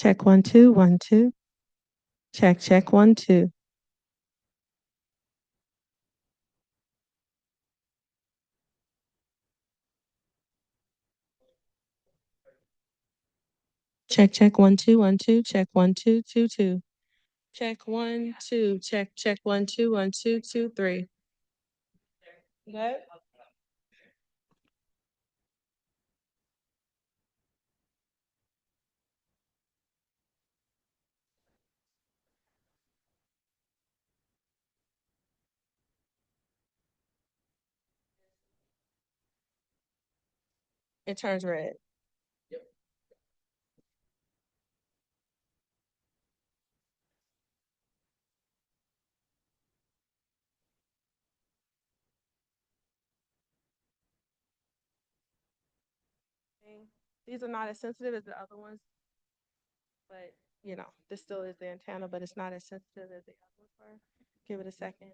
Check 1 2 1 2. Check 1 2. Check 1 2 1 2. Check 1 2 2 2. Check 1 2. Check 1 2 1 2 2 3. Good. It turns red. These are not as sensitive as the other ones, but you know, this still is the antenna, but it's not as sensitive as the other ones were. Give it a second.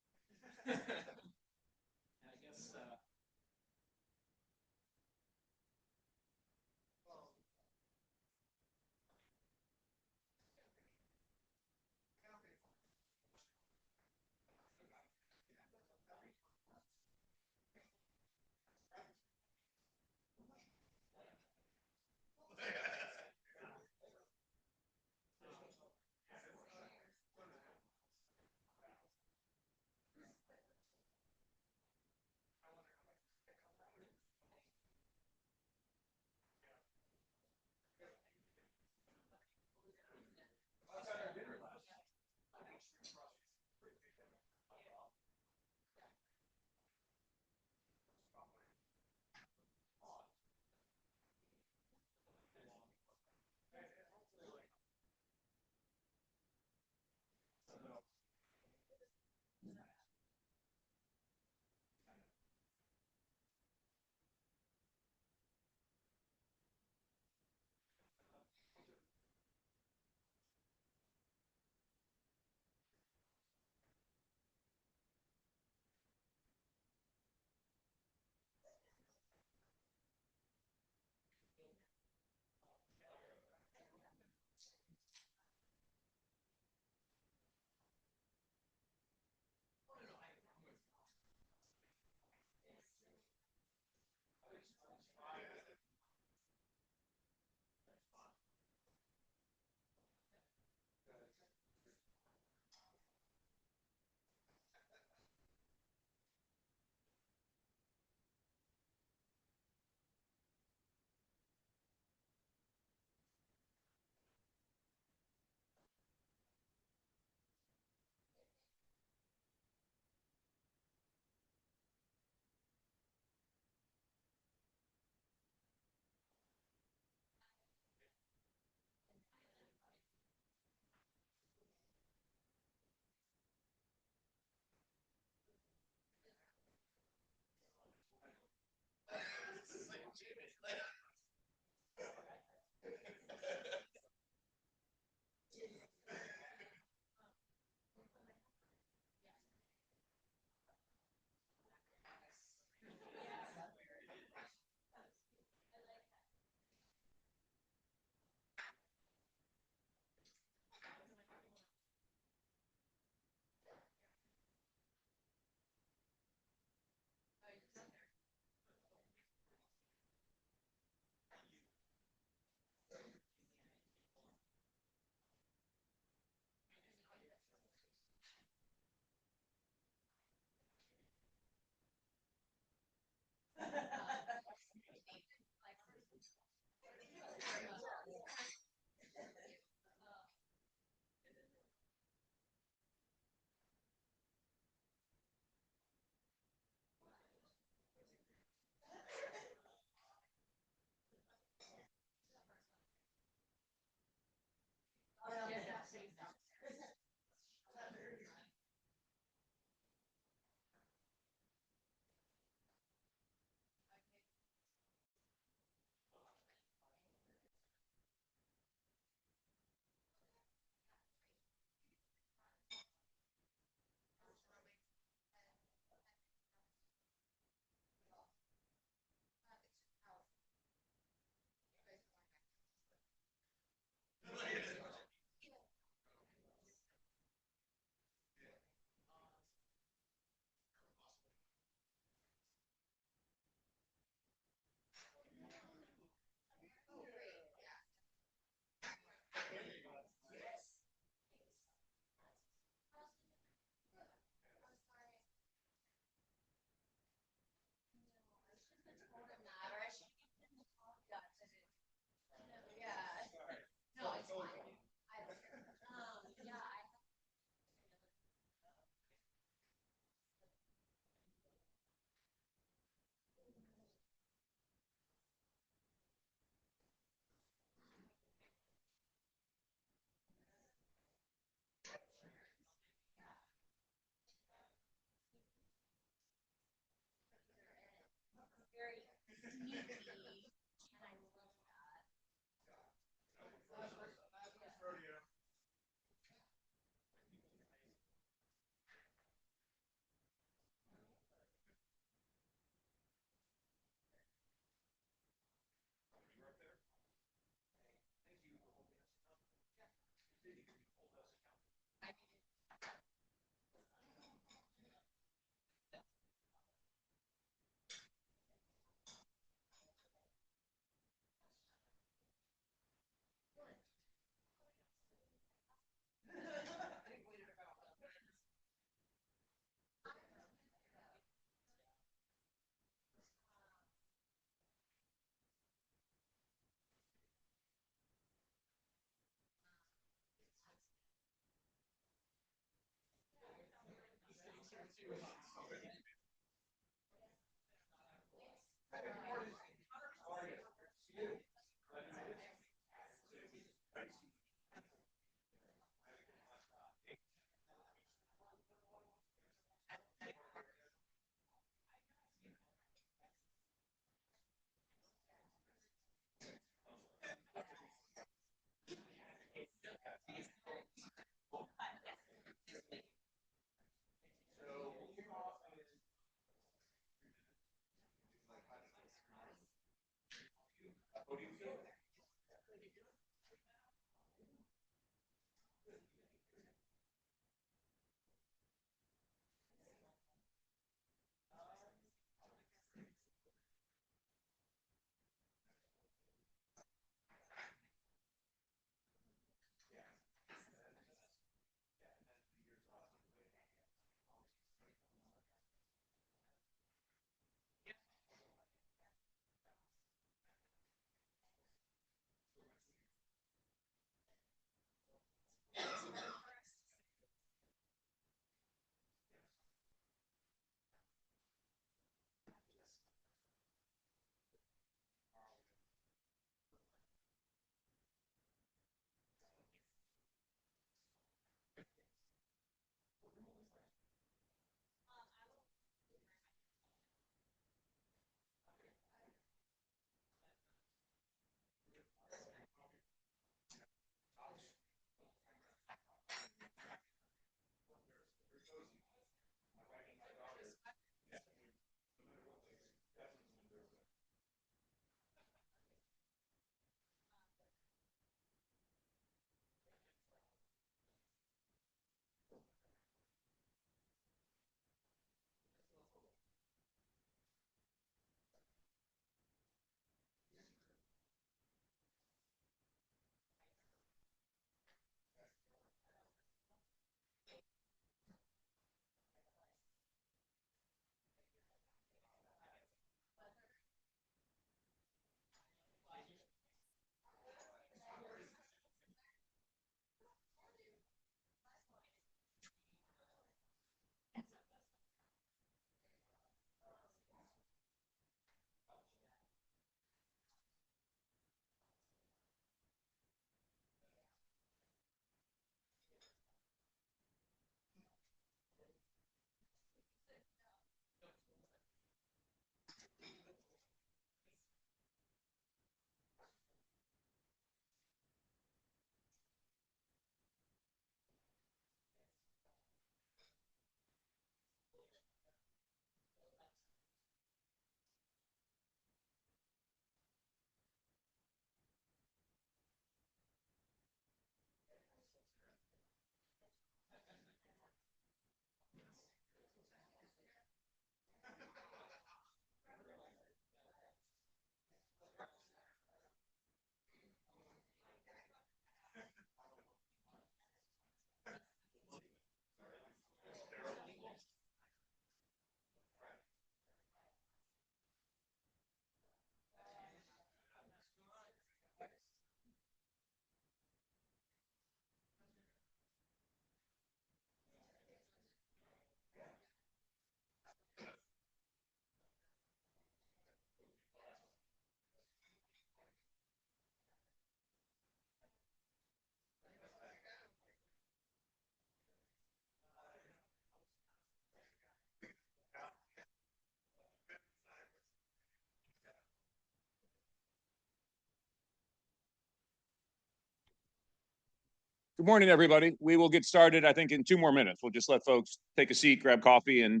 Good morning, everybody. We will get started, I think, in 2 more minutes. We'll just let folks take a seat, grab coffee, and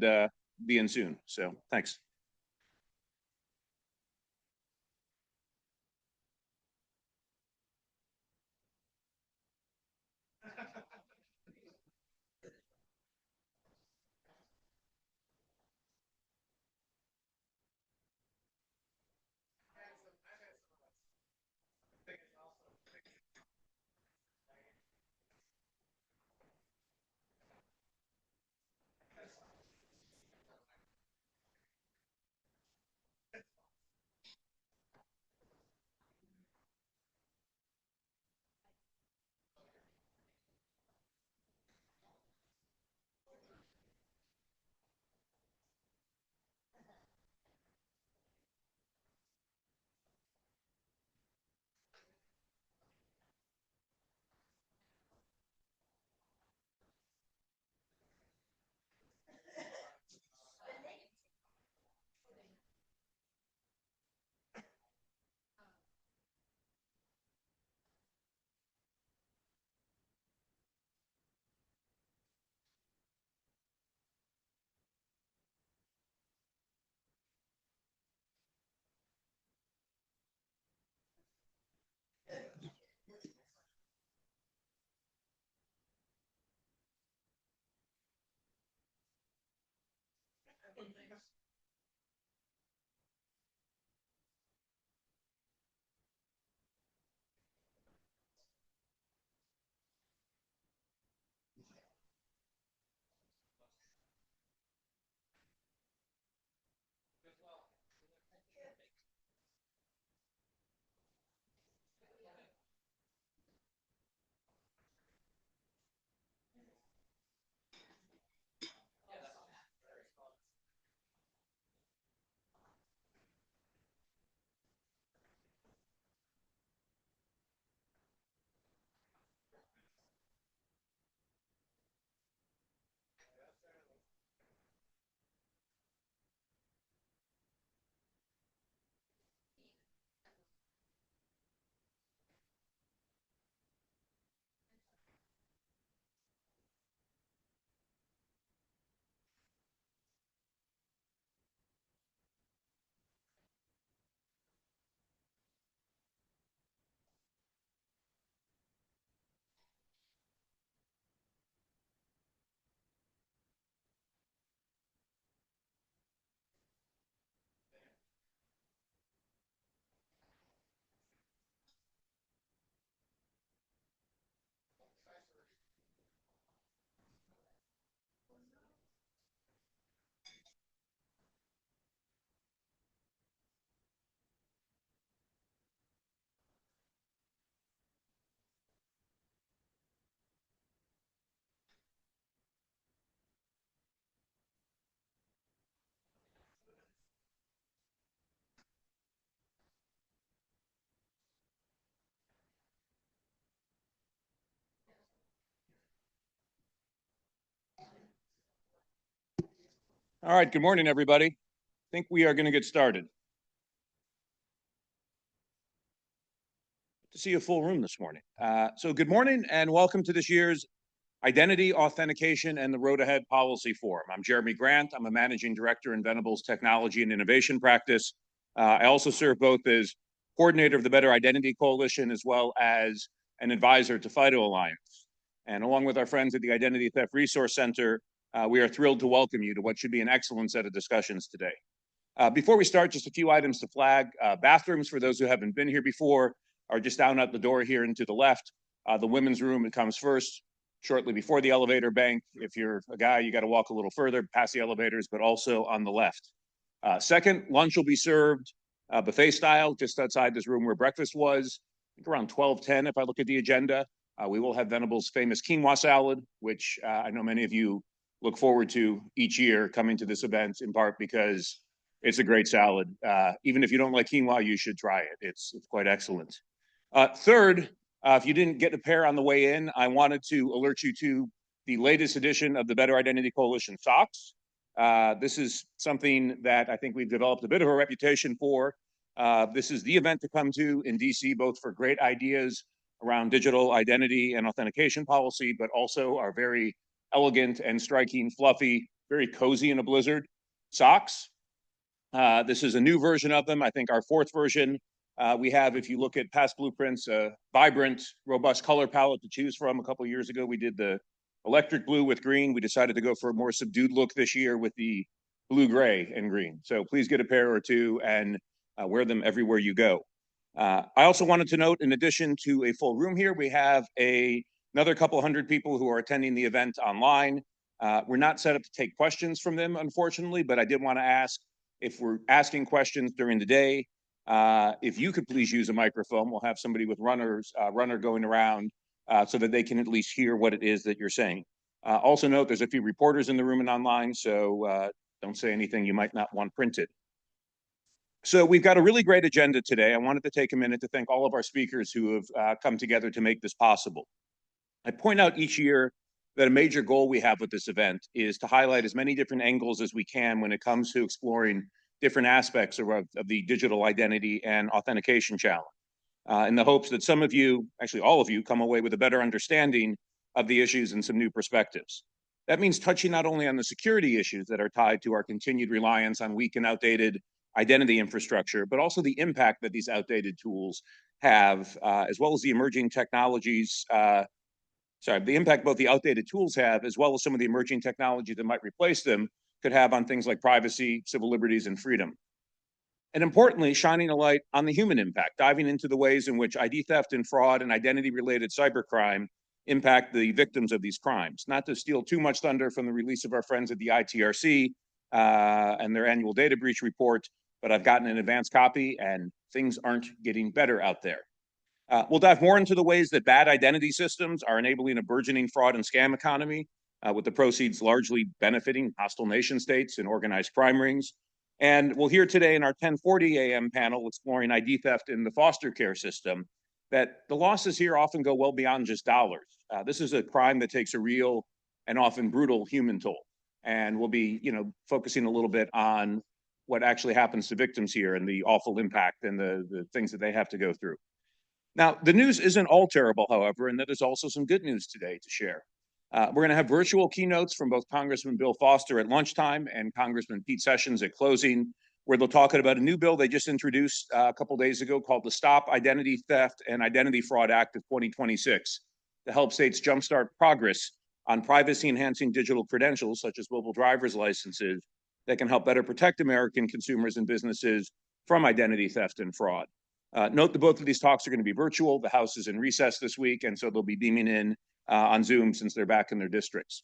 be in soon. So thanks. All right, good morning, everybody. I think we are going to get started. To see a full room this morning. So good morning and welcome to this year's Identity, Authentication, and the Road Ahead Policy Forum. I'm Jeremy Grant. I'm a Managing Director in Venables Technology and Innovation Practice. I also serve both as coordinator of the Better Identity Coalition as well as an advisor to FIDO Alliance. And along with our friends at the Identity Theft Resource Center, we are thrilled to welcome you to what should be an excellent set of discussions today. Before we start, just a few items to flag. Bathrooms, for those who haven't been here before, are just down at the door here and to the left. The women's room, it comes first, shortly before the elevator bank. If you're a guy, you got to walk a little further past the elevators, but also on the left. Second, lunch will be served buffet style, just outside this room where breakfast was, I think around 12:10 if I look at the agenda. We will have Venables' famous quinoa salad, which I know many of you look forward to each year coming to this event, in part because it's a great salad. Even if you don't like quinoa, you should try it. It's quite excellent. Third, if you didn't get a pair on the way in, I wanted to alert you to the latest edition of the Better Identity Coalition socks. This is something that I think we've developed a bit of a reputation for. This is the event to come to in DC, both for great ideas around digital identity and authentication policy, but also our very elegant and striking, fluffy, very cozy in a blizzard socks. This is a new version of them. I think our fourth version. We have, if you look at past blueprints, a vibrant, robust color palette to choose from. A couple of years ago, we did the electric blue with green. We decided to go for a more subdued look this year with the blue, gray, and green. So please get a pair or two and wear them everywhere you go. I also wanted to note, in addition to a full room here, we have another couple hundred people who are attending the event online. We're not set up to take questions from them, unfortunately, but I did want to ask, if we're asking questions during the day, if you could please use a microphone. We'll have somebody with runner going around so that they can at least hear what it is that you're saying. Also note, there's a few reporters in the room and online, so don't say anything you might not want printed. So we've got a really great agenda today. I wanted to take a minute to thank all of our speakers who have come together to make this possible. I point out each year that a major goal we have with this event is to highlight as many different angles as we can when it comes to exploring different aspects of the digital identity and authentication challenge, in the hopes that some of you, actually all of you, come away with a better understanding of the issues and some new perspectives. That means touching not only on the security issues that are tied to our continued reliance on weak and outdated identity infrastructure, but also the impact that these outdated tools have, as well as the emerging technologies, the impact both the outdated tools have, as well as some of the emerging technologies that might replace them, could have on things like privacy, civil liberties, and freedom. And importantly, shining a light on the human impact, diving into the ways in which ID theft and fraud and identity-related cybercrime impact the victims of these crimes. Not to steal too much thunder from the release of our friends at the ITRC and their annual data breach report, but I've gotten an advance copy and things aren't getting better out there. We'll dive more into the ways that bad identity systems are enabling a burgeoning fraud and scam economy, with the proceeds largely benefiting hostile nation states and organized crime rings. And we'll hear today in our 10:40 a.m. panel exploring ID theft in the foster care system that the losses here often go well beyond just dollars. This is a crime that takes a real and often brutal human toll. And we'll be, focusing a little bit on what actually happens to victims here and the awful impact and the things that they have to go through. Now, the news isn't all terrible, however, and there's also some good news today to share. We're going to have virtual keynotes from both Congressman Bill Foster at lunchtime and Congressman Pete Sessions at closing, where they'll talk about a new bill they just introduced a couple days ago called the Stop Identity Theft and Identity Fraud Act of 2026 to help states jumpstart progress on privacy-enhancing digital credentials, such as mobile driver's licenses, that can help better protect American consumers and businesses from identity theft and fraud. Note that both of these talks are going to be virtual. The House is in recess this week, and so they'll be beaming in on Zoom since they're back in their districts.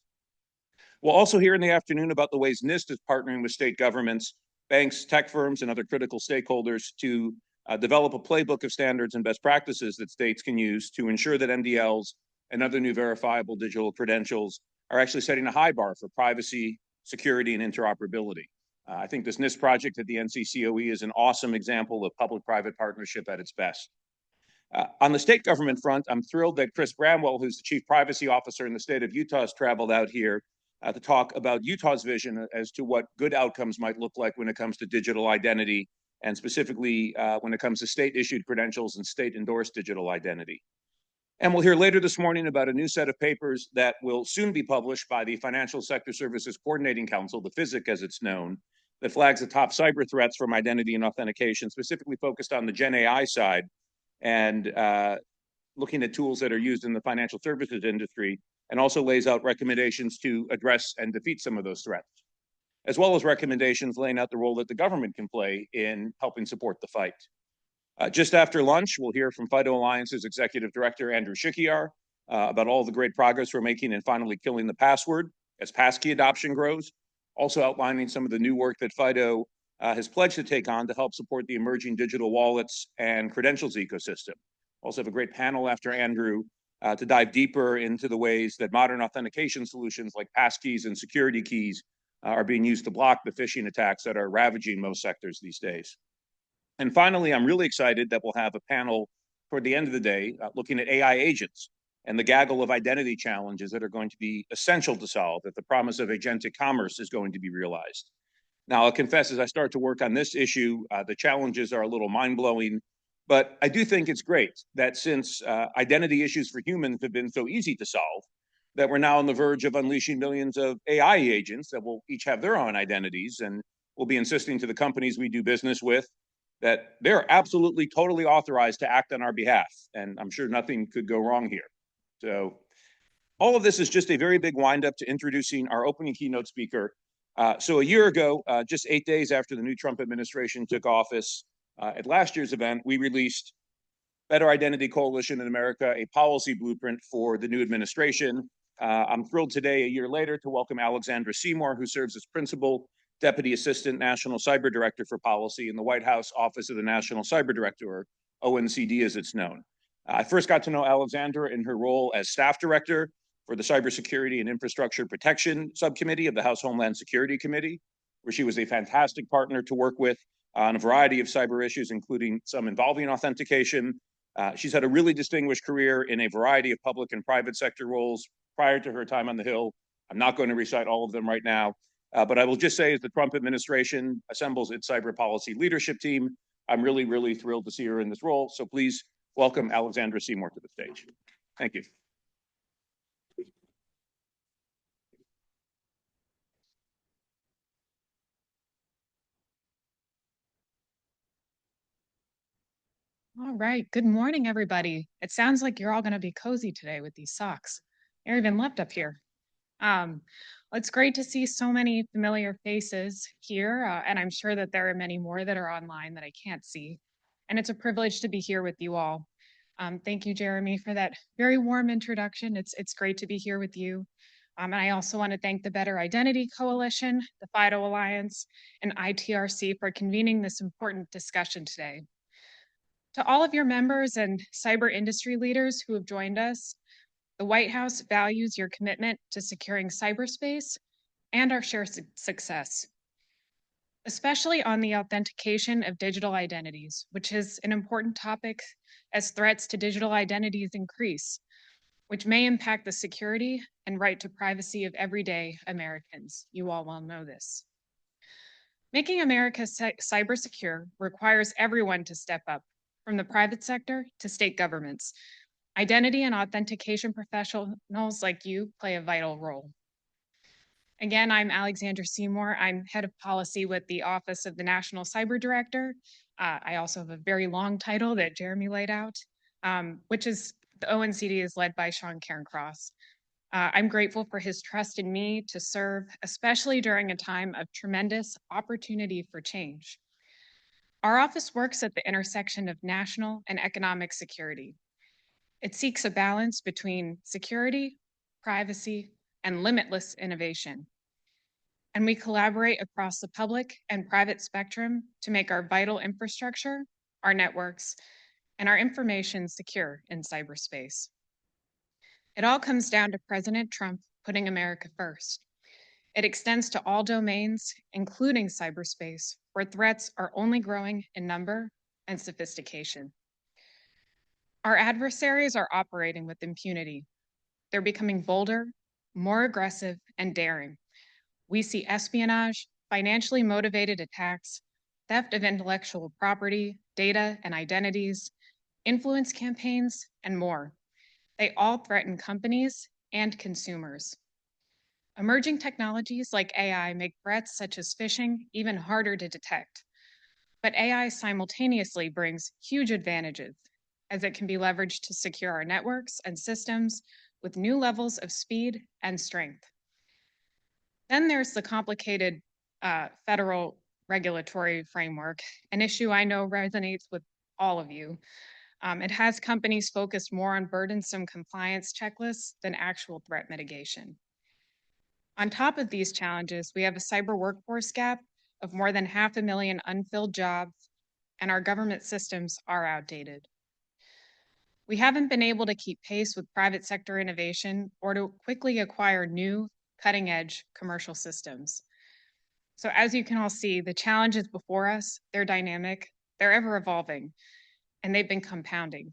We'll also hear in the afternoon about the ways NIST is partnering with state governments, banks, tech firms, and other critical stakeholders to develop a playbook of standards and best practices that states can use to ensure that mDLs and other new verifiable digital credentials are actually setting a high bar for privacy, security, and interoperability. I think this NIST project at the NCCOE is an awesome example of public-private partnership at its best. On the state government front, I'm thrilled that Chris Bramwell, who's the Chief Privacy Officer in the state of Utah, has traveled out here to talk about Utah's vision as to what good outcomes might look like when it comes to digital identity, and specifically when it comes to state-issued credentials and state-endorsed digital identity. And we'll hear later this morning about a new set of papers that will soon be published by the Financial Sector Services Coordinating Council, the FISC as it's known, that flags the top cyber threats from identity and authentication, specifically focused on the Gen AI side and looking at tools that are used in the financial services industry, and also lays out recommendations to address and defeat some of those threats, as well as recommendations laying out the role that the government can play in helping support the fight. Just after lunch, we'll hear from FIDO Alliance's Executive Director, Andrew Shikiar, about all the great progress we're making in finally killing the password as passkey adoption grows, also outlining some of the new work that FIDO has pledged to take on to help support the emerging digital wallets and credentials ecosystem. Also have a great panel after Andrew to dive deeper into the ways that modern authentication solutions like passkeys and security keys are being used to block the phishing attacks that are ravaging most sectors these days. And finally, I'm really excited that we'll have a panel toward the end of the day looking at AI agents and the gaggle of identity challenges that are going to be essential to solve if the promise of agentic commerce is going to be realized. Now, I'll confess, as I start to work on this issue, the challenges are a little mind-blowing, but I do think it's great that since identity issues for humans have been so easy to solve, that we're now on the verge of unleashing millions of AI agents that will each have their own identities, and we'll be insisting to the companies we do business with that they're absolutely, totally authorized to act on our behalf, and I'm sure nothing could go wrong here. So all of this is just a very big windup to introducing our opening keynote speaker. So a year ago, just 8 days after the new Trump administration took office, at last year's event, we released Better Identity Coalition in America, a policy blueprint for the new administration. I'm thrilled today, a year later, to welcome Alexandra Seymour, who serves as Principal Deputy Assistant National Cyber Director for Policy in the White House Office of the National Cyber Director, or ONCD as it's known. I first got to know Alexandra in her role as Staff Director for the Cybersecurity and Infrastructure Protection Subcommittee of the House Homeland Security Committee, where she was a fantastic partner to work with on a variety of cyber issues, including some involving authentication. She's had a really distinguished career in a variety of public and private sector roles prior to her time on the Hill. I'm not going to recite all of them right now, but I will just say as the Trump administration assembles its cyber policy leadership team, I'm really, really thrilled to see her in this role. So please welcome Alexandra Seymour to the stage. Thank you. All right. Good morning, everybody. It sounds like you're all going to be cozy today with these socks. They're even left up here. Um, it's great to see so many familiar faces here, and I'm sure that there are many more that are online that I can't see. And it's a privilege to be here with you all. Thank you, Jeremy, for that very warm introduction. It's great to be here with you. And I also want to thank the Better Identity Coalition, the FIDO Alliance, and ITRC for convening this important discussion today. To all of your members and cyber industry leaders who have joined us, the White House values your commitment to securing cyberspace and our shared success, especially on the authentication of digital identities, which is an important topic as threats to digital identities increase, which may impact the security and right to privacy of everyday Americans. You all well know this. Making America cyber secure requires everyone to step up, from the private sector to state governments. Identity and authentication professionals like you play a vital role. Again, I'm Alexandra Seymour. I'm head of policy with the Office of the National Cyber Director. I also have a very long title that Jeremy laid out, which is the ONCD is led by Sean Cairncross. I'm grateful for his trust in me to serve, especially during a time of tremendous opportunity for change. Our office works at the intersection of national and economic security. It seeks a balance between security, privacy, and limitless innovation. And we collaborate across the public and private spectrum to make our vital infrastructure, our networks, and our information secure in cyberspace. It all comes down to President Trump putting America first. It extends to all domains, including cyberspace, where threats are only growing in number and sophistication. Our adversaries are operating with impunity. They're becoming bolder, more aggressive, and daring. We see espionage, financially motivated attacks, theft of intellectual property, data and identities, influence campaigns, and more. They all threaten companies and consumers. Emerging technologies like AI make threats such as phishing even harder to detect. But AI simultaneously brings huge advantages, as it can be leveraged to secure our networks and systems with new levels of speed and strength. Then there's the complicated federal regulatory framework, an issue I know resonates with all of you. It has companies focused more on burdensome compliance checklists than actual threat mitigation. On top of these challenges, we have a cyber workforce gap of more than 500,000 unfilled jobs, and our government systems are outdated. We haven't been able to keep pace with private sector innovation or to quickly acquire new cutting-edge commercial systems. So as you can all see, the challenges before us, they're dynamic, they're ever evolving, and they've been compounding.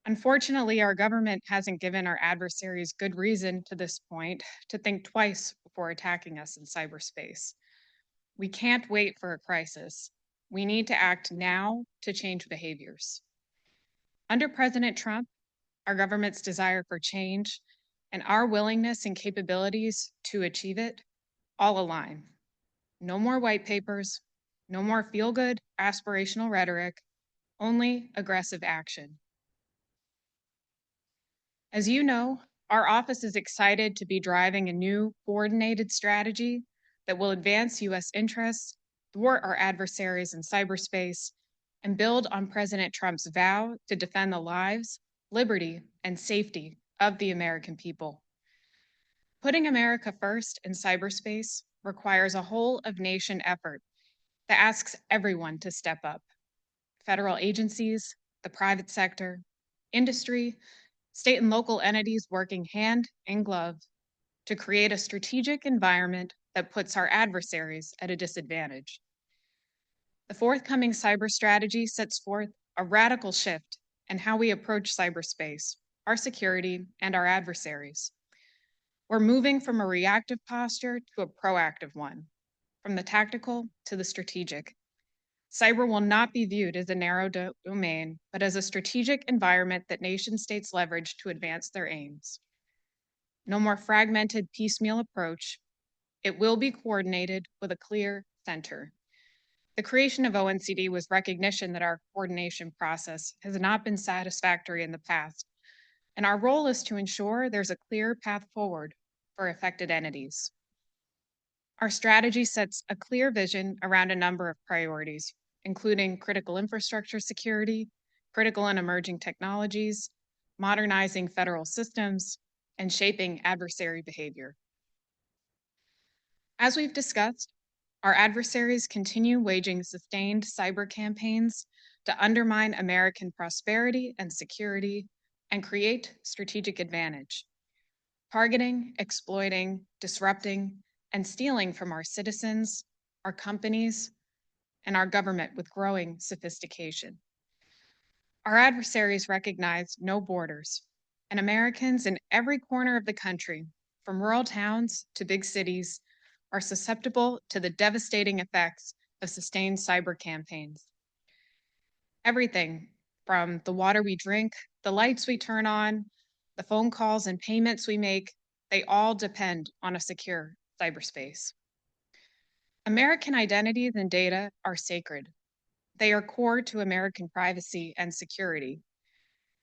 Unfortunately, our government hasn't given our adversaries good reason to this point to think twice before attacking us in cyberspace. We can't wait for a crisis. We need to act now to change behaviors. Under President Trump, our government's desire for change and our willingness and capabilities to achieve it all align. No more white papers, no more feel-good aspirational rhetoric, only aggressive action. As you know, our office is excited to be driving a new coordinated strategy that will advance U.S. interests, thwart our adversaries in cyberspace, and build on President Trump's vow to defend the lives, liberty, and safety of the American people. Putting America first in cyberspace requires a whole-of-nation effort that asks everyone to step up. Federal agencies, the private sector, industry, state and local entities working hand in glove to create a strategic environment that puts our adversaries at a disadvantage. The forthcoming cyber strategy sets forth a radical shift in how we approach cyberspace, our security, and our adversaries. We're moving from a reactive posture to a proactive one, from the tactical to the strategic. Cyber will not be viewed as a narrow domain, but as a strategic environment that nation states leverage to advance their aims. No more fragmented piecemeal approach. It will be coordinated with a clear center. The creation of ONCD was recognition that our coordination process has not been satisfactory in the past, and our role is to ensure there's a clear path forward for affected entities. Our strategy sets a clear vision around a number of priorities, including critical infrastructure security, critical and emerging technologies, modernizing federal systems, and shaping adversary behavior. As we've discussed, our adversaries continue waging sustained cyber campaigns to undermine American prosperity and security and create strategic advantage, targeting, exploiting, disrupting, and stealing from our citizens, our companies, and our government with growing sophistication. Our adversaries recognize no borders, and Americans in every corner of the country, from rural towns to big cities, are susceptible to the devastating effects of sustained cyber campaigns. Everything from the water we drink, the lights we turn on, the phone calls and payments we make, they all depend on a secure cyberspace. American identities and data are sacred. They are core to American privacy and security.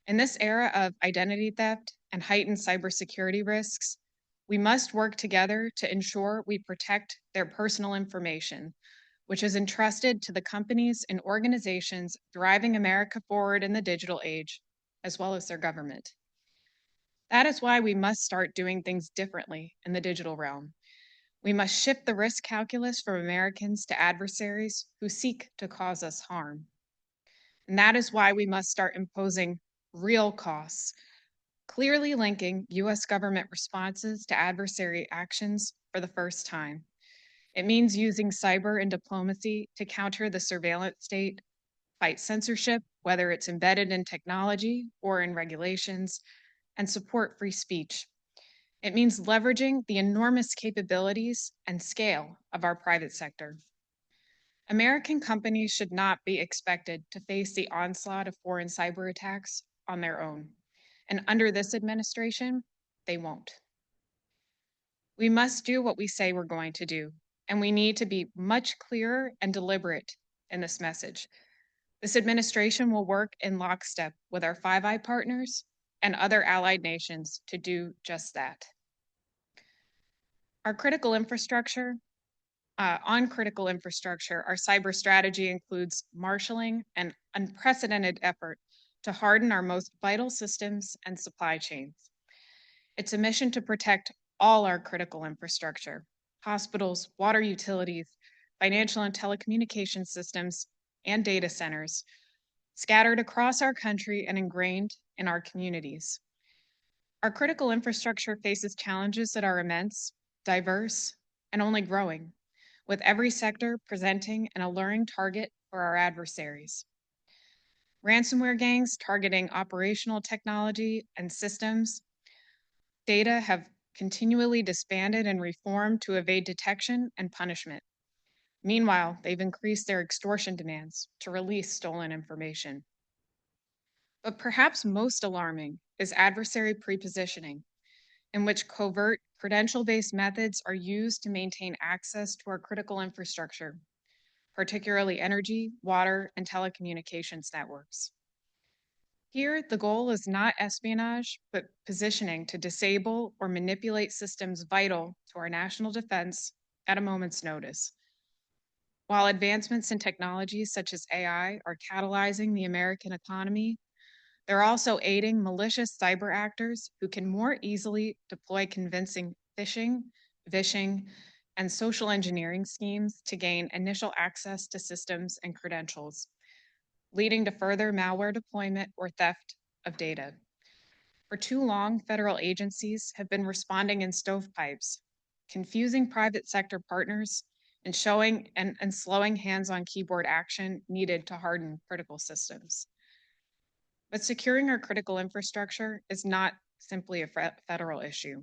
In this era of identity theft and heightened cybersecurity risks, we must work together to ensure we protect their personal information, which is entrusted to the companies and organizations driving America forward in the digital age, as well as their government. That is why we must start doing things differently in the digital realm. We must shift the risk calculus from Americans to adversaries who seek to cause us harm. And that is why we must start imposing real costs, clearly linking US government responses to adversary actions for the first time. It means using cyber and diplomacy to counter the surveillance state, fight censorship, whether it's embedded in technology or in regulations, and support free speech. It means leveraging the enormous capabilities and scale of our private sector. American companies should not be expected to face the onslaught of foreign cyber attacks on their own. And under this administration, they won't. We must do what we say we're going to do, and we need to be much clearer and deliberate in this message. This administration will work in lockstep with our Five Eyes partners and other allied nations to do just that. Our critical infrastructure, our cyber strategy includes marshaling an unprecedented effort to harden our most vital systems and supply chains. It's a mission to protect all our critical infrastructure, hospitals, water utilities, financial and telecommunication systems, and data centers, scattered across our country and ingrained in our communities. Our critical infrastructure faces challenges that are immense, diverse, and only growing, with every sector presenting an alluring target for our adversaries. Ransomware gangs targeting operational technology and systems data have continually disbanded and reformed to evade detection and punishment. Meanwhile, they've increased their extortion demands to release stolen information. But perhaps most alarming is adversary prepositioning, in which covert, credential-based methods are used to maintain access to our critical infrastructure, particularly energy, water, and telecommunications networks. Here, the goal is not espionage, but positioning to disable or manipulate systems vital to our national defense at a moment's notice. While advancements in technologies such as AI are catalyzing the American economy, they're also aiding malicious cyber actors who can more easily deploy convincing phishing, vishing, and social engineering schemes to gain initial access to systems and credentials, leading to further malware deployment or theft of data. For too long, federal agencies have been responding in stovepipes, confusing private sector partners and slowing hands-on keyboard action needed to harden critical systems. But securing our critical infrastructure is not simply a federal issue.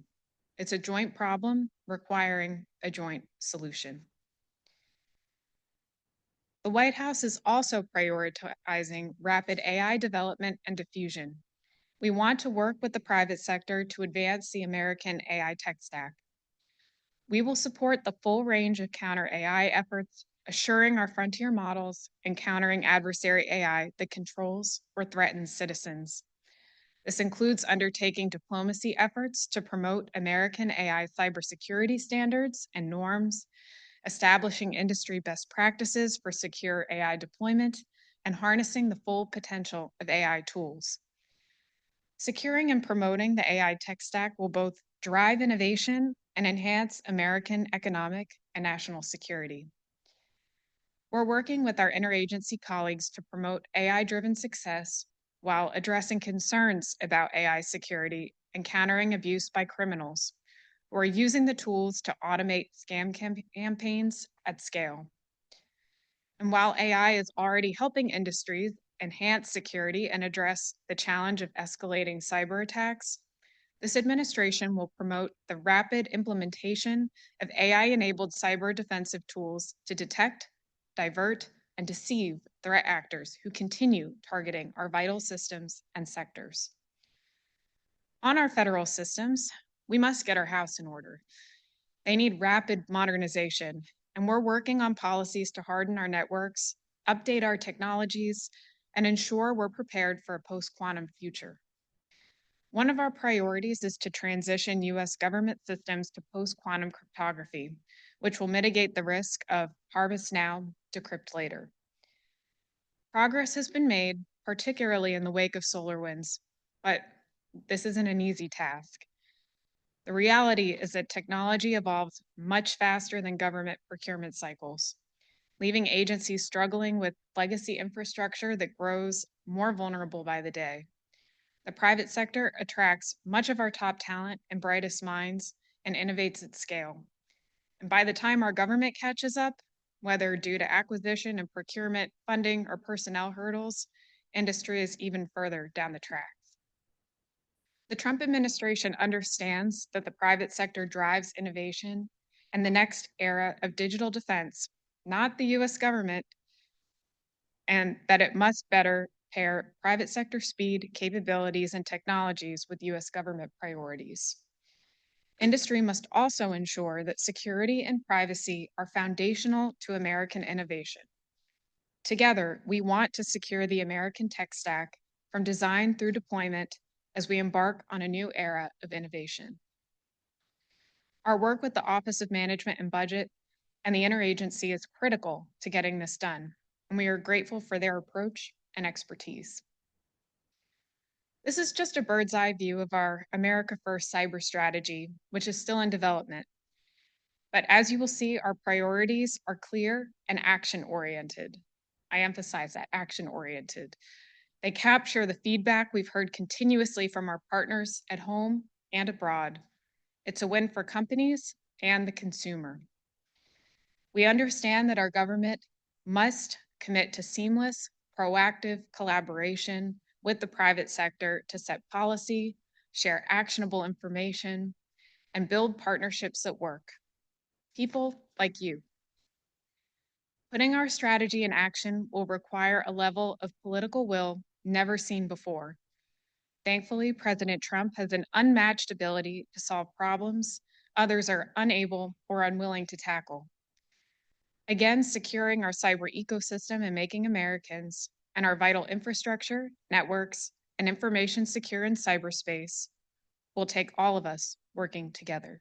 It's a joint problem requiring a joint solution. The White House is also prioritizing rapid AI development and diffusion. We want to work with the private sector to advance the American AI tech stack. We will support the full range of counter AI efforts, assuring our frontier models and countering adversary AI that controls or threatens citizens. This includes undertaking diplomacy efforts to promote American AI cybersecurity standards and norms, establishing industry best practices for secure AI deployment, and harnessing the full potential of AI tools. Securing and promoting the AI tech stack will both drive innovation and enhance American economic and national security. We're working with our interagency colleagues to promote AI-driven success while addressing concerns about AI security and countering abuse by criminals who are using the tools to automate scam campaigns at scale. And while AI is already helping industries enhance security and address the challenge of escalating cyber attacks, this administration will promote the rapid implementation of AI-enabled cyber defensive tools to detect, divert, and deceive threat actors who continue targeting our vital systems and sectors. On our federal systems, we must get our house in order. They need rapid modernization, and we're working on policies to harden our networks, update our technologies, and ensure we're prepared for a post-quantum future. One of our priorities is to transition U.S. government systems to post-quantum cryptography, which will mitigate the risk of harvest now, decrypt later. Progress has been made, particularly in the wake of SolarWinds, but this isn't an easy task. The reality is that technology evolves much faster than government procurement cycles, leaving agencies struggling with legacy infrastructure that grows more vulnerable by the day. The private sector attracts much of our top talent and brightest minds and innovates at scale. And by the time our government catches up, whether due to acquisition and procurement, funding, or personnel hurdles, industry is even further down the tracks. The Trump administration understands that the private sector drives innovation and the next era of digital defense, not the US government, and that it must better pair private sector speed, capabilities, and technologies with US government priorities. Industry must also ensure that security and privacy are foundational to American innovation. Together, we want to secure the American tech stack from design through deployment as we embark on a new era of innovation. Our work with the Office of Management and Budget and the interagency is critical to getting this done, and we are grateful for their approach and expertise. This is just a bird's eye view of our America First cyber strategy, which is still in development. But as you will see, our priorities are clear and action-oriented. I emphasize that, action-oriented. They capture the feedback we've heard continuously from our partners at home and abroad. It's a win for companies and the consumer. We understand that our government must commit to seamless, proactive collaboration with the private sector to set policy, share actionable information, and build partnerships that work. People like you. Putting our strategy in action will require a level of political will never seen before. Thankfully, President Trump has an unmatched ability to solve problems others are unable or unwilling to tackle. Again, securing our cyber ecosystem and making Americans and our vital infrastructure, networks, and information secure in cyberspace will take all of us working together.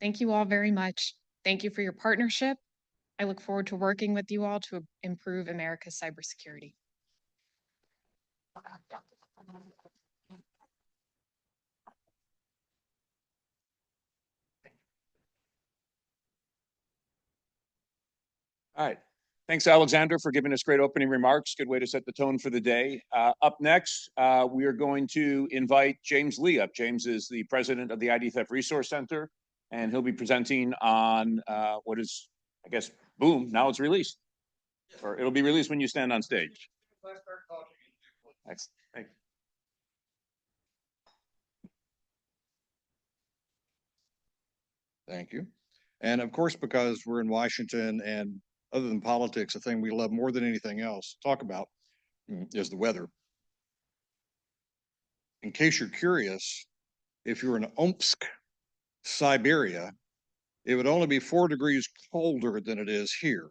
Thank you all very much. Thank you for your partnership. I look forward to working with you all to improve America's cybersecurity. All right. Thanks, Alexandra, for giving us great opening remarks. Good way to set the tone for the day. Up next, we are going to invite James Lee up. James is the president of the ID Theft Resource Center, and he'll be presenting on what is, I guess, boom, now it's released. Or it'll be released when you stand on stage. Thanks. Thank you. Thank you. And of course, because we're in Washington and other than politics, the thing we love more than anything else to talk about is the weather. In case you're curious, if you're in Omsk, Siberia, it would only be 4 degrees colder than it is here.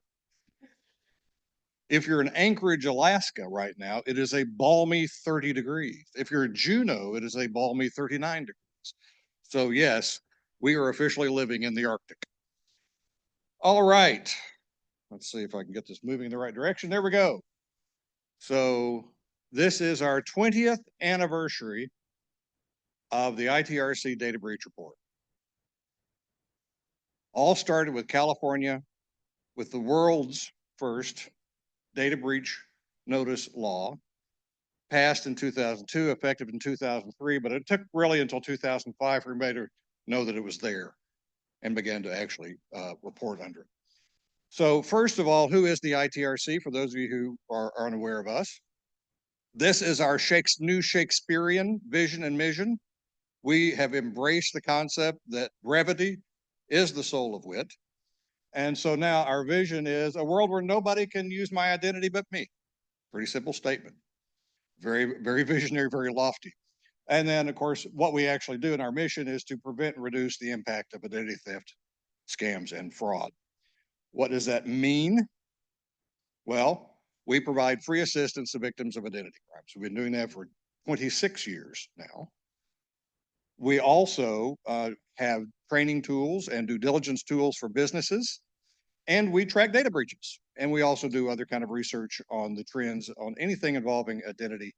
If you're in Anchorage, Alaska right now, it is a balmy 30 degrees. If you're in Juneau, it is a balmy 39 degrees. So yes, we are officially living in the Arctic. All right. Let's see if I can get this moving in the right direction. There we go. So this is our 20th anniversary of the ITRC data breach report. All started with California with the world's first data breach notice law, passed in 2002, effective in 2003, but it took really until 2005 for everybody to know that it was there and began to actually report under it. So first of all, who is the ITRC? For those of you who are unaware of us, this is our new Shakespearean vision and mission. We have embraced the concept that brevity is the soul of wit. And so now our vision is a world where nobody can use my identity but me. Pretty simple statement. Very, very visionary, very lofty. And then, of course, what we actually do in our mission is to prevent and reduce the impact of identity theft, scams, and fraud. What does that mean? Well, we provide free assistance to victims of identity crimes. We've been doing that for 26 years now. We also have training tools and due diligence tools for businesses, and we track data breaches. And we also do other kind of research on the trends on anything involving identity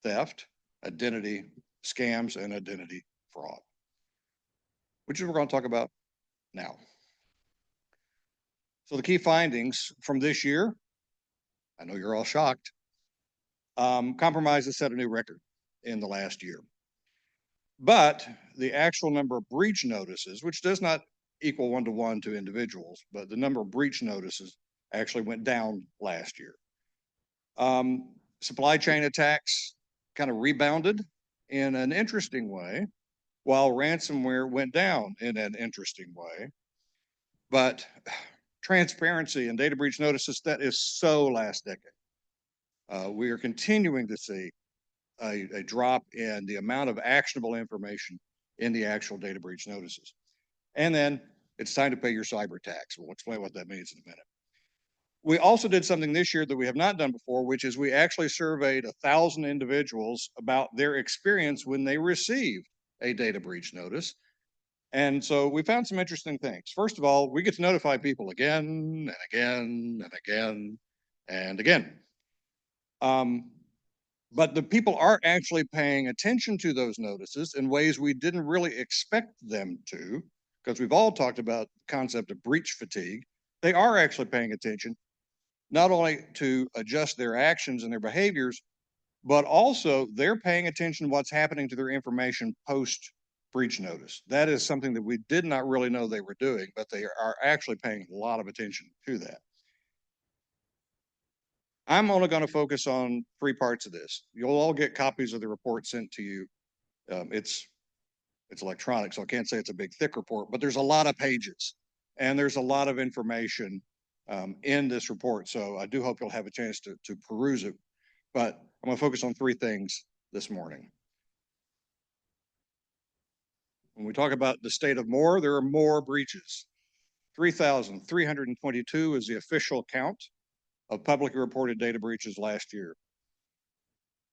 theft, identity scams, and identity fraud, which is what we're going to talk about now. So the key findings from this year, I know you're all shocked, Compromise has set a new record in the last year. But the actual number of breach notices, which does not equal one-to-one to individuals, but the number of breach notices actually went down last year. Supply chain attacks kind of rebounded in an interesting way, while ransomware went down in an interesting way. But transparency and data breach notices, that is so last decade. We are continuing to see a drop in the amount of actionable information in the actual data breach notices. And then it's time to pay your cyber tax. We'll explain what that means in a minute. We also did something this year that we have not done before, which is we actually surveyed 1,000 individuals about their experience when they received a data breach notice. And so we found some interesting things. First of all, we get to notify people again and again and again and again. But the people are actually paying attention to those notices in ways we didn't really expect them to, because we've all talked about the concept of breach fatigue. They are actually paying attention, not only to adjust their actions and their behaviors, but also they're paying attention to what's happening to their information post breach notice. That is something that we did not really know they were doing, but they are actually paying a lot of attention to that. I'm only going to focus on 3 parts of this. You'll all get copies of the report sent to you. It's electronic, so I can't say it's a big, thick report, but there's a lot of pages and there's a lot of information in this report. So I do hope you'll have a chance to peruse it. But I'm going to focus on 3 things this morning. When we talk about the state of more, there are more breaches. 3,322 is the official count of publicly reported data breaches last year.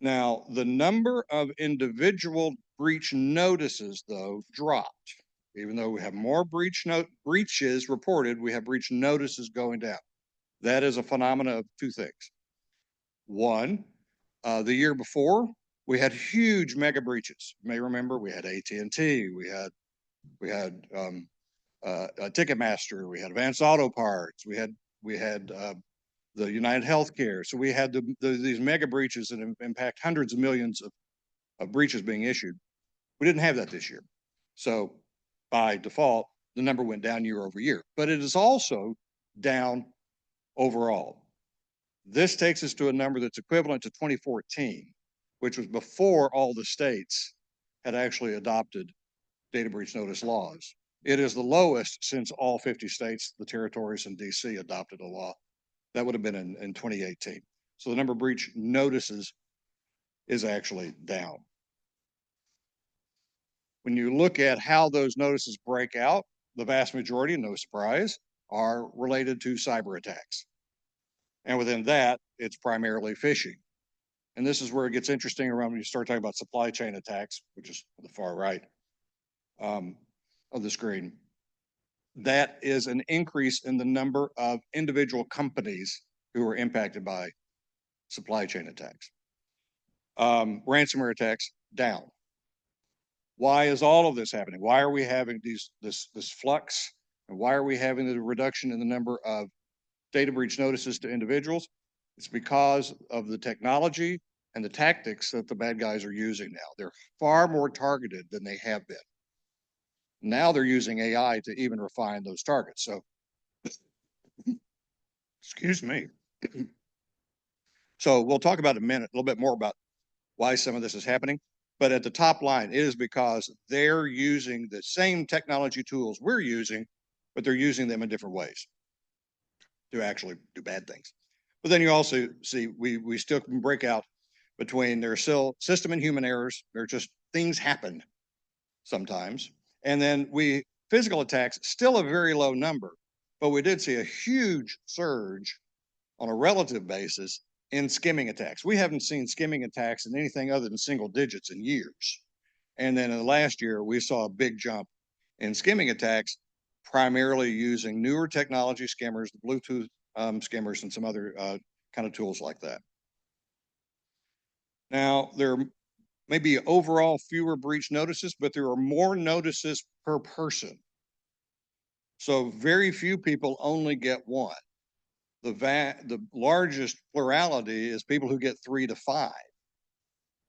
Now, the number of individual breach notices, though, dropped. Even though we have more breaches reported, we have breach notices going down. That is a phenomenon of 2 things. One, the year before, we had huge mega breaches. You may remember we had AT&T, we had Ticketmaster, we had Advanced Auto Parts, we had the United Healthcare. So we had these mega breaches that impact hundreds of millions of breaches being issued. We didn't have that this year. So by default, the number went down year over year, but it is also down overall. This takes us to a number that's equivalent to 2014, which was before all the states had actually adopted data breach notice laws. It is the lowest since all 50 states, the territories, and DC adopted a law. That would have been in 2018. So the number of breach notices is actually down. When you look at how those notices break out, the vast majority, no surprise, are related to cyber attacks. And within that, it's primarily phishing. And this is where it gets interesting around when you start talking about supply chain attacks, which is the far right of the screen. That is an increase in the number of individual companies who are impacted by supply chain attacks. Ransomware attacks down. Why is all of this happening? Why are we having this flux? And why are we having the reduction in the number of data breach notices to individuals? It's because of the technology and the tactics that the bad guys are using now. They're far more targeted than they have been. Now they're using AI to even refine those targets. So, excuse me. So we'll talk about in a minute, a little bit more about why some of this is happening. But at the top line, it is because they're using the same technology tools we're using, but they're using them in different ways to actually do bad things. But then you also see we still can break out between there's still system and human errors. They're just things happen sometimes. And then physical attacks, still a very low number, but we did see a huge surge on a relative basis in skimming attacks. We haven't seen skimming attacks in anything other than single digits in years. And then in the last year, we saw a big jump in skimming attacks, primarily using newer technology skimmers, the Bluetooth skimmers, and some other kind of tools like that. Now, there may be overall fewer breach notices, but there are more notices per person. So very few people only get one. The largest plurality is people who get 3 to 5.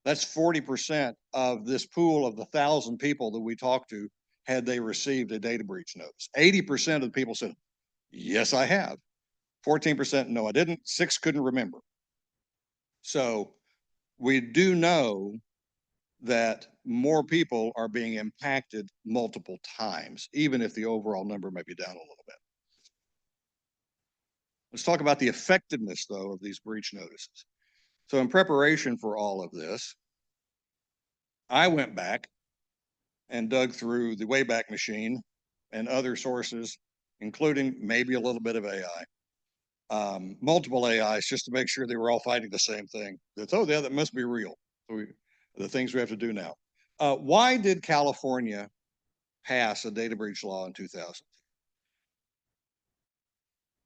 That's 40% of this pool of the 1,000 people that we talked to had they received a data breach notice. 80% of the people said, yes, I have. 14%, no, I didn't. 6 couldn't remember. So we do know that more people are being impacted multiple times, even if the overall number may be down a little bit. Let's talk about the effectiveness, though, of these breach notices. So in preparation for all of this, I went back and dug through the Wayback Machine and other sources, including maybe a little bit of AI, multiple AIs, just to make sure they were all fighting the same thing. That's, oh, yeah, that must be real. So the things we have to do now. Why did California pass a data breach law in 2000?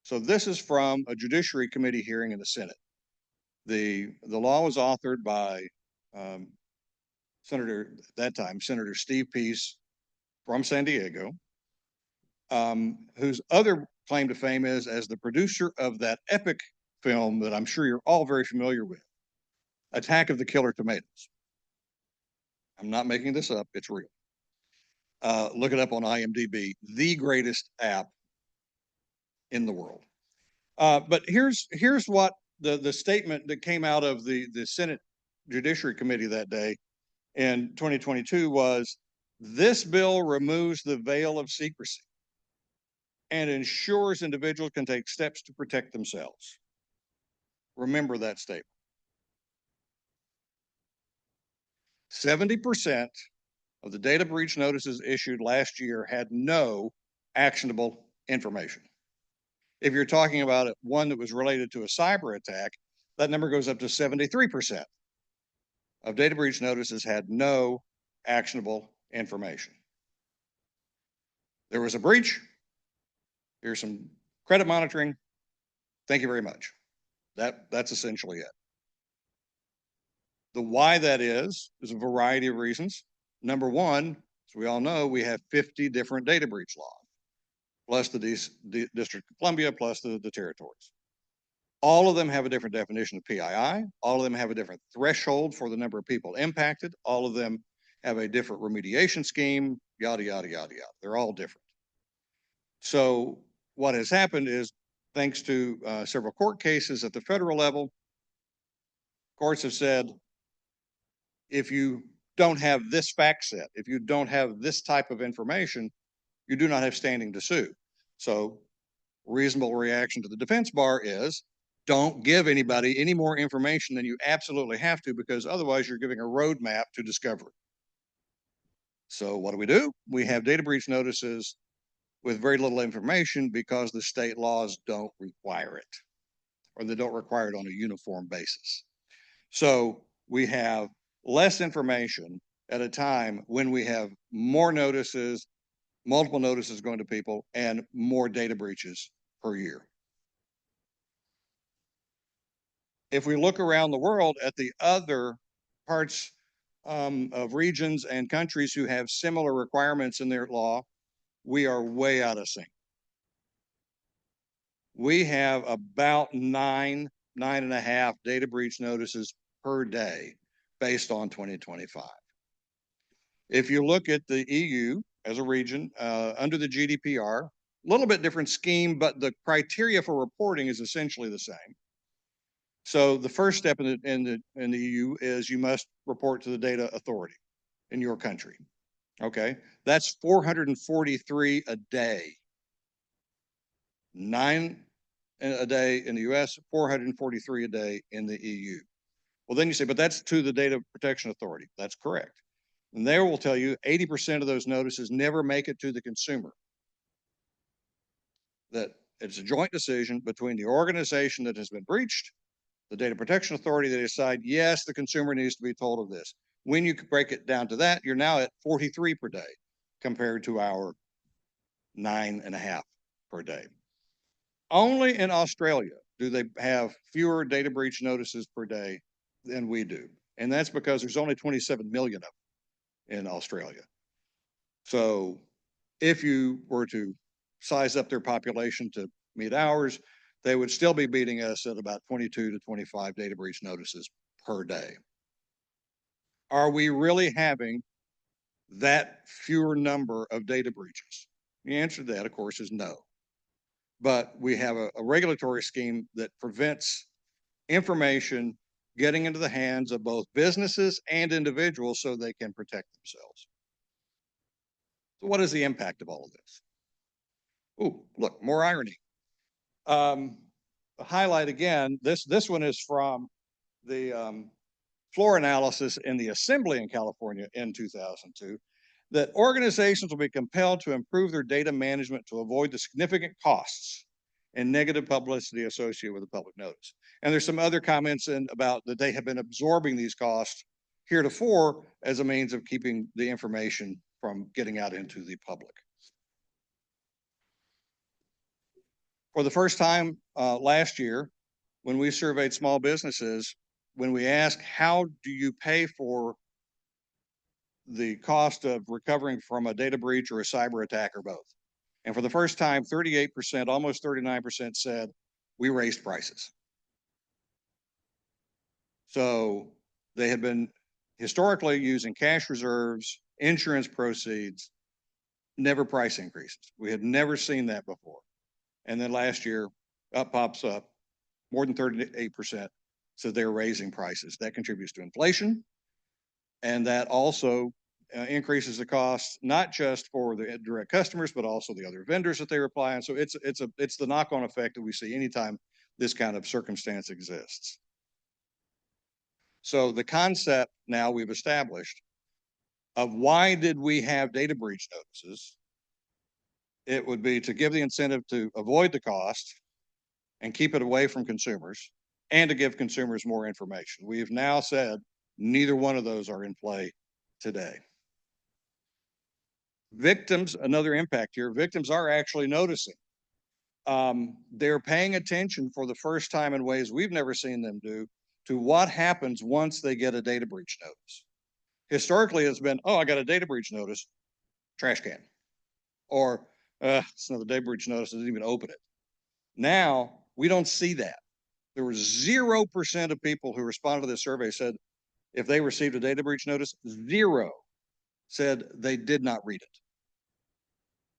So this is from a Judiciary Committee hearing in the Senate. The law was authored by Senator, at that time, Senator Steve Peace from San Diego, whose other claim to fame is as the producer of that epic film that I'm sure you're all very familiar with, Attack of the Killer Tomatoes. I'm not making this up, it's real. Look it up on IMDb, the greatest app in the world. But here's what the statement that came out of the Senate Judiciary Committee that day in 2022 was, this bill removes the veil of secrecy and ensures individuals can take steps to protect themselves. Remember that statement. 70% of the data breach notices issued last year had no actionable information. If you're talking about one that was related to a cyber attack, that number goes up to 73% of data breach notices had no actionable information. There was a breach. Here's some credit monitoring. Thank you very much. That's essentially it. The why that is a variety of reasons. Number one, as we all know, we have 50 different data breach laws, plus the District of Columbia, plus the territories. All of them have a different definition of PII. All of them have a different threshold for the number of people impacted. All of them have a different remediation scheme, yada, yada, yada, yada. They're all different. So what has happened is, thanks to several court cases at the federal level, courts have said, if you don't have this fact set, if you don't have this type of information, you do not have standing to sue. So reasonable reaction to the defense bar is, don't give anybody any more information than you absolutely have to, because otherwise you're giving a roadmap to discovery. So what do? We have data breach notices with very little information because the state laws don't require it. or they don't require it on a uniform basis. So we have less information at a time when we have more notices, multiple notices going to people, and more data breaches per year. If we look around the world at the other parts of regions and countries who have similar requirements in their law, we are way out of sync. We have about 9.5 data breach notices per day based on 2025. If you look at the EU as a region, under the GDPR, a little bit different scheme, but the criteria for reporting is essentially the same. So the first step in the EU is you must report to the data authority in your country. Okay, that's 443 a day. 9 a day in the US, 443 a day in the EU. Well, then you say, but that's to the Data Protection Authority. That's correct. And they will tell you 80% of those notices never make it to the consumer. That it's a joint decision between the organization that has been breached, the Data Protection Authority. They decide, yes, the consumer needs to be told of this. When you break it down to that, you're now at 43 per day compared to our 9.5 per day. Only in Australia do they have fewer data breach notices per day than we do. And that's because there's only 27 million of them in Australia. So if you were to size up their population to meet ours, they would still be beating us at about 22 to 25 data breach notices per day. Are we really having that fewer number of data breaches? The answer to that, of course, is no. But we have a regulatory scheme that prevents information getting into the hands of both businesses and individuals so they can protect themselves. So what is the impact of all of this? Oh, look, more irony. Highlight again, this one is from the floor analysis in the Assembly in California in 2002, that organizations will be compelled to improve their data management to avoid the significant costs and negative publicity associated with the public notice. And there's some other comments in about that they have been absorbing these costs heretofore as a means of keeping the information from getting out into the public. For the first time last year, when we surveyed small businesses, when we asked, how do you pay for the cost of recovering from a data breach or a cyber attack or both? And for the first time, 38%, almost 39% said, we raised prices. So they had been historically using cash reserves, insurance proceeds, never price increases. We had never seen that before. And then last year, up pops up, more than 38%. So they're raising prices. That contributes to inflation. And that also increases the cost, not just for the direct customers, but also the other vendors that they rely on. So it's the knock-on effect that we see anytime this kind of circumstance exists. So the concept now we've established of why did we have data breach notices? It would be to give the incentive to avoid the cost and keep it away from consumers, and to give consumers more information. We have now said neither one of those are in play today. Victims, another impact here, victims are actually noticing. They're paying attention for the first time in ways we've never seen them do to what happens once they get a data breach notice. Historically, it's been, oh, I got a data breach notice, trash can. Or, it's another data breach notice, I didn't even open it. Now, we don't see that. There was 0% of people who responded to this survey said if they received a data breach notice, 0 said they did not read it.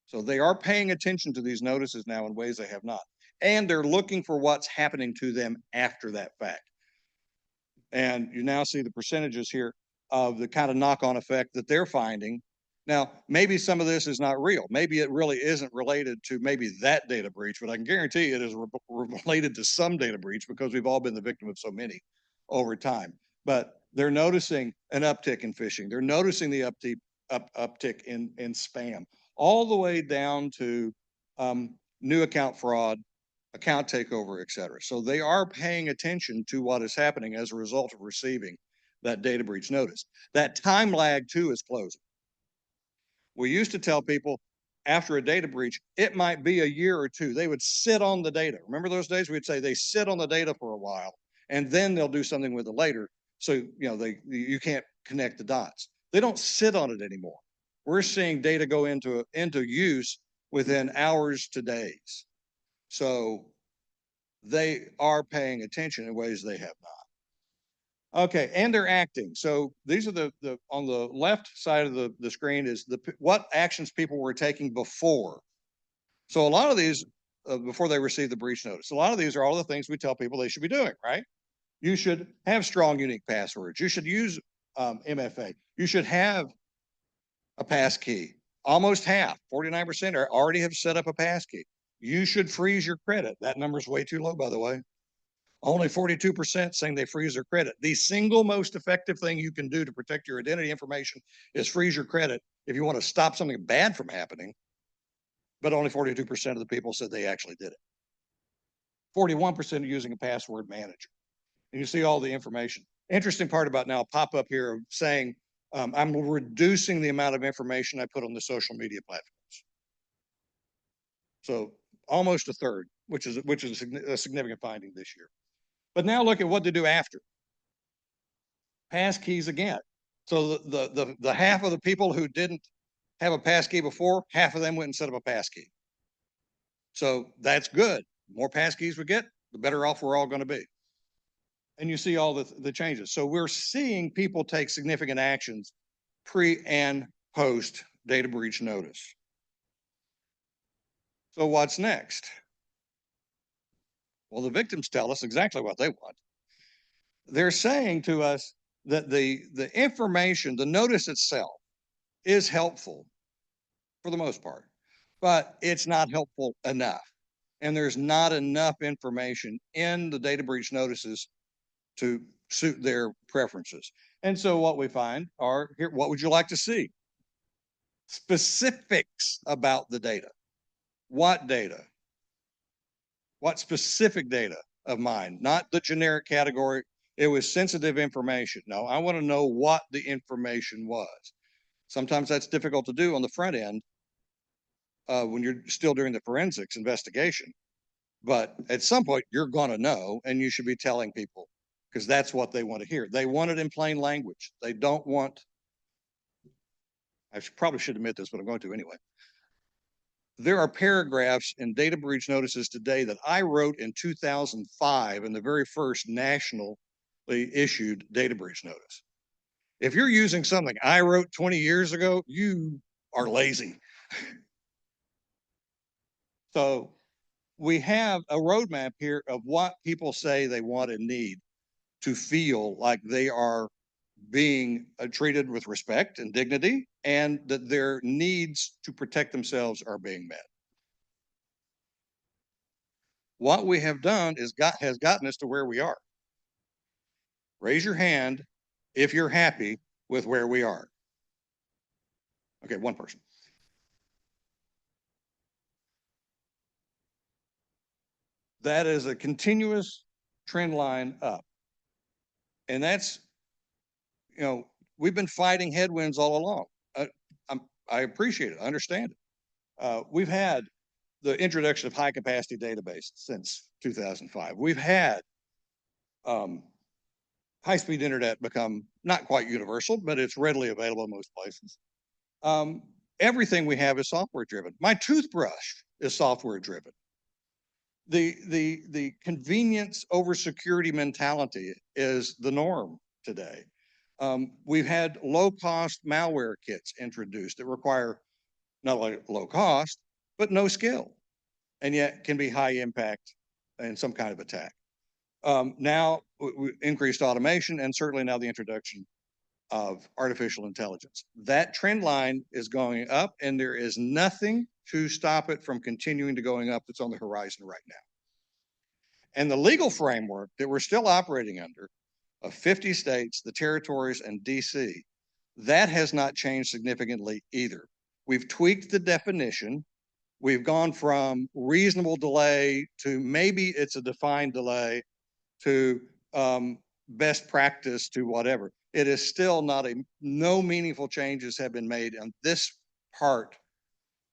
So they are paying attention to these notices now in ways they have not. And they're looking for what's happening to them after that fact. And you now see the percentages here of the kind of knock-on effect that they're finding. Now, maybe some of this is not real. Maybe it really isn't related to maybe that data breach, but I can guarantee it is related to some data breach because we've all been the victim of so many over time. But they're noticing an uptick in phishing. They're noticing the uptick in spam, all the way down to new account fraud, account takeover, et cetera. So they are paying attention to what is happening as a result of receiving that data breach notice. That time lag too is closing. We used to tell people after a data breach, it might be a year or two. They would sit on the data. Remember those days? We'd say they sit on the data for a while and then they'll do something with it later. So, you can't connect the dots. They don't sit on it anymore. We're seeing data go into use within hours to days. So they are paying attention in ways they have not. Okay, and they're acting. So these are the on the left side of the screen is what actions people were taking before. So a lot of these, before they receive the breach notice, a lot of these are all the things we tell people they should be doing, right? You should have strong, unique passwords. You should use MFA. You should have a pass key. Almost half, 49%, already have set up a pass key. You should freeze your credit. That number is way too low, by the way. Only 42% saying they freeze their credit. The single most effective thing you can do to protect your identity information is freeze your credit if you want to stop something bad from happening. But only 42% of the people said they actually did it. 41% are using a password manager. And you see all the information. Interesting part about now pop up here saying, I'm reducing the amount of information I put on the social media platforms. So almost a third, which is a significant finding this year. But now look at what to do after. Pass keys again. So the half of the people who didn't have a pass key before, half of them went and set up a pass key. So that's good. The more pass keys we get, the better off we're all going to be. And you see all the changes. So we're seeing people take significant actions pre and post data breach notice. So what's next? Well, the victims tell us exactly what they want. They're saying to us that the information, the notice itself is helpful for the most part, but it's not helpful enough. And there's not enough information in the data breach notices to suit their preferences. And so what we find are here, what would you like to see? Specifics about the data. What data? What specific data of mine? Not the generic category. It was sensitive information. No, I want to know what the information was. Sometimes that's difficult to do on the front end when you're still doing the forensics investigation. But at some point, you're going to know, and you should be telling people because that's what they want to hear. They want it in plain language. They don't want, probably should admit this, but I'm going to anyway. There are paragraphs in data breach notices today that I wrote in 2005 in the very first nationally issued data breach notice. If you're using something I wrote 20 years ago, you are lazy. So we have a roadmap here of what people say they want and need to feel like they are being treated with respect and dignity, and that their needs to protect themselves are being met. What we have done is has gotten us to where we are. Raise your hand if you're happy with where we are. Okay, one person. That is a continuous trend line up. And that's, we've been fighting headwinds all along. I appreciate it. I understand it. We've had the introduction of high capacity databases since 2005. We've had high-speed internet become not quite universal, but it's readily available in most places. Everything we have is software driven. My toothbrush is software driven. The convenience over security mentality is the norm today. We've had low-cost malware kits introduced that require not only low cost, but no skill, and yet can be high impact in some kind of attack. Now, increased automation, and certainly now the introduction of artificial intelligence. That trend line is going up, and there is nothing to stop it from continuing to going up that's on the horizon right now. And the legal framework that we're still operating under of 50 states, the territories, and DC, that has not changed significantly either. We've tweaked the definition We've gone from reasonable delay to maybe it's a defined delay to best practice to whatever. It is still no meaningful changes have been made on this part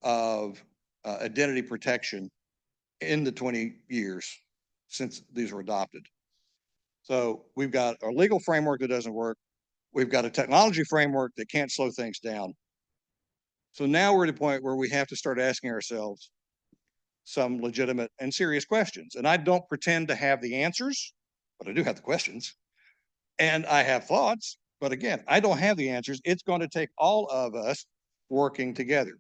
of identity protection in the 20 years since these were adopted. So we've got a legal framework that doesn't work. We've got a technology framework that can't slow things down. So now we're at a point where we have to start asking ourselves some legitimate and serious questions. And I don't pretend to have the answers, but I do have the questions. And I have thoughts, but again, I don't have the answers. It's going to take all of us working together.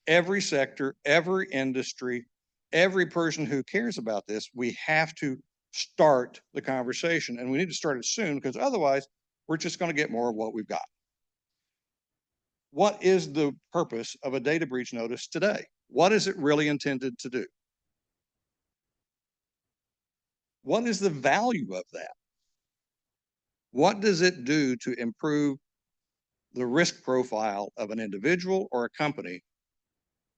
Every sector, every industry, every person who cares about this, we have to start the conversation. And we need to start it soon, because otherwise we're just going to get more of what we've got. What is the purpose of a data breach notice today? What is it really intended to do? What is the value of that? What does it do to improve the risk profile of an individual or a company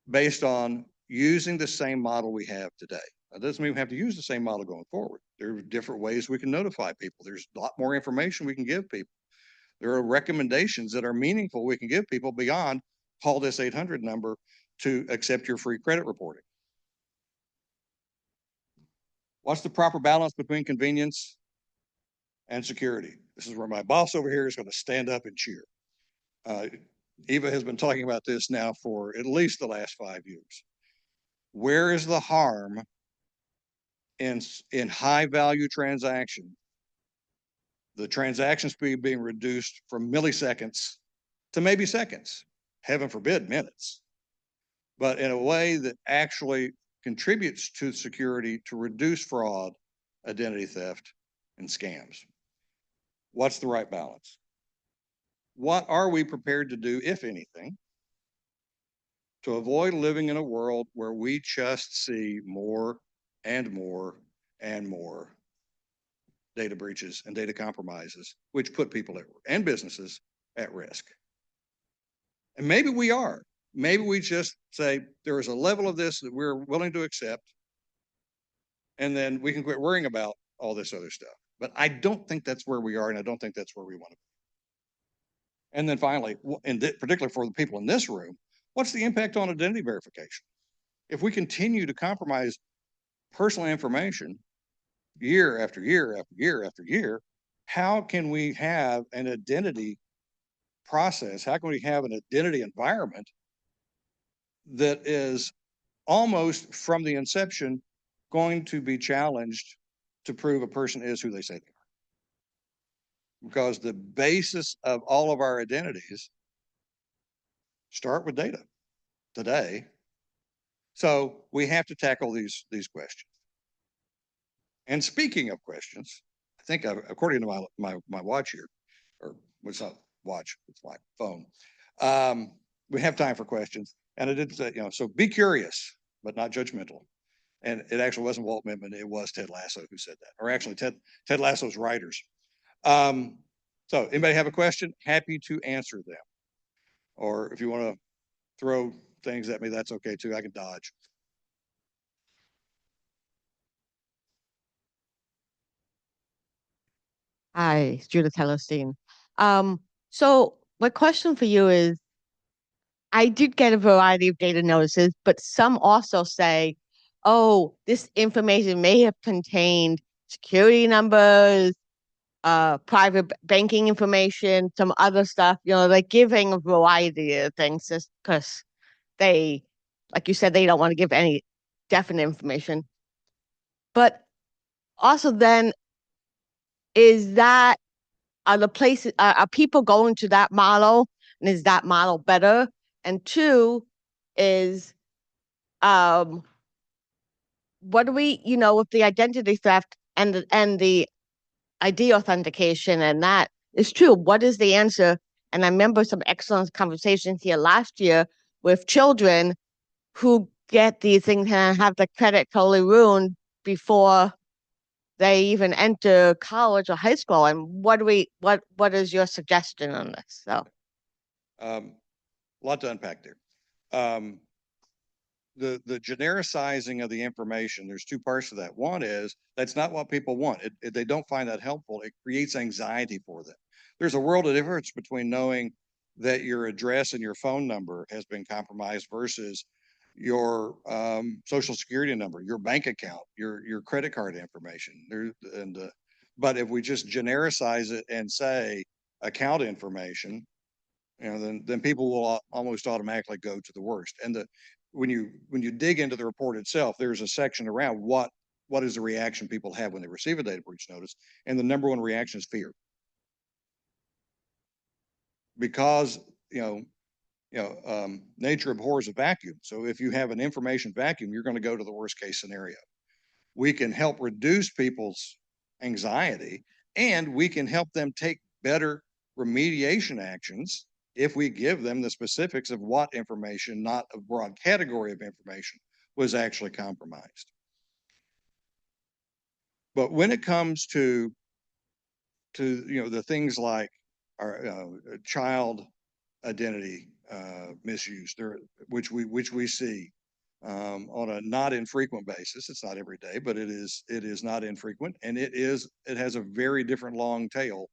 based on using the same model we have today? That doesn't mean we have to use the same model going forward. There are different ways we can notify people. There's a lot more information we can give people. There are recommendations that are meaningful we can give people beyond call this 800 number to accept your free credit reporting. What's the proper balance between convenience and security? This is where my boss over here is going to stand up and cheer. Eva has been talking about this now for at least the last 5 years. Where is the harm in high value transaction? The transaction speed being reduced from milliseconds to maybe seconds, heaven forbid minutes, but in a way that actually contributes to security to reduce fraud, identity theft, and scams. What's the right balance? What are we prepared to do, if anything, to avoid living in a world where we just see more and more and more data breaches and data compromises, which put people and businesses at risk? And maybe we are. Maybe we just say there is a level of this that we're willing to accept, and then we can quit worrying about all this other stuff. But I don't think that's where we are, and I don't think that's where we want to be. And then finally, and particularly for the people in this room, what's the impact on identity verification? If we continue to compromise personal information year after year after year after year, how can we have an identity process? How can we have an identity environment that is almost from the inception going to be challenged to prove a person is who they say they are? Because the basis of all of our identities start with data today. So we have to tackle these questions. And speaking of questions, I think according to my watch here, or what's not watch, it's my phone. We have time for questions. And I did say, so be curious, but not judgmental. And it actually wasn't Walt Whitman, it was Ted Lasso who said that, or actually Ted Lasso's writers. So anybody have a question? Happy to answer them. Or if you want to throw things at me, that's okay too, I can dodge. Hi, it's Judith Hellerstein. So my question for you is, I did get a variety of data notices, but some also say, oh, this information may have contained security numbers, private banking information, some other stuff, they're giving a variety of things just because they, like you said, they don't want to give any definite information. But also then, are people going to that model, and is that model better? And two is, what do we, with the identity theft and the ID authentication, and that is true, what is the answer? And I remember some excellent conversations here last year with children who get these things and have the credit totally ruined before they even enter college or high school. And what is your suggestion on this? So a lot to unpack there. the genericizing of the information, there's two parts to that. One is that's not what people want. They don't find that helpful. It creates anxiety for them. There's a world of difference between knowing that your address and your phone number has been compromised versus your social security number, your bank account, your credit card information. But if we just genericize it and say account information, then people will almost automatically go to the worst. And when you dig into the report itself, there's a section around what is the reaction people have when they receive a data breach notice, and the number one reaction is fear, because nature abhors a vacuum. So if you have an information vacuum, you're going to go to the worst case scenario. We can help reduce people's anxiety, and we can help them take better remediation actions if we give them the specifics of what information, not a broad category of information, was actually compromised. But when it comes to the things like our child identity misuse, which we see on a not infrequent basis. It's not every day, but it is not infrequent, and it has a very different long tail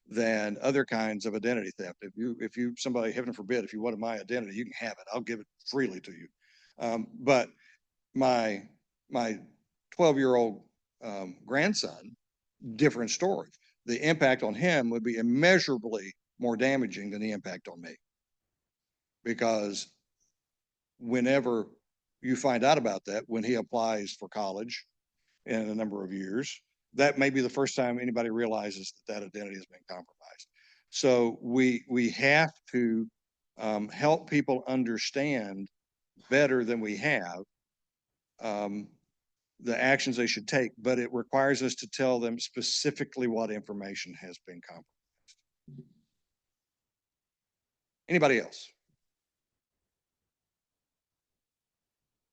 than other kinds of identity theft. If you somebody, heaven forbid, if you wanted my identity, you can have it. I'll give it freely to you. But my 12-year-old grandson, different story. The impact on him would be immeasurably more damaging than the impact on me, because whenever you find out about that, when he applies for college in a number of years, that may be the first time anybody realizes that identity has been compromised. So we have to help people understand better than we have the actions they should take, but it requires us to tell them specifically what information has been compromised. Anybody else?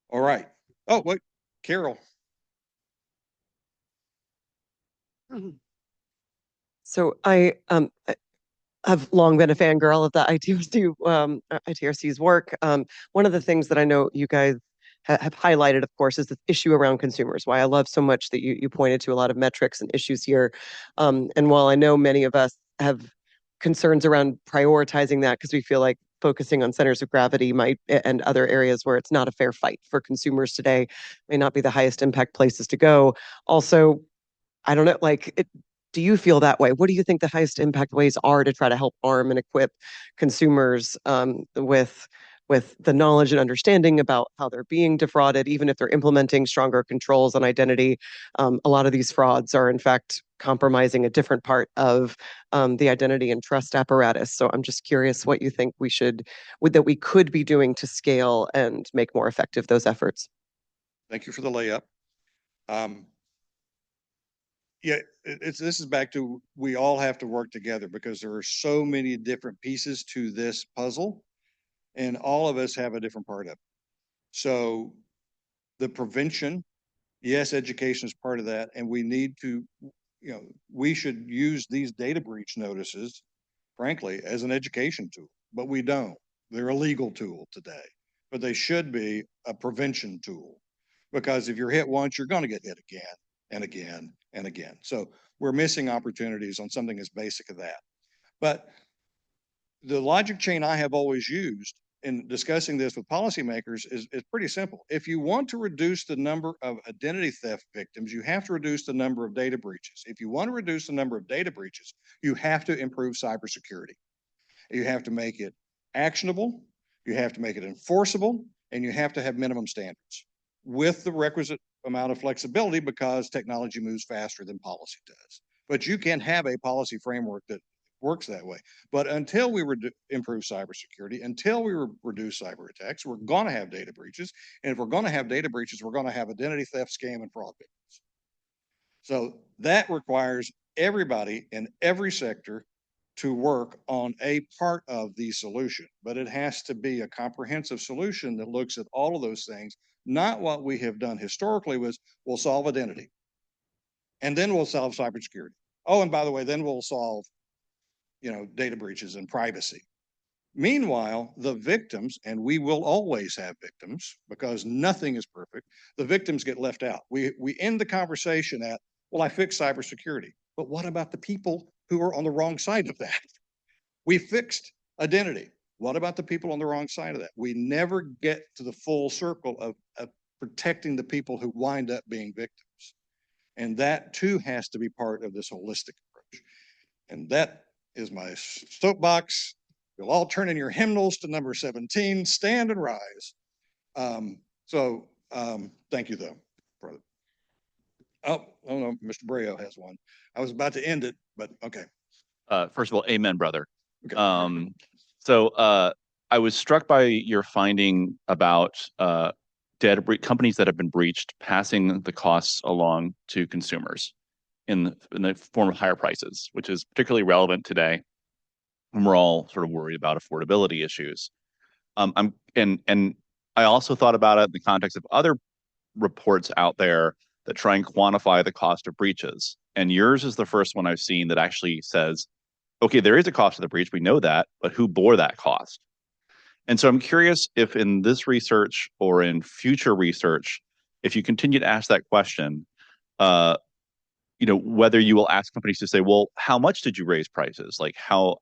All right. Oh, wait, Carol. So I have long been a fangirl of the ITRC's work. One of the things that I know you guys have highlighted, of course, is this issue around consumers. Why I love so much that you pointed to a lot of metrics and issues here. And while I know many of us have concerns around prioritizing that because we feel like focusing on centers of gravity and other areas where it's not a fair fight for consumers today may not be the highest impact places to go. Also, I don't know, do you feel that way? What do you think the highest impact ways are to try to help arm and equip consumers with the knowledge and understanding about how they're being defrauded, even if they're implementing stronger controls on identity? A lot of these frauds are in fact compromising a different part of the identity and trust apparatus. So I'm just curious what you think we could be doing to scale and make more effective those efforts. Thank you for the layup. Yeah, this is back to, we all have to work together because there are so many different pieces to this puzzle, and all of us have a different part of it. So the prevention, yes, education is part of that, and we need to, we should use these data breach notices, frankly, as an education tool, but we don't. They're a legal tool today, but they should be a prevention tool, because if you're hit once, you're going to get hit again and again and again. So we're missing opportunities on something as basic as that. But the logic chain I have always used in discussing this with policymakers is pretty simple. If you want to reduce the number of identity theft victims, you have to reduce the number of data breaches. If you want to reduce the number of data breaches, you have to improve cybersecurity. You have to make it actionable, you have to make it enforceable, and you have to have minimum standards with the requisite amount of flexibility, because technology moves faster than policy does. But you can have a policy framework that works that way. But until we improve cybersecurity, until we reduce cyber attacks, we're going to have data breaches. And if we're going to have data breaches, we're going to have identity theft, scam, and fraud victims. So that requires everybody in every sector to work on a part of the solution, but it has to be a comprehensive solution that looks at all of those things. Not what we have done historically was, we'll solve identity, and then we'll solve cybersecurity. Oh, and by the way, then we'll solve, data breaches and privacy. Meanwhile, the victims, and we will always have victims because nothing is perfect, the victims get left out. We end the conversation at, well, I fixed cybersecurity, but what about the people who are on the wrong side of that? We fixed identity. What about the people on the wrong side of that? We never get to the full circle of protecting the people who wind up being victims. And that too has to be part of this holistic approach. And that is my soapbox. You'll all turn in your hymnals to number 17, stand and rise. Thank you though. Oh no, Mr. Breo has one. I was about to end it, but okay. First of all, amen, brother. Okay. I was struck by your finding about companies that have been breached passing the costs along to consumers in the form of higher prices, which is particularly relevant today when we're all sort of worried about affordability issues. I also thought about it in the context of other reports out there that try and quantify the cost of breaches. And yours is the first one I've seen that actually says, okay, there is a cost of the breach, we know that, but who bore that cost? And so I'm curious if in this research or in future research, if you continue to ask that question, whether you will ask companies to say, well, how much did you raise prices? Like how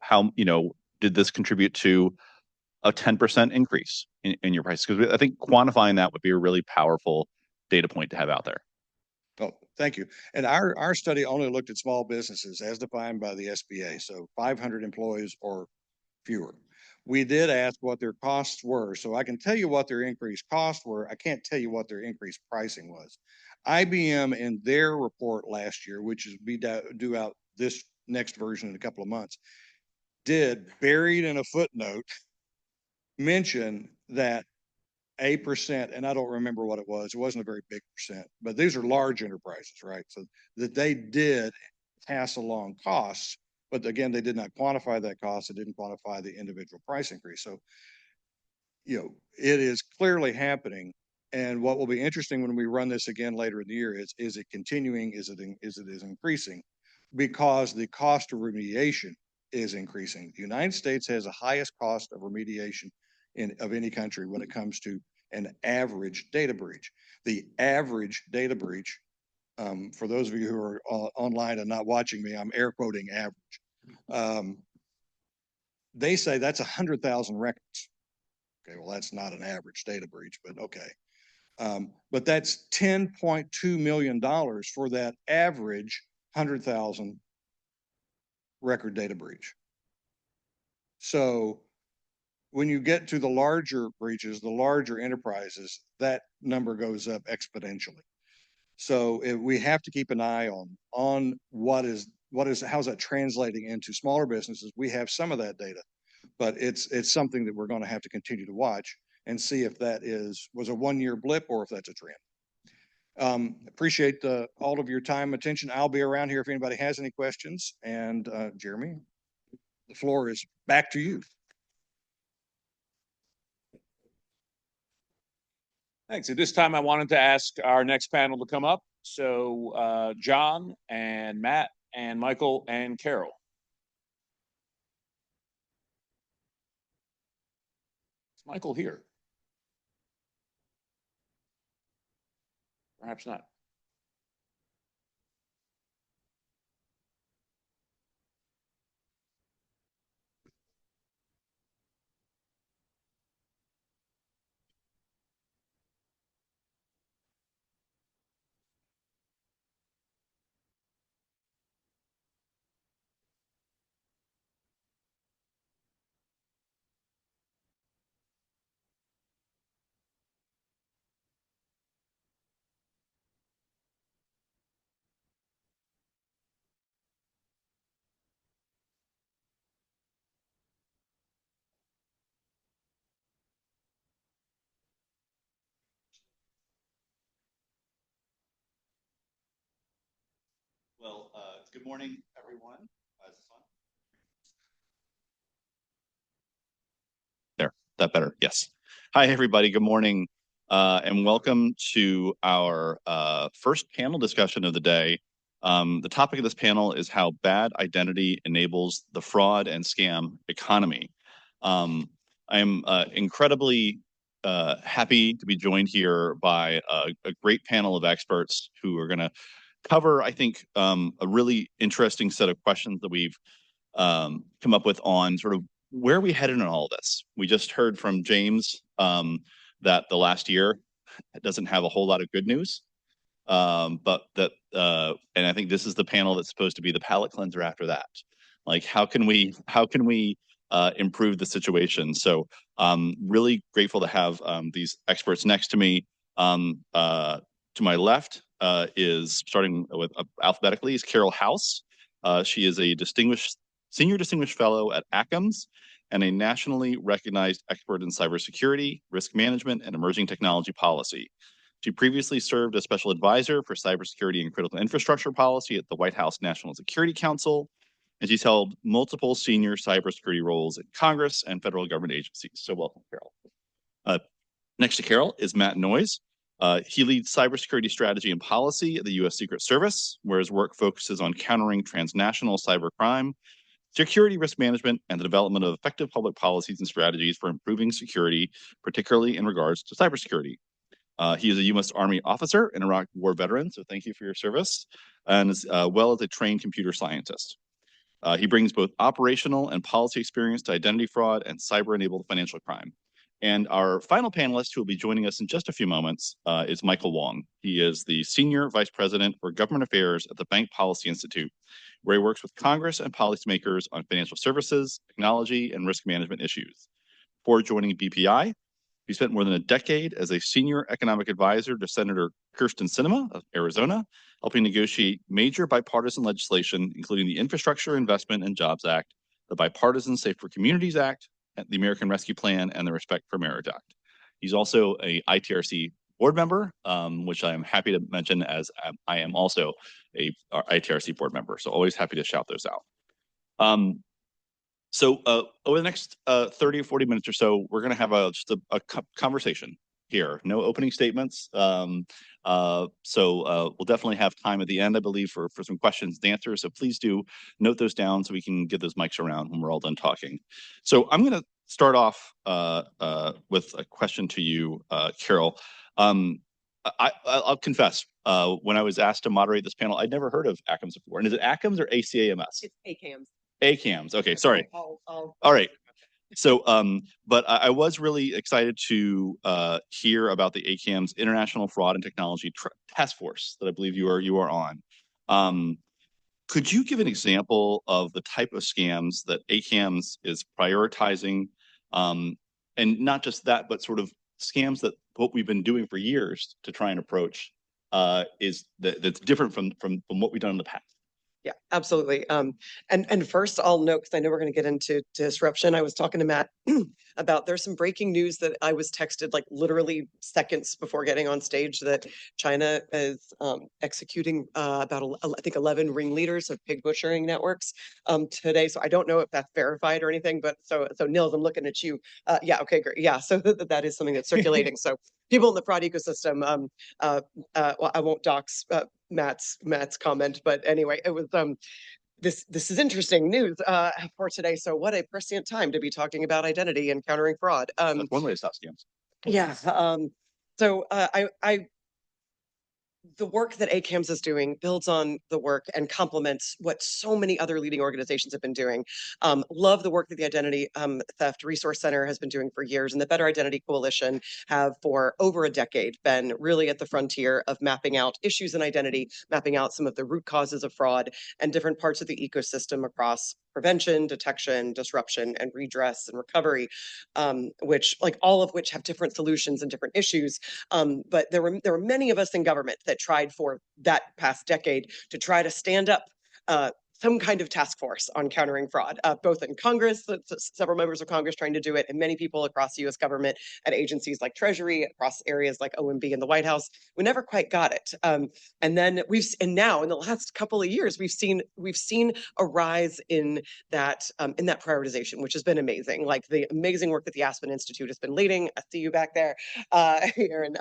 did this contribute to a 10% increase in your prices? Because I think quantifying that would be a really powerful data point to have out there. Oh, thank you. And our study only looked at small businesses as defined by the SBA, so 500 employees or fewer. We did ask what their costs were, so I can tell you what their increased costs were. I can't tell you what their increased pricing was. IBM in their report last year, which is due out this next version in a couple of months, did, buried in a footnote, mention that a percent, and I don't remember what it wasn't a very big percent, but these are large enterprises, right? So that they did pass along costs, but again, they did not quantify that cost. It didn't quantify the individual price increase. So, it is clearly happening. And what will be interesting when we run this again later in the year is it continuing? Is it increasing? Because the cost of remediation is increasing. The United States has the highest cost of remediation of any country when it comes to an average data breach. The average data breach, for those of you who are online and not watching me, I'm air quoting average. They say that's 100,000 records. Okay, well, that's not an average data breach, but okay. But that's $10.2 million for that average 100,000 record data breach. So when you get to the larger breaches, the larger enterprises, that number goes up exponentially. So we have to keep an eye on how's that translating into smaller businesses. We have some of that data, but it's something that we're going to have to continue to watch and see if that was a one-year blip or if that's a trend. Appreciate all of your time, attention. I'll be around here if anybody has any questions. And Jeremy, the floor is back to you. Thanks. At this time, I wanted to ask our next panel to come up. So John and Matt and Michael and Carol. Is Michael here? Perhaps not. Well, good morning, everyone. Is this on? There, that better? Yes. Hi, everybody. Good morning, and welcome to our first panel discussion of the day. The topic of this panel is how bad identity enables the fraud and scam economy. I'm incredibly happy to be joined here by a great panel of experts who are going to cover, I think, a really interesting set of questions that we've come up with on sort of where are we headed in all this. We just heard from James that the last year doesn't have a whole lot of good news. But that, and I think this is the panel that's supposed to be the palate cleanser after that. Like, how can we improve the situation? So, really grateful to have these experts next to me. To my left is, starting with alphabetically, is Carol House. She is a senior distinguished fellow at ACAMS and a nationally recognized expert in cybersecurity, risk management, and emerging technology policy. She previously served as special advisor for cybersecurity and critical infrastructure policy at the White House National Security Council, and she's held multiple senior cybersecurity roles in Congress and federal government agencies. So welcome, Carol. Next to Carol is Matt Noyes. He leads cybersecurity strategy and policy at the U.S. Secret Service, where his work focuses on countering transnational cybercrime, security risk management, and the development of effective public policies and strategies for improving security, particularly in regards to cybersecurity. He is a U.S. Army officer and Iraq War veteran, so thank you for your service, and as well as a trained computer scientist. He brings both operational and policy experience to identity fraud and cyber-enabled financial crime. And our final panelist, who will be joining us in just a few moments, is Michael Wong. He is the Senior Vice President for Government Affairs at the Bank Policy Institute, where he works with Congress and policymakers on financial services, technology, and risk management issues. Before joining BPI, he spent more than a decade as a senior economic advisor to Senator Kyrsten Sinema of Arizona, helping negotiate major bipartisan legislation, including the Infrastructure Investment and Jobs Act, the Bipartisan Safer Communities Act, the American Rescue Plan, and the Respect for Marriage Act. He's also a ITRC board member, which I am happy to mention, as I am also a ITRC board member. So always happy to shout those out. So over the next 30 or 40 minutes or so, we're going to have just a conversation here. No opening statements. So we'll definitely have time at the end, I believe, for some questions and answers. So please do note those down so we can get those mics around when we're all done talking. So I'm going to start off with a question to you, Carol. I'll confess, when I was asked to moderate this panel, I'd never heard of ACAMS before. And is it ACAMS or ACAMS? It's ACAMS. ACAMS. Okay, sorry. All right. So, but I was really excited to hear about the ACAMS International Fraud and Technology Task Force that I believe you are on. Could you give an example of the type of scams that ACAMS is prioritizing, and not just that, but sort of scams that what we've been doing for years to try and approach that's different from what we've done in the past? Yeah, absolutely. And first I'll note, because I know we're going to get into disruption. I was talking to Matt about there's some breaking news that I was texted like literally seconds before getting on stage that China is executing about I think 11 ringleaders of pig butchering networks today. So I don't know if that's verified or anything, but so Nils, I'm looking at you. Yeah, okay, great. Yeah, so that is something that's circulating. So people in the fraud ecosystem, well, I won't dox Matt's comment, but anyway, it was this is interesting news for today. So what a prescient time to be talking about identity and countering fraud. That's one way to stop scams. Yeah. So the work that ACAMS is doing builds on the work and complements what so many other leading organizations have been doing. Love the work that the Identity Theft Resource Center has been doing for years, and the Better Identity Coalition have for over a decade been really at the frontier of mapping out issues in identity, mapping out some of the root causes of fraud and different parts of the ecosystem across prevention, detection, disruption, and redress and recovery, which all of which have different solutions and different issues. But there were many of us in government that tried for that past decade to try to stand up some kind of task force on countering fraud, both in Congress, several members of Congress trying to do it, and many people across the U.S. government at agencies like Treasury, across areas like OMB and the White House. We never quite got it. And now in the last couple of years, we've seen a rise in that prioritization, which has been amazing. Like the amazing work that the Aspen Institute has been leading. I see you back there, Aaron.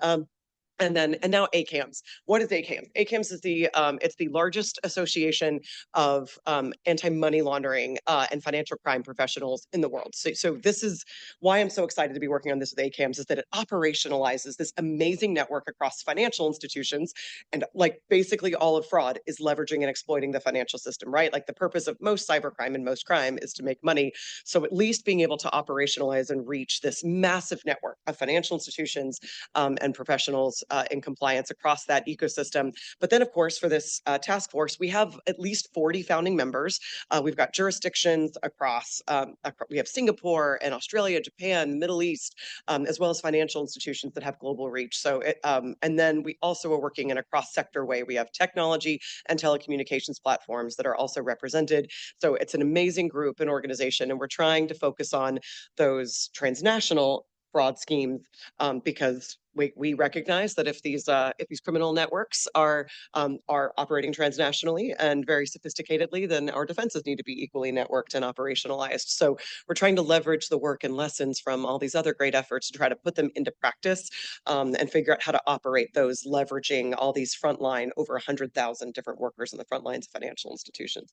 And now ACAMS. What is ACAMS? ACAMS is it's the largest association of anti-money laundering and financial crime professionals in the world. So this is why I'm so excited to be working on this with ACAMS, is that it operationalizes this amazing network across financial institutions. And like basically all of fraud is leveraging and exploiting the financial system, right? Like the purpose of most cybercrime and most crime is to make money. So at least being able to operationalize and reach this massive network of financial institutions and professionals in compliance across that ecosystem. But then, of course, for this task force, we have at least 40 founding members. We've got jurisdictions across, we have Singapore and Australia, Japan, Middle East, as well as financial institutions that have global reach. So, and then we also are working in a cross-sector way. We have technology and telecommunications platforms that are also represented. So it's an amazing group and organization, and we're trying to focus on those transnational fraud schemes because we recognize that if these criminal networks are operating transnationally and very sophisticatedly, then our defenses need to be equally networked and operationalized. So we're trying to leverage the work and lessons from all these other great efforts to try to put them into practice and figure out how to operate those, leveraging all these frontline over 100,000 different workers in the front lines of financial institutions.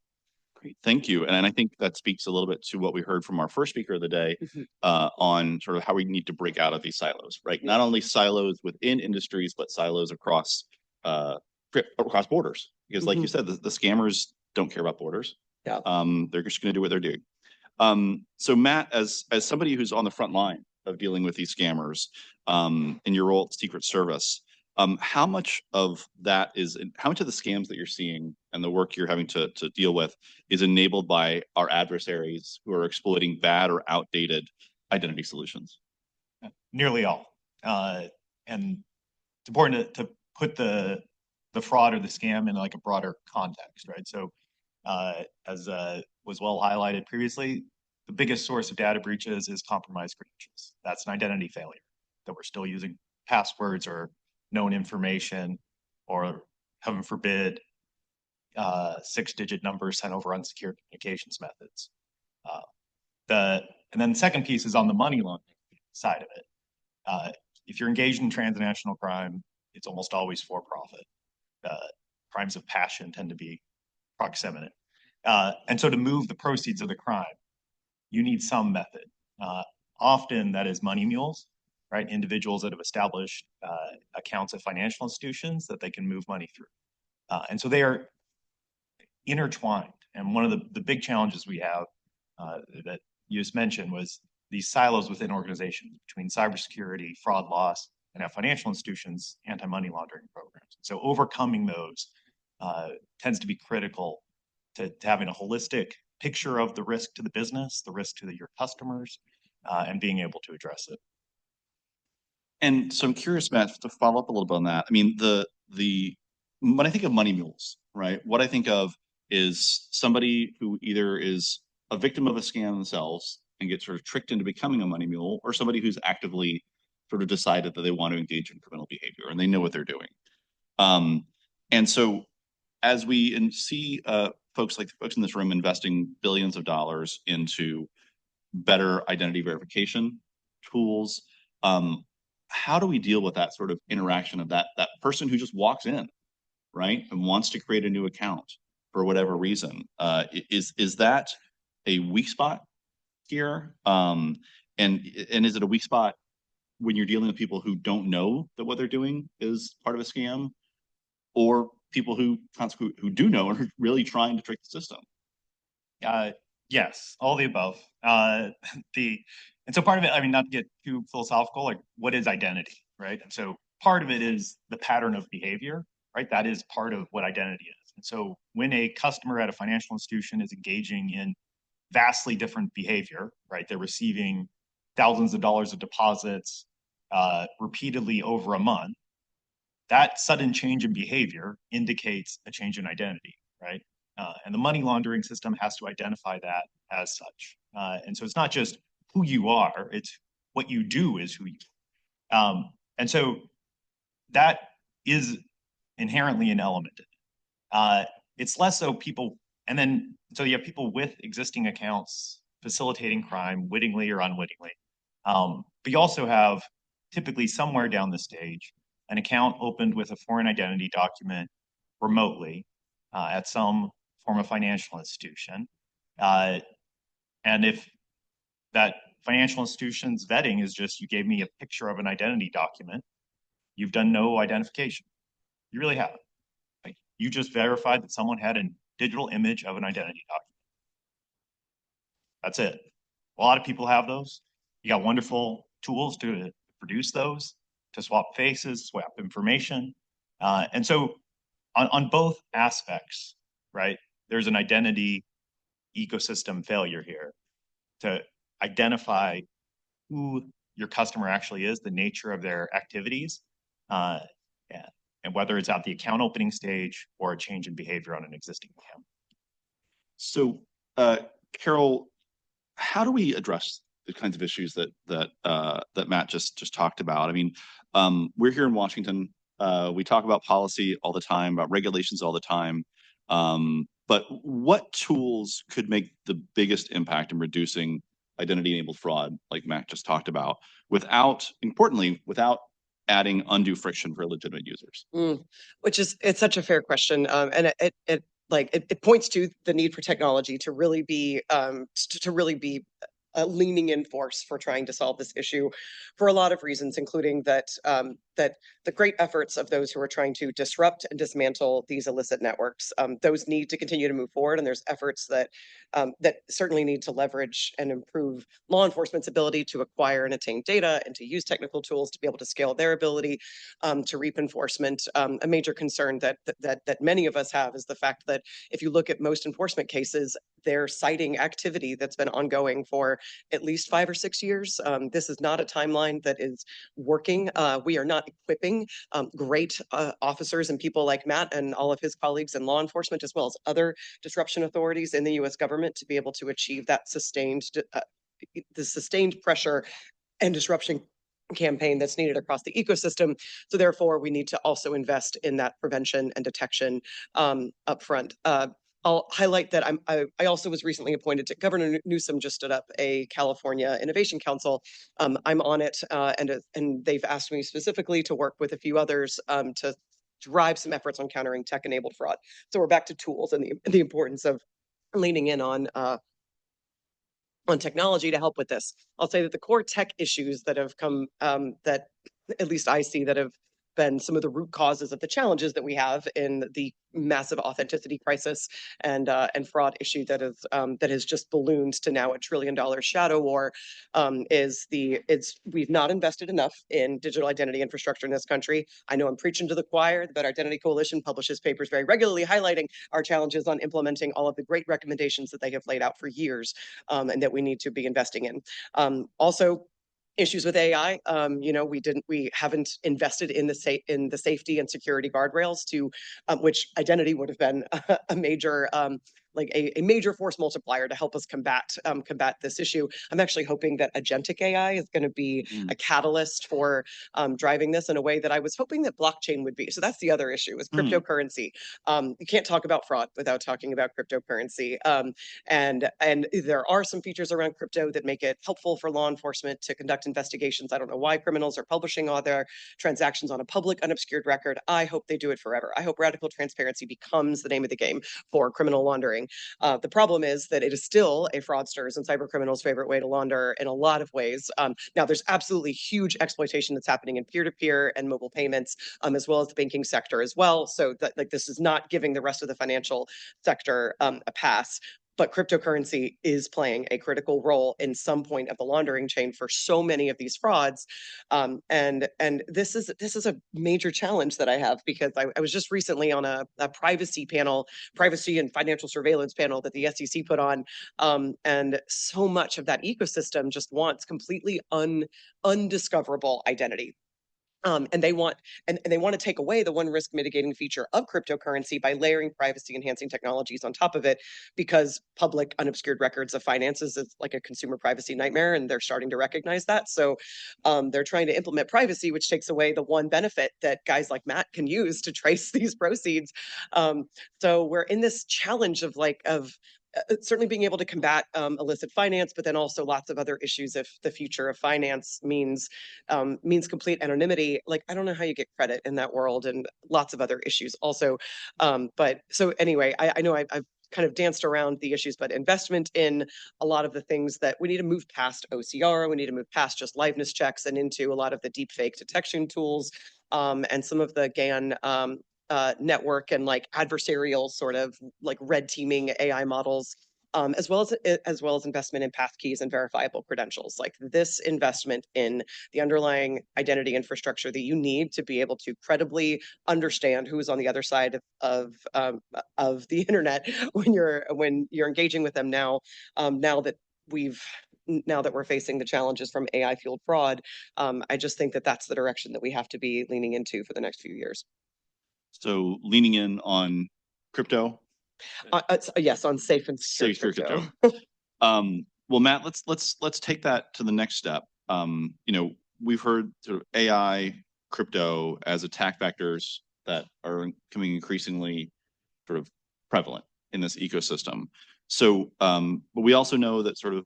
Great, thank you. And I think that speaks a little bit to what we heard from our first speaker of the day on sort of how we need to break out of these silos, right? Not only silos within industries, but silos across borders. Because like you said, the scammers don't care about borders. Yeah. They're just going to do what they're doing. So Matt, as somebody who's on the front line of dealing with these scammers in your role at Secret Service, how much of the scams that you're seeing and the work you're having to deal with is enabled by our adversaries who are exploiting bad or outdated identity solutions? Nearly all. And it's important to put the fraud or the scam in like a broader context, right? So as was well highlighted previously, the biggest source of data breaches is compromised credentials. That's an identity failure, that we're still using passwords or known information, or heaven forbid, 6-digit numbers sent over unsecured communications methods. And then the second piece is on the money laundering side of it. If you're engaged in transnational crime, it's almost always for profit. Crimes of passion tend to be proximate. And so to move the proceeds of the crime, you need some method. Often that is money mules, right? Individuals that have established accounts at financial institutions that they can move money through. And so they are intertwined. And one of the big challenges we have that you just mentioned was these silos within organizations between cybersecurity, fraud loss, and our financial institutions' anti-money laundering programs. So overcoming those tends to be critical to having a holistic picture of the risk to the business, the risk to your customers, and being able to address it. And so I'm curious, Matt, to follow up a little bit on that. I mean, when I think of money mules, right, what I think of is somebody who either is a victim of a scam themselves and gets sort of tricked into becoming a money mule, or somebody who's actively sort of decided that they want to engage in criminal behavior and they know what they're doing. And so as we see folks like the folks in this room investing billions of dollars into better identity verification tools, how do we deal with that sort of interaction of that person who just walks in, right, and wants to create a new account for whatever reason? Is that a weak spot here? And is it a weak spot when you're dealing with people who don't know that what they're doing is part of a scam, or people who do know and are really trying to trick the system? Yes, all the above. And so part of it, I mean, not to get too philosophical, like what is identity, right? And so part of it is the pattern of behavior, right? That is part of what identity is. And so when a customer at a financial institution is engaging in vastly different behavior, right? They're receiving thousands of dollars of deposits repeatedly over a month. That sudden change in behavior indicates a change in identity, right? And the money laundering system has to identify that as such. And so it's not just who you are, it's what you do is who you are. And so that is inherently an element. It's less so people, and then, so you have people with existing accounts facilitating crime wittingly or unwittingly. But you also have typically somewhere down the stage, an account opened with a foreign identity document remotely at some form of financial institution. And if that financial institution's vetting is just, you gave me a picture of an identity document, you've done no identification. You really haven't. Like, you just verified that someone had a digital image of an identity document. That's it. A lot of people have those. You got wonderful tools to produce those, to swap faces, swap information. And so on both aspects, right, there's an identity ecosystem failure here to identify who your customer actually is, the nature of their activities, and whether it's at the account opening stage or a change in behavior on an existing account. So, Carol, how do we address the kinds of issues that Matt just talked about? I mean, we're here in Washington. We talk about policy all the time, about regulations all the time. But what tools could make the biggest impact in reducing identity-enabled fraud, like Matt just talked about, importantly, without adding undue friction for legitimate users? It's such a fair question, and it points to the need for technology to really be leaning in force for trying to solve this issue for a lot of reasons, including that the great efforts of those who are trying to disrupt and dismantle these illicit networks, those need to continue to move forward. And there's efforts that certainly need to leverage and improve law enforcement's ability to acquire and attain data and to use technical tools to be able to scale their ability to reap enforcement. A major concern that many of us have is the fact that if you look at most enforcement cases, they're citing activity that's been ongoing for at least 5 or 6 years. This is not a timeline that is working. We are not equipping great officers and people like Matt and all of his colleagues in law enforcement, as well as other disruption authorities in the U.S. government, to be able to achieve that sustained pressure and disruption campaign that's needed across the ecosystem. So therefore, we need to also invest in that prevention and detection upfront. I'll highlight that I also was recently appointed to, Governor Newsom just stood up a California Innovation Council. I'm on it, and they've asked me specifically to work with a few others to drive some efforts on countering tech-enabled fraud. So we're back to tools and the importance of leaning in on technology to help with this. I'll say that the core tech issues that have come, that at least I see that have been some of the root causes of the challenges that we have in the massive authenticity crisis and fraud issue that has just ballooned to now $1 trillion shadow war, we've not invested enough in digital identity infrastructure in this country. I know I'm preaching to the choir. The Better Identity Coalition publishes papers very regularly highlighting our challenges on implementing all of the great recommendations that they have laid out for years, and that we need to be investing in. Also, issues with AI, we haven't invested in the safety and security guardrails to which identity would have been a major a major force multiplier to help us combat this issue. I'm actually hoping that agentic AI is going to be a catalyst for driving this in a way that I was hoping that blockchain would be. So that's the other issue is cryptocurrency. You can't talk about fraud without talking about cryptocurrency. And there are some features around crypto that make it helpful for law enforcement to conduct investigations. I don't know why criminals are publishing all their transactions on a public, unobscured record. I hope they do it forever. I hope radical transparency becomes the name of the game for criminal laundering. The problem is that it is still a fraudster's and cyber criminals' favorite way to launder in a lot of ways. Now, there's absolutely huge exploitation that's happening in peer-to-peer and mobile payments, as well as the banking sector as well. So that this is not giving the rest of the financial sector a pass. But cryptocurrency is playing a critical role in some point of the laundering chain for so many of these frauds, and this is a major challenge that I have, because I was just recently on a privacy and financial surveillance panel that the SEC put on, and so much of that ecosystem just wants completely undiscoverable identity. And they want to take away the one risk mitigating feature of cryptocurrency by layering privacy enhancing technologies on top of it, because public unobscured records of finances is like a consumer privacy nightmare, and they're starting to recognize that. So they're trying to implement privacy, which takes away the one benefit that guys like Matt can use to trace these proceeds. So we're in this challenge of certainly being able to combat illicit finance, but then also lots of other issues if the future of finance means complete anonymity. Like, I don't know how you get credit in that world, and lots of other issues also. But so anyway, I know I've kind of danced around the issues, but investment in a lot of the things that we need to move past OCR, we need to move past just liveness checks and into a lot of the deepfake detection tools, and some of the GAN network and like adversarial sort of like red teaming AI models, as well as investment in passkeys and verifiable credentials. Like, this investment in the underlying identity infrastructure that you need to be able to credibly understand who is on the other side of the internet when you're engaging with them now. Now that we're facing the challenges from AI fueled fraud, I just think that that's the direction that we have to be leaning into for the next few years. So leaning in on crypto. Yes, on safe and secure crypto. Well, Matt, let's take that to the next step. We've heard sort of AI, crypto as attack vectors that are becoming increasingly sort of prevalent in this ecosystem. So, but we also know that sort of,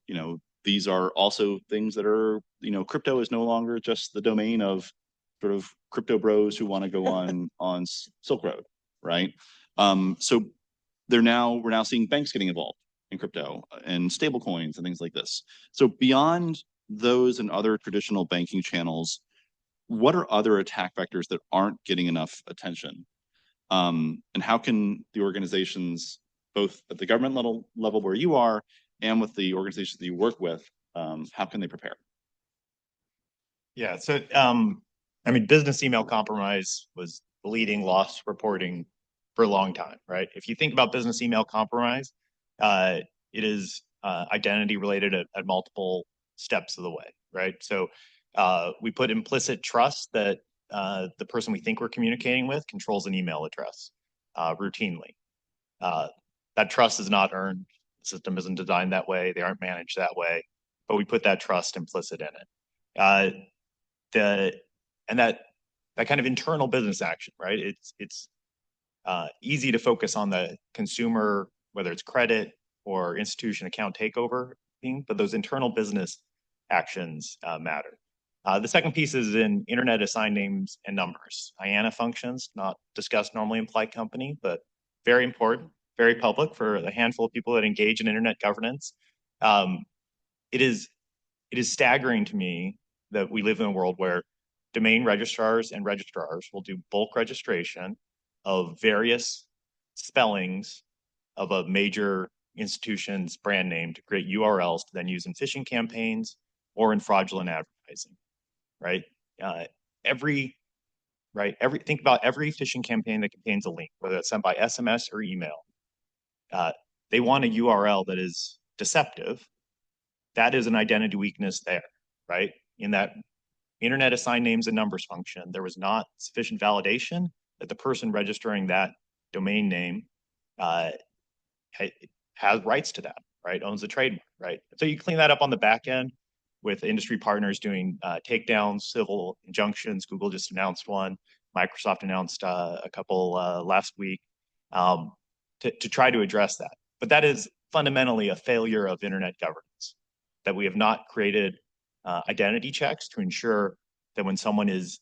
these are also things that are, crypto is no longer just the domain of sort of crypto bros who want to go on Silk Road, right? So we're now seeing banks getting involved in crypto and stable coins and things like this. So beyond those and other traditional banking channels, what are other attack vectors that aren't getting enough attention? And how can the organizations, both at the government level where you are and with the organizations that you work with, how can they prepare? Yeah, so business email compromise was the leading loss reporting for a long time, right? If you think about business email compromise, it is identity related at multiple steps of the way, right? So we put implicit trust that the person we think we're communicating with controls an email address routinely. That trust is not earned. The system isn't designed that way. They aren't managed that way, but we put that trust implicit in it. That kind of internal business action, right? It's easy to focus on the consumer, whether it's credit or institution account takeover thing, but those internal business actions matter. The second piece is in internet assigned names and numbers. IANA functions, not discussed normally in polite company, but very important, very public for the handful of people that engage in internet governance. It is staggering to me that we live in a world where domain registrars and registrars will do bulk registration of various spellings of a major institution's brand name to create URLs to then use in phishing campaigns or in fraudulent advertising, right? Think about every phishing campaign that contains a link, whether it's sent by SMS or email. They want a URL that is deceptive. That is an identity weakness there, right? In that internet assigned names and numbers function, there was not sufficient validation that the person registering that domain name has rights to that, right? Owns the trademark, right? So you clean that up on the back end with industry partners doing takedowns, civil injunctions. Google just announced one. Microsoft announced a couple last week to try to address that. But that is fundamentally a failure of internet governance, that we have not created identity checks to ensure that when someone is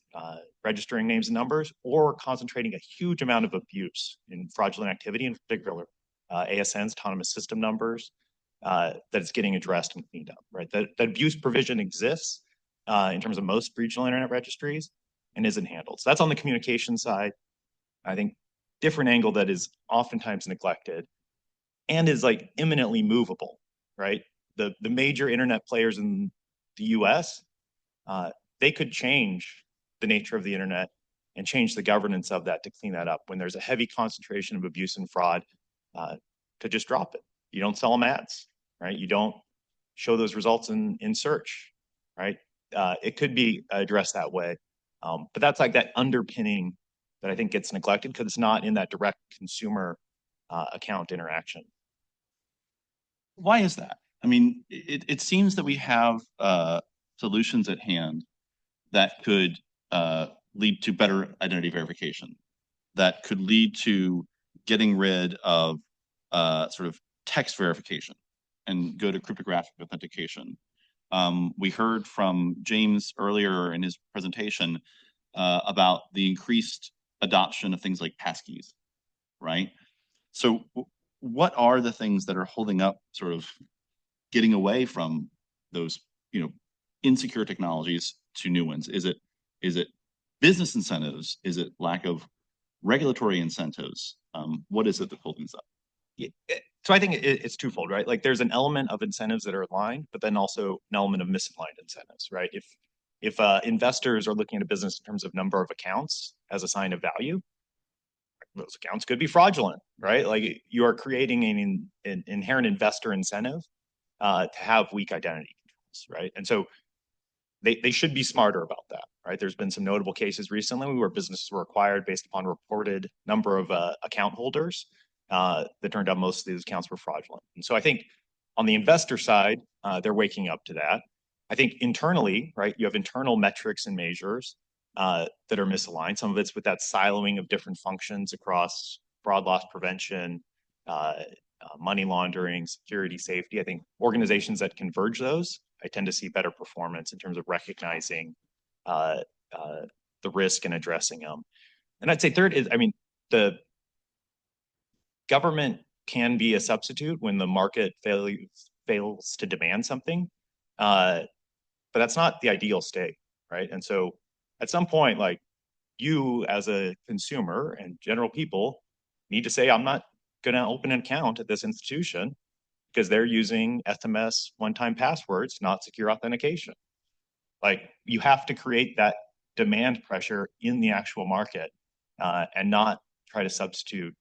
registering names and numbers or concentrating a huge amount of abuse in fraudulent activity, in particular ASNs, autonomous system numbers, that it's getting addressed and cleaned up, right? That abuse provision exists in terms of most regional internet registries and isn't handled. So that's on the communication side. I think different angle that is oftentimes neglected and is like imminently movable, right? The major internet players in the US, they could change the nature of the internet and change the governance of that to clean that up when there's a heavy concentration of abuse and fraud, to just drop it. You don't sell them ads, right? You don't show those results in search, right? It could be addressed that way. But that's like that underpinning that I think gets neglected because it's not in that direct consumer account interaction. Why is that? I mean, it seems that we have solutions at hand that could lead to better identity verification, that could lead to getting rid of sort of text verification and go to cryptographic authentication. We heard from James earlier in his presentation about the increased adoption of things like passkeys, right? So what are the things that are holding up sort of getting away from those, insecure technologies to new ones? Is it business incentives? Is it lack of regulatory incentives? What is it that pulls things up? Yeah, so I think it's twofold, right? Like there's an element of incentives that are aligned, but then also an element of misaligned incentives, right? If investors are looking at a business in terms of number of accounts as a sign of value, those accounts could be fraudulent, right? Like you are creating an inherent investor incentive to have weak identity controls, right? And so they should be smarter about that, right? There's been some notable cases recently where businesses were acquired based upon reported number of account holders that turned out most of these accounts were fraudulent. And so I think on the investor side, they're waking up to that. I think internally, right, you have internal metrics and measures that are misaligned. Some of it's with that siloing of different functions across fraud loss prevention, money laundering, security, safety. I think organizations that converge those, I tend to see better performance in terms of recognizing the risk and addressing them. And I'd say third is, the government can be a substitute when the market fails to demand something, but that's not the ideal state, right? And so at some point, like you as a consumer and general people need to say, I'm not going to open an account at this institution because they're using SMS one-time passwords, not secure authentication. Like you have to create that demand pressure in the actual market and not try to substitute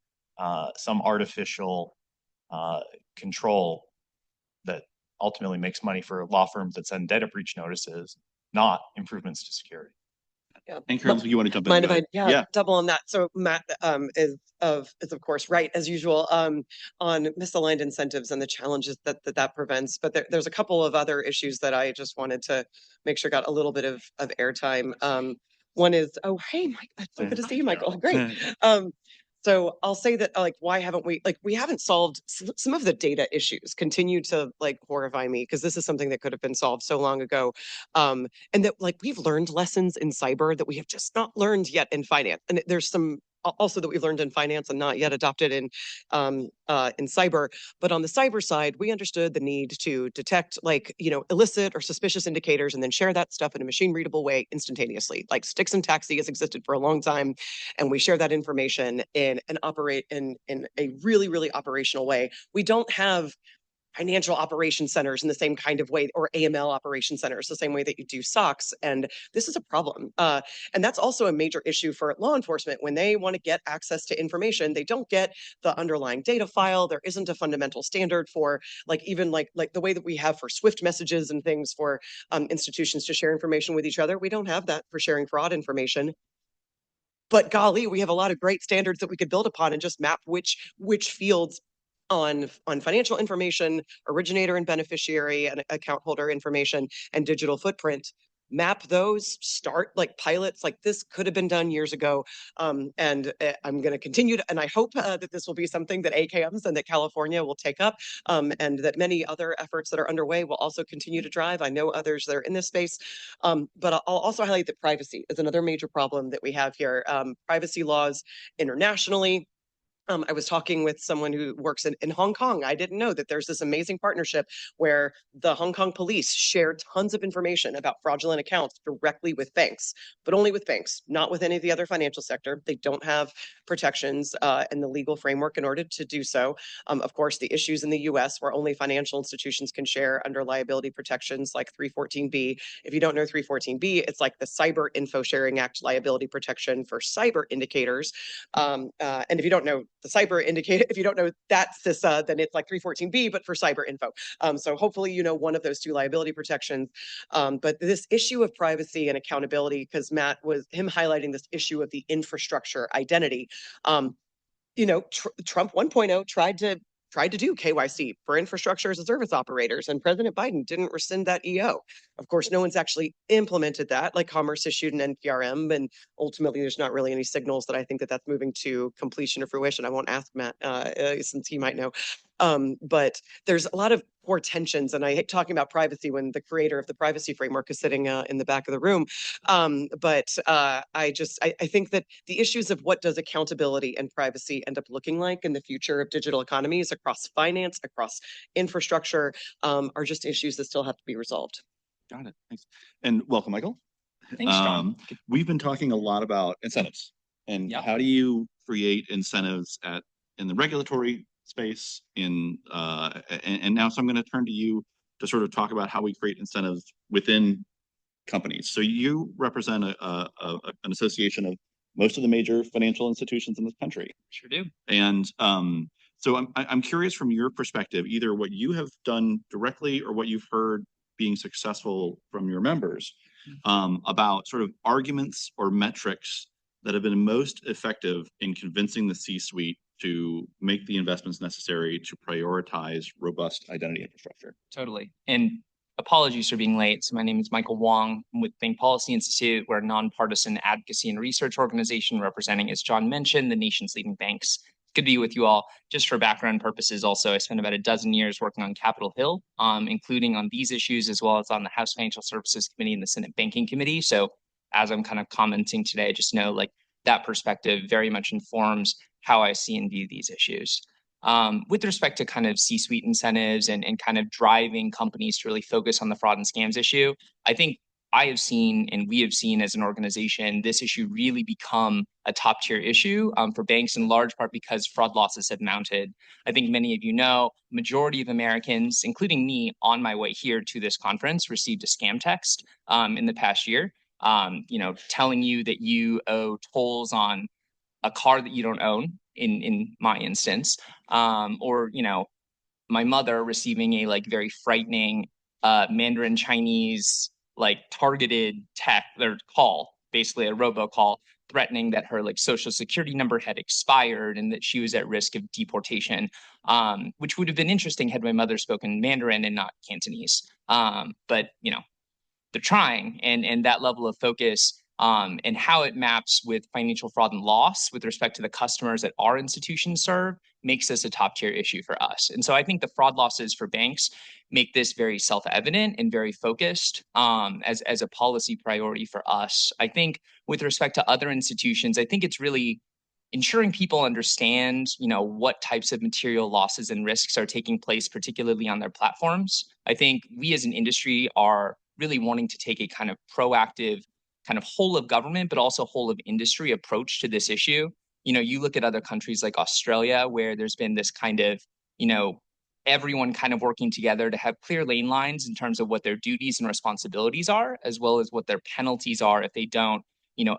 some artificial control that ultimately makes money for law firms that send data breach notices, not improvements to security. Yeah. And Carol, you want to jump in? Mind if I double on that? So Matt is of course right as usual on misaligned incentives and the challenges that prevents. But there's a couple of other issues that I just wanted to make sure got a little bit of airtime. One is, oh hey Mike, it's so good to see you, Michael. Great. So I'll say that why haven't we haven't solved some of the data issues continue to horrify me because this is something that could have been solved so long ago. And that we've learned lessons in cyber that we have just not learned yet in finance. And there's some also that we've learned in finance and not yet adopted in cyber. But on the cyber side, we understood the need to detect illicit or suspicious indicators and then share that stuff in a machine readable way instantaneously. Like Sticks and Taxi has existed for a long time, and we share that information in and operate in a really, really operational way. We don't have financial operation centers in the same kind of way, or AML operation centers, the same way that you do SOX. And this is a problem. And that's also a major issue for law enforcement. When they want to get access to information, they don't get the underlying data file. There isn't a fundamental standard for even the way that we have for SWIFT messages and things for institutions to share information with each other. We don't have that for sharing fraud information. But golly, we have a lot of great standards that we could build upon and just map which fields on financial information, originator and beneficiary and account holder information, and digital footprint. Map those, start pilots. This could have been done years ago. And I'm going to continue to, and I hope that this will be something that ACAMS and that California will take up, and that many other efforts that are underway will also continue to drive. I know others that are in this space. But I'll also highlight that privacy is another major problem that we have here. Privacy laws internationally. I was talking with someone who works in Hong Kong. I didn't know that there's this amazing partnership where the Hong Kong police share tons of information about fraudulent accounts directly with banks, but only with banks, not with any of the other financial sector. They don't have protections in the legal framework in order to do so. Of course, the issues in the US where only financial institutions can share under liability protections like 314B. If you don't know 314B, it's like the Cyber Info Sharing Act liability protection for cyber indicators. And if you don't know the cyber indicator, if you don't know that CISA, then it's like 314B, but for cyber info. So hopefully you know one of those two liability protections. But this issue of privacy and accountability, because Matt was highlighting this issue of the infrastructure identity. Trump 1.0 tried to do KYC for infrastructure as a service operators, and President Biden didn't rescind that EO. Of course, no one's actually implemented that. Commerce issued an NPRM, and ultimately there's not really any signals that I think that that's moving to completion or fruition. I won't ask Matt since he might know. But there's a lot of poor tensions, and I hate talking about privacy when the creator of the privacy framework is sitting in the back of the room. I think that the issues of what does accountability and privacy end up looking like in the future of digital economies across finance, across infrastructure, are just issues that still have to be resolved. Got it. Thanks. And welcome, Michael. Thanks, John. We've been talking a lot about incentives and Yeah. how do you create incentives in the regulatory space and now so I'm going to turn to you to sort of talk about how we create incentives within companies. So you represent an association of most of the major financial institutions in this country. Sure do. And so I'm curious from your perspective, either what you have done directly or what you've heard being successful from your members, about sort of arguments or metrics that have been most effective in convincing the C-suite to make the investments necessary to prioritize robust identity infrastructure. Totally. And apologies for being late. So my name is Michael Wong. I'm with Bank Policy Institute. We're a nonpartisan advocacy and research organization representing, as John mentioned, the nation's leading banks. Good to be with you all. Just for background purposes also, I spent about a dozen years working on Capitol Hill, including on these issues, as well as on the House Financial Services Committee and the Senate Banking Committee. So as I'm kind of commenting today, just know like that perspective very much informs how I see and view these issues. With respect to kind of C-suite incentives and kind of driving companies to really focus on the fraud and scams issue, I think I have seen and we have seen as an organization this issue really become a top tier issue for banks in large part because fraud losses have mounted. I think many of you know, majority of Americans, including me on my way here to this conference, received a scam text in the past year, telling you that you owe tolls on a car that you don't own in my instance, or, my mother receiving a like very frightening Mandarin Chinese like targeted call, basically a robocall threatening that her like social security number had expired and that she was at risk of deportation, which would have been interesting had my mother spoken Mandarin and not Cantonese. But they're trying, and that level of focus and how it maps with financial fraud and loss with respect to the customers that our institutions serve makes this a top tier issue for us. And so I think the fraud losses for banks make this very self-evident and very focused as a policy priority for us. I think with respect to other institutions, I think it's really ensuring people understand, what types of material losses and risks are taking place, particularly on their platforms. I think we as an industry are really wanting to take a kind of proactive, kind of whole of government, but also whole of industry approach to this issue. You look at other countries like Australia, where there's been this kind of, everyone kind of working together to have clear lane lines in terms of what their duties and responsibilities are, as well as what their penalties are if they don't,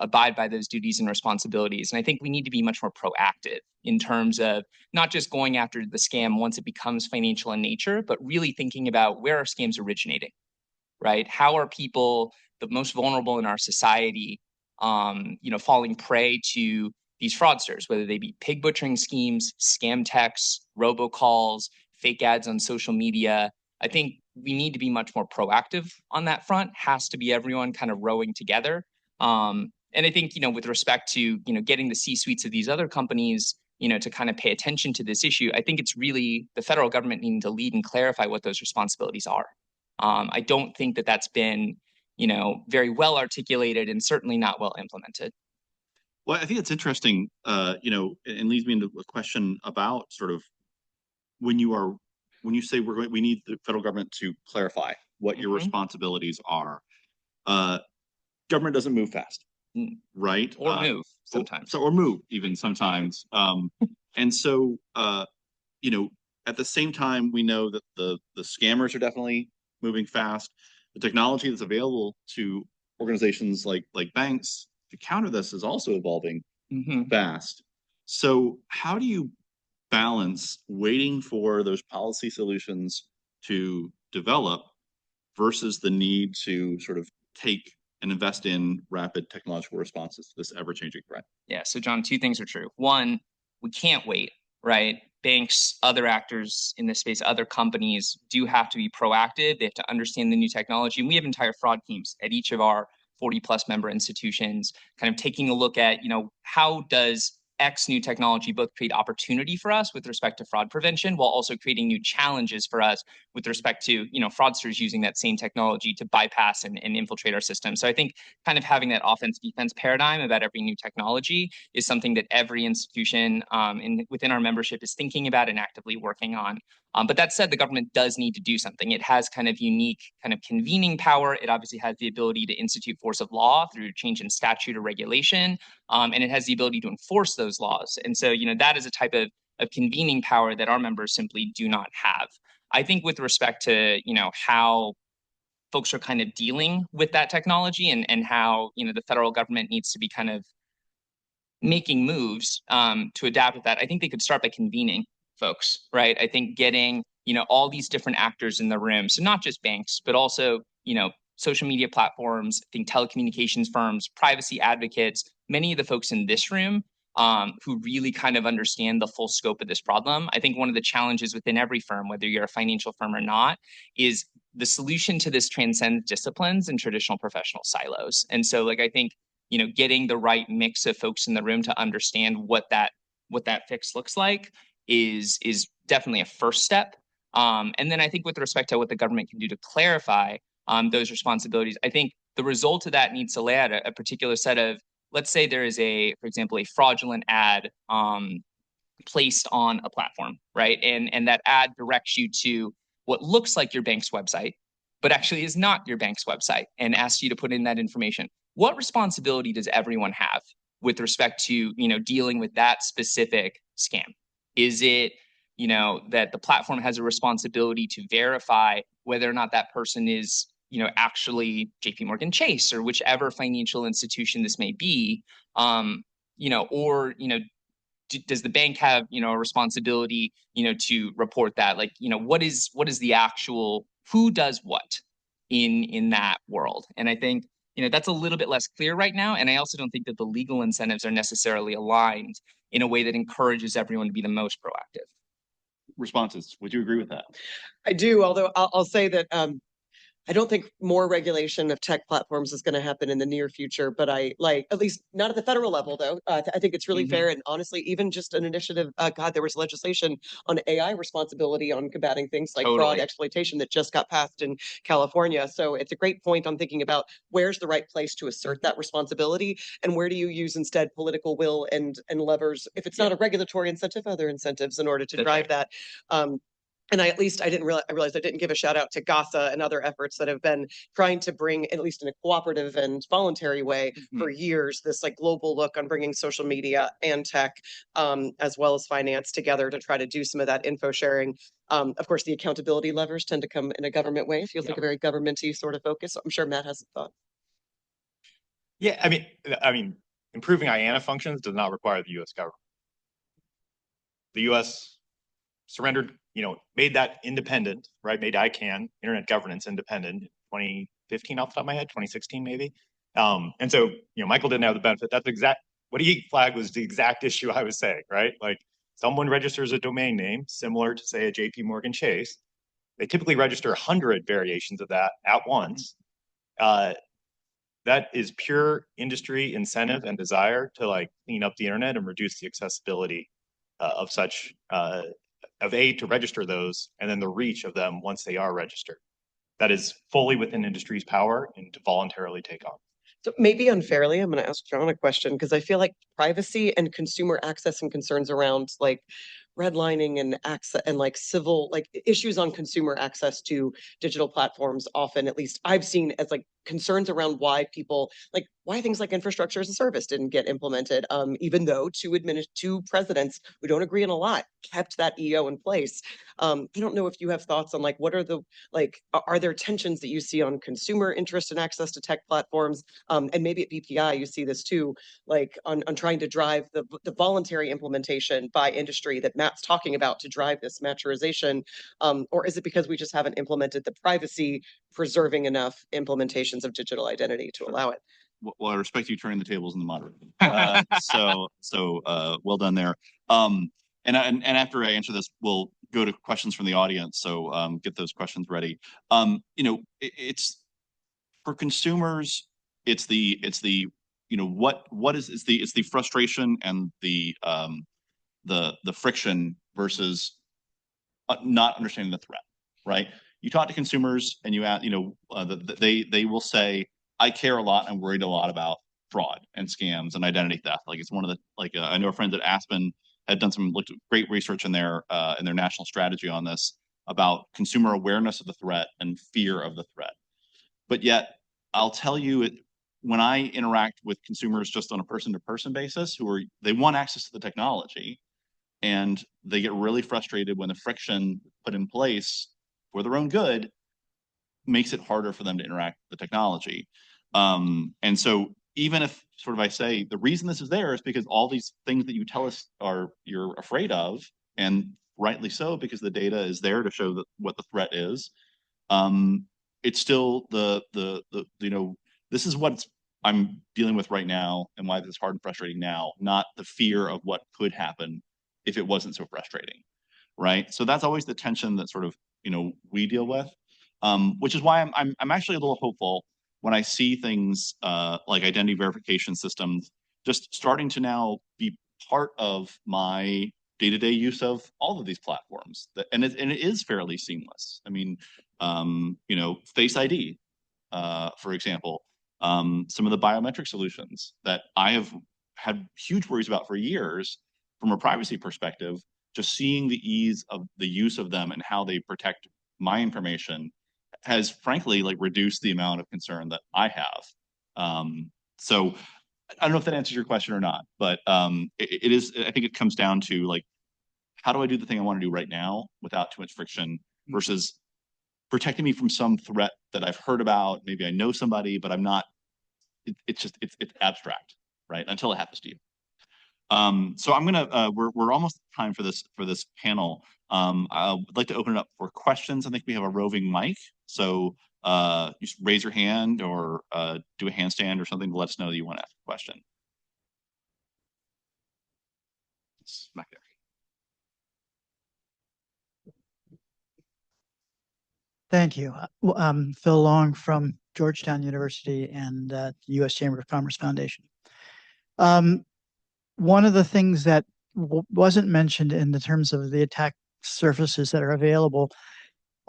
abide by those duties and responsibilities. And I think we need to be much more proactive in terms of not just going after the scam once it becomes financial in nature, but really thinking about where are scams originating, right? How are people, the most vulnerable in our society, falling prey to these fraudsters, whether they be pig butchering schemes, scam texts, robocalls, fake ads on social media. I think we need to be much more proactive on that front. Has to be everyone kind of rowing together. And I think, with respect to, getting the C-suites of these other companies, to kind of pay attention to this issue, I think it's really the federal government needing to lead and clarify what those responsibilities are. I don't think that that's been, very well articulated and certainly not well implemented. Well, I think it's interesting, and leads me into a question about sort of when you say we need the federal government to clarify what your responsibilities are. Government doesn't move fast, right? Or move sometimes. Or move even sometimes. And so, at the same time, we know that the scammers are definitely moving fast. The technology that's available to organizations like banks to counter this is also evolving fast. So how do you balance waiting for those policy solutions to develop versus the need to sort of take and invest in rapid technological responses to this ever-changing threat? Yeah, so John, two things are true. One, we can't wait, right? Banks, other actors in this space, other companies do have to be proactive. They have to understand the new technology. And we have entire fraud teams at each of our 40 plus member institutions, kind of taking a look at, how does X new technology both create opportunity for us with respect to fraud prevention, while also creating new challenges for us with respect to, fraudsters using that same technology to bypass and infiltrate our system. So I think kind of having that offense defense paradigm about every new technology is something that every institution within our membership is thinking about and actively working on. But that said, the government does need to do something. It has kind of unique kind of convening power. It obviously has the ability to institute force of law through change in statute or regulation, and it has the ability to enforce those laws. And so, that is a type of convening power that our members simply do not have. I think with respect to, how folks are kind of dealing with that technology and how, the federal government needs to be kind of making moves to adapt with that, I think they could start by convening folks, right? I think getting, all these different actors in the room. So not just banks, but also, social media platforms, I think telecommunications firms, privacy advocates, many of the folks in this room who really kind of understand the full scope of this problem. I think one of the challenges within every firm, whether you're a financial firm or not, is the solution to this transcends disciplines and traditional professional silos. And so I think, getting the right mix of folks in the room to understand what that fix looks like is definitely a first step. And then I think with respect to what the government can do to clarify those responsibilities, I think the result of that needs to lay out a particular set of, let's say there is for example, a fraudulent ad placed on a platform, right? And that ad directs you to what looks like your bank's website, but actually is not your bank's website, and asks you to put in that information. What responsibility does everyone have with respect to, dealing with that specific scam? Is it, that the platform has a responsibility to verify whether or not that person is, actually JP Morgan Chase or whichever financial institution this may be, or, does the bank have, a responsibility, to report that? What is the actual, who does what in that world? And I think, that's a little bit less clear right now. And I also don't think that the legal incentives are necessarily aligned in a way that encourages everyone to be the most proactive. Responses. Would you agree with that? I do, although I'll say that I don't think more regulation of tech platforms is going to happen in the near future, but I at least not at the federal level, though. I think it's really fair. And honestly, even just an initiative, there was legislation on AI responsibility on combating things like fraud, exploitation that just got passed in California. So it's a great point on thinking about where's the right place to assert that responsibility and where do you use instead political will and levers, if it's not a regulatory incentive, other incentives in order to drive that. And I realized I didn't give a shout out to GASA and other efforts that have been trying to bring, at least in a cooperative and voluntary way for years, this global look on bringing social media and tech, as well as finance together to try to do some of that info sharing. Of course, the accountability levers tend to come in a government way. It feels like a very government-y sort of focus. So I'm sure Matt has a thought. Yeah, I mean, improving IANA functions does not require the U.S. government. The U.S. surrendered, made that independent, right? Made ICANN, Internet Governance, independent in 2015 off the top of my head, 2016 maybe. And so, Michael didn't have the benefit. What he flagged was the exact issue I was saying, right? Someone registers a domain name similar to, say, a JP Morgan Chase. They typically register 100 variations of that at once. That is pure industry incentive and desire to clean up the internet and reduce the accessibility of such to register those, and then the reach of them once they are registered. That is fully within industry's power and to voluntarily take on. So maybe unfairly, I'm going to ask John a question because I feel like privacy and consumer access and concerns around redlining and access and civil issues on consumer access to digital platforms often, at least I've seen as concerns around why people why things like infrastructure as a service didn't get implemented, even though two presidents who don't agree on a lot kept that EO in place. I don't know if you have thoughts on what are the are there tensions that you see on consumer interest and access to tech platforms, and maybe at BPI you see this too, on trying to drive the voluntary implementation by industry that Matt's talking about to drive this maturization, or is it because we just haven't implemented the privacy preserving enough implementations of digital identity to allow it? Well, I respect you turning the tables in the moderator. So well done there. And after I answer this, we'll go to questions from the audience. So get those questions ready. It's for consumers. It's the what is it's the frustration and the friction versus not understanding the threat, right? You talk to consumers and you ask, they will say, I care a lot. I'm worried a lot about fraud and scams and identity theft. Like it's one of the I know our friends at Aspen had done looked at great research in their national strategy on this about consumer awareness of the threat and fear of the threat. But yet, I'll tell you, when I interact with consumers just on a person-to-person basis, they want access to the technology, and they get really frustrated when the friction put in place for their own good makes it harder for them to interact with the technology. And so even if I say the reason this is there is because all these things that you tell us you're afraid of, and rightly so, because the data is there to show what the threat is. It's still this is what I'm dealing with right now and why this is hard and frustrating now, not the fear of what could happen if it wasn't so frustrating, right? So that's always the tension that we deal with, which is why I'm actually a little hopeful when I see things like identity verification systems just starting to now be part of my day-to-day use of all of these platforms, and it is fairly seamless. I mean, Face ID, for example, some of the biometric solutions that I have had huge worries about for years from a privacy perspective, just seeing the ease of the use of them and how they protect my information has frankly reduced the amount of concern that I have. So I don't know if that answers your question or not, but it is, I think it comes down to how do I do the thing I want to do right now without too much friction versus protecting me from some threat that I've heard about. Maybe I know somebody, but I'm not, it's abstract, right? Until it happens to you. So I'm gonna, we're almost at time for this panel. I would like to open it up for questions. I think we have a roving mic. So just raise your hand or do a handstand or something to let us know that you want to ask a question. It's back there. Thank you. Phil Long from Georgetown University and the U.S. Chamber of Commerce Foundation. One of the things that wasn't mentioned in the terms of the attack surfaces that are available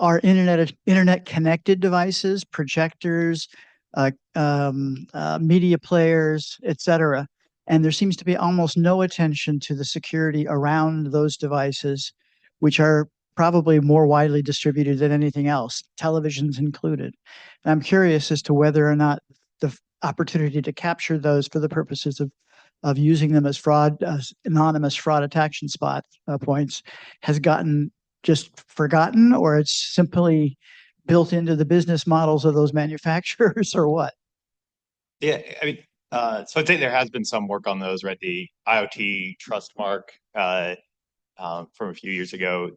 are internet connected devices, projectors, media players, etc. And there seems to be almost no attention to the security around those devices, which are probably more widely distributed than anything else, televisions included. And I'm curious as to whether or not the opportunity to capture those for the purposes of using them as anonymous fraud detection points has gotten just forgotten, or it's simply built into the business models of those manufacturers, or what? Yeah, I mean, so I'd say there has been some work on those, right? The IoT trust mark from a few years ago.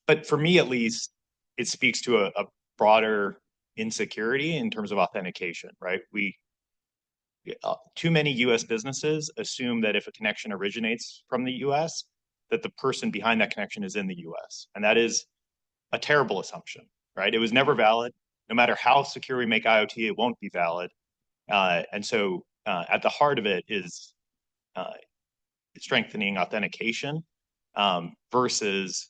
But for me at least, it speaks to a broader insecurity in terms of authentication, right? Too many U.S. businesses assume that if a connection originates from the U.S., that the person behind that connection is in the U.S. And that is a terrible assumption, right? It was never valid. No matter how secure we make IoT, it won't be valid. And so at the heart of it is strengthening authentication versus,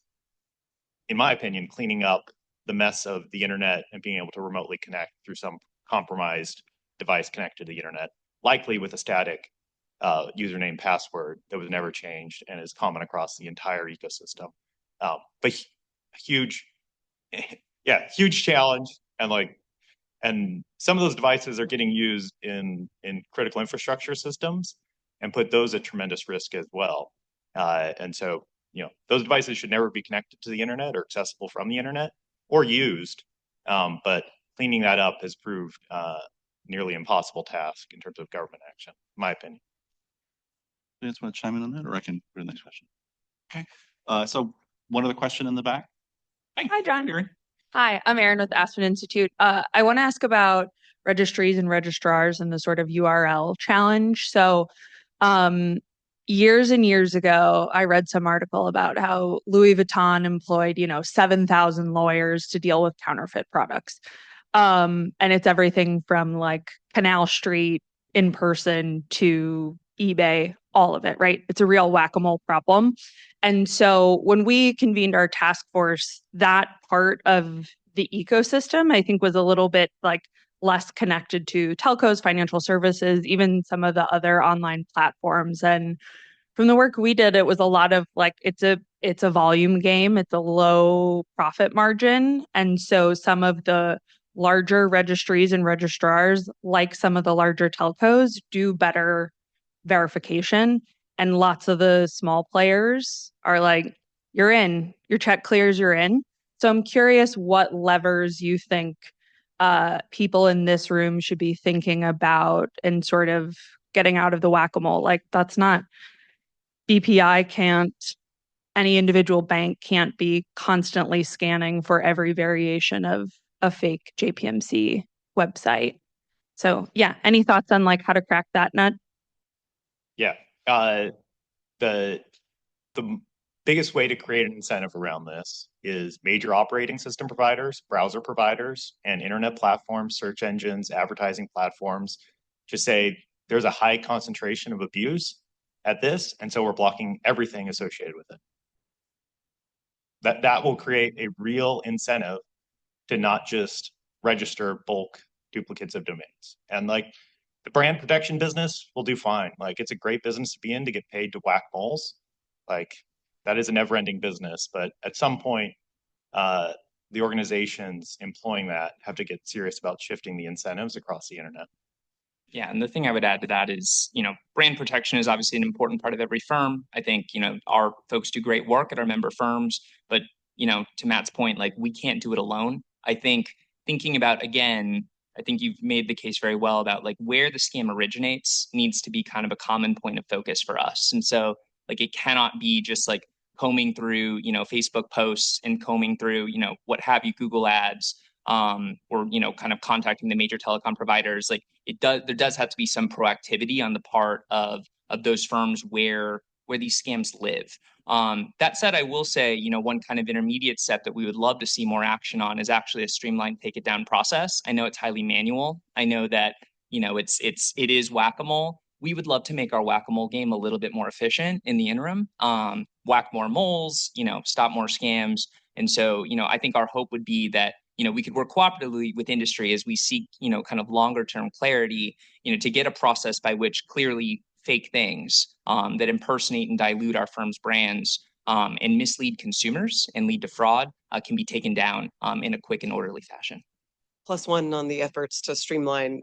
in my opinion, cleaning up the mess of the internet and being able to remotely connect through some compromised device connected to the internet, likely with a static username password that was never changed and is common across the entire ecosystem. But huge challenge, and some of those devices are getting used in critical infrastructure systems and put those at tremendous risk as well. And so, those devices should never be connected to the internet or accessible from the internet or used. But cleaning that up has proved nearly impossible task in terms of government action, in my opinion. You just want to chime in on that, or I can go to the next question? Okay. So one other question in the back. Hi, John. Erin. Hi, I'm Erin with Aspen Institute. I want to ask about registries and registrars and the sort of URL challenge. So years and years ago, I read some article about how Louis Vuitton employed, 7,000 lawyers to deal with counterfeit products. And it's everything from Canal Street in person to eBay, all of it, right? It's a real whack-a-mole problem. And so when we convened our task force, that part of the ecosystem, I think, was a little bit like less connected to telcos, financial services, even some of the other online platforms. And from the work we did, it was a lot of like, it's a volume game. It's a low profit margin. And so some of the larger registries and registrars, like some of the larger telcos, do better verification. And lots of the small players are like, you're in, your check clears, you're in. So I'm curious what levers you think people in this room should be thinking about and sort of getting out of the whack-a-mole. Like, that's not, BPI can't, any individual bank can't be constantly scanning for every variation of a fake JPMC website. So yeah, any thoughts on like how to crack that nut? Yeah. The biggest way to create an incentive around this is major operating system providers, browser providers, and internet platforms, search engines, advertising platforms just say there's a high concentration of abuse at this, and so we're blocking everything associated with it. That will create a real incentive to not just register bulk duplicates of domains. And like the brand protection business will do fine. Like it's a great business to be in to get paid to whack moles. Like that is a never-ending business, but at some point, the organizations employing that have to get serious about shifting the incentives across the internet. Yeah, and the thing I would add to that is, brand protection is obviously an important part of every firm. I think, our folks do great work at our member firms, but, to Matt's point, like we can't do it alone. I think thinking about, again, I think you've made the case very well about like where the scam originates needs to be kind of a common point of focus for us. And so like it cannot be just like combing through, Facebook posts and combing through, what have you, Google ads, or, kind of contacting the major telecom providers. Like there does have to be some proactivity on the part of those firms where these scams live. That said, I will say, one kind of intermediate step that we would love to see more action on is actually a streamlined take it down process. I know it's highly manual. I know that, it is whack-a-mole. We would love to make our whack-a-mole game a little bit more efficient in the interim. Whack more moles, stop more scams. And so, I think our hope would be that, we could work cooperatively with industry as we seek, kind of longer term clarity, to get a process by which clearly fake things that impersonate and dilute our firm's brands and mislead consumers and lead to fraud can be taken down in a quick and orderly fashion. +1 on the efforts to streamline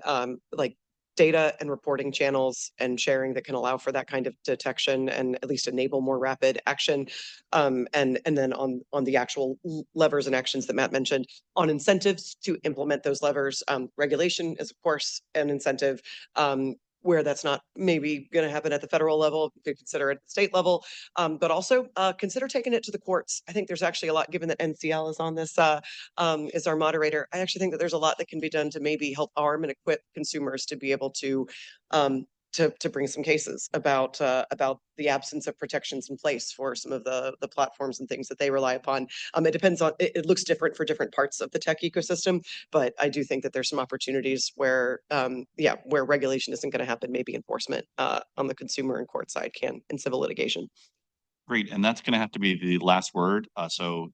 like data and reporting channels and sharing that can allow for that kind of detection and at least enable more rapid action. And then on the actual levers and actions that Matt mentioned on incentives to implement those levers, regulation is of course an incentive. Where that's not maybe going to happen at the federal level, you could consider it at the state level, but also consider taking it to the courts. I think there's actually a lot, given that NCL is on this, is our moderator. I actually think that there's a lot that can be done to maybe help arm and equip consumers to be able to bring some cases about the absence of protections in place for some of the platforms and things that they rely upon. It depends on, it looks different for different parts of the tech ecosystem, but I do think that there's some opportunities where, where regulation isn't going to happen, maybe enforcement on the consumer and court side can in civil litigation. Great, and that's going to have to be the last word. So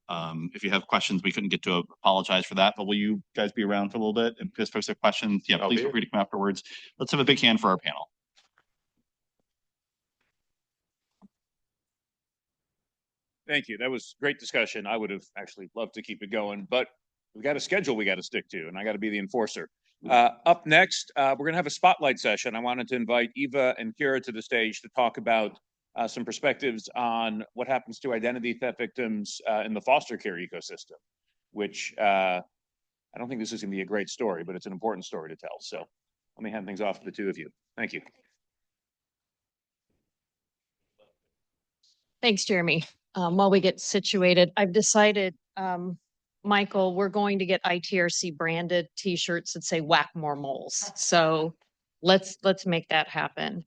if you have questions, we couldn't get to apologize for that, but will you guys be around for a little bit? And because folks have questions, please feel free to come afterwards. Let's have a big hand for our panel. Thank you. That was great discussion. I would have actually loved to keep it going, but we've got a schedule we got to stick to, and I got to be the enforcer. Up next, we're going to have a spotlight session. I wanted to invite Eva and Kira to the stage to talk about some perspectives on what happens to identity theft victims in the foster care ecosystem, which I don't think this is going to be a great story, but it's an important story to tell. So let me hand things off to the two of you. Thank you. Thanks, Jeremy. While we get situated, I've decided, Michael, we're going to get ITRC branded t-shirts that say whack more moles. So let's make that happen.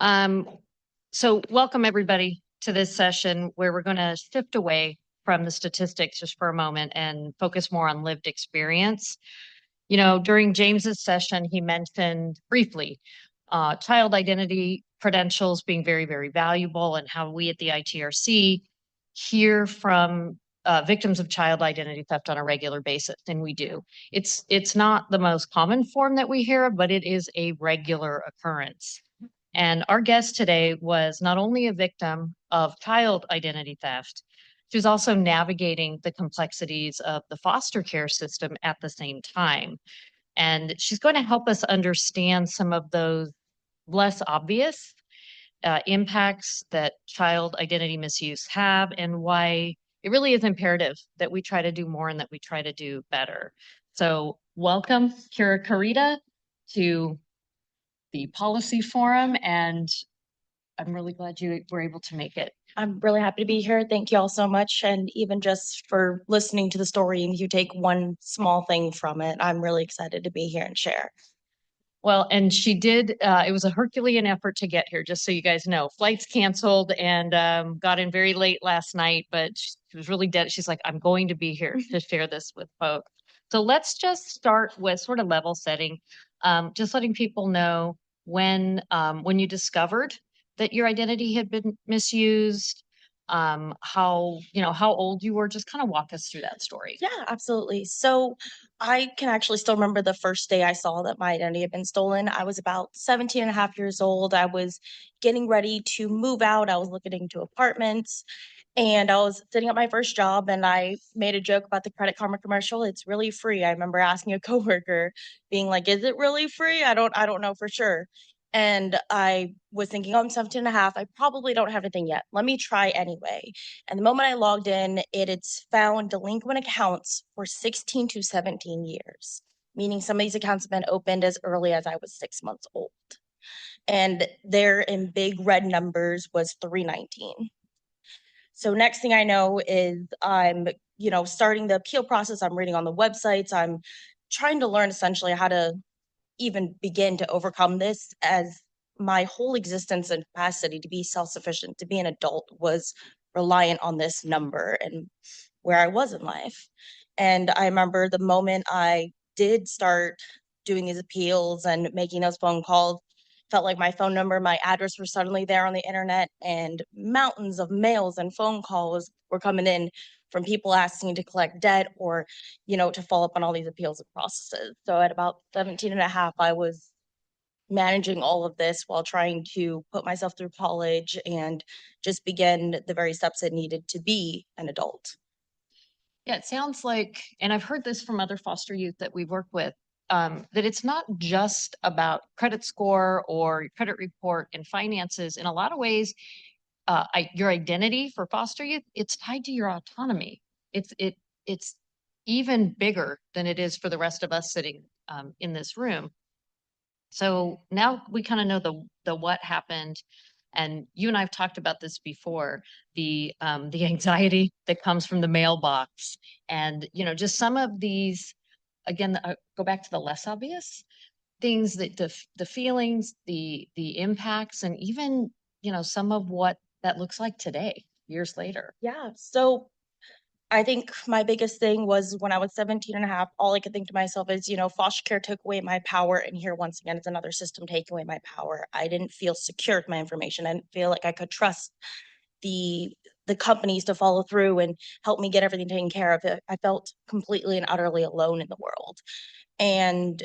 So welcome everybody to this session where we're going to shift away from the statistics just for a moment and focus more on lived experience. You know, during James's session, he mentioned briefly child identity credentials being very, very valuable, and how we at the ITRC hear from victims of child identity theft on a regular basis, and we do. It's not the most common form that we hear, but it is a regular occurrence. And our guest today was not only a victim of child identity theft, she was also navigating the complexities of the foster care system at the same time. And she's going to help us understand some of those less obvious impacts that child identity misuse have, and why it really is imperative that we try to do more and that we try to do better. So welcome, Kira Karita, to the Policy Forum, and I'm really glad you were able to make it. I'm really happy to be here. Thank you all so much. And even just for listening to the story, and if you take one small thing from it, I'm really excited to be here and share. Well, and she did, it was a Herculean effort to get here, just so you guys know. Flights canceled, and got in very late last night, but she was really dead. She's like, I'm going to be here to share this with folks. So let's just start with sort of level setting, just letting people know when you discovered that your identity had been misused, how old you were. Just kind of walk us through that story. Yeah, absolutely. So I can actually still remember the first day I saw that my identity had been stolen. I was about 17 and a half years old. I was getting ready to move out. I was looking into apartments, and I was sitting at my first job, and I made a joke about the Credit Karma commercial. It's really free. I remember asking a coworker, being like, is it really free? I don't know for sure. And I was thinking, oh, I'm 17 and a half. I probably don't have anything yet. Let me try anyway. And the moment I logged in, it's found delinquent accounts for 16 to 17 years, meaning some of these accounts have been opened as early as I was 6 months old. And there in big red numbers was 319. So next thing I know is I'm, starting the appeal process. I'm reading on the websites. I'm trying to learn essentially how to even begin to overcome this, as my whole existence and capacity to be self-sufficient, to be an adult, was reliant on this number and where I was in life. And I remember the moment I did start doing these appeals and making those phone calls, felt like my phone number, my address were suddenly there on the internet, and mountains of mails and phone calls were coming in from people asking to collect debt or, to follow up on all these appeals and processes. So at about 17 and a half, I was managing all of this while trying to put myself through college and just begin the very steps it needed to be an adult. Yeah, it sounds like, and I've heard this from other foster youth that we've worked with, that it's not just about credit score or credit report and finances. In a lot of ways, your identity for foster youth, it's tied to your autonomy. It's even bigger than it is for the rest of us sitting in this room. So now we kind of know the what happened. And you and I have talked about this before, the anxiety that comes from the mailbox, and just some of these, again, go back to the less obvious things, that the feelings, the impacts, and even some of what that looks like today, years later. Yeah. So I think my biggest thing was when I was 17 and a half, all I could think to myself is, foster care took away my power. And here, once again, it's another system taking away my power. I didn't feel secure with my information. I didn't feel like I could trust the companies to follow through and help me get everything taken care of. I felt completely and utterly alone in the world. And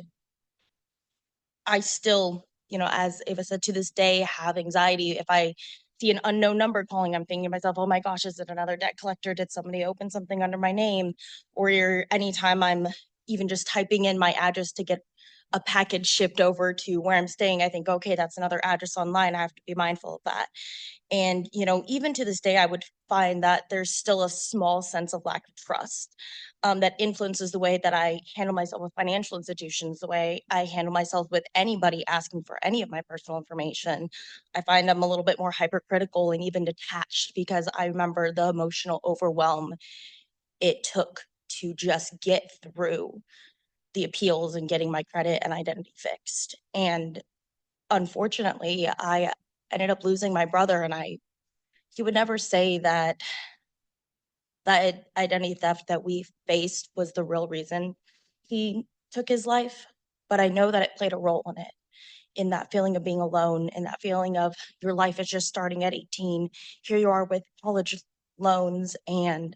I still, as Ava said, to this day, have anxiety. If I see an unknown number calling, I'm thinking to myself, oh my gosh, is it another debt collector? Did somebody open something under my name? Or anytime I'm even just typing in my address to get a package shipped over to where I'm staying, I think, okay, that's another address online. I have to be mindful of that. And, even to this day, I would find that there's still a small sense of lack of trust that influences the way that I handle myself with financial institutions, the way I handle myself with anybody asking for any of my personal information. I find I'm a little bit more hypercritical and even detached, because I remember the emotional overwhelm it took to just get through the appeals and getting my credit and identity fixed. And unfortunately, I ended up losing my brother, and he would never say that identity theft that we faced was the real reason. He took his life, but I know that it played a role in it, in that feeling of being alone, in that feeling of your life is just starting at 18. Here you are with college loans, and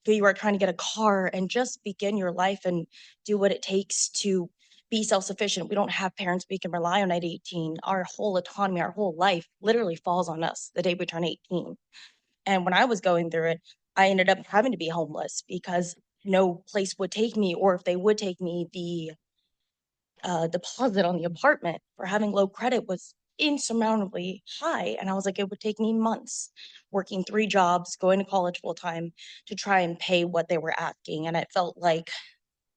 here you are trying to get a car and just begin your life and do what it takes to be self-sufficient. We don't have parents we can rely on at 18. Our whole autonomy, our whole life literally falls on us the day we turn 18. And when I was going through it, I ended up having to be homeless because no place would take me, or if they would take me, the deposit on the apartment for having low credit was insurmountably high. And I was like, it would take me months working 3 jobs, going to college full time to try and pay what they were asking. And it felt like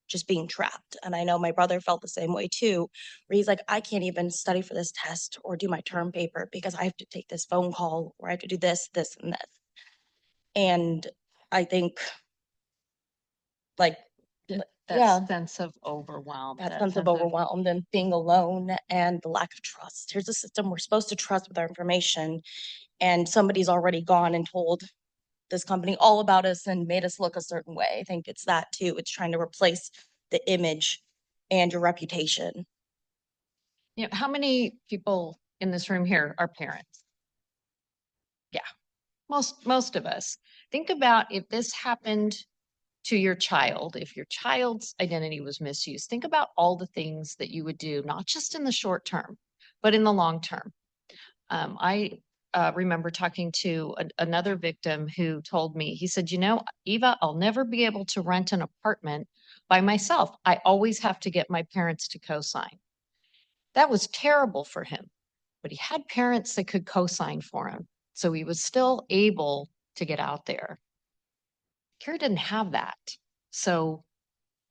just being trapped. And I know my brother felt the same way too, where he's like, I can't even study for this test or do my term paper because I have to take this phone call, or I have to do this, this, and this. And I think like That yeah, sense of overwhelm. that sense of overwhelmed and being alone and the lack of trust. Here's a system we're supposed to trust with our information, and somebody's already gone and told this company all about us and made us look a certain way. I think it's that too. It's trying to replace the image and your reputation. You know, how many people in this room here are parents? Yeah, most of us. Think about if this happened to your child, if your child's identity was misused, think about all the things that you would do, not just in the short term, but in the long term. I remember talking to another victim who told me, he said, you know, Eva, I'll never be able to rent an apartment by myself. I always have to get my parents to co-sign. That was terrible for him, but he had parents that could co-sign for him. So he was still able to get out there. Kara didn't have that. So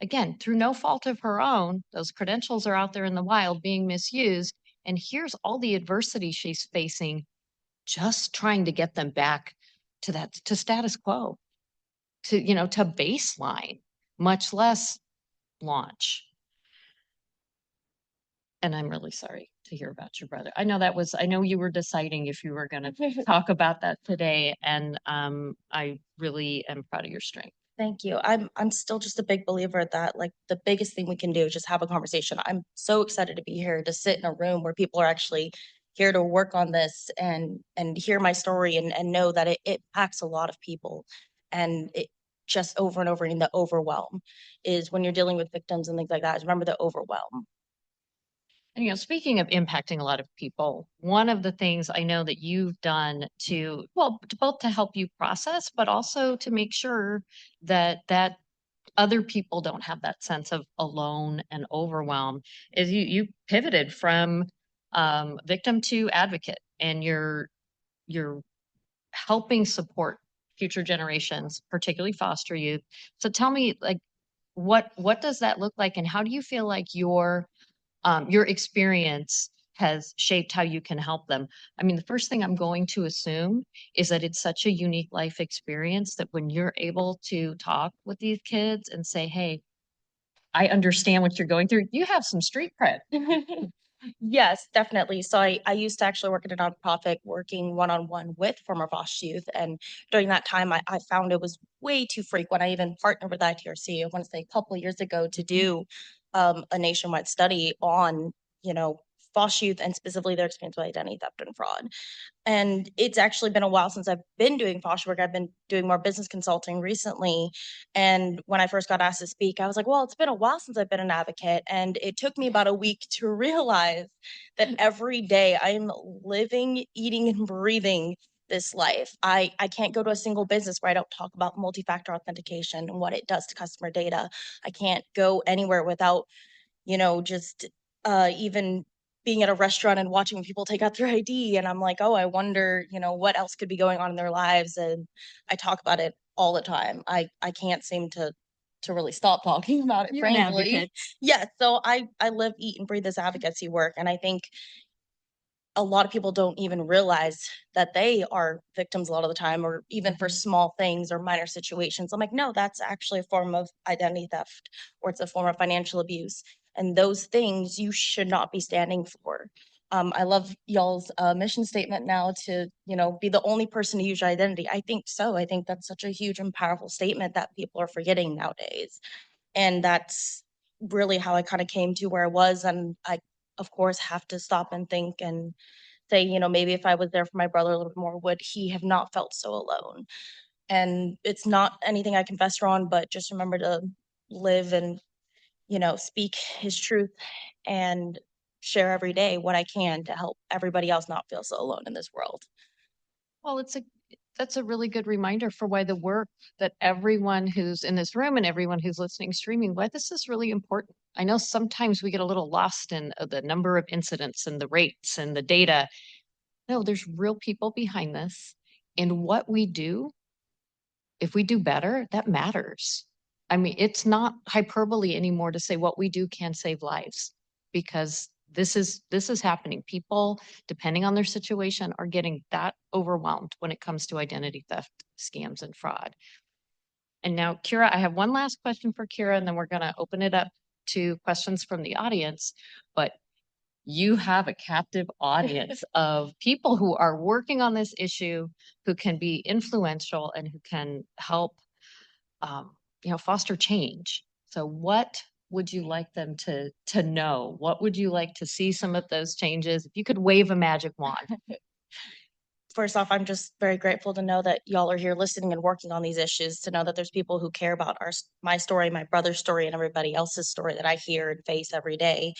again, through no fault of her own, those credentials are out there in the wild being misused. And here's all the adversity she's facing, just trying to get them back to status quo, to baseline, much less launch. And I'm really sorry to hear about your brother. I know you were deciding if you were going to talk about that today, and I really am proud of your strength. Thank you. I'm still just a big believer that like the biggest thing we can do is just have a conversation. I'm so excited to be here, to sit in a room where people are actually here to work on this and hear my story and know that it impacts a lot of people. And it just over and over again, the overwhelm is when you're dealing with victims and things like that, is remember the overwhelm. And, speaking of impacting a lot of people, one of the things I know that you've done both to help you process, but also to make sure that other people don't have that sense of alone and overwhelm, is you pivoted from victim to advocate, and you're helping support future generations, particularly foster youth. So tell me, like, what does that look like, and how do you feel like your experience has shaped how you can help them? I mean, the first thing I'm going to assume is that it's such a unique life experience that when you're able to talk with these kids and say, hey, I understand what you're going through, you have some street cred. Yes, definitely. So I used to actually work at a nonprofit working one-on-one with former foster youth. And during that time, I found it was way too frequent. I even partnered with ITRC, I want to say a couple of years ago, to do a nationwide study on, foster youth and specifically their experience with identity theft and fraud. And it's actually been a while since I've been doing foster work. I've been doing more business consulting recently. And when I first got asked to speak, I was like, well, it's been a while since I've been an advocate. And it took me about a week to realize that every day I'm living, eating, and breathing this life. I can't go to a single business where I don't talk about multi-factor authentication and what it does to customer data. I can't go anywhere without, just even being at a restaurant and watching people take out their ID. And I'm like, oh, I wonder, what else could be going on in their lives. And I talk about it all the time. I can't seem to really stop talking about it, You're an frankly. advocate. Yeah. So I live, eat, and breathe this advocacy work. And I think a lot of people don't even realize that they are victims a lot of the time, or even for small things or minor situations. I'm like, no, that's actually a form of identity theft, or it's a form of financial abuse. And those things you should not be standing for. I love y'all's mission statement now to, be the only person to use your identity. I think so. I think that's such a huge and powerful statement that people are forgetting nowadays. And that's really how I kind of came to where I was. And I, of course, have to stop and think and say, you know, maybe if I was there for my brother a little bit more, would he have not felt so alone? And it's not anything I can fester on, but just remember to live and, you know, speak his truth and share every day what I can to help everybody else not feel so alone in this world. Well, that's a really good reminder for why the work that everyone who's in this room and everyone who's listening streaming, why this is really important. I know sometimes we get a little lost in the number of incidents and the rates and the data. No, there's real people behind this. And what we do, if we do better, that matters. I mean, it's not hyperbole anymore to say what we do can save lives, because this is happening. People, depending on their situation, are getting that overwhelmed when it comes to identity theft, scams, and fraud. And now, Kira, I have one last question for Kira, and then we're going to open it up to questions from the audience. But you have a captive audience of people who are working on this issue, who can be influential and who can help, foster change. So what would you like them to know? What would you like to see some of those changes? If you could wave a magic wand. First off, I'm just very grateful to know that y'all are here listening and working on these issues, to know that there's people who care about my story, my brother's story, and everybody else's story that I hear and face every day.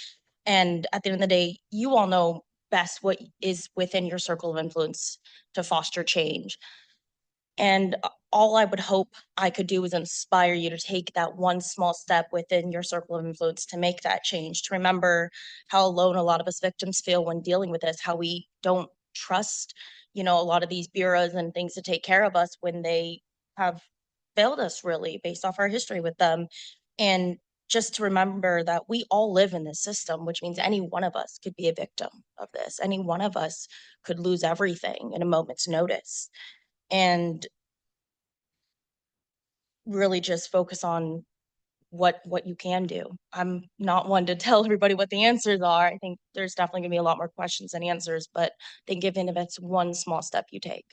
And at the end of the day, you all know best what is within your circle of influence to foster change. And all I would hope I could do is inspire you to take that one small step within your circle of influence to make that change, to remember how alone a lot of us victims feel when dealing with this, how we don't trust, you know, a lot of these bureaus and things to take care of us when they have failed us, really, based off our history with them. And just to remember that we all live in this system, which means any one of us could be a victim of this. Any one of us could lose everything in a moment's notice. And really just focus on what you can do. I'm not one to tell everybody what the answers are. I think there's definitely gonna be a lot more questions than answers, but I think even if it's one small step you take,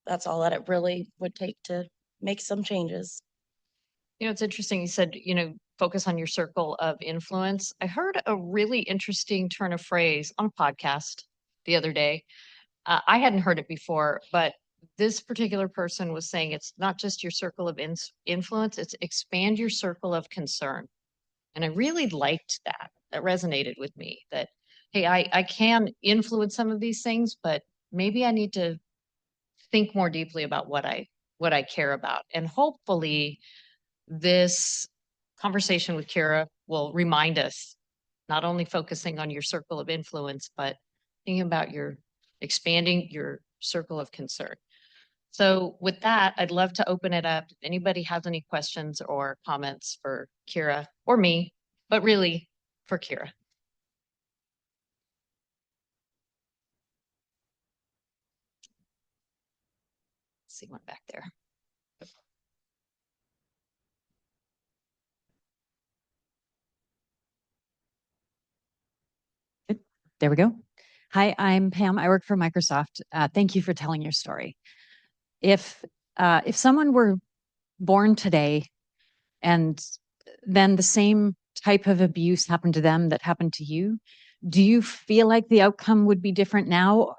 that's all that it really would take to make some changes. You know, it's interesting. You said, focus on your circle of influence. I heard a really interesting turn of phrase on a podcast the other day. I hadn't heard it before, but this particular person was saying it's not just your circle of influence, it's expand your circle of concern. And I really liked that. That resonated with me, that, hey, I can influence some of these things, but maybe I need to think more deeply about what I care about. And hopefully this conversation with Kira will remind us, not only focusing on your circle of influence, but thinking about expanding your circle of concern. So with that, I'd love to open it up. If anybody has any questions or comments for Kira or me, but really for Kira. See one back there. There we go. Hi, I'm Pam. I work for Microsoft. Thank you for telling your story. If someone were born today and then the same type of abuse happened to them that happened to you, do you feel like the outcome would be different now?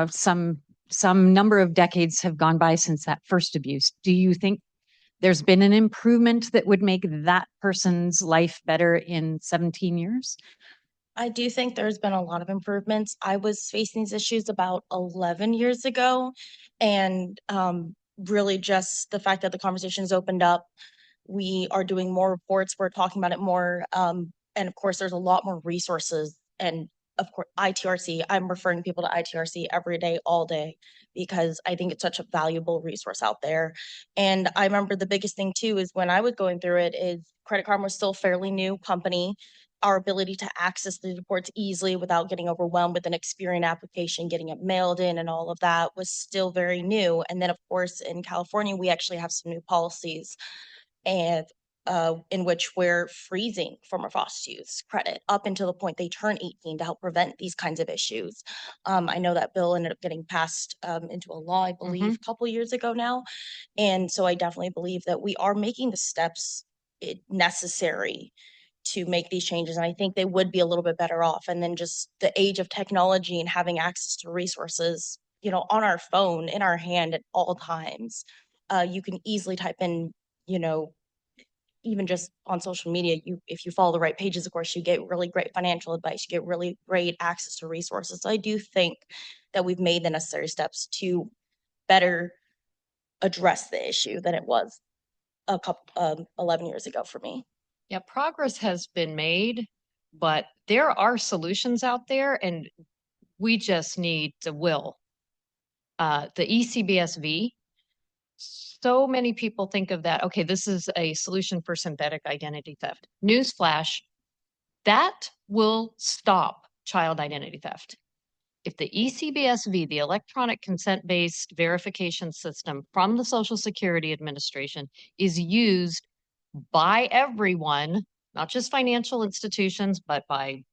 Some number of decades have gone by since that first abuse. Do you think there's been an improvement that would make that person's life better in 17 years? I do think there's been a lot of improvements. I was facing these issues about 11 years ago, and really just the fact that the conversation's opened up, we are doing more reports, we're talking about it more, and of course there's a lot more resources, and of course ITRC, I'm referring people to ITRC every day, all day, because I think it's such a valuable resource out there. And I remember the biggest thing too is when I was going through it is Credit Karma was still a fairly new company. Our ability to access the reports easily without getting overwhelmed with an Experian application, getting it mailed in and all of that was still very new. And then of course in California, we actually have some new policies and in which we're freezing former foster youth's credit up until the point they turn 18 to help prevent these kinds of issues. I know that bill ended up getting passed into a law, I believe, a couple years ago now. And so I definitely believe that we are making the steps necessary to make these changes. And I think they would be a little bit better off. And then just the age of technology and having access to resources, you know, on our phone, in our hand at all times. You can easily type in, you know, even just on social media, if you follow the right pages, of course, you get really great financial advice, you get really great access to resources. So I do think that we've made the necessary steps to better address the issue than it was a couple 11 years ago for me. Yeah, progress has been made, but there are solutions out there and we just need the will. The ECBSV, so many people think of that, okay, this is a solution for synthetic identity theft. Newsflash, that will stop child identity theft. If the ECBSV, the electronic consent-based verification system from the Social Security Administration, is used by everyone, not just financial institutions, but by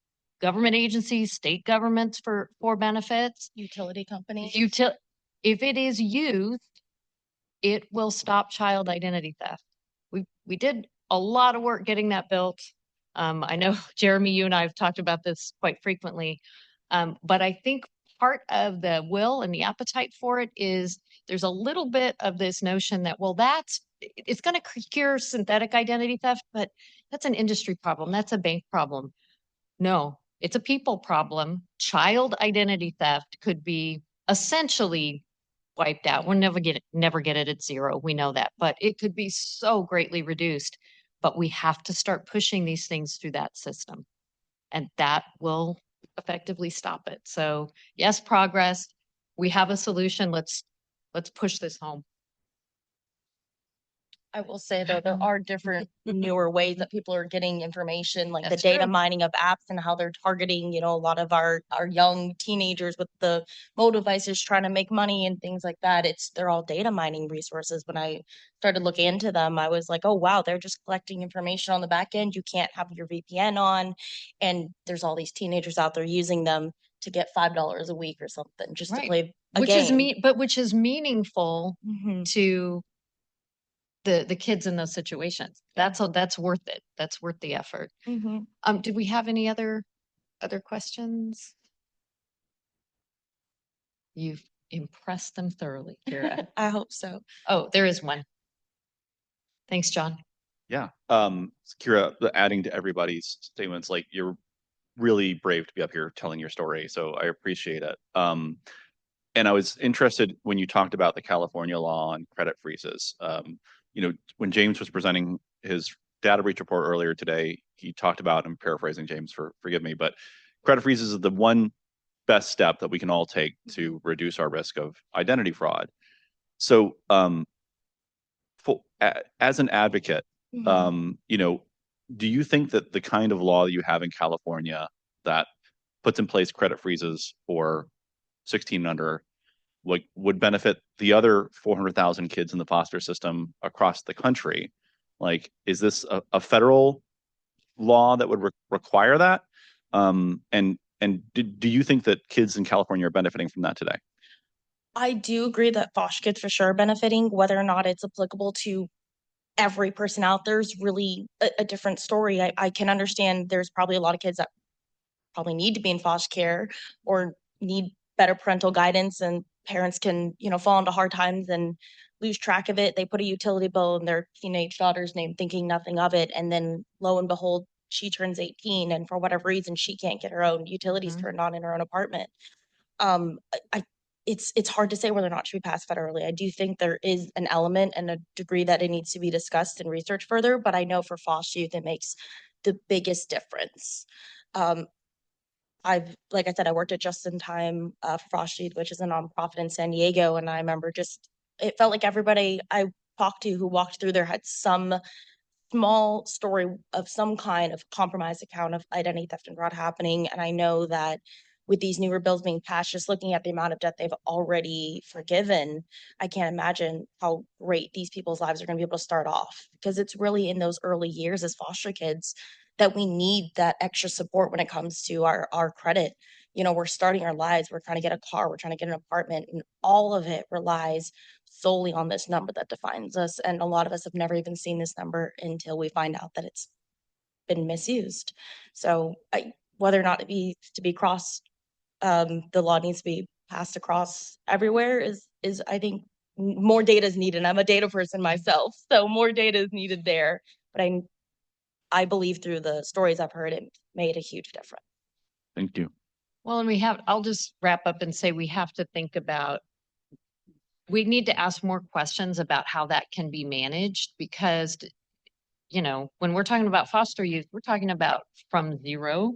government agencies, state governments for benefits, utility companies. If it is used, it will stop child identity theft. We did a lot of work getting that built. I know, Jeremy, you and I have talked about this quite frequently, but I think part of the will and the appetite for it is there's a little bit of this notion that, well, it's going to cure synthetic identity theft, but that's an industry problem. That's a bank problem. No, it's a people problem. Child identity theft could be essentially wiped out. We'll never get it at zero. We know that, but it could be so greatly reduced. But we have to start pushing these things through that system, and that will effectively stop it. So yes, progress. We have a solution. Let's push this home. I will say, though, there are different newer ways that people are getting information, like That's the data true. mining of apps and how they're targeting, you know, a lot of our young teenagers with the mobile devices trying to make money and things like that. They're all data mining resources. When I started looking into them, I was like, oh, wow, they're just collecting information on the back end. You can't have your VPN on. And there's all these teenagers out there using them to get $5 a week or something just to play a game. Which is meaningful to the kids in those situations. That's worth it. That's worth the effort. Did we have any other questions? You've impressed them thoroughly, Kira. I hope so. Oh, there is one. Thanks, John. Yeah. Kira, adding to everybody's statements, like, you're really brave to be up here telling your story. So I appreciate it. And I was interested when you talked about the California law on credit freezes. You know, when James was presenting his data breach report earlier today, he talked about, I'm paraphrasing James, forgive me, but credit freezes is the one best step that we can all take to reduce our risk of identity fraud. So as an advocate, you know, do you think that the kind of law that you have in California that puts in place credit freezes for 16 and under would benefit the other 400,000 kids in the foster system across the country? Like, is this a federal law that would require that? And do you think that kids in California are benefiting from that today? I do agree that foster kids for sure are benefiting. Whether or not it's applicable to every person out there is really a different story. I can understand there's probably a lot of kids that probably need to be in foster care or need better parental guidance, and parents can, you know, fall into hard times and lose track of it. They put a utility bill in their teenage daughter's name thinking nothing of it, and then lo and behold, she turns 18 and for whatever reason she can't get her own utilities turned on in her own apartment. It's hard to say whether or not it should be passed federally. I do think there is an element and a degree that it needs to be discussed and researched further, but I know for foster youth it makes the biggest difference. Like I said, I worked at Just in Time for Foster Youth, which is a nonprofit in San Diego. And I remember it felt like everybody I talked to who walked through there had some small story of some kind of compromised account of identity theft and fraud happening. And I know that with these newer bills being passed, just looking at the amount of debt they've already forgiven, I can't imagine how great these people's lives are going to be able to start off, because it's really in those early years as foster kids that we need that extra support when it comes to our credit, you know, we're starting our lives, we're trying to get a car, we're trying to get an apartment, and all of it relies solely on this number that defines us. And a lot of us have never even seen this number until we find out that it's been misused. So whether or not it be to be crossed, the law needs to be passed across everywhere is I think more data is needed. I'm a data person myself, so more data is needed there. But I believe through the stories I've heard, it made a huge difference. Thank you. Well, and I'll just wrap up and say we have to think about, we need to ask more questions about how that can be managed because, you know, when we're talking about foster youth, we're talking about from 0,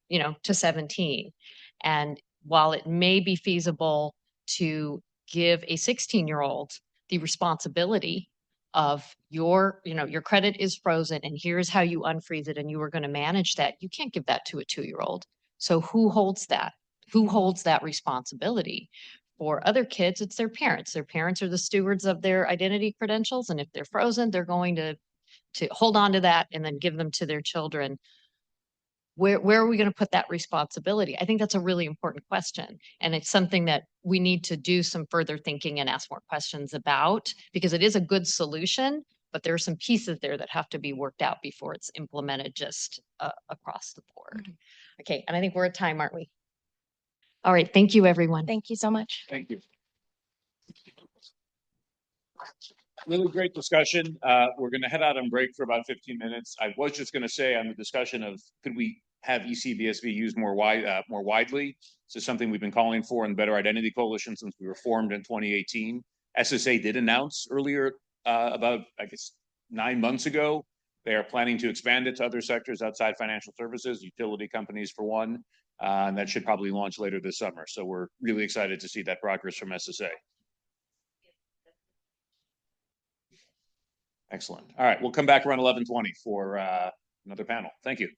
you know, to 17. And while it may be feasible to give a 16-year-old the responsibility of your, you know, your credit is frozen and here's how you unfreeze it and you are going to manage that, you can't give that to a 2-year-old. So who holds that? Who holds that responsibility? For other kids, it's their parents. Their parents are the stewards of their identity credentials. And if they're frozen, they're going to hold on to that and then give them to their children. Where are we going to put that responsibility? I think that's a really important question. And it's something that we need to do some further thinking and ask more questions about, because it is a good solution, but there are some pieces there that have to be worked out before it's implemented just across the board. Okay, and I think we're at time, aren't we? All right, thank you, everyone. Thank you so much. Thank you. Really great discussion. We're going to head out on break for about 15 minutes. I was just going to say on the discussion of could we have ECBSV used more widely? This is something we've been calling for in the Better Identity Coalition since we were formed in 2018. SSA did announce earlier about, I guess, 9 months ago, they are planning to expand it to other sectors outside financial services, utility companies for one, and that should probably launch later this summer. So we're really excited to see that progress from SSA. Excellent. All right, we'll come back around 11:20 for another panel. Thank you.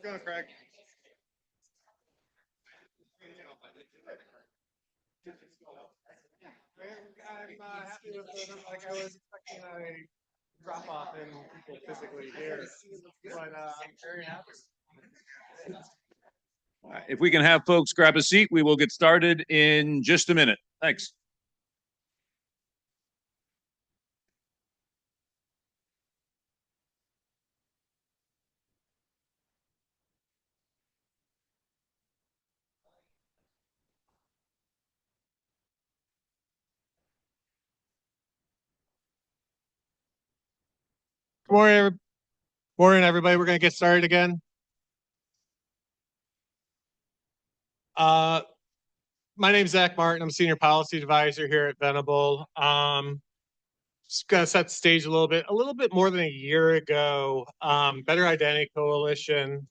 We're gonna crack. I'm happy with it. Like I was expecting a drop off in people physically here, but I'm very happy. If we can have folks grab a seat, we will get started in just a minute. Thanks. Good morning, everybody. We're going to get started again. My name is Zach Martin. I'm Senior Policy Advisor here at Venable. Just going to set the stage a little bit more than a year ago, Better Identity Coalition.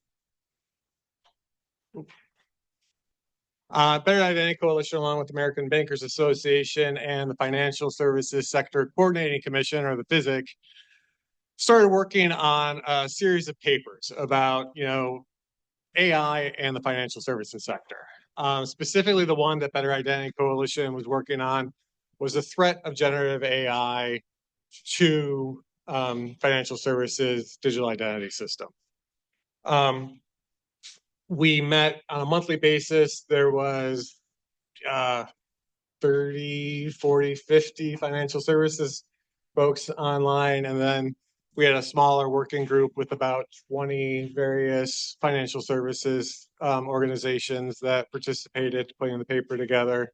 Better Identity Coalition, along with the American Bankers Association and the Financial Services Sector Coordinating Commission, or the PHYSIC, started working on a series of papers about, AI and the financial services sector. Specifically, the one that Better Identity Coalition was working on was the threat of generative AI to financial services digital identity system. We met on a monthly basis. There was 30, 40, 50 financial services folks online, and then we had a smaller working group with about 20 various financial services organizations that participated putting the paper together.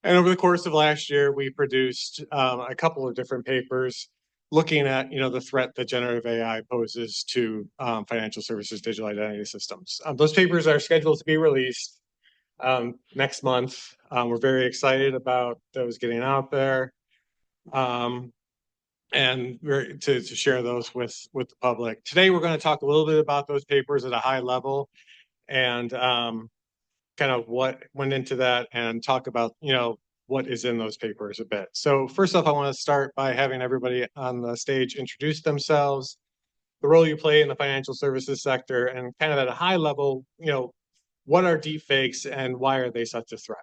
And over the course of last year, we produced a couple of different papers looking at, the threat that generative AI poses to financial services digital identity systems. Those papers are scheduled to be released next month. We're very excited about those getting out there. And to share those with the public. Today, we're going to talk a little bit about those papers at a high level and kind of what went into that and talk about, what is in those papers a bit. So first off, I want to start by having everybody on the stage introduce themselves, the role you play in the financial services sector, and kind of at a high level, what are deepfakes and why are they such a threat?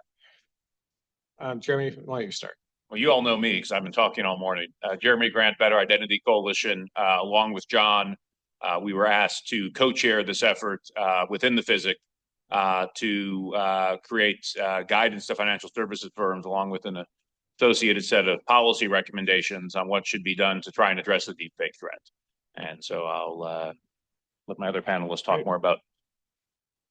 Jeremy, why don't you start? Well, you all know me because I've been talking all morning. Jeremy Grant, Better Identity Coalition, along with John, we were asked to co-chair this effort within the PHYSIC to create guidance to financial services firms, along with an associated set of policy recommendations on what should be done to try and address the deepfake threat. And so I'll let my other panelists talk more about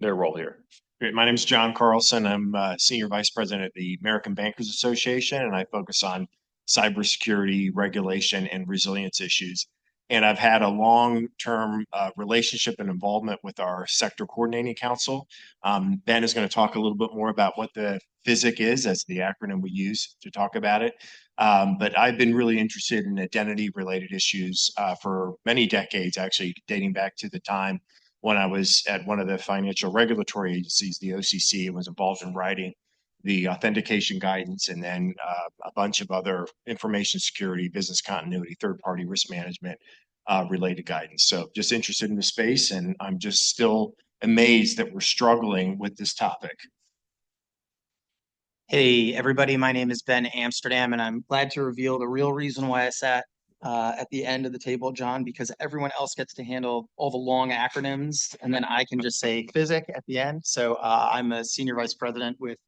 their role here. Great. My name is John Carlson. I'm Senior Vice President at the American Bankers Association, and I focus on cybersecurity, regulation, and resilience issues. And I've had a long-term relationship and involvement with our Sector Coordinating Council. Ben is going to talk a little bit more about what the PHYSIC is. That's the acronym we use to talk about it. But I've been really interested in identity-related issues for many decades, actually dating back to the time when I was at one of the financial regulatory agencies, the OCC, and was involved in writing the authentication guidance, and then a bunch of other information security, business continuity, third-party risk management related guidance. So just interested in the space, and I'm just still amazed that we're struggling with this topic. Hey, everybody, my name is Ben Amsterdam, and I'm glad to reveal the real reason why I sat at the end of the table, John, because everyone else gets to handle all the long acronyms, and then I can just say PHYSIC at the end. So I'm a senior vice president with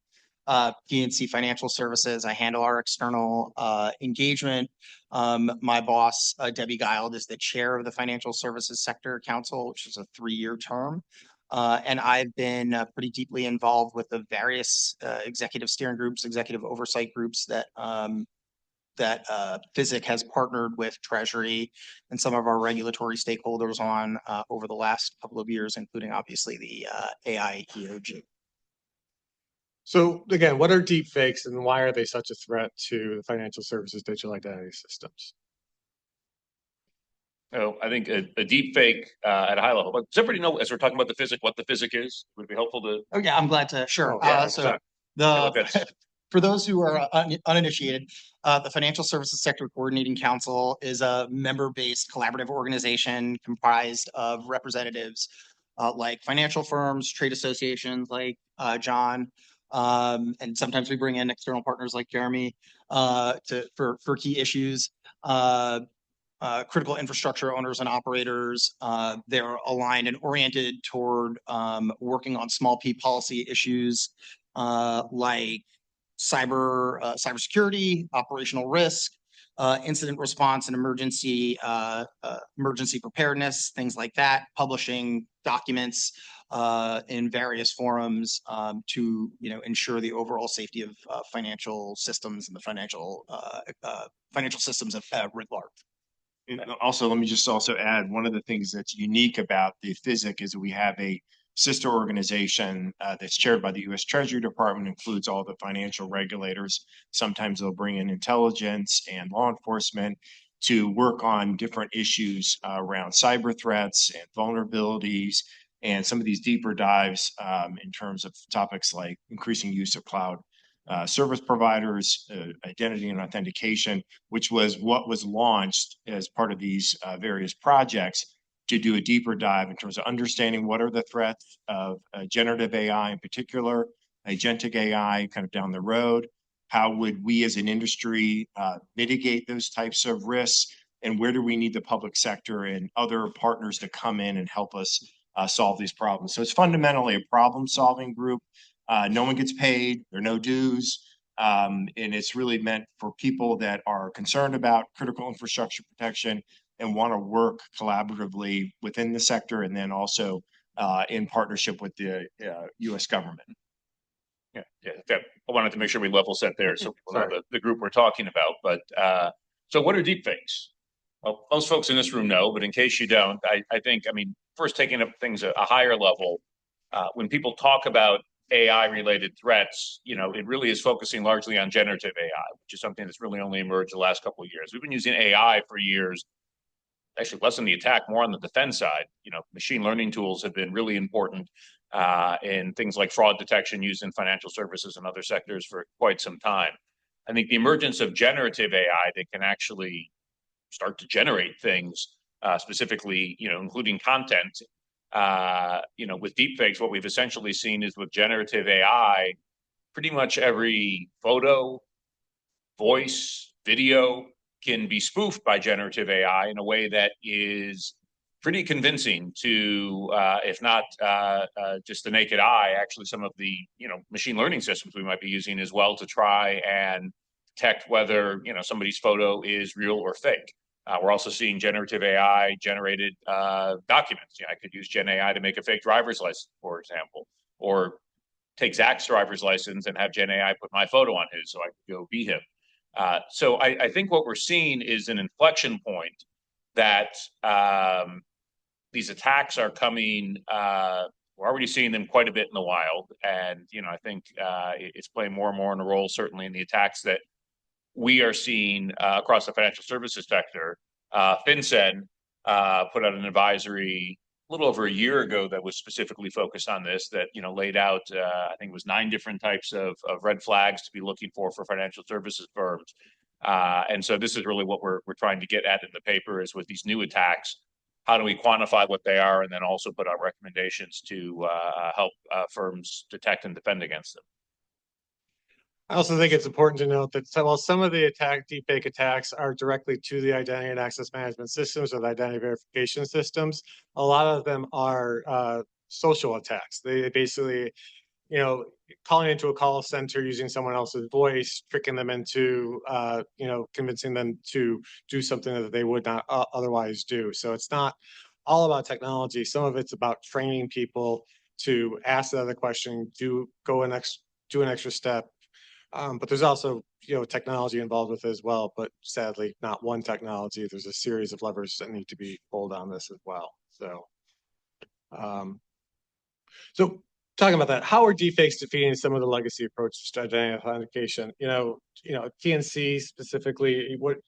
PNC Financial Services. I handle our external engagement. My boss, Debbie Guild, is the chair of the Financial Services Sector Council, which is a 3-year term. And I've been pretty deeply involved with the various executive steering groups, executive oversight groups that PHYSIC has partnered with Treasury and some of our regulatory stakeholders on over the last couple of years, including obviously the AI EOG. So again, what are deepfakes and why are they such a threat to the financial services digital identity systems? So I think a deep fake at a high level. But does everybody know, as we're talking about the physic, what the physic is? Would it be helpful to? Oh yeah, I'm glad to. Sure. So For those who are uninitiated, the Financial Services Sector Coordinating Council is a member-based collaborative organization comprised of representatives like financial firms, trade associations like John, and sometimes we bring in external partners like Jeremy for key issues. Critical infrastructure owners and operators. They're aligned and oriented toward working on small p policy issues like cybersecurity, operational risk, incident response and emergency preparedness, things like that. Publishing documents in various forums to ensure the overall safety of financial systems and the financial systems writ large. And also, let me just also add, one of the things that's unique about the PHYSIC is we have a sister organization that's chaired by the U.S. Treasury Department, includes all the financial regulators. Sometimes they'll bring in intelligence and law enforcement to work on different issues around cyber threats and vulnerabilities and some of these deeper dives in terms of topics like increasing use of cloud service providers, identity and authentication, which was what was launched as part of these various projects to do a deeper dive in terms of understanding what are the threats of generative AI in particular, agentic AI kind of down the road. How would we as an industry mitigate those types of risks? And where do we need the public sector and other partners to come in and help us solve these problems? So it's fundamentally a problem-solving group. No one gets paid, there are no dues, and it's really meant for people that are concerned about critical infrastructure protection and want to work collaboratively within the sector and then also in partnership with the U.S. government. Yeah. I wanted to make sure we level set there so people know the group we're talking about. But so what are deepfakes? Well, most folks in this room know, but in case you don't, I think, first taking up things at a higher level, when people talk about AI-related threats, it really is focusing largely on generative AI, which is something that's really only emerged the last couple of years. We've been using AI for years, actually less on the attack, more on the defense side. Machine learning tools have been really important in things like fraud detection used in financial services and other sectors for quite some time. I think the emergence of generative AI that can actually start to generate things, specifically, including content. With deepfakes, what we've essentially seen is with generative AI, pretty much every photo, voice, video can be spoofed by generative AI in a way that is pretty convincing to, if not just the naked eye, actually some of the, machine learning systems we might be using as well to try and detect whether, somebody's photo is real or fake. We're also seeing generative AI generated documents. I could use Gen AI to make a fake driver's license, for example, or take Zach's driver's license and have Gen AI put my photo on his so I could go be him. So I think what we're seeing is an inflection point that these attacks are coming. We're already seeing them quite a bit in the wild. And, I think it's playing more and more in a role, certainly in the attacks that we are seeing across the financial services sector. FinCEN put out an advisory little over a year ago that was specifically focused on this, that, you know, laid out, I think it was 9 different types of red flags to be looking for financial services firms. And so this is really what we're trying to get at in the paper, is with these new attacks, how do we quantify what they are, and then also put out recommendations to help firms detect and defend against them. I also think it's important to note that while some of the deepfake attacks are directly to the identity and access management systems or the identity verification systems, a lot of them are social attacks. They basically, you know, calling into a call center using someone else's voice, tricking them into, you know, convincing them to do something that they would not otherwise do. So it's not all about technology. Some of it's about training people to ask the other question, do an extra step. But there's also, you know, technology involved with it as well. But sadly, not one technology. There's a series of levers that need to be pulled on this as well. So, talking about that, how are deepfakes defeating some of the legacy approaches to identity authentication? You know, TNC specifically. What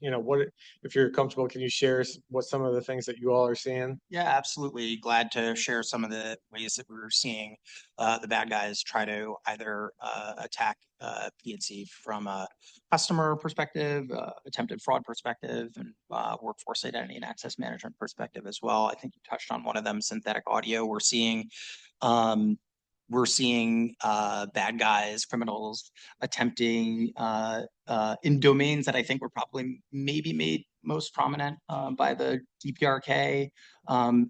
if you're comfortable? Can you share what some of the things that you all are seeing? Yeah, absolutely. Glad to share some of the ways that we're seeing the bad guys try to either attack PNC from a customer perspective, attempted fraud perspective, and workforce identity and access management perspective as well. I think you touched on one of them, synthetic audio. We're seeing bad guys, criminals attempting in domains that I think were probably maybe made most prominent by the DPRK,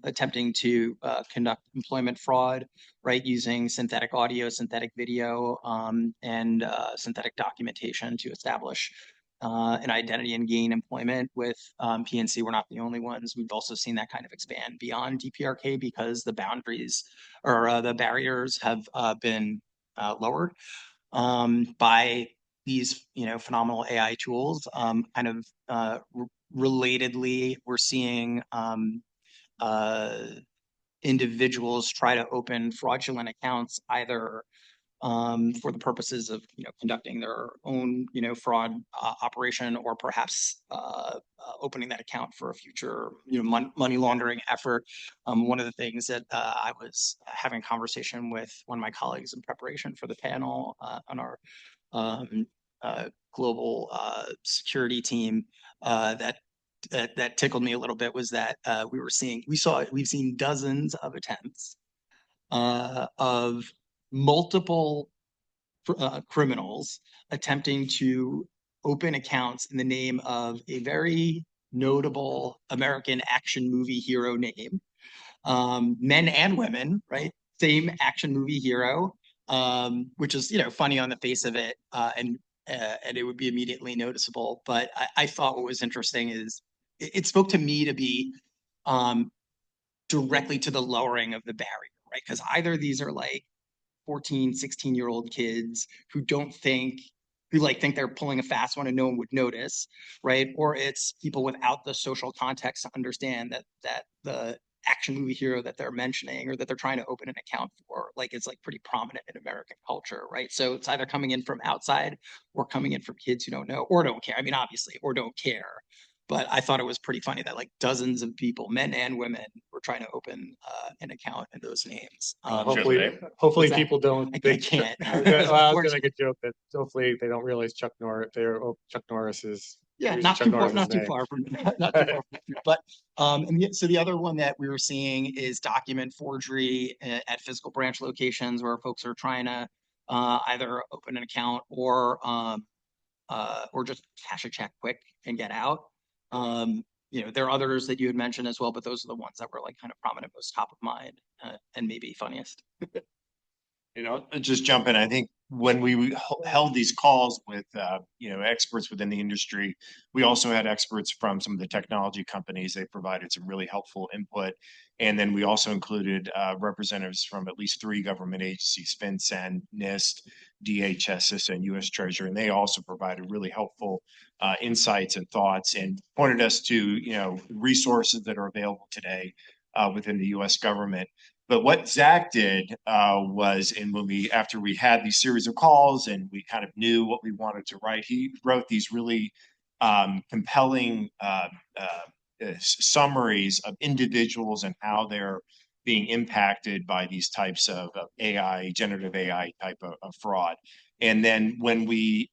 attempting to conduct employment fraud, right, using synthetic audio, synthetic video, and synthetic documentation to establish an identity and gain employment with PNC. We're not the only ones. We've also seen that kind of expand beyond DPRK because the boundaries or the barriers have been lowered by these, you know, phenomenal AI tools. Relatedly, we're seeing individuals try to open fraudulent accounts either for the purposes of, you know, conducting their own, you know, fraud operation, or perhaps opening that account for a future, you know, money laundering effort. One of the things that I was having a conversation with one of my colleagues in preparation for the panel on our global security team that tickled me a little bit was that we've seen dozens of attempts of multiple criminals attempting to open accounts in the name of a very notable American action movie hero name, men and women, right? Same action movie hero, which is, you know, funny on the face of it, and it would be immediately noticeable. But I thought what was interesting is it spoke to me to be directly to the lowering of the barrier, right? Because either these are like 14, 16-year-old kids who think they're pulling a fast one and no one would notice, right? Or it's people without the social context to understand that the action movie hero that they're mentioning or that they're trying to open an account for, like, it's like pretty prominent in American culture, right? So it's either coming in from outside or coming in from kids who don't know or don't care. I mean, obviously, or don't care. But I thought it was pretty funny that like dozens of people, men and women, were trying to open an account in those names. Hopefully people don't. I can't. Well, I was gonna make a joke that hopefully they don't realize Chuck Norris is. Yeah, not too far from. But so the other one that we were seeing is document forgery at physical branch locations where folks are trying to either open an account or just cash a check quick and get out. You know, there are others that you had mentioned as well, but those are the ones that were like kind of prominent, most top of mind, and maybe funniest. You know, just jump in. I think when we held these calls with, you know, experts within the industry, we also had experts from some of the technology companies. They provided some really helpful input. And then we also included representatives from at least 3 government agencies, FinCEN, NIST, DHS, and U.S. Treasury. And they also provided really helpful insights and thoughts and pointed us to, you know, resources that are available today within the U.S. government. But what Zach did was, after we had these series of calls and we kind of knew what we wanted to write, he wrote these really compelling summaries of individuals and how they're being impacted by these types of AI, generative AI type of fraud. And then when we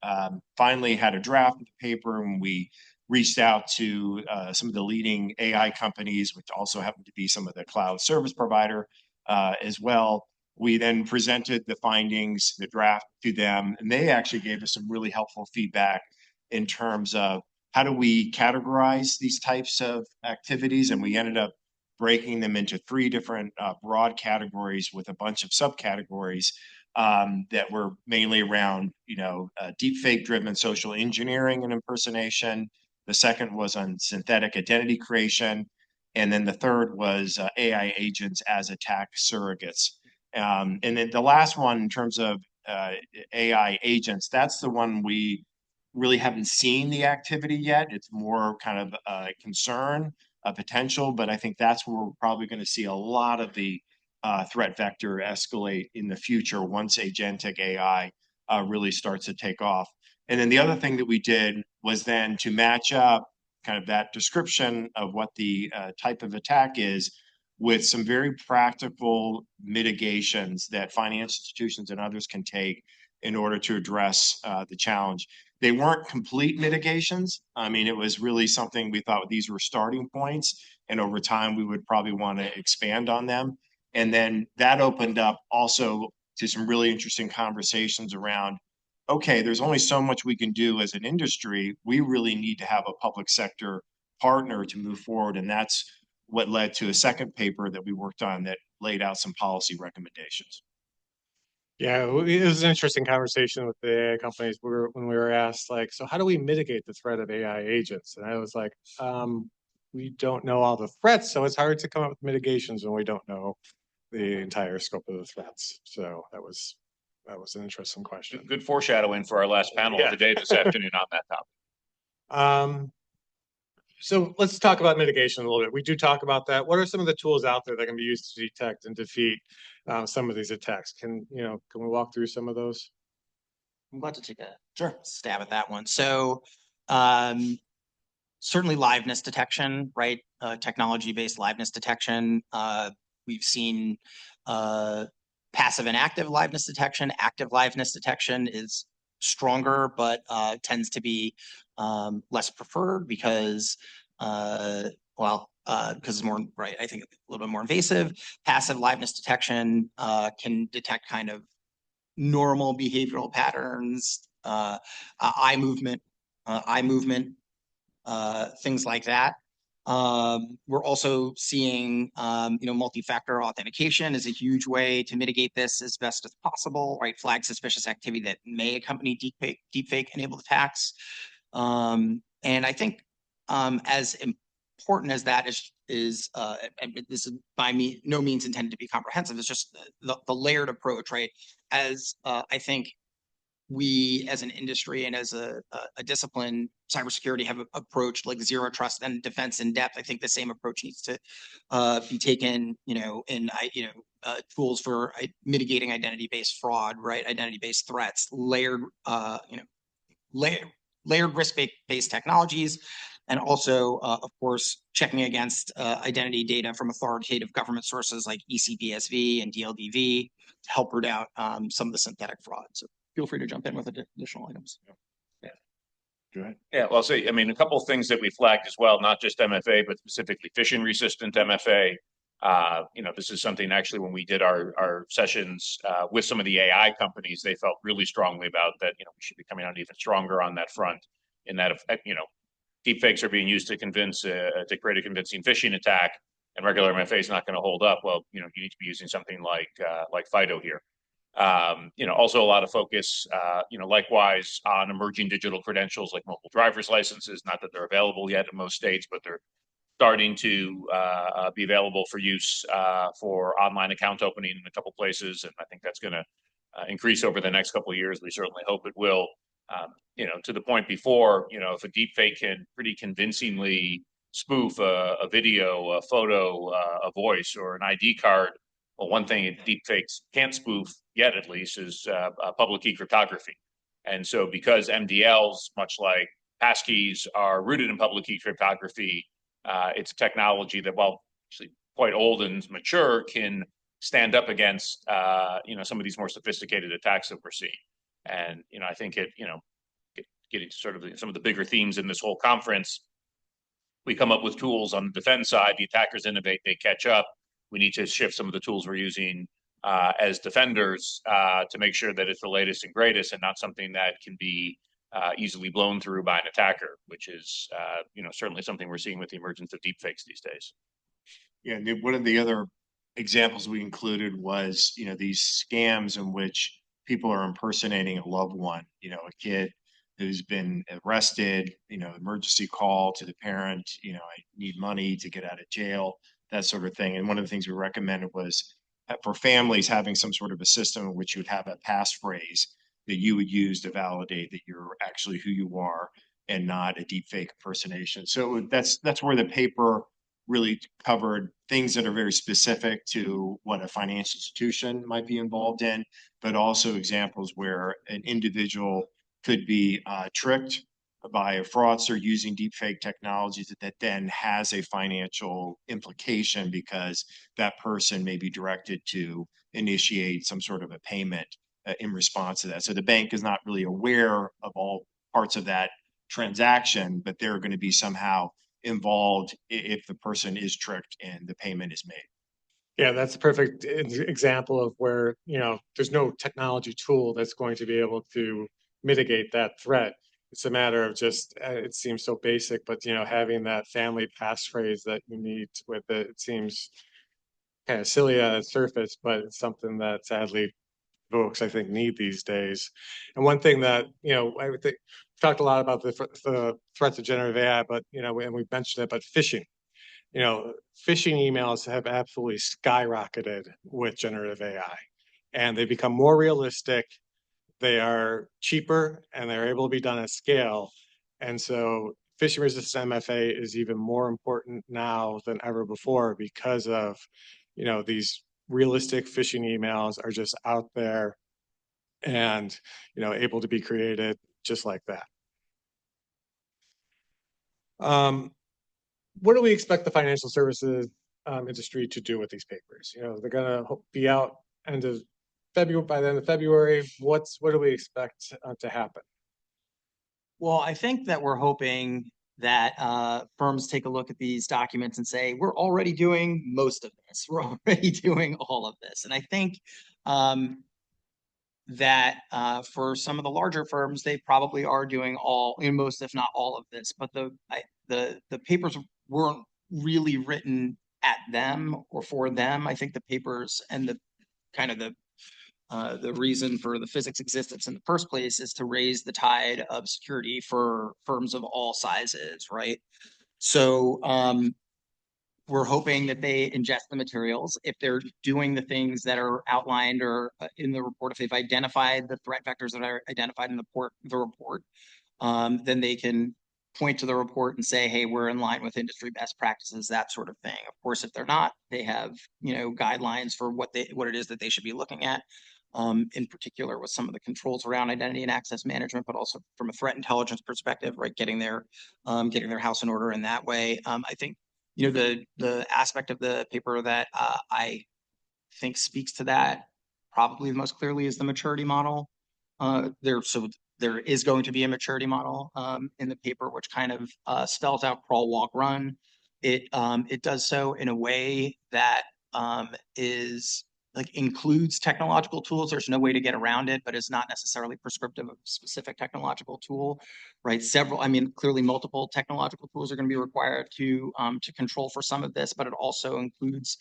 finally had a draft of the paper and we reached out to some of the leading AI companies, which also happen to be some of the cloud service provider as well, we then presented the findings, the draft to them, and they actually gave us some really helpful feedback in terms of how do we categorize these types of activities. And we ended up breaking them into 3 different broad categories with a bunch of subcategories that were mainly around, deepfake-driven social engineering and impersonation. The second was on synthetic identity creation. And then the third was AI agents as attack surrogates. And then the last one, in terms of AI agents, that's the one we really haven't seen the activity yet. It's more kind of a concern, a potential, but I think that's where we're probably going to see a lot of the threat vector escalate in the future once agentic AI really starts to take off. And then the other thing that we did was then to match up kind of that description of what the type of attack is with some very practical mitigations that financial institutions and others can take in order to address the challenge. They weren't complete mitigations. I mean, it was really something we thought these were starting points, and over time we would probably want to expand on them. And then that opened up also to some really interesting conversations around, okay, there's only so much we can do as an industry. We really need to have a public sector partner to move forward. And that's what led to a second paper that we worked on that laid out some policy recommendations. Yeah, it was an interesting conversation with the AI companies when we were asked, like, so how do we mitigate the threat of AI agents? And I was like, we don't know all the threats, so it's hard to come up with mitigations when we don't know the entire scope of the threats. So that was an interesting question. Good foreshadowing for our last panel of the day this afternoon on that topic. So let's talk about mitigation a little bit. We do talk about that. What are some of the tools out there that can be used to detect and defeat some of these attacks? Can we walk through some of those? I'm glad to take a stab at that one. So certainly liveness detection, right? Technology-based liveness detection. We've seen passive and active liveness detection. Active liveness detection is stronger, but tends to be less preferred because it's more, right, I think a little bit more invasive. Passive liveness detection can detect kind of normal behavioral patterns, eye movement, things like that. We're also seeing, multi-factor authentication is a huge way to mitigate this as best as possible, right? Flag suspicious activity that may accompany deepfake-enabled attacks. And I think as important as that is, and this is by no means intended to be comprehensive, it's just the layered approach, right? As I think we as an industry and as a discipline, cybersecurity have approached like zero trust and defense in depth. I think the same approach needs to be taken, in tools for mitigating identity-based fraud, right? Identity-based threats, layered risk-based technologies, and also, of course, checking against identity data from authoritative government sources like ECBSV and DLDV to help root out some of the synthetic fraud. So feel free to jump in with additional items. Yeah. Go ahead. Yeah, well, a couple of things that we flagged as well, not just MFA, but specifically phishing-resistant MFA. This is something actually when we did our sessions with some of the AI companies, they felt really strongly about that, we should be coming out even stronger on that front in that, deepfakes are being used to create a convincing phishing attack, and regular MFA is not going to hold up. Well, you need to be using something like FIDO here. Also a lot of focus, likewise on emerging digital credentials like mobile driver's licenses. Not that they're available yet in most states, but they're starting to be available for use for online account opening in a couple places, and I think that's going to increase over the next couple of years. We certainly hope it will. To the point before, if a deepfake can pretty convincingly spoof a video, a photo, a voice, or an ID card, well, one thing deepfakes can't spoof yet, at least, is public key cryptography. And so because mDLs, much like passkeys, are rooted in public key cryptography, it's a technology that, while actually quite old and mature can stand up against, some of these more sophisticated attacks that we're seeing. And, I think getting to sort of some of the bigger themes in this whole conference, we come up with tools on the defense side, the attackers innovate, they catch up. We need to shift some of the tools we're using as defenders to make sure that it's the latest and greatest and not something that can be easily blown through by an attacker, which is, certainly something we're seeing with the emergence of deepfakes these days. Yeah, and one of the other examples we included was, these scams in which people are impersonating a loved one, a kid who's been arrested, emergency call to the parent, I need money to get out of jail, that sort of thing. And one of the things we recommended was for families having some sort of a system in which you would have a passphrase that you would use to validate that you're actually who you are and not a deepfake impersonation. So that's where the paper really covered things that are very specific to what a financial institution might be involved in, but also examples where an individual could be tricked by a fraudster using deepfake technologies that then has a financial implication because that person may be directed to initiate some sort of a payment in response to that. So the bank is not really aware of all parts of that transaction, but they're going to be somehow involved if the person is tricked and the payment is made. Yeah, that's a perfect example of where, there's no technology tool that's going to be able to mitigate that threat. It's a matter of just, it seems so basic, but, having that family passphrase that you need with it, it seems kind of silly at its surface, but it's something that sadly folks, I think, need these days. And one thing that, I would think, we've talked a lot about the threats of generative AI, but, and we've mentioned it, but phishing. Phishing emails have absolutely skyrocketed with generative AI, and they become more realistic. They are cheaper and they're able to be done at scale. And so phishing-resistant MFA is even more important now than ever before because of, these realistic phishing emails are just out there and, able to be created just like that. What do we expect the financial services industry to do with these papers? They're going to be out end of February, by the end of February. What do we expect to happen? Well, I think that we're hoping that firms take a look at these documents and say, we're already doing most of this. We're already doing all of this. And I think that for some of the larger firms, they probably are doing most, if not all of this. But the papers weren't really written at them or for them. I think the papers and the reason for the physics existence in the first place is to raise the tide of security for firms of all sizes, right? So we're hoping that they ingest the materials. If they're doing the things that are outlined or in the report, if they've identified the threat vectors that are identified in the report, then they can point to the report and say, hey, we're in line with industry best practices, that sort of thing. Of course, if they're not, they have, guidelines for what it is that they should be looking at, in particular with some of the controls around identity and access management, but also from a threat intelligence perspective, right? Getting their house in order in that way. I think, the aspect of the paper that I think speaks to that probably the most clearly is the maturity model. There is going to be a maturity model in the paper, which kind of spells out crawl, walk, run. It does so in a way that is includes technological tools. There's no way to get around it, but it's not necessarily prescriptive of a specific technological tool, right? Clearly multiple technological tools are going to be required to control for some of this, but it also includes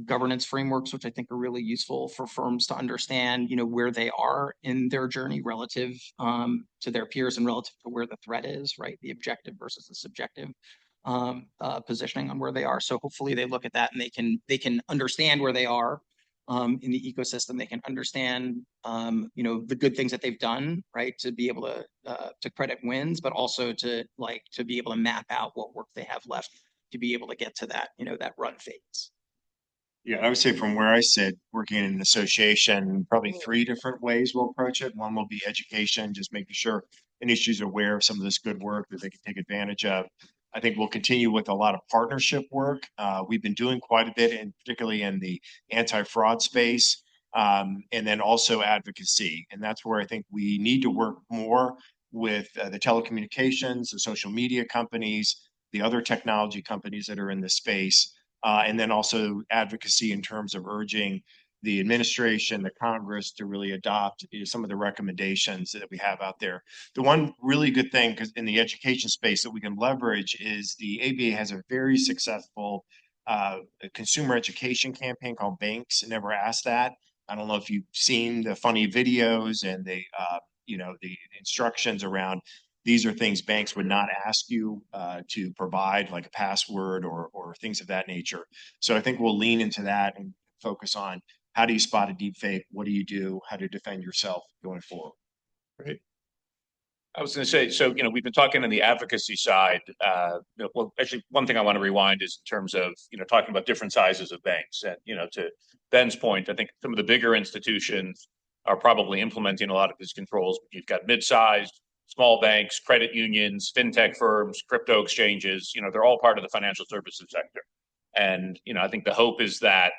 governance frameworks, which I think are really useful for firms to understand, where they are in their journey relative to their peers and relative to where the threat is, right? The objective versus the subjective positioning on where they are. So hopefully they look at that and they can understand where they are in the ecosystem. They can understand, the good things that they've done, right, to be able to credit wins, but also to be able to map out what work they have left to be able to get to that, that run phase. Yeah, I would say from where I sit, working in an association, probably 3 different ways we'll approach it. One will be education, just making sure industry is aware of some of this good work that they can take advantage of. I think we'll continue with a lot of partnership work. We've been doing quite a bit, and particularly in the anti-fraud space, and then also advocacy. And that's where I think we need to work more with the telecommunications, the social media companies, the other technology companies that are in this space, and then also advocacy in terms of urging the administration, the Congress to really adopt some of the recommendations that we have out there. The one really good thing in the education space that we can leverage is the ABA has a very successful consumer education campaign called Banks Never Ask That. I don't know if you've seen the funny videos and the instructions around these are things banks would not ask you to provide, like a password or things of that nature. So I think we'll lean into that and focus on how do you spot a deepfake? What do you do? How to defend yourself going forward? Great. I was going to say, so, we've been talking on the advocacy side. Well, actually, one thing I want to rewind is in terms of, talking about different sizes of banks. And, to Ben's point, I think some of the bigger institutions are probably implementing a lot of these controls. You've got mid-sized, small banks, credit unions, fintech firms, crypto exchanges, they're all part of the financial services sector. And, I think the hope is that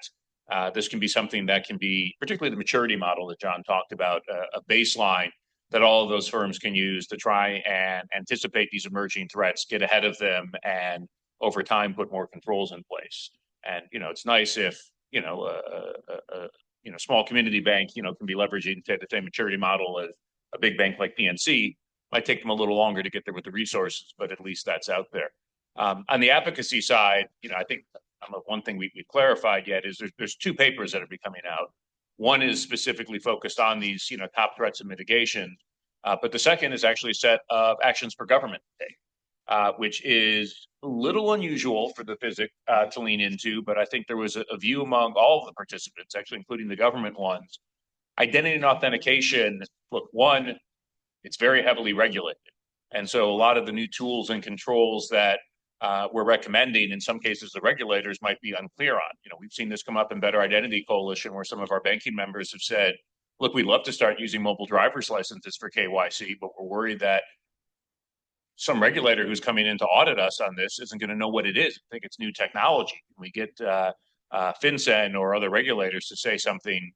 this can be something that can be, particularly the maturity model that John talked about, a baseline that all of those firms can use to try and anticipate these emerging threats, get ahead of them, and over time put more controls in place. And it's nice if a small community bank can be leveraging the same maturity model as a big bank like PNC. Might take them a little longer to get there with the resources, but at least that's out there. On the advocacy side, I think one thing we've clarified yet is there's two papers that are coming out. One is specifically focused on these, top threats and mitigation, but the second is actually a set of actions for government to take, which is a little unusual for the physic to lean into. But I think there was a view among all of the participants, actually including the government ones. Identity and authentication, look, one, it's very heavily regulated, and so a lot of the new tools and controls that we're recommending, in some cases, the regulators might be unclear on. We've seen this come up in Better Identity Coalition, where some of our banking members have said, look, we'd love to start using mobile driver's licenses for KYC, but we're worried that some regulator who's coming in to audit us on this isn't going to know what it is. I think it's new technology. Can we get FinCEN or other regulators to say something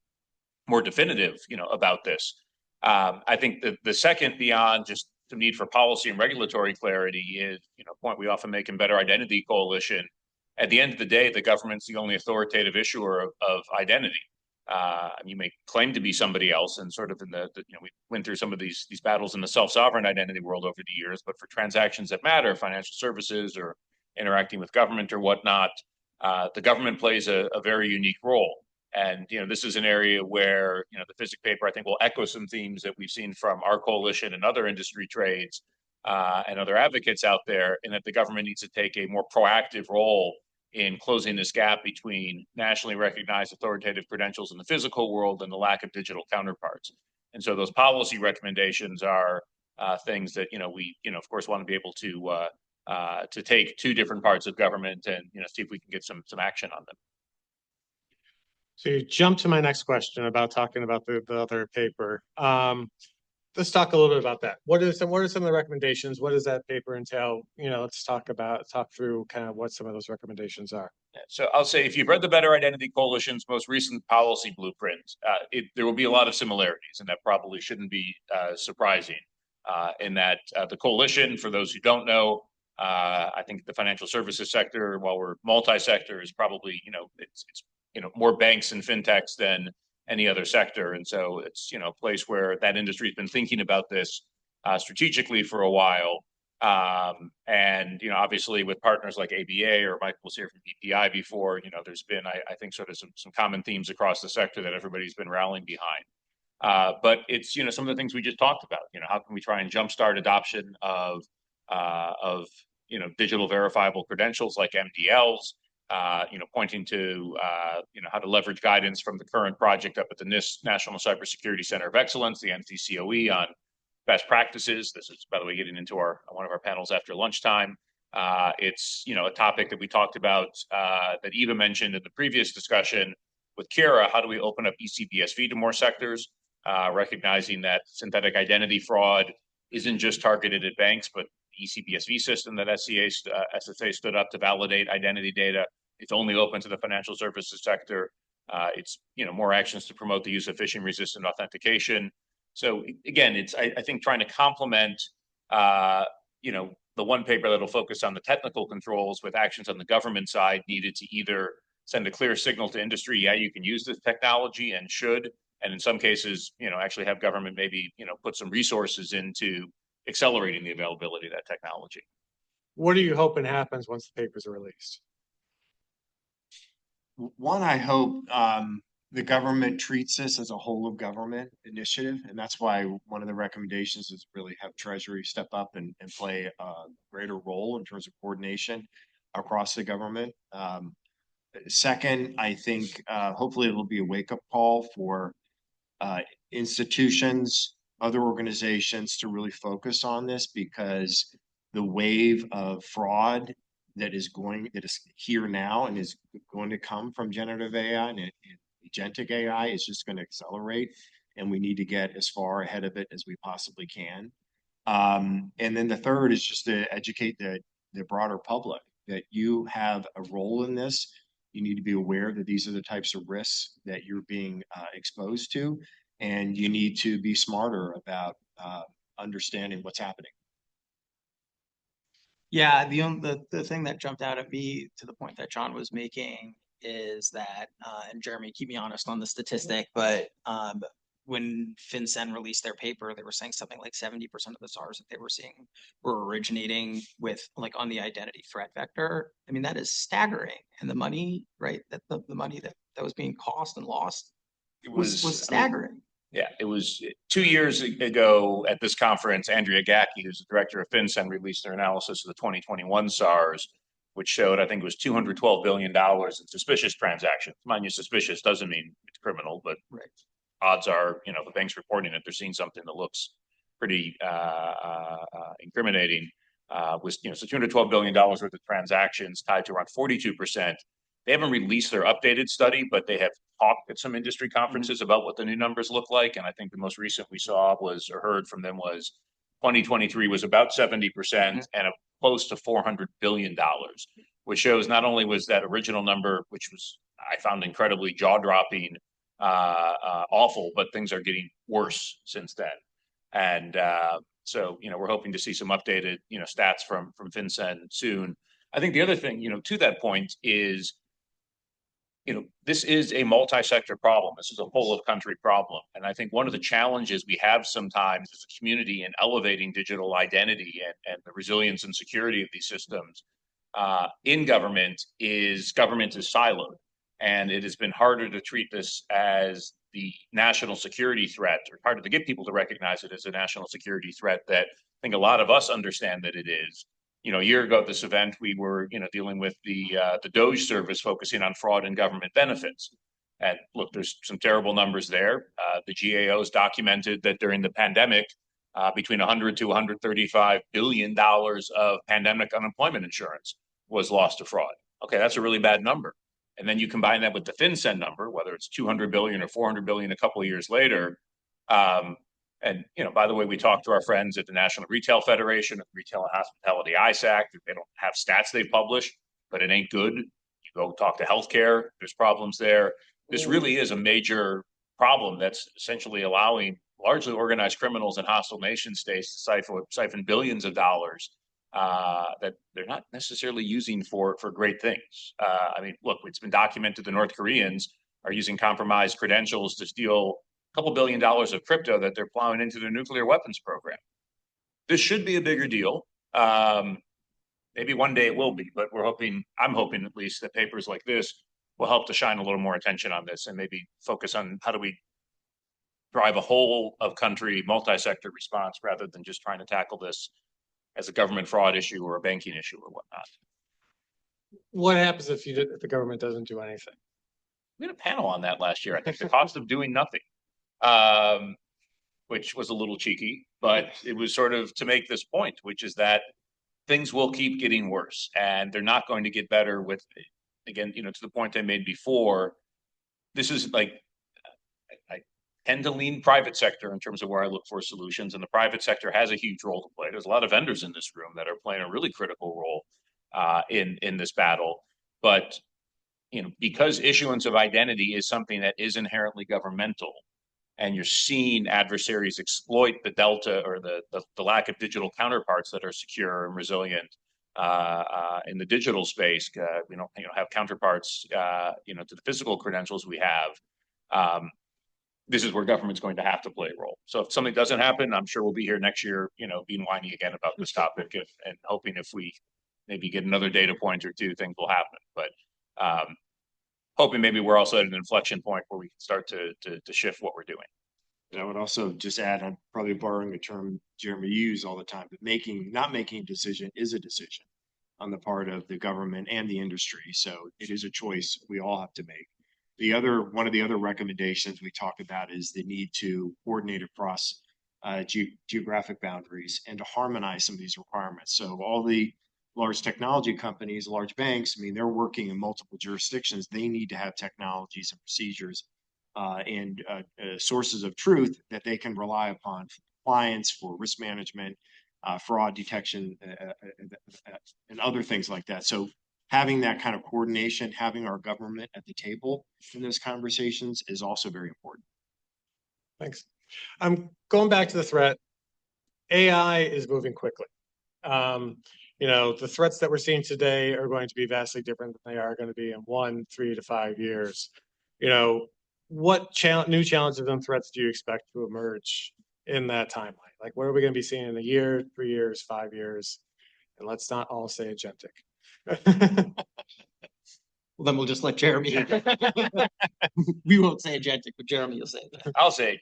more definitive, about this? I think the second, beyond just the need for policy and regulatory clarity, is a point we often make in Better Identity Coalition. At the end of the day, the government's the only authoritative issuer of identity. You may claim to be somebody else, and sort of in we went through some of these battles in the self-sovereign identity world over the years, but for transactions that matter, financial services or interacting with government or whatnot, the government plays a very unique role. And, this is an area where, the physics paper, I think, will echo some themes that we've seen from our coalition and other industry trades and other advocates out there, in that the government needs to take a more proactive role in closing this gap between nationally recognized authoritative credentials in the physical world and the lack of digital counterparts. And so those policy recommendations are things that, we, of course, want to be able to take two different parts of government and, see if we can get some action on them. So you jump to my next question about talking about the other paper. Let's talk a little bit about that. What are some of the recommendations? What does that paper entail? Let's talk through kind of what some of those recommendations are. So I'll say, if you've read the Better Identity Coalition's most recent policy blueprint, there will be a lot of similarities, and that probably shouldn't be surprising. In that the coalition, for those who don't know, I think the financial services sector, while we're multi-sector, is probably it's more banks and fintechs than any other sector. And so it's, a place where that industry has been thinking about this strategically for a while. And, obviously with partners like ABA, or Michael was here from BPI before, there's been, I think, sort of some common themes across the sector that everybody's been rallying behind. But it's, some of the things we just talked about, how can we try and jumpstart adoption of digital verifiable credentials like mDLs, pointing to, how to leverage guidance from the current project up at the NIST National Cybersecurity Center of Excellence, the NCCOE, on best practices. This is, by the way, getting into one of our panels after lunchtime. It's, a topic that we talked about, that Eva mentioned in the previous discussion with Kira. How do we open up ECBSV to more sectors, recognizing that synthetic identity fraud isn't just targeted at banks, but ECBSV system that SSA stood up to validate identity data. It's only open to the financial services sector. It's, more actions to promote the use of phishing-resistant authentication. So again, it's, I think, trying to complement, the one paper that'll focus on the technical controls with actions on the government side needed to either send a clear signal to industry, yeah, you can use this technology and should, and in some cases, actually have government maybe, put some resources into accelerating the availability of that technology. What are you hoping happens once the papers are released? One, I hope the government treats this as a whole of government initiative. And that's why one of the recommendations is really have Treasury step up and play a greater role in terms of coordination across the government. Second, I think hopefully it will be a wake-up call for institutions, other organizations to really focus on this, because the wave of fraud that is here now and is going to come from generative AI and agentic AI is just going to accelerate, and we need to get as far ahead of it as we possibly can. And then the third is just to educate the broader public that you have a role in this. You need to be aware that these are the types of risks that you're being exposed to, and you need to be smarter about understanding what's happening. Yeah, the thing that jumped out at me to the point that John was making is that, and Jeremy, keep me honest on the statistic, but when FinCEN released their paper, they were saying something like 70% of the SARs that they were seeing were originating with, like, on the identity threat vector. I mean, that is staggering. And the money, right, that the money that was being cost and lost was staggering. Yeah, it was 2 years ago at this conference, Andrea Gacki, who's the director of FinCEN, released their analysis of the 2021 SARs, which showed, I think it was $212 billion in suspicious transactions. Mind you, suspicious doesn't mean it's criminal, but right. Odds are, the bank's reporting it, they're seeing something that looks pretty incriminating. So $212 billion worth of transactions tied to around 42%. They haven't released their updated study, but they have talked at some industry conferences about what the new numbers look like. And I think the most recent we saw was, or heard from them, was 2023 was about 70% and close to $400 billion, which shows not only was that original number, which was, I found incredibly jaw-dropping, awful, but things are getting worse since then. And so, we're hoping to see some updated, stats from FinCEN soon. I think the other thing, to that point is, this is a multi-sector problem. This is a whole of country problem. And I think one of the challenges we have sometimes as a community in elevating digital identity and the resilience and security of these systems in government is siloed. And it has been harder to treat this as the national security threat, or harder to get people to recognize it as a national security threat that I think a lot of us understand that it is. A year ago at this event, we were, dealing with the DOJ service focusing on fraud and government benefits. And look, there's some terrible numbers there. The GAOs documented that during the pandemic, between $100 to $135 billion of pandemic unemployment insurance was lost to fraud. Okay, that's a really bad number. And then you combine that with the FinCEN number, whether it's 200 billion or 400 billion a couple of years later. And, by the way, we talked to our friends at the National Retail Federation, Retail and Hospitality ISAC. They don't have stats they publish, but it ain't good. You go talk to healthcare, there's problems there. This really is a major problem that's essentially allowing largely organized criminals in hostile nation states to siphon billions of dollars that they're not necessarily using for great things. I mean, look, it's been documented the North Koreans are using compromised credentials to steal a couple $1 billion of crypto that they're plowing into their nuclear weapons program. This should be a bigger deal. Maybe one day it will be, but I'm hoping at least that papers like this will help to shine a little more attention on this and maybe focus on how do we drive a whole of country multi-sector response rather than just trying to tackle this as a government fraud issue or a banking issue or whatnot. What happens if the government doesn't do anything? We had a panel on that last year. I think the cost of doing nothing, which was a little cheeky, but it was sort of to make this point, which is that things will keep getting worse and they're not going to get better with, again, to the point I made before, this is like, tend to lean private sector in terms of where I look for solutions, and the private sector has a huge role to play. There's a lot of vendors in this room that are playing a really critical role in this battle. But because issuance of identity is something that is inherently governmental, and you're seeing adversaries exploit the delta or the lack of digital counterparts that are secure and resilient in the digital space. We don't have counterparts to the physical credentials we have. This is where government's going to have to play a role. So if something doesn't happen, I'm sure we'll be here next year, being whiny again about this topic and hoping if we maybe get another data point or two, things will happen. But hoping maybe we're also at an inflection point where we can start to shift what we're doing. And I would also just add, I'm probably borrowing a term Jeremy used all the time, but not making a decision is a decision on the part of the government and the industry. So it is a choice we all have to make. One of the other recommendations we talk about is the need to coordinate across geographic boundaries and to harmonize some of these requirements. So all the large technology companies, large banks, they're working in multiple jurisdictions. They need to have technologies and procedures and sources of truth that they can rely upon for compliance, for risk management, fraud detection, and other things like that. So having that kind of coordination, having our government at the table in those conversations is also very important. Thanks. I'm going back to the threat. AI is moving quickly. The threats that we're seeing today are going to be vastly different than they are going to be in 1, 3 to 5 years. What new challenges and threats do you expect to emerge in that timeline? Like, what are we going to be seeing in a year, 3 years, 5 years? And let's not all say agentic. Well, then we'll just let Jeremy. We won't say agentic, but Jeremy will say that. I'll say,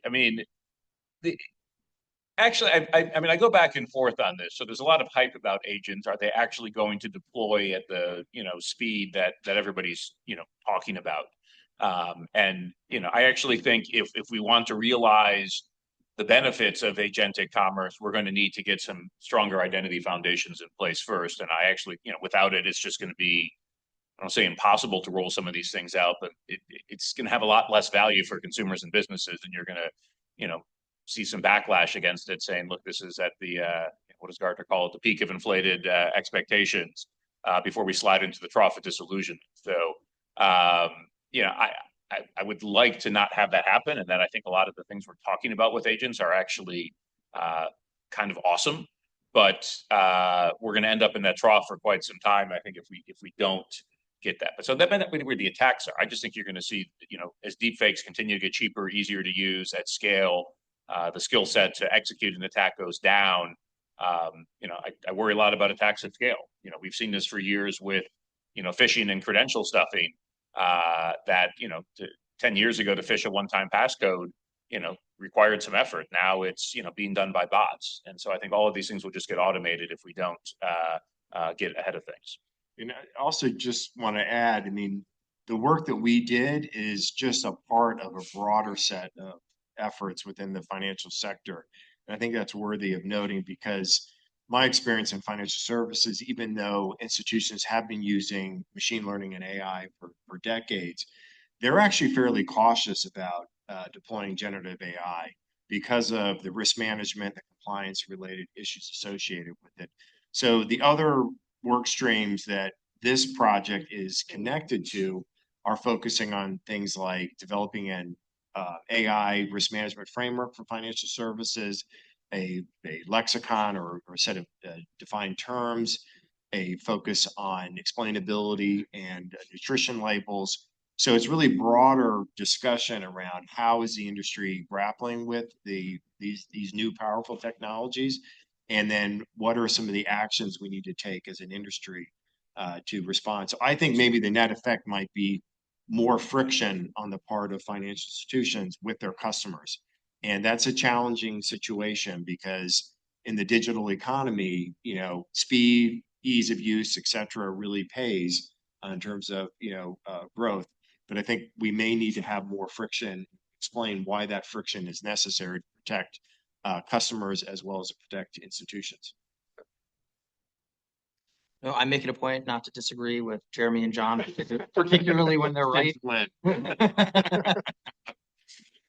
actually, I go back and forth on this. So there's a lot of hype about agents. Are they actually going to deploy at the speed that everybody's talking about? I actually think if we want to realize the benefits of agentic commerce, we're going to need to get some stronger identity foundations in place first. And I actually, without it, it's just going to be, I don't say impossible to roll some of these things out, but it's going to have a lot less value for consumers and businesses, and you're going to, see some backlash against it, saying, look, this is at the what does Gartner call it, the peak of inflated expectations before we slide into the trough of disillusionment. So I would like to not have that happen, and that I think a lot of the things we're talking about with agents are actually kind of awesome, but we're going to end up in that trough for quite some time, I think, if we don't get that. But so that might not be where the attacks are. I just think you're going to see, as deepfakes continue to get cheaper, easier to use at scale, the skill set to execute an attack goes down. I worry a lot about attacks at scale. We've seen this for years with, phishing and credential stuffing. That 10 years ago to phish a one-time passcode, required some effort. Now it's being done by bots, and so I think all of these things will just get automated if we don't get ahead of things. And I also just want to add, the work that we did is just a part of a broader set of efforts within the financial sector. And I think that's worthy of noting, because my experience in financial services, even though institutions have been using machine learning and AI for decades, they're actually fairly cautious about deploying generative AI because of the risk management, the compliance related issues associated with it. So the other work streams that this project is connected to are focusing on things like developing an AI risk management framework for financial services, a lexicon or a set of defined terms, a focus on explainability and nutrition labels. So it's really broader discussion around how is the industry grappling with these new powerful technologies, and then what are some of the actions we need to take as an industry to respond. So I think maybe the net effect might be more friction on the part of financial institutions with their customers. And that's a challenging situation, because in the digital economy, speed, ease of use, et cetera, really pays in terms of, growth. But I think we may need to have more friction, explain why that friction is necessary to protect customers as well as to protect institutions. No, I'm making a point not to disagree with Jeremy and John, particularly when they're right.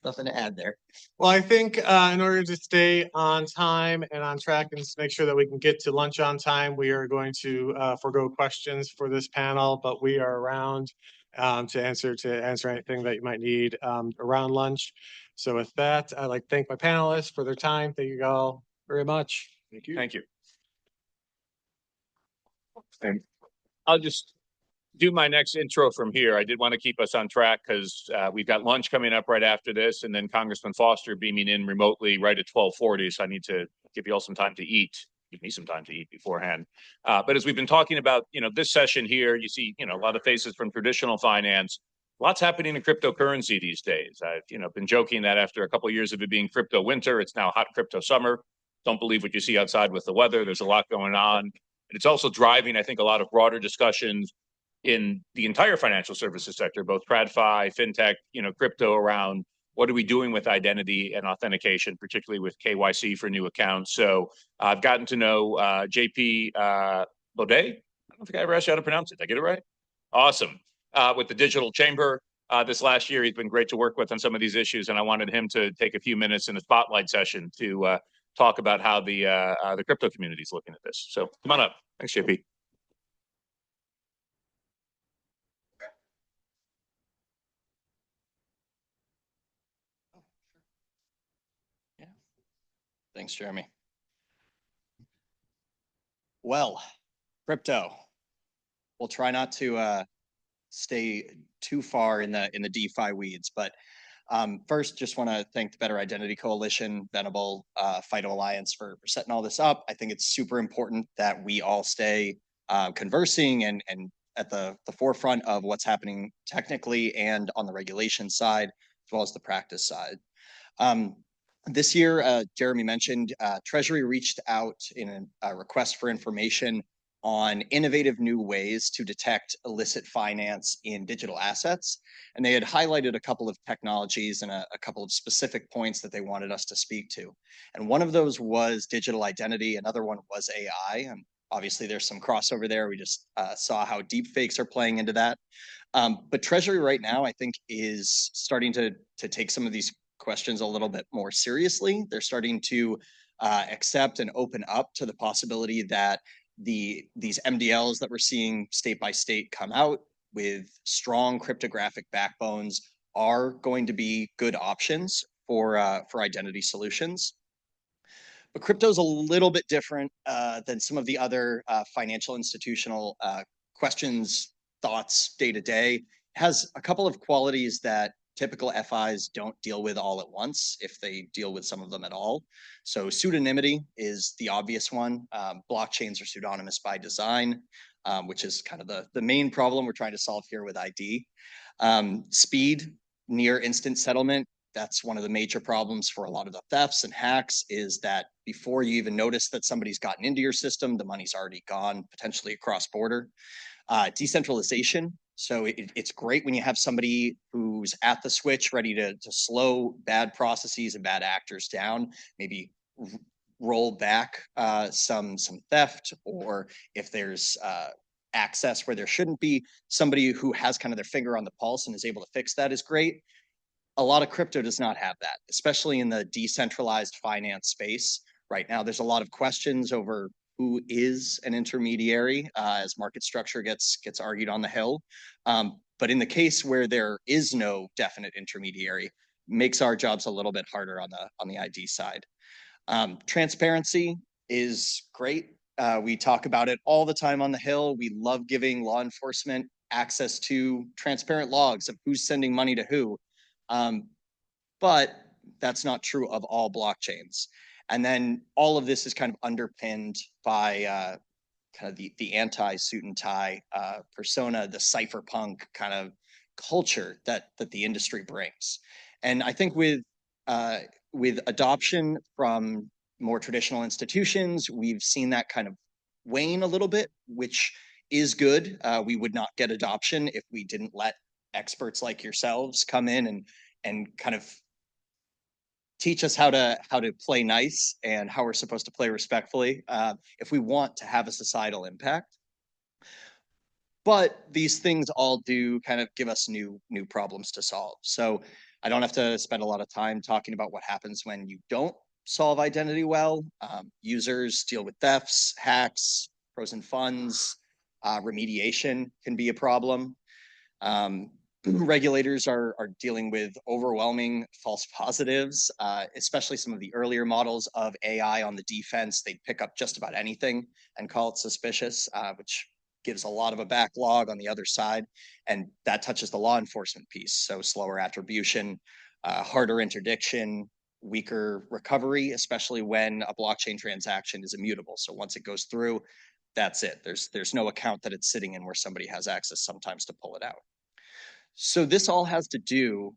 Nothing to add there. Well, I think in order to stay on time and on track and to make sure that we can get to lunch on time, we are going to forego questions for this panel, but we are around to answer anything that you might need around lunch. So with that, I'd like to thank my panelists for their time. Thank you all very much. Thank you. Thank you. And I'll just do my next intro from here. I did want to keep us on track because we've got lunch coming up right after this, and then Congressman Foster beaming in remotely right at 12:40. So I need to give you all some time to eat. Give me some time to eat beforehand. But as we've been talking about, this session here, you see, a lot of faces from traditional finance. Lots happening in cryptocurrency these days. I've, been joking that after a couple of years of it being crypto winter, it's now hot crypto summer. Don't believe what you see outside with the weather. There's a lot going on. And it's also driving, I think, a lot of broader discussions in the entire financial services sector, both TradFi, fintech, crypto, around what are we doing with identity and authentication, particularly with KYC for new accounts. So I've gotten to know JP Beaudet. I don't think I ever asked you how to pronounce it. Did I get it right? Awesome. With the Digital Chamber this last year, he's been great to work with on some of these issues, and I wanted him to take a few minutes in the spotlight session to talk about how the crypto community is looking at this. So come on up. Thanks, JP. Thanks, Jeremy. Well, crypto. We'll try not to stay too far in the DeFi weeds, but first, just want to thank the Better Identity Coalition, Venable, FIDO Alliance for setting all this up. I think it's super important that we all stay conversing and at the forefront of what's happening technically and on the regulation side, as well as the practice side. This year, Jeremy mentioned, Treasury reached out in a request for information on innovative new ways to detect illicit finance in digital assets. And they had highlighted a couple of technologies and a couple of specific points that they wanted us to speak to. And one of those was digital identity. Another one was AI. And obviously there's some crossover there. We just saw how deepfakes are playing into that. But Treasury right now, I think, is starting to take some of these questions a little bit more seriously. They're starting to accept and open up to the possibility that these mDLs that we're seeing state by state come out with strong cryptographic backbones are going to be good options for identity solutions. But crypto is a little bit different than some of the other financial institutional questions, thoughts day to day. It has a couple of qualities that typical FIs don't deal with all at once, if they deal with some of them at all. So pseudonymity is the obvious one. Blockchains are pseudonymous by design, which is kind of the main problem we're trying to solve here with ID. Speed, near instant settlement. That's one of the major problems for a lot of the thefts and hacks, is that before you even notice that somebody's gotten into your system, the money's already gone, potentially across border. Decentralization. So it's great when you have somebody who's at the switch ready to slow bad processes and bad actors down, maybe roll back some theft, or if there's access where there shouldn't be, somebody who has kind of their finger on the pulse and is able to fix that is great. A lot of crypto does not have that, especially in the decentralized finance space. Right now, there's a lot of questions over who is an intermediary as market structure gets argued on the Hill. But in the case where there is no definite intermediary, makes our jobs a little bit harder on the ID side. Transparency is great. We talk about it all the time on the Hill. We love giving law enforcement access to transparent logs of who's sending money to who. But that's not true of all blockchains. And then all of this is kind of underpinned by kind of the anti-suit and tie persona, the cypherpunk kind of culture that the industry brings. And I think with adoption from more traditional institutions, we've seen that kind of wane a little bit, which is good. We would not get adoption if we didn't let experts like yourselves come in and kind of teach us how to play nice and how we're supposed to play respectfully if we want to have a societal impact. But these things all do kind of give us new problems to solve. So I don't have to spend a lot of time talking about what happens when you don't solve identity well. Users deal with thefts, hacks, frozen funds, remediation can be a problem. Regulators are dealing with overwhelming false positives, especially some of the earlier models of AI on the defense. They pick up just about anything and call it suspicious, which gives a lot of a backlog on the other side. And that touches the law enforcement piece. So slower attribution, harder interdiction, weaker recovery, especially when a blockchain transaction is immutable. So once it goes through, that's it. There's no account that it's sitting in where somebody has access sometimes to pull it out. So this all has to do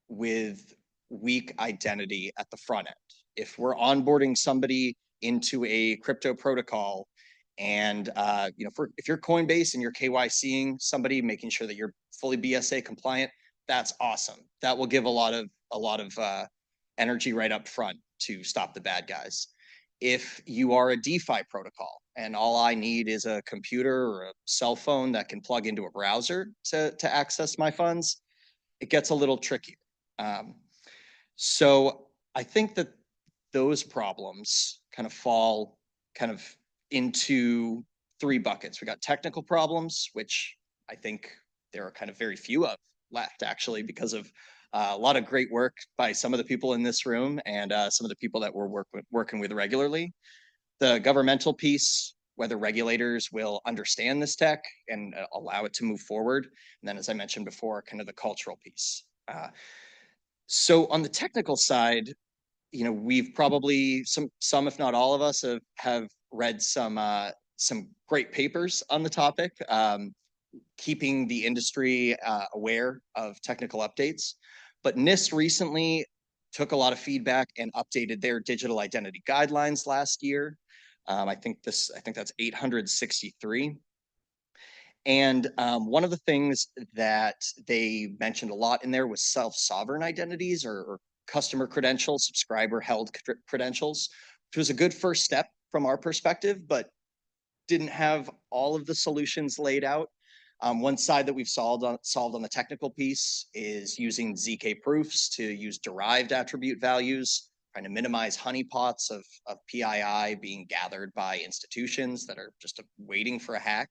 with weak identity at the front end. If we're onboarding somebody into a crypto protocol, and if you're Coinbase and you're KYCing somebody, making sure that you're fully BSA compliant, that's awesome. That will give a lot of energy right up front to stop the bad guys. If you are a DeFi protocol and all I need is a computer or a cell phone that can plug into a browser to access my funds, it gets a little trickier. So I think that those problems kind of fall into three buckets. We got technical problems, which I think there are kind of very few of left, actually, because of a lot of great work by some of the people in this room and some of the people that we're working with regularly. The governmental piece, whether regulators will understand this tech and allow it to move forward. And then, as I mentioned before, kind of the cultural piece. So on the technical side, we've probably some, if not all of us, have read some great papers on the topic, keeping the industry aware of technical updates. But NIST recently took a lot of feedback and updated their digital identity guidelines last year. I think that's 863. And one of the things that they mentioned a lot in there was self-sovereign identities or customer credentials, subscriber-held credentials, which was a good first step from our perspective, but didn't have all of the solutions laid out. One side that we've solved on the technical piece is using ZK proofs to use derived attribute values, trying to minimize honeypots of PII being gathered by institutions that are just waiting for a hack.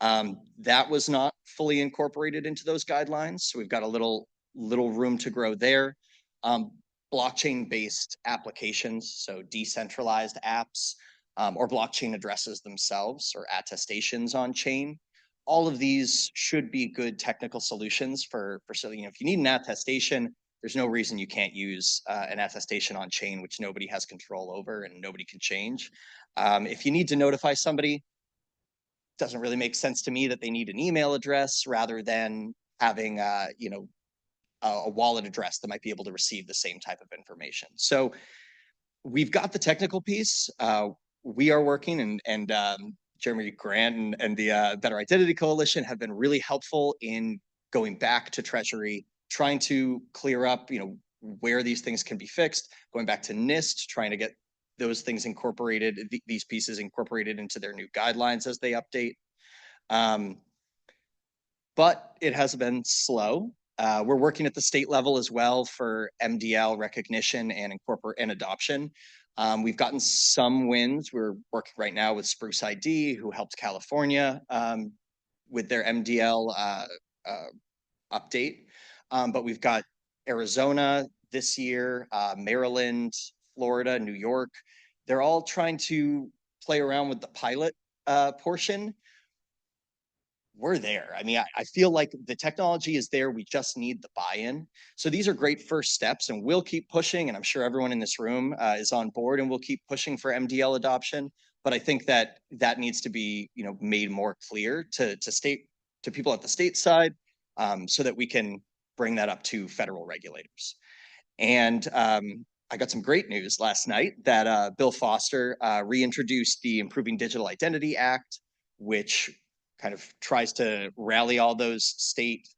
That was not fully incorporated into those guidelines, so we've got a little room to grow there. Blockchain-based applications, so decentralized apps, or blockchain addresses themselves, or attestations on chain. All of these should be good technical solutions for so if you need an attestation, there's no reason you can't use an attestation on chain, which nobody has control over and nobody can change. If you need to notify somebody, doesn't really make sense to me that they need an email address rather than having a wallet address that might be able to receive the same type of information. So we've got the technical piece. We are working, and Jeremy Grant and the Better Identity Coalition have been really helpful in going back to Treasury, trying to clear up, where these things can be fixed, going back to NIST, trying to get those things incorporated, these pieces incorporated into their new guidelines as they update. But it has been slow. We're working at the state level as well for mDL recognition and adoption. We've gotten some wins. We're working right now with Spruce ID, who helped California with their mDL update. But we've got Arizona this year, Maryland, Florida, New York. They're all trying to play around with the pilot portion. We're there. I mean, I feel like the technology is there. We just need the buy-in. So these are great first steps, and we'll keep pushing. And I'm sure everyone in this room is on board, and we'll keep pushing for mDL adoption. But I think that needs to be, made more clear to people at the state side, so that we can bring that up to federal regulators. And I got some great news last night that Bill Foster reintroduced the Improving Digital Identity Act, which kind of tries to rally all those state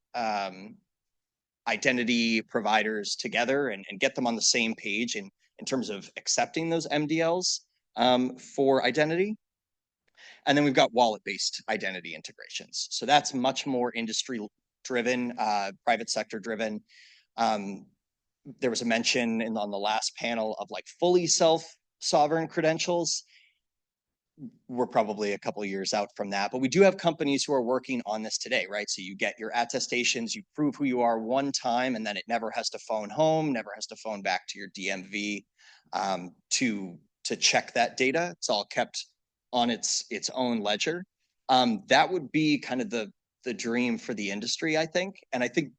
identity providers together and get them on the same page in terms of accepting those mDLs for identity. And then we've got wallet-based identity integrations. So that's much more industry-driven, private sector-driven. There was a mention on the last panel of like fully self-sovereign credentials. We're probably a couple of years out from that, but we do have companies who are working on this today, right? So you get your attestations, you prove who you are one time, and then it never has to phone home, never has to phone back to your DMV to check that data. It's all kept on its own ledger. That would be kind of the dream for the industry, I think. And I think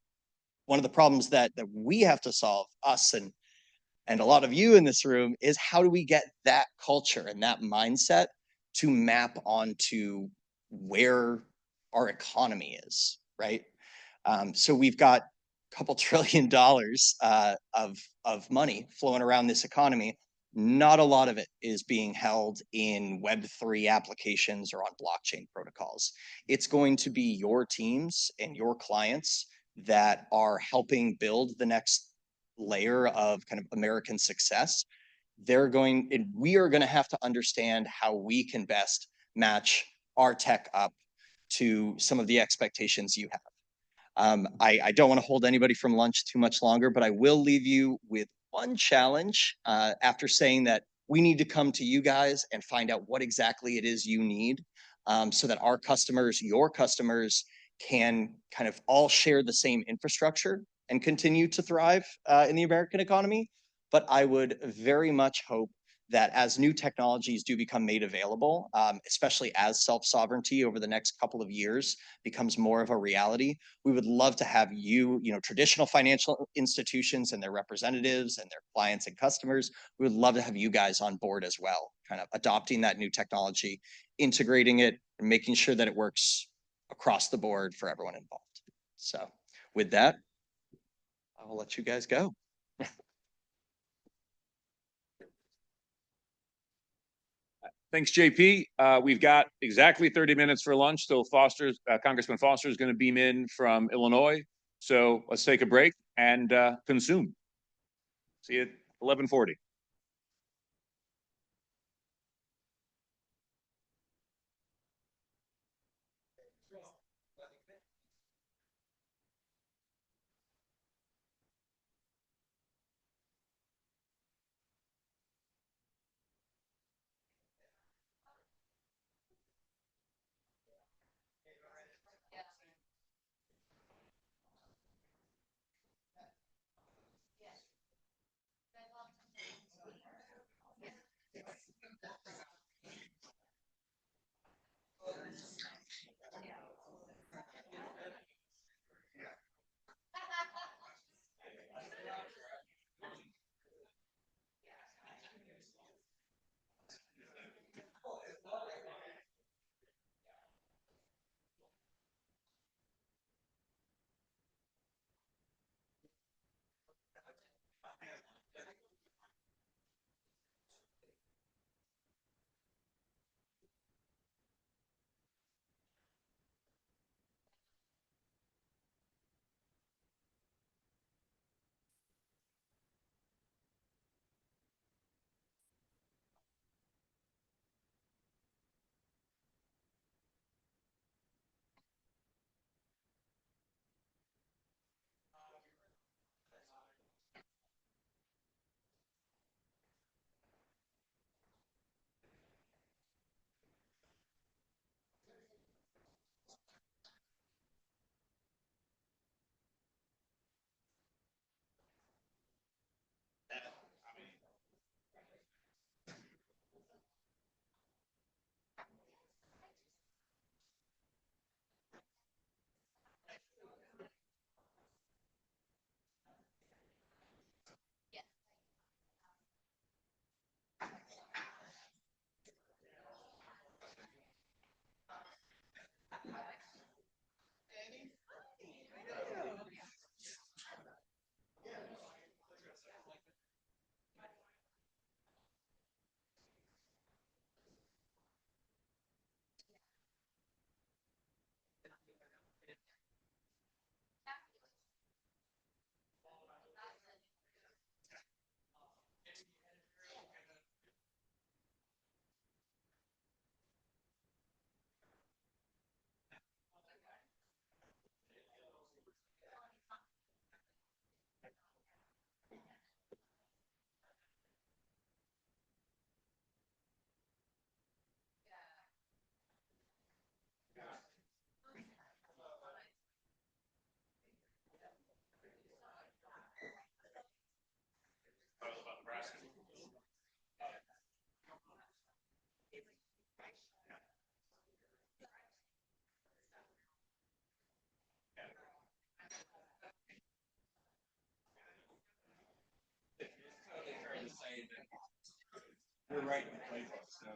one of the problems that we have to solve, us and a lot of you in this room, is how do we get that culture and that mindset to map onto where our economy is, right? So we've got a couple $1 trillion of money flowing around this economy. Not a lot of it is being held in Web3 applications or on blockchain protocols. It's going to be your teams and your clients that are helping build the next layer of kind of American success. We are going to have to understand how we can best match our tech up to some of the expectations you have. I don't want to hold anybody from lunch too much longer, but I will leave you with one challenge after saying that we need to come to you guys and find out what exactly it is you need so that our customers, your customers, can kind of all share the same infrastructure and continue to thrive in the American economy. But I would very much hope that as new technologies do become made available, especially as self-sovereignty over the next couple of years becomes more of a reality, we would love to have you, traditional financial institutions and their representatives and their clients and customers, we would love to have you guys on board as well, kind of adopting that new technology, integrating it, and making sure that it works across the board for everyone involved. So with that, I will let you guys go. Thanks, JP. We've got exactly 30 minutes for lunch. So Congressman Foster is going to beam in from Illinois. So let's take a break and consume. See you at 11:40. You're right in the playbook, so.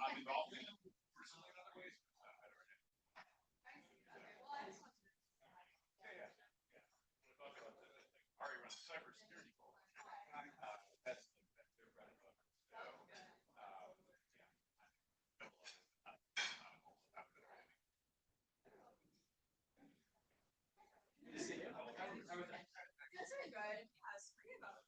I'm involved in it personally in other ways. I don't know. Ari runs cybersecurity. That's their bread and butter.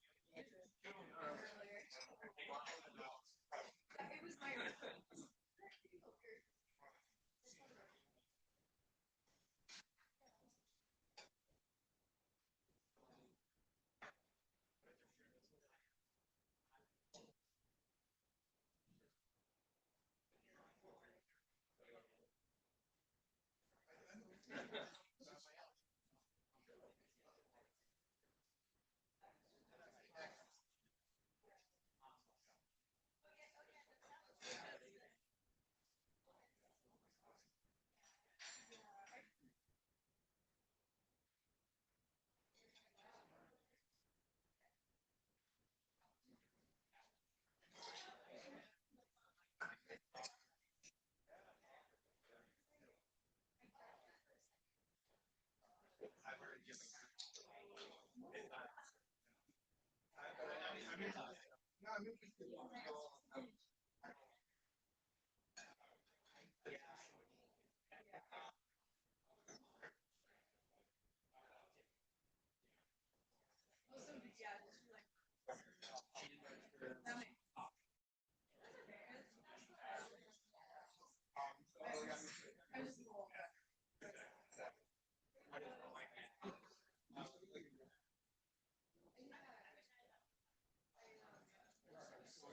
So,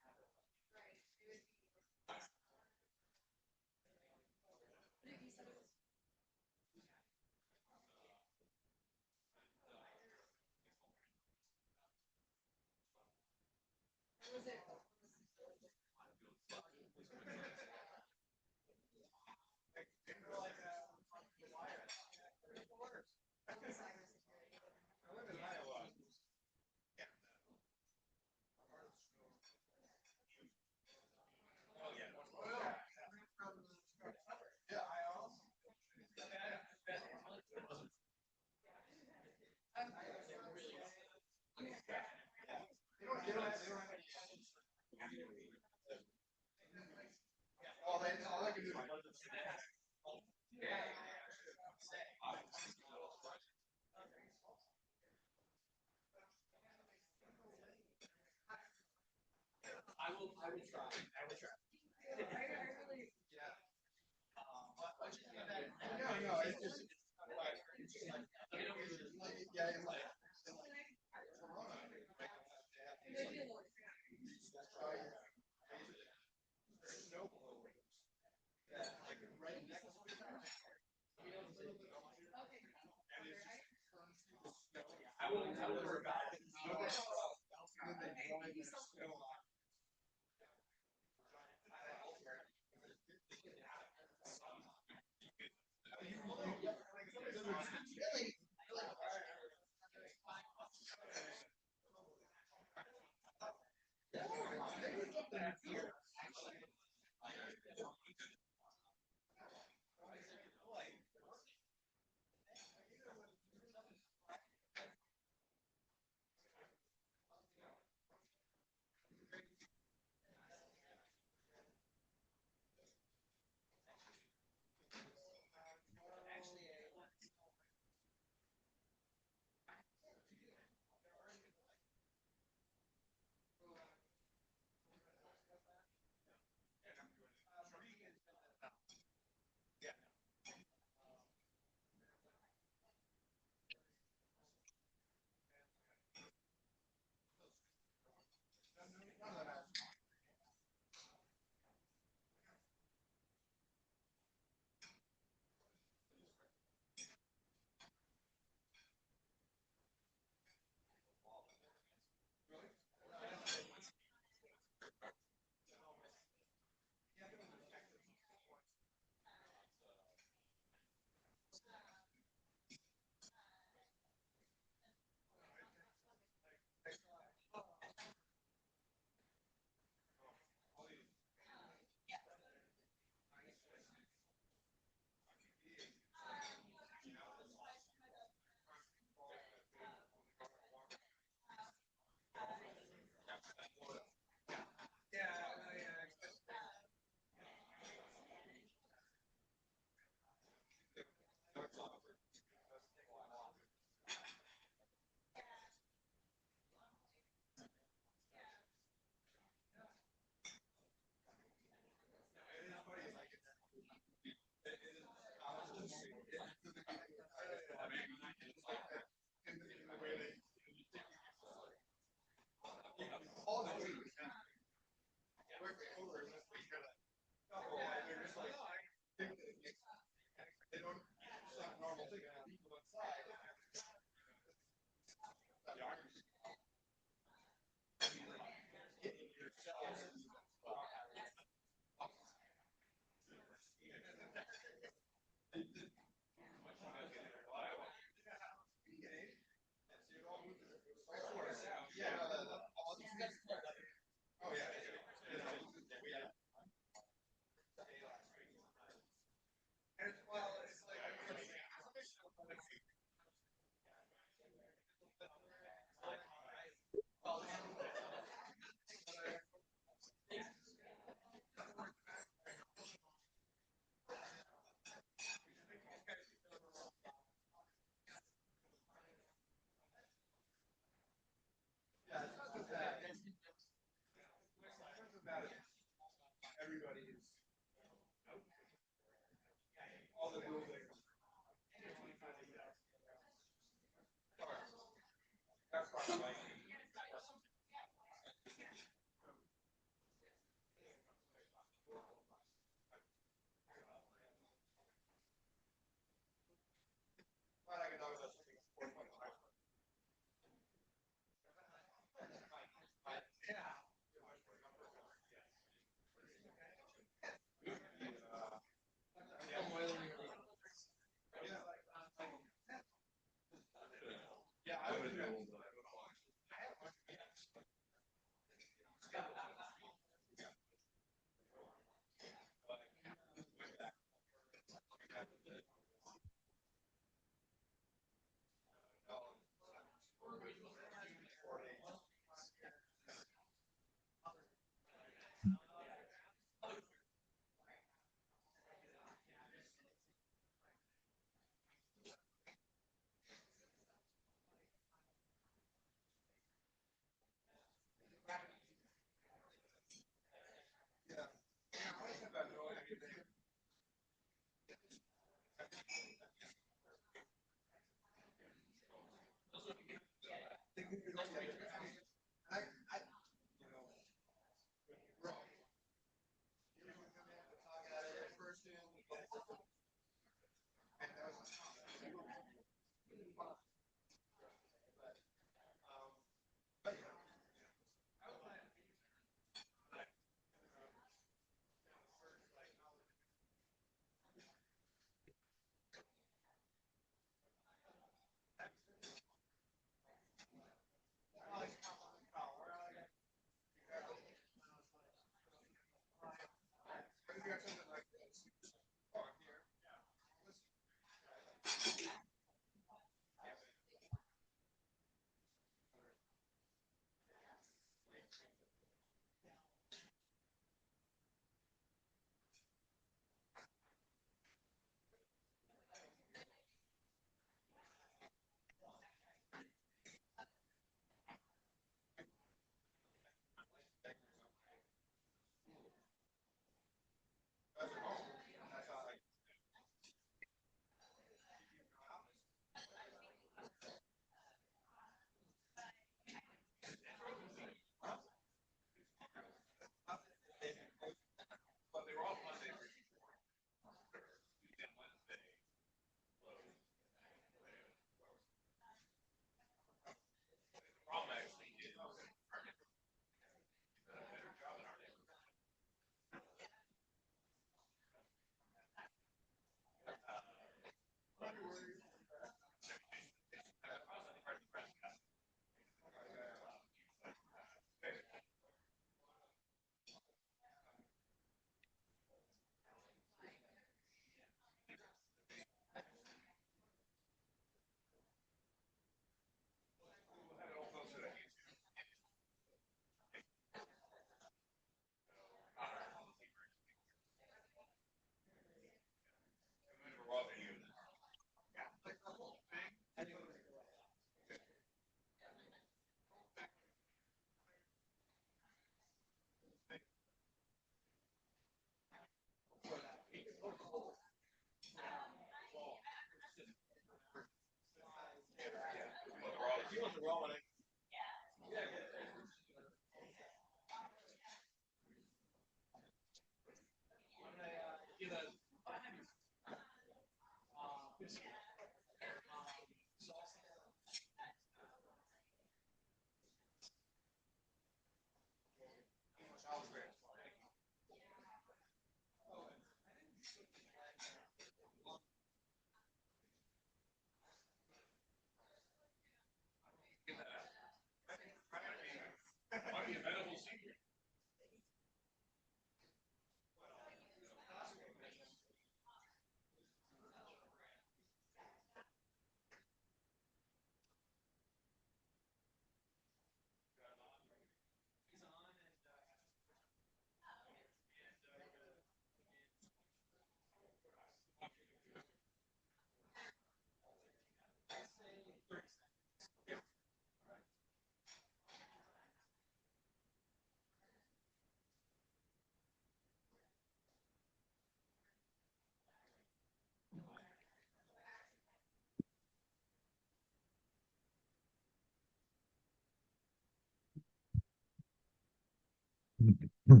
All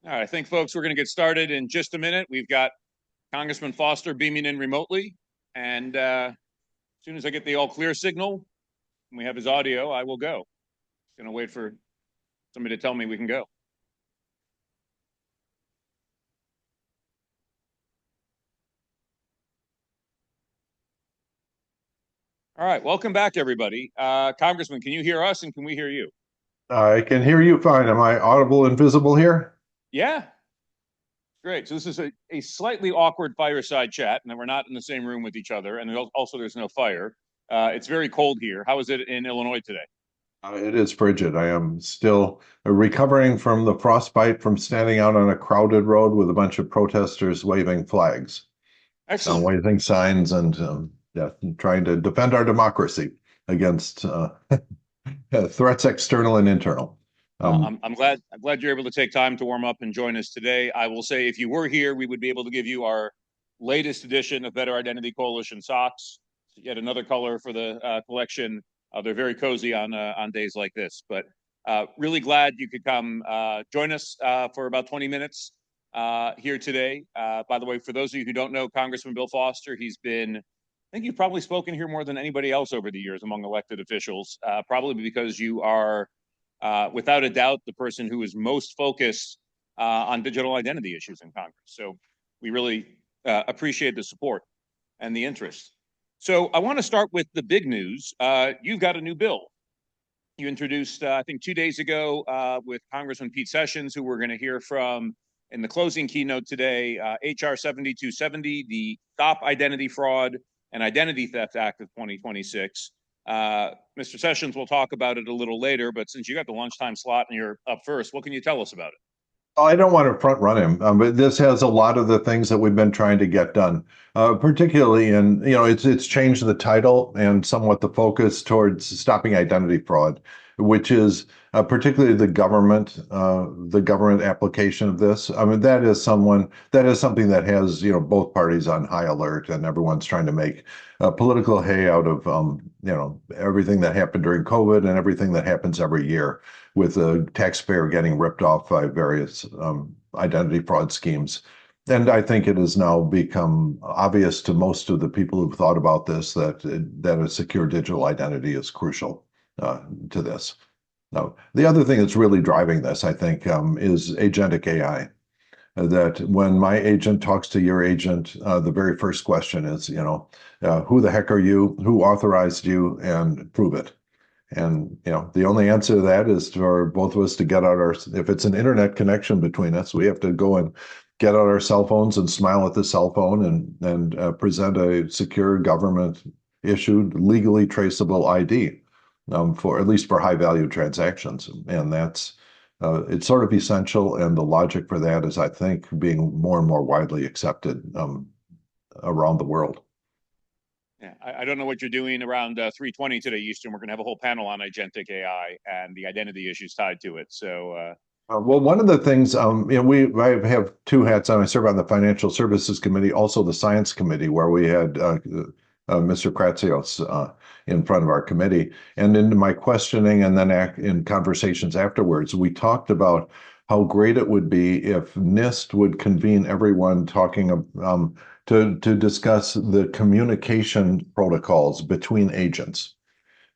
right, I think, folks, we're going to get started in just a minute. We've got Congressman Foster beaming in remotely, and as soon as I get the all clear signal, and we have his audio, I will go. Going to wait for somebody to tell me we can go. All right, welcome back, everybody. Congressman, can you hear us, and can we hear you? I can hear you fine. Am I audible and visible here? Yeah. Great. So this is a slightly awkward fireside chat, and we're not in the same room with each other, and also there's no fire. It's very cold here. How is it in Illinois today? It is frigid. I am still recovering from the frostbite from standing out on a crowded road with a bunch of protesters waving flags. Excellent. Waving signs and yeah, trying to defend our democracy against threats external and internal. I'm glad you're able to take time to warm up and join us today. I will say, if you were here, we would be able to give you our latest edition of Better Identity Coalition socks. Yet another color for the collection. They're very cozy on days like this. But really glad you could come join us for about 20 minutes here today. By the way, for those of you who don't know Congressman Bill Foster, I think you've probably spoken here more than anybody else over the years among elected officials, probably because you are without a doubt the person who is most focused on digital identity issues in Congress. So we really appreciate the support and the interest. So I want to start with the big news. You've got a new bill. You introduced, I think 2 days ago with Congressman Pete Sessions, who we're going to hear from in the closing keynote today, HR 7270, the Stop Identity Fraud and Identity Theft Act of 2026. Mr. Sessions will talk about it a little later, but since you got the lunchtime slot and you're up first, what can you tell us about it? I don't want to front run him, but this has a lot of the things that we've been trying to get done, particularly in, it's changed the title and somewhat the focus towards stopping identity fraud, which is particularly the government application of this. I mean, that is something that has, both parties on high alert, and everyone's trying to make political hay out of, everything that happened during COVID and everything that happens every year with the taxpayer getting ripped off by various identity fraud schemes. And I think it has now become obvious to most of the people who've thought about this that a secure digital identity is crucial to this. Now, the other thing that's really driving this, I think, is agentic AI. That when my agent talks to your agent, the very first question is, who the heck are you? Who authorized you? And prove it. And, the only answer to that is for both of us to get out if it's an internet connection between us, we have to go and get out our cell phones and smile at the cell phone and present a secure government issued legally traceable ID for at least for high value transactions. And that's, it's sort of essential. And the logic for that is, I think, being more and more widely accepted around the world. Yeah, I don't know what you're doing around 3:20 today, Eastern. We're going to have a whole panel on agentic AI and the identity issues tied to it. So, well, one of the things, I have two hats on. I serve on the Financial Services Committee, also the Science Committee, where we had Mr. Kratsios in front of our committee. And in my questioning and then in conversations afterwards, we talked about how great it would be if NIST would convene everyone talking to discuss the communication protocols between agents.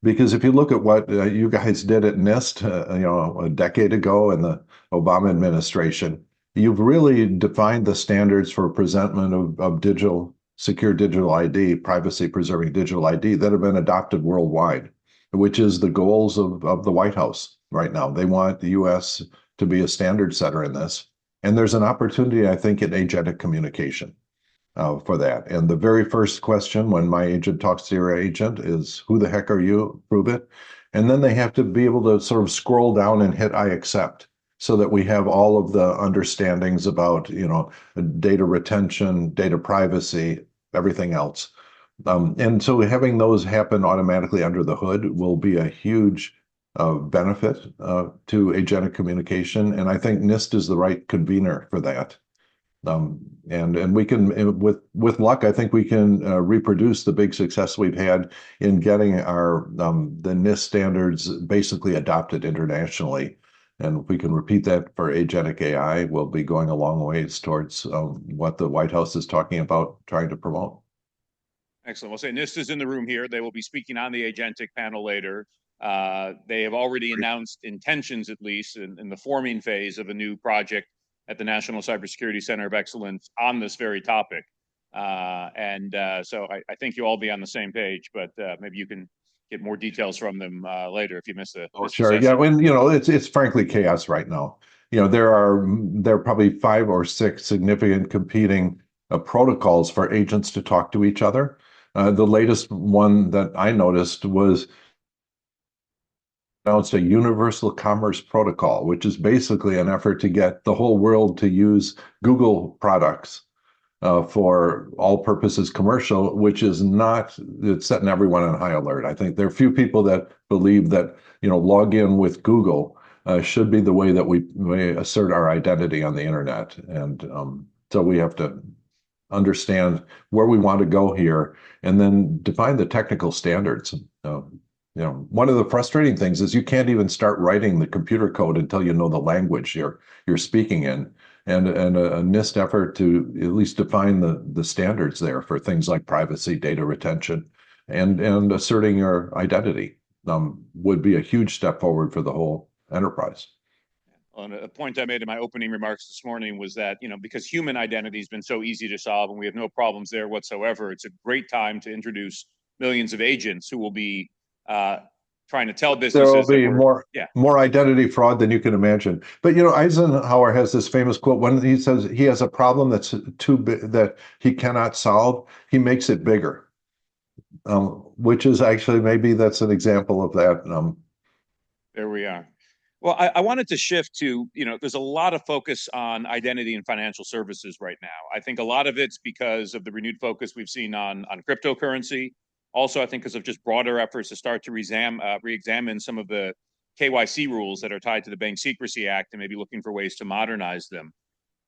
Because if you look at what you guys did at NIST, a decade ago in the Obama administration, you've really defined the standards for presentment of secure digital ID, privacy preserving digital ID that have been adopted worldwide, which is the goals of the White House right now. They want the US to be a standard setter in this. And there's an opportunity, I think, in agentic communication for that. And the very first question when my agent talks to your agent is, who the heck are you? Prove it. And then they have to be able to sort of scroll down and hit I accept, so that we have all of the understandings about, data retention, data privacy, everything else. And so having those happen automatically under the hood will be a huge benefit to agentic communication. And I think NIST is the right convener for that. And we can, with luck, I think we can reproduce the big success we've had in getting our the NIST standards basically adopted internationally. And if we can repeat that for agentic AI, we'll be going a long ways towards what the White House is talking about trying to promote. Excellent. We'll say NIST is in the room here. They will be speaking on the agentic panel later. They have already announced intentions, at least in the forming phase of a new project at the National Cybersecurity Center of Excellence on this very topic. So I think you'll all be on the same page, but maybe you can get more details from them later if you missed the Sure. Yeah. When, it's frankly chaos right now. There are probably 5 or 6 significant competing protocols for agents to talk to each other. The latest one that I noticed was announced a universal commerce protocol, which is basically an effort to get the whole world to use Google products for all purposes commercial, which is not, it's setting everyone on high alert. I think there are few people that believe that, log in with Google should be the way that we assert our identity on the internet. And so we have to understand where we want to go here and then define the technical standards. One of the frustrating things is you can't even start writing the computer code until you know the language you're speaking in. And a NIST effort to at least define the standards there for things like privacy, data retention, and asserting your identity would be a huge step forward for the whole enterprise. And a point I made in my opening remarks this morning was that, because human identity has been so easy to solve and we have no problems there whatsoever, it's a great time to introduce millions of agents who will be trying to tell businesses there will be more identity fraud than you can imagine. But Eisenhower has this famous quote when he says he has a problem that's too big that he cannot solve, he makes it bigger. Which is actually, maybe that's an example of that. There we are. Well, I wanted to shift to, there's a lot of focus on identity and financial services right now. I think a lot of it's because of the renewed focus we've seen on cryptocurrency. Also, I think because of just broader efforts to start to re-examine some of the KYC rules that are tied to the Bank Secrecy Act and maybe looking for ways to modernize them.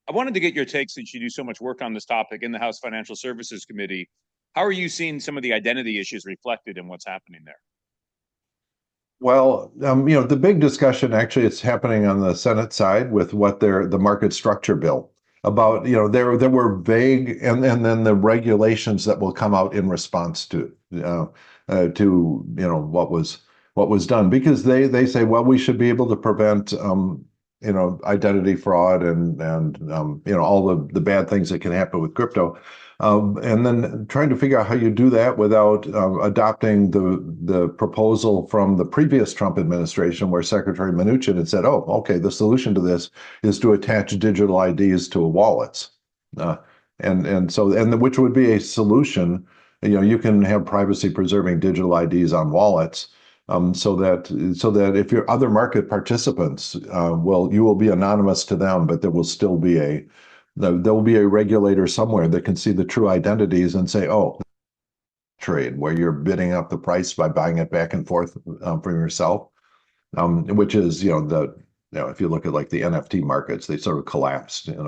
I wanted to get your take, since you do so much work on this topic in the House Financial Services Committee. How are you seeing some of the identity issues reflected in what's happening there? Well, the big discussion actually is happening on the Senate side with the market structure bill about, there were vague and then the regulations that will come out in response to what was done, because they say, well, we should be able to prevent identity fraud and all the bad things that can happen with crypto. And then trying to figure out how you do that without adopting the proposal from the previous Trump administration, where Secretary Mnuchin had said, oh, okay, the solution to this is to attach digital IDs to wallets. Which would be a solution. You can have privacy preserving digital IDs on wallets. So that if your other market participants, you will be anonymous to them, but there will be a regulator somewhere that can see the true identities and say, oh, trade where you're bidding up the price by buying it back and forth from yourself, which is if you look at like the NFT markets, they sort of collapsed in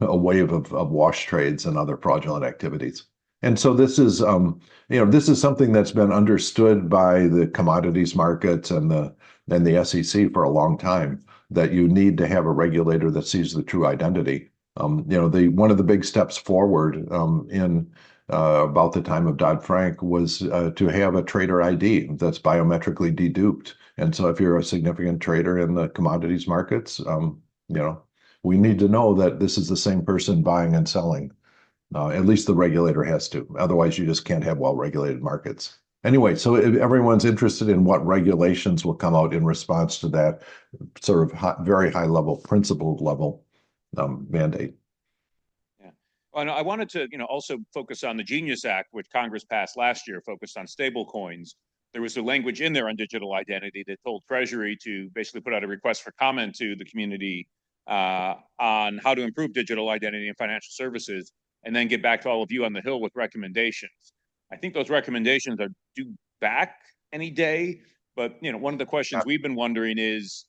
a wave of wash trades and other fraudulent activities. And so this is something that's been understood by the commodities markets and the SEC for a long time, that you need to have a regulator that sees the true identity. One of the big steps forward in about the time of Dodd-Frank was to have a trader ID that's biometrically deduped. And so if you're a significant trader in the commodities markets, we need to know that this is the same person buying and selling. At least the regulator has to. Otherwise, you just can't have well-regulated markets. Anyway, so everyone's interested in what regulations will come out in response to that sort of very high-level, principled level mandate. Yeah. Well, I wanted to, also focus on the Genius Act, which Congress passed last year, focused on stable coins. There was a language in there on digital identity that told Treasury to basically put out a request for comment to the community on how to improve digital identity in financial services, and then get back to all of you on the Hill with recommendations. I think those recommendations are due back any day, but one of the questions we've been wondering is,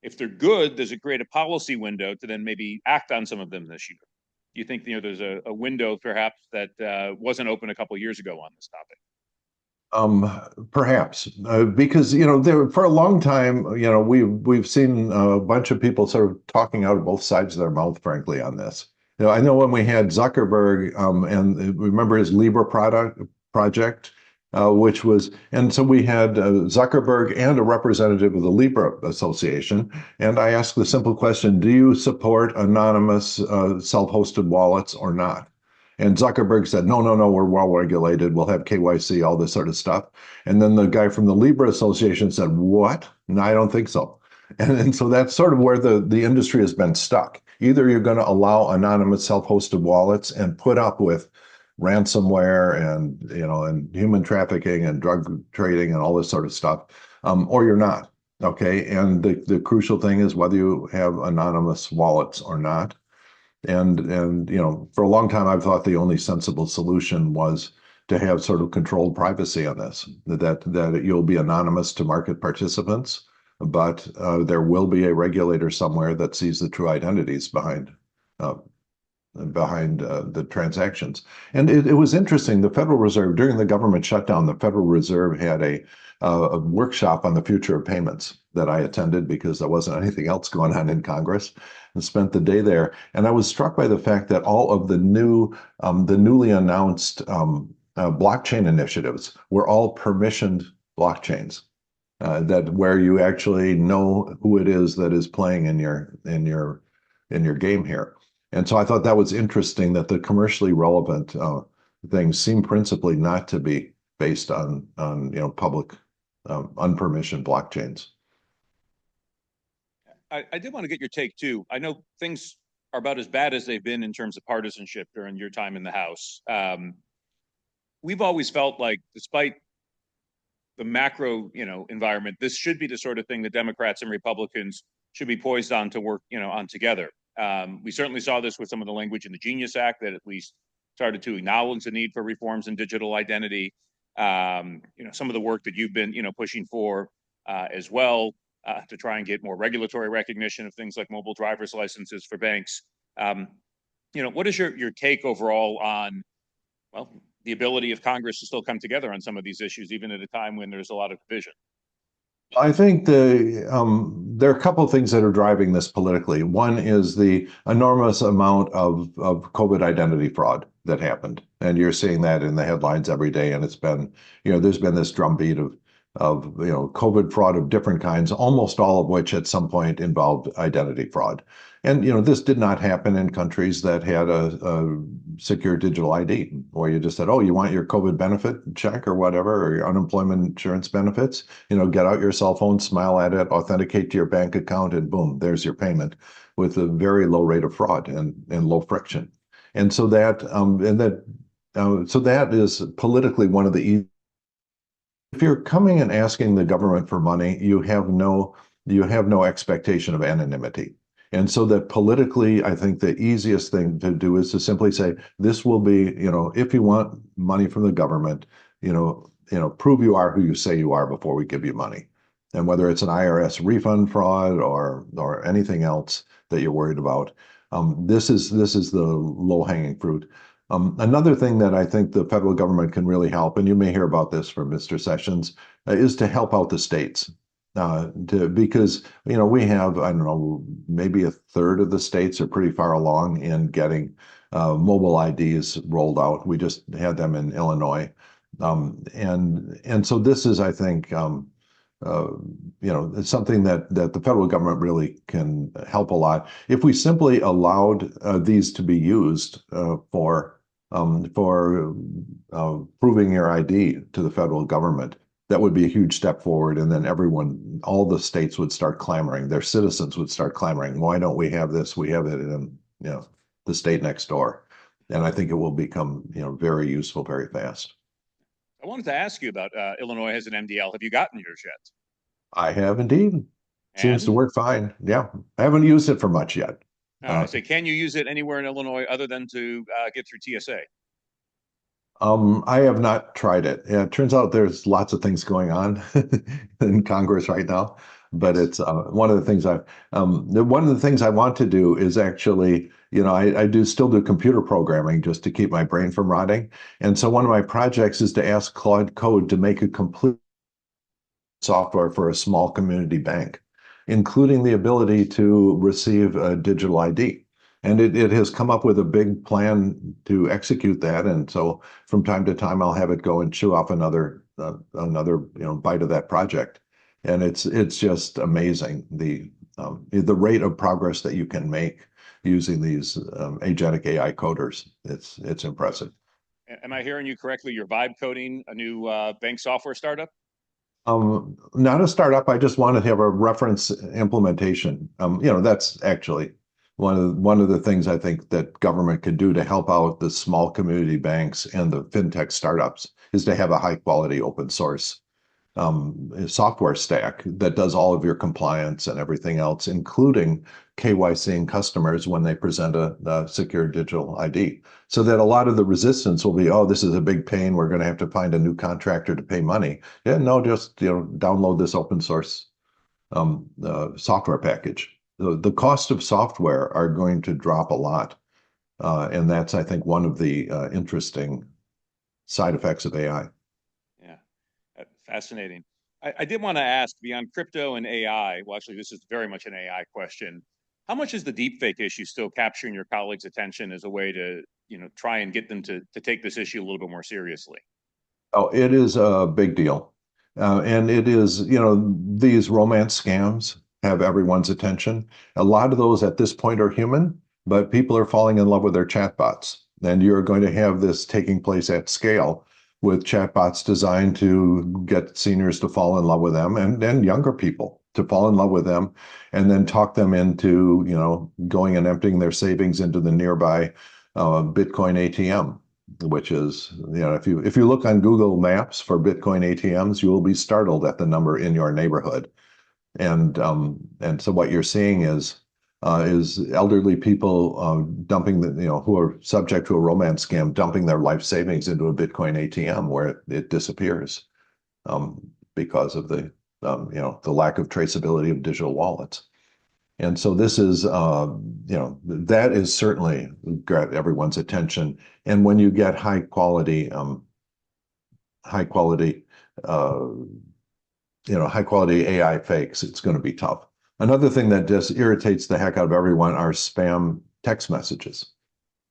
If they're good, does it create a policy window to then maybe act on some of them this year? Do you think there's a window perhaps that wasn't open a couple of years ago on this topic? Perhaps because there for a long time, we've seen a bunch of people sort of talking out of both sides of their mouth, frankly, on this. I know when we had Zuckerberg, and remember his Libra project, which was, and so we had Zuckerberg and a representative of the Libra Association, and I asked the simple question: do you support anonymous self-hosted wallets or not? And Zuckerberg said, no, we're well regulated. We'll have KYC, all this sort of stuff. And then the guy from the Libra Association said, what? No, I don't think so. And so that's sort of where the industry has been stuck. Either you're going to allow anonymous self-hosted wallets and put up with ransomware and human trafficking and drug trading and all this sort of stuff, or you're not. Okay. And the crucial thing is whether you have anonymous wallets or not. And for a long time, I've thought the only sensible solution was to have sort of controlled privacy on this, that you'll be anonymous to market participants, but there will be a regulator somewhere that sees the true identities behind the transactions. And it was interesting. The Federal Reserve, during the government shutdown, the Federal Reserve had a workshop on the future of payments that I attended because there wasn't anything else going on in Congress, and spent the day there. And I was struck by the fact that all of the newly announced blockchain initiatives were all permissioned blockchains, that where you actually know who it is that is playing in your game here. And so I thought that was interesting that the commercially relevant things seem principally not to be based on public unpermissioned blockchains. I did want to get your take too. I know things are about as bad as they've been in terms of partisanship during your time in the House. We've always felt like, despite the macro, environment, this should be the sort of thing that Democrats and Republicans should be poised on to work, on together. We certainly saw this with some of the language in the Genius Act that at least started to acknowledge the need for reforms in digital identity. Some of the work that you've been, pushing for as well. To try and get more regulatory recognition of things like mobile driver's licenses for banks. What is your take overall on, the ability of Congress to still come together on some of these issues, even at a time when there's a lot of division? I think there are a couple of things that are driving this politically. One is the enormous amount of COVID identity fraud that happened. And you're seeing that in the headlines every day. And it's been, there's been this drumbeat of COVID fraud of different kinds, almost all of which at some point involved identity fraud. And, this did not happen in countries that had a secure digital ID, where you just said, oh, you want your COVID benefit check or whatever, or your unemployment insurance benefits, get out your cell phone, smile at it, authenticate to your bank account, and boom, there's your payment, with a very low rate of fraud and low friction. And so that is politically one of the if you're coming and asking the government for money, you have no expectation of anonymity. And so that politically, I think the easiest thing to do is to simply say, this will be, if you want money from the government, prove you are who you say you are before we give you money. And whether it's an IRS refund fraud or anything else that you're worried about, this is the low-hanging fruit. Another thing that I think the federal government can really help, and you may hear about this from Mr. Sessions, is to help out the states. Because, we have, I don't know, maybe a third of the states are pretty far along in getting mobile IDs rolled out. We just had them in Illinois. And so this is, I think, it's something that the federal government really can help a lot. If we simply allowed these to be used for proving your ID to the federal government, that would be a huge step forward. And then all the states would start clamoring. Their citizens would start clamoring. Why don't we have this? We have it in, the state next door. And I think it will become, very useful very fast. I wanted to ask you about Illinois has an mDL. Have you gotten yours yet? I have indeed. Seems to work fine. Yeah. I haven't used it for much yet. I say, can you use it anywhere in Illinois other than to get through TSA? I have not tried it. Yeah, it turns out there's lots of things going on in Congress right now. but it's one of the things one of the things I want to do is actually, I do still do computer programming just to keep my brain from rotting. And so one of my projects is to ask Claude Code to make a complete software for a small community bank, including the ability to receive a digital ID. And it has come up with a big plan to execute that. And so from time to time, I'll have it go and chew off another bite of that project. And it's just amazing the rate of progress that you can make using these agentic AI coders. It's impressive. Am I hearing you correctly? You're vibe coding a new bank software startup? Not a startup. I just wanted to have a reference implementation. That's actually one of the things I think that government could do to help out the small community banks and the fintech startups is to have a high quality open source software stack that does all of your compliance and everything else, including KYCing customers when they present a secure digital ID. So that a lot of the resistance will be, oh, this is a big pain. We're going to have to find a new contractor to pay money. Yeah, no, just download this open source software package. The cost of software are going to drop a lot. And that's, I think, one of the interesting side effects of AI. Fascinating. I did want to ask, beyond crypto and AI, well, actually, this is very much an AI question. How much is the deepfake issue still capturing your colleagues' attention as a way to, try and get them to take this issue a little bit more seriously? Oh, it is a big deal. And it is, these romance scams have everyone's attention. A lot of those at this point are human, but people are falling in love with their chatbots. And you're going to have this taking place at scale with chatbots designed to get seniors to fall in love with them and younger people to fall in love with them and then talk them into, going and emptying their savings into the nearby Bitcoin ATM, which is, if you look on Google Maps for Bitcoin ATMs, you will be startled at the number in your neighborhood. And so what you're seeing is elderly people dumping who are subject to a romance scam, dumping their life savings into a Bitcoin ATM where it disappears because of the lack of traceability of digital wallets. And so this is, that is certainly got everyone's attention. And when you get high quality AI fakes, it's going to be tough. Another thing that just irritates the heck out of everyone are spam text messages.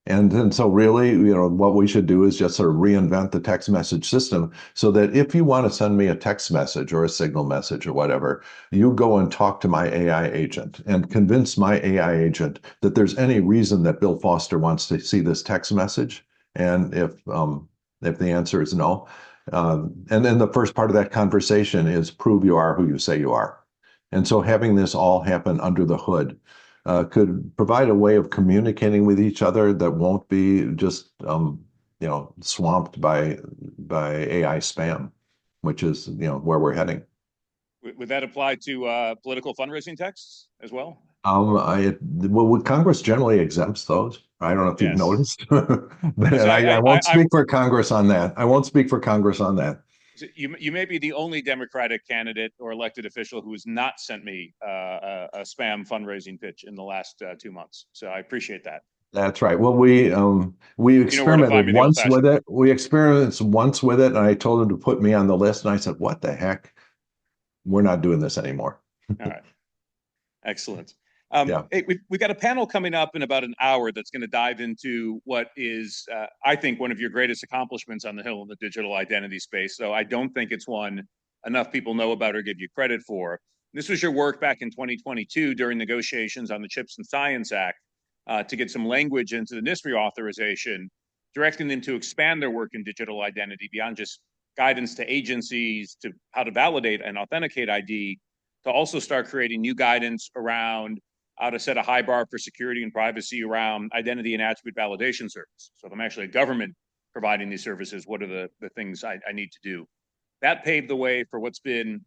And so really, what we should do is just sort of reinvent the text message system so that if you want to send me a text message or a signal message or whatever, you go and talk to my AI agent and convince my AI agent that there's any reason that Bill Foster wants to see this text message. And if the answer is no, and then the first part of that conversation is prove you are who you say you are. And so having this all happen under the hood could provide a way of communicating with each other that won't be just swamped by AI spam, which is where we're heading. Would that apply to political fundraising texts as well? Congress generally exempts those. I don't know if you've noticed, but I won't speak for Congress on that. I won't speak for Congress on that. You may be the only Democratic candidate or elected official who has not sent me a spam fundraising pitch in the last 2 months. So I appreciate that. That's right. Well, we experimented once with it. We experimented once with it, and I told him to put me on the list, and I said, "What the heck? We're not doing this anymore." All right. Excellent. Hey, we've got a panel coming up in about an hour that's going to dive into what is, I think, one of your greatest accomplishments on the Hill in the digital identity space. So I don't think it's one enough people know about or give you credit for. This was your work back in 2022 during negotiations on the CHIPS and Science Act to get some language into the NIST reauthorization, directing them to expand their work in digital identity beyond just guidance to agencies to how to validate and authenticate ID, to also start creating new guidance around how to set a high bar for security and privacy around identity and attribute validation service. So if I'm actually a government providing these services, what are the things I need to do? That paved the way for what's been,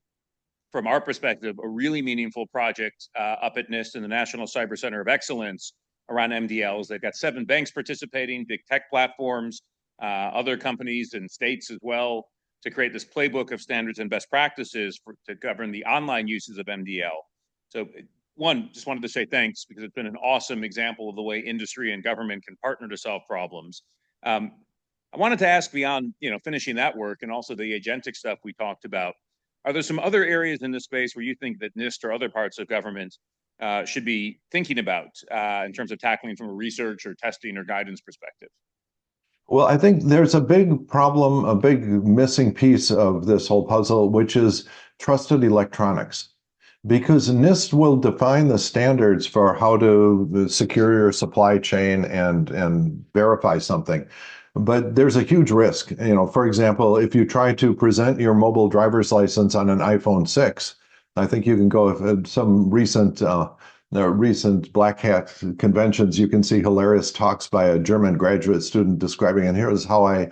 from our perspective, a really meaningful project up at NIST in the National Cyber Center of Excellence around mDLs. They've got 7 banks participating, big tech platforms, other companies and states as well. to create this playbook of standards and best practices to govern the online uses of mDL. So one, just wanted to say thanks because it's been an awesome example of the way industry and government can partner to solve problems. I wanted to ask beyond, finishing that work and also the agentic stuff we talked about, are there some other areas in this space where you think that NIST or other parts of government should be thinking about in terms of tackling from a research or testing or guidance perspective? Well, I think there's a big problem, a big missing piece of this whole puzzle, which is trusted electronics. Because NIST will define the standards for how to secure your supply chain and verify something. But there's a huge risk. For example, if you try to present your mobile driver's license on an iPhone 6, I think you can go at some recent Black Hat conventions, you can see hilarious talks by a German graduate student describing, and here's how I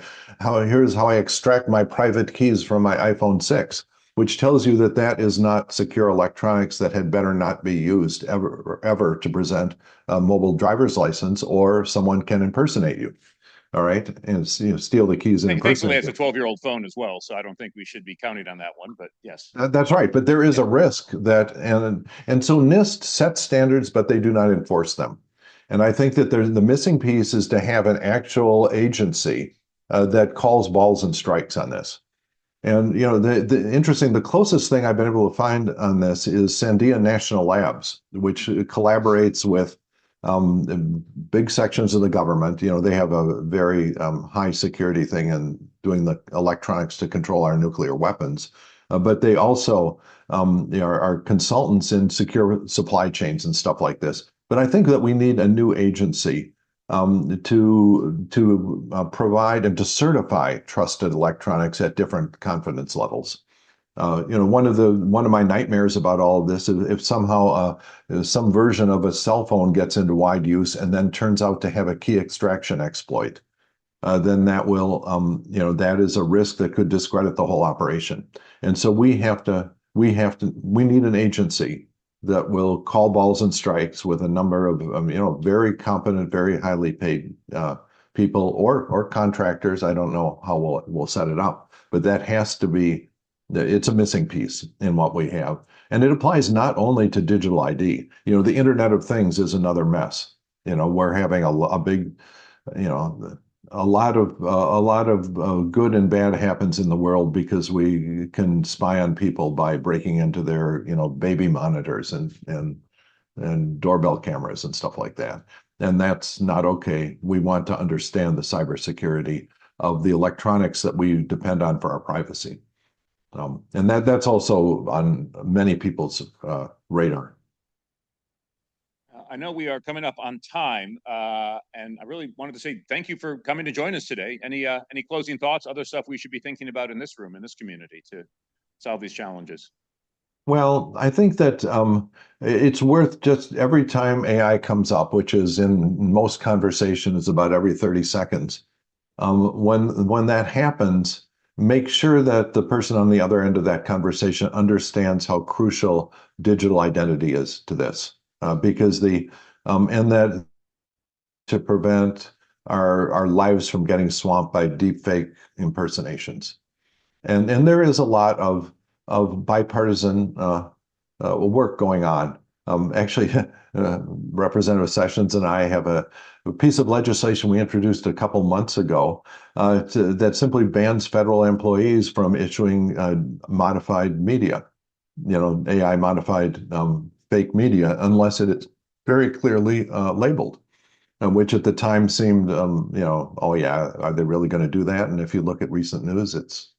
extract my private keys from my iPhone 6, which tells you that that is not secure electronics, that had better not be used ever to present a mobile driver's license, or someone can impersonate you. All right, and steal the keys and Thankfully, impersonate it's a 12-year-old phone as well, so I don't think we should be counting on that one. But yes, that's right. But there is a risk that, and so NIST sets standards, but they do not enforce them. And I think that the missing piece is to have an actual agency that calls balls and strikes on this. And the closest thing I've been able to find on this is Sandia National Labs, which collaborates with big sections of the government. They have a very high security thing in doing the electronics to control our nuclear weapons, but they also are consultants in secure supply chains and stuff like this. But I think that we need a new agency to provide and to certify trusted electronics at different confidence levels. One of my nightmares about all of this is if somehow some version of a cell phone gets into wide use and then turns out to have a key extraction exploit, then that will, that is a risk that could discredit the whole operation. And so we need an agency that will call balls and strikes with a number of, very competent, very highly paid people or contractors. I don't know how we'll set it up, but that has to be. It's a missing piece in what we have. And it applies not only to digital ID. The Internet of Things is another mess. We're having a big, a lot of good and bad happens in the world because we can spy on people by breaking into their, baby monitors and doorbell cameras and stuff like that. And that's not okay. We want to understand the cybersecurity of the electronics that we depend on for our privacy. And that's also on many people's radar. I know we are coming up on time, and I really wanted to say thank you for coming to join us today. Any closing thoughts, other stuff we should be thinking about in this room, in this community to solve these challenges? Well, I think that it's worth just every time AI comes up, which is in most conversations about every 30 seconds, when that happens, make sure that the person on the other end of that conversation understands how crucial digital identity is to this, because and that to prevent our lives from getting swamped by deepfake impersonations. And there is a lot of bipartisan work going on. Actually, Representative Sessions and I have a piece of legislation we introduced a couple months ago that simply bans federal employees from issuing modified media, AI modified fake media, unless it is very clearly labeled, which at the time seemed, oh yeah, are they really going to do that? And if you look at recent news, it's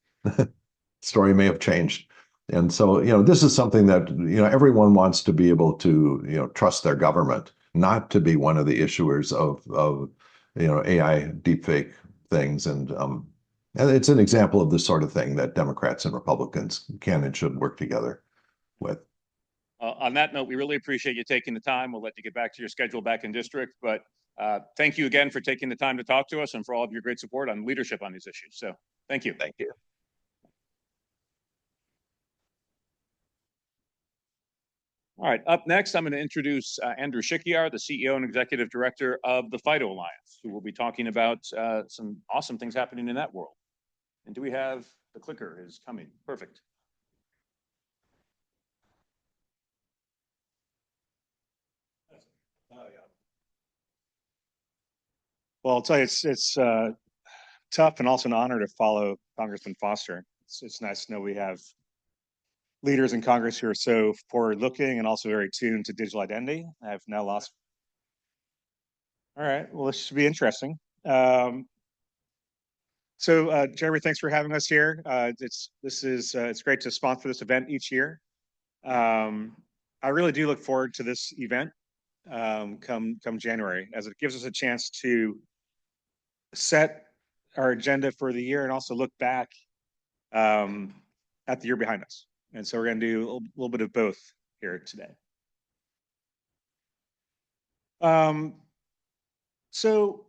story may have changed. And so, this is something that, everyone wants to be able to, trust their government, not to be one of the issuers of AI deepfake things. And it's an example of the sort of thing that Democrats and Republicans can and should work together with. On that note, we really appreciate you taking the time. We'll let you get back to your schedule back in district, but thank you again for taking the time to talk to us and for all of your great support on leadership on these issues. So thank you. Thank you. All right, up next, I'm going to introduce Andrew Shikiar, the CEO and Executive Director of the FIDO Alliance, who will be talking about some awesome things happening in that world. And do we have The clicker is coming. Perfect. Well, I'll tell you, it's tough and also an honor to follow Congressman Foster. It's nice to know we have leaders in Congress who are so forward-looking and also very tuned to digital identity. I've now lost. All right, well, this should be interesting. Jeremy, thanks for having us here. It's great to sponsor this event each year. I really do look forward to this event come January, as it gives us a chance to set our agenda for the year and also look back at the year behind us. And so we're going to do a little bit of both here today. So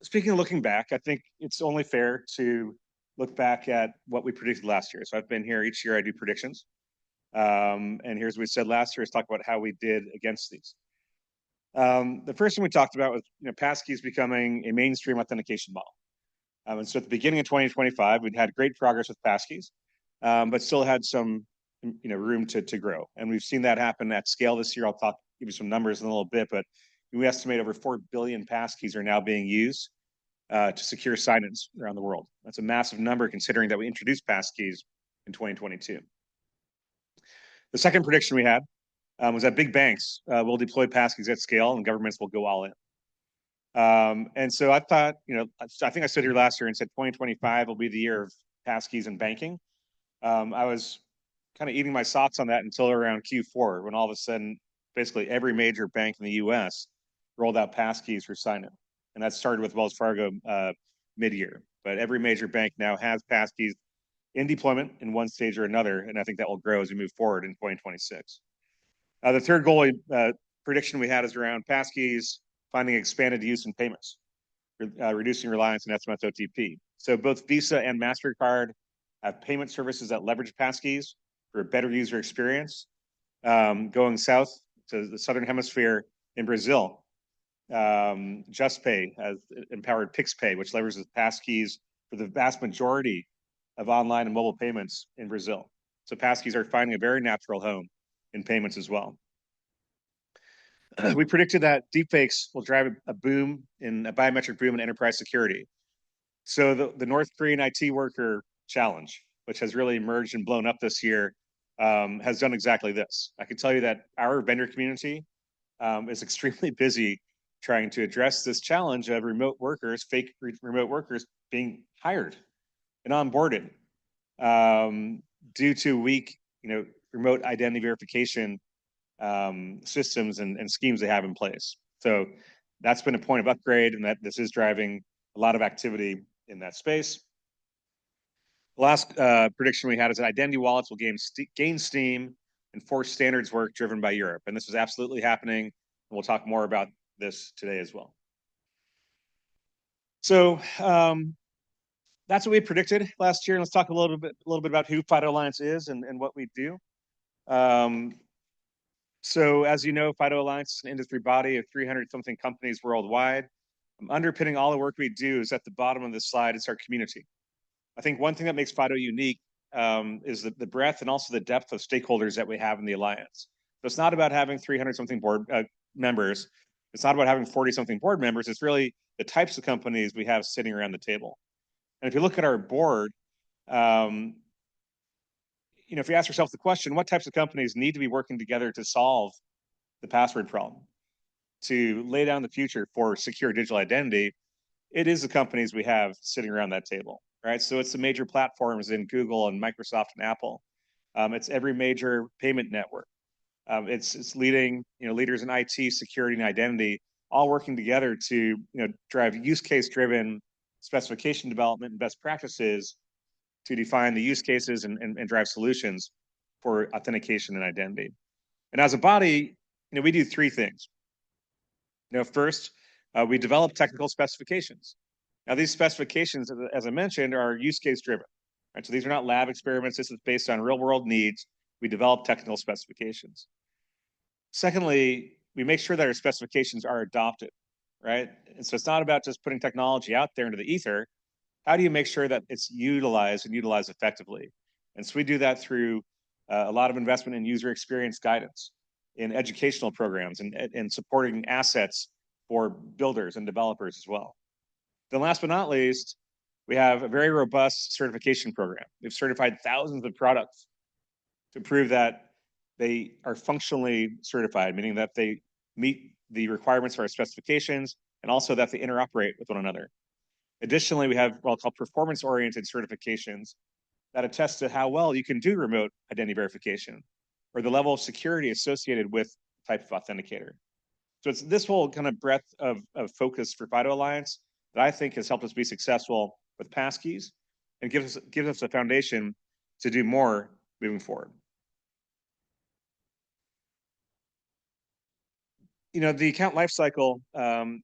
speaking of looking back, I think it's only fair to look back at what we predicted last year. So I've been here each year, I do predictions. And here's what we said last year, is talk about how we did against these. The first thing we talked about was passkeys becoming a mainstream authentication model. And so at the beginning of 2025, we'd had great progress with passkeys, but still had some room to grow. And we've seen that happen at scale this year. Give you some numbers in a little bit, but we estimate over 4 billion passkeys are now being used to secure sign-ins around the world. That's a massive number considering that we introduced passkeys in 2022. The second prediction we had was that big banks will deploy passkeys at scale and governments will go all in. And so I thought, I think I stood here last year and said 2025 will be the year of passkeys in banking. I was kind of eating my socks on that until around Q4, when all of a sudden, basically every major bank in the US rolled out passkeys for sign-in. And that started with Wells Fargo mid-year. But every major bank now has passkeys in deployment in one stage or another, and I think that will grow as we move forward in 2026. The third goal prediction we had is around passkeys finding expanded use in payments, reducing reliance on SMS OTP. So both Visa and MasterCard have payment services that leverage passkeys for a better user experience. Going south to the Southern Hemisphere in Brazil, JustPay has empowered PixPay, which leverages passkeys for the vast majority of online and mobile payments in Brazil. So passkeys are finding a very natural home in payments as well. We predicted that deepfakes will drive a biometric boom in enterprise security. So the North Korean IT worker challenge, which has really emerged and blown up this year, has done exactly this. I can tell you that our vendor community is extremely busy trying to address this challenge of fake remote workers being hired and onboarded due to weak, remote identity verification systems and schemes they have in place. So that's been a point of upgrade, and that this is driving a lot of activity in that space. The last prediction we had is that identity wallets will gain steam and force standards work driven by Europe. And this is absolutely happening. And we'll talk more about this today as well. So that's what we predicted last year. And let's talk a little bit about who FIDO Alliance is and what we do. So as you know, FIDO Alliance is an industry body of 300-something companies worldwide. Underpinning all the work we do is at the bottom of this slide, it's our community. I think one thing that makes FIDO unique is the breadth and also the depth of stakeholders that we have in the Alliance. So it's not about having 300-something board members. It's not about having 40-something board members. It's really the types of companies we have sitting around the table. And if you look at our board, if you ask yourself the question, what types of companies need to be working together to solve the password problem, to lay down the future for secure digital identity, it is the companies we have sitting around that table, right? So it's the major platforms in Google and Microsoft and Apple. It's every major payment network. It's leading, leaders in IT, security, and identity, all working together to, drive use case driven specification development and best practices to define the use cases and drive solutions for authentication and identity. And as a body, we do three things. First, we develop technical specifications. Now, these specifications, as I mentioned, are use case driven. Right? So these are not lab experiments. This is based on real world needs. We develop technical specifications. Secondly, we make sure that our specifications are adopted, right? And so it's not about just putting technology out there into the ether. how do you make sure that it's utilized and utilized effectively? And so we do that through a lot of investment in user experience guidance, in educational programs, and supporting assets for builders and developers as well. Then last but not least, we have a very robust certification program. We've certified thousands of products to prove that they are functionally certified, meaning that they meet the requirements for our specifications and also that they interoperate with one another. Additionally, we have what I'll call performance-oriented certifications that attest to how well you can do remote identity verification or the level of security associated with the type of authenticator. So it's this whole kind of breadth of focus for FIDO Alliance that I think has helped us be successful with passkeys and gives us a foundation to do more moving forward. You know, the account lifecycle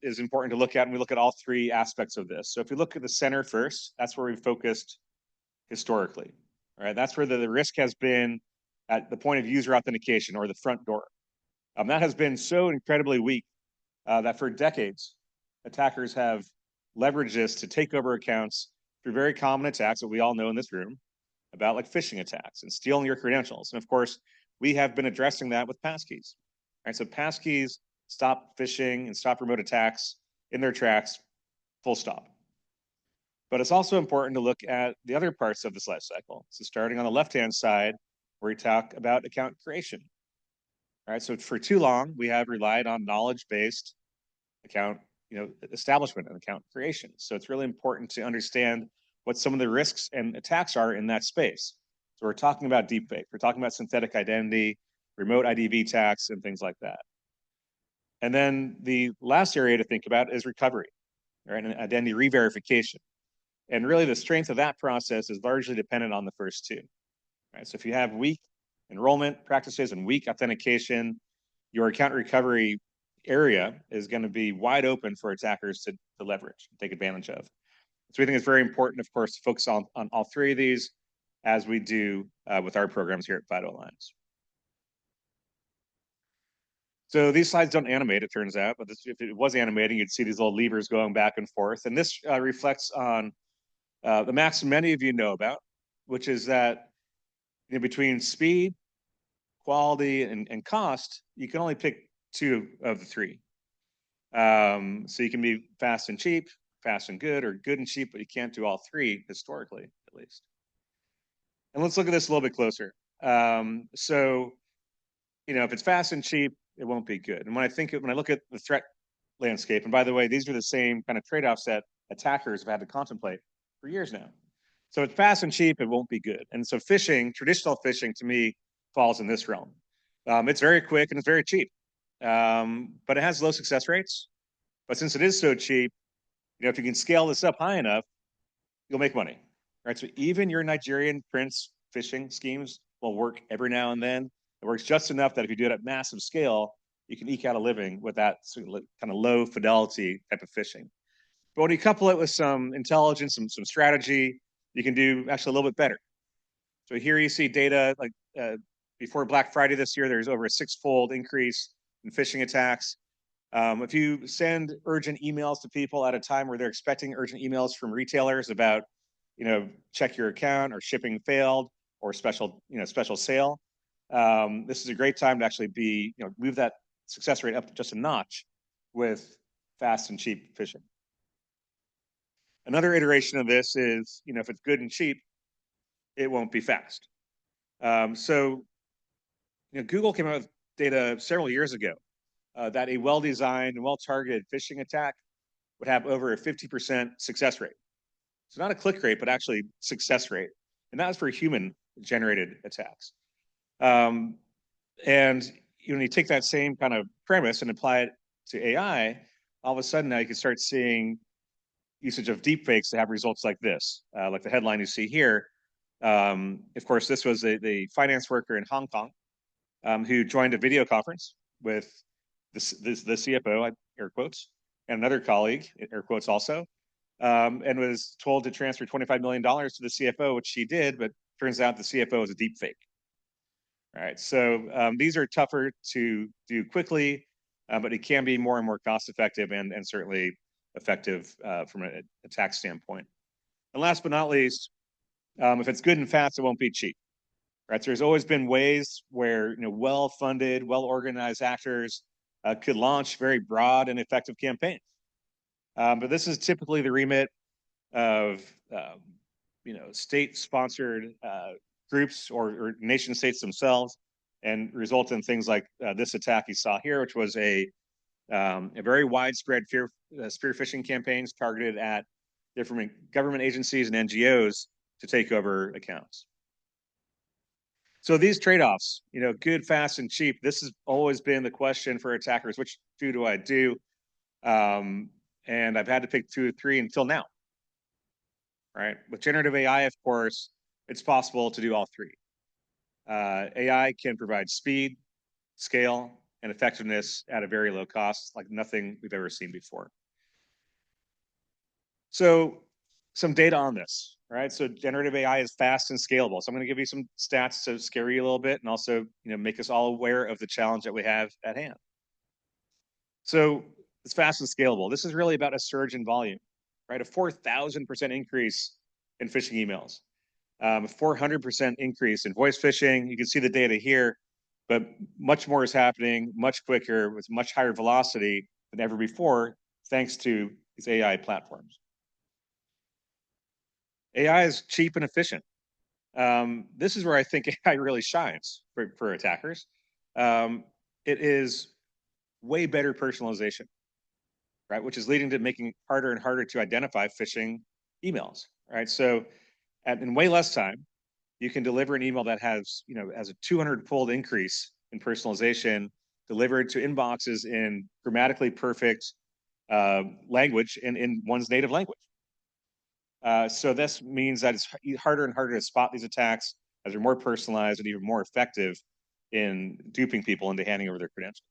is important to look at, and we look at all three aspects of this. So if we look at the center first, that's where we've focused historically, right? That's where the risk has been at the point of user authentication or the front door. That has been so incredibly weak that for decades, attackers have leveraged this to take over accounts through very common attacks that we all know in this room about, like phishing attacks and stealing your credentials. And of course, we have been addressing that with passkeys. Right? So passkeys stop phishing and stop remote attacks in their tracks, full stop. But it's also important to look at the other parts of this life cycle. So starting on the left-hand side, where we talk about account creation. All right, so for too long, we have relied on knowledge-based account, establishment and account creation. So it's really important to understand what some of the risks and attacks are in that space. So we're talking about deepfake, we're talking about synthetic identity, remote IDV attacks, and things like that. And then the last area to think about is recovery, right, and identity re-verification. And really the strength of that process is largely dependent on the first two. Right? So if you have weak enrollment practices and weak authentication, your account recovery area is going to be wide open for attackers to leverage and take advantage of. So we think it's very important, of course, to focus on all three of these as we do with our programs here at FIDO Alliance. So these slides don't animate, it turns out, but if it was animating, you'd see these little levers going back and forth. And this reflects on the maxim many of you know about, which is that between speed, quality, and cost, you can only pick two of the three. So you can be fast and cheap, fast and good, or good and cheap, but you can't do all three historically, at least. And let's look at this a little bit closer. So, if it's fast and cheap, it won't be good. And when I look at the threat landscape, and by the way, these are the same kind of trade-offs that attackers have had to contemplate for years now. So it's fast and cheap, it won't be good. And so phishing, traditional phishing, to me, falls in this realm. It's very quick and it's very cheap, but it has low success rates. But since it is so cheap, if you can scale this up high enough, you'll make money, right? So even your Nigerian prince phishing schemes will work every now and then. It works just enough that if you do it at massive scale, you can eke out a living with that kind of low fidelity type of phishing. But when you couple it with some intelligence, some strategy, you can do actually a little bit better. So here you see data like before Black Friday this year, there's over a 6-fold increase in phishing attacks. If you send urgent emails to people at a time where they're expecting urgent emails from retailers about, check your account or shipping failed or special sale, this is a great time to actually move that success rate up just a notch with fast and cheap phishing. Another iteration of this is, if it's good and cheap, it won't be fast. Google came out with data several years ago that a well-designed and well-targeted phishing attack would have over a 50% success rate. So not a click rate, but actually success rate. And that was for human-generated attacks. And when you take that same kind of premise and apply it to AI, all of a sudden now you can start seeing usage of deepfakes to have results like this, like the headline you see here. Of course, this was a finance worker in Hong Kong who joined a video conference with the CFO, air quotes, and another colleague, air quotes also, and was told to transfer $25 million to the CFO, which she did, but turns out the CFO is a deepfake. All right, so these are tougher to do quickly, but it can be more and more cost effective and certainly effective from an attack standpoint. And last but not least, if it's good and fast, it won't be cheap. Right? So there's always been ways where well-funded, well-organized actors could launch very broad and effective campaigns. But this is typically the remit of state-sponsored groups or nation states themselves, and result in things like this attack you saw here, which was a very widespread spear phishing campaigns targeted at different government agencies and NGOs to take over accounts. So these trade-offs, good, fast, and cheap, this has always been the question for attackers. Which two do I do? And I've had to pick 2 or 3 until now. Right? With generative AI, of course, it's possible to do all 3. AI can provide speed, scale, and effectiveness at a very low cost, like nothing we've ever seen before. So some data on this, right? So generative AI is fast and scalable. So I'm going to give you some stats to scare you a little bit and also, make us all aware of the challenge that we have at hand. So it's fast and scalable. This is really about a surge in volume, right? A 4,000% increase in phishing emails, a 400% increase in voice phishing. You can see the data here, but much more is happening much quicker with much higher velocity than ever before, thanks to these AI platforms. AI is cheap and efficient. This is where I think AI really shines for attackers. It is way better personalization, right? Which is leading to making it harder and harder to identify phishing emails, right? So in way less time, you can deliver an email that has a 200-fold increase in personalization delivered to inboxes in grammatically perfect language in one's native language. So this means that it's harder and harder to spot these attacks as they're more personalized and even more effective in duping people into handing over their credentials.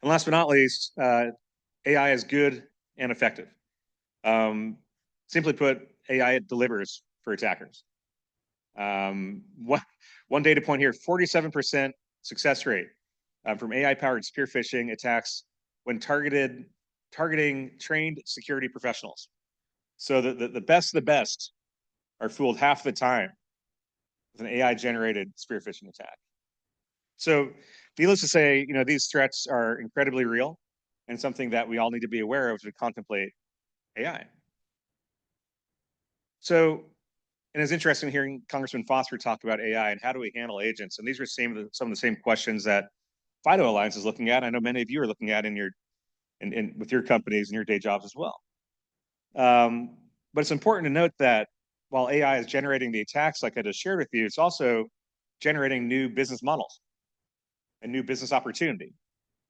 And last but not least, AI is good and effective. Simply put, AI delivers for attackers. One data point here, 47% success rate from AI-powered spear phishing attacks when targeting trained security professionals. So the best of the best are fooled half the time with an AI-generated spear phishing attack. So needless to say, these threats are incredibly real and something that we all need to be aware of as we contemplate AI. So, and it's interesting hearing Congressman Foster talk about AI and how do we handle agents. And these are some of the same questions that FIDO Alliance is looking at. I know many of you are looking at with your companies and your day jobs as well. But it's important to note that while AI is generating the attacks like I just shared with you, it's also generating new business models and new business opportunity.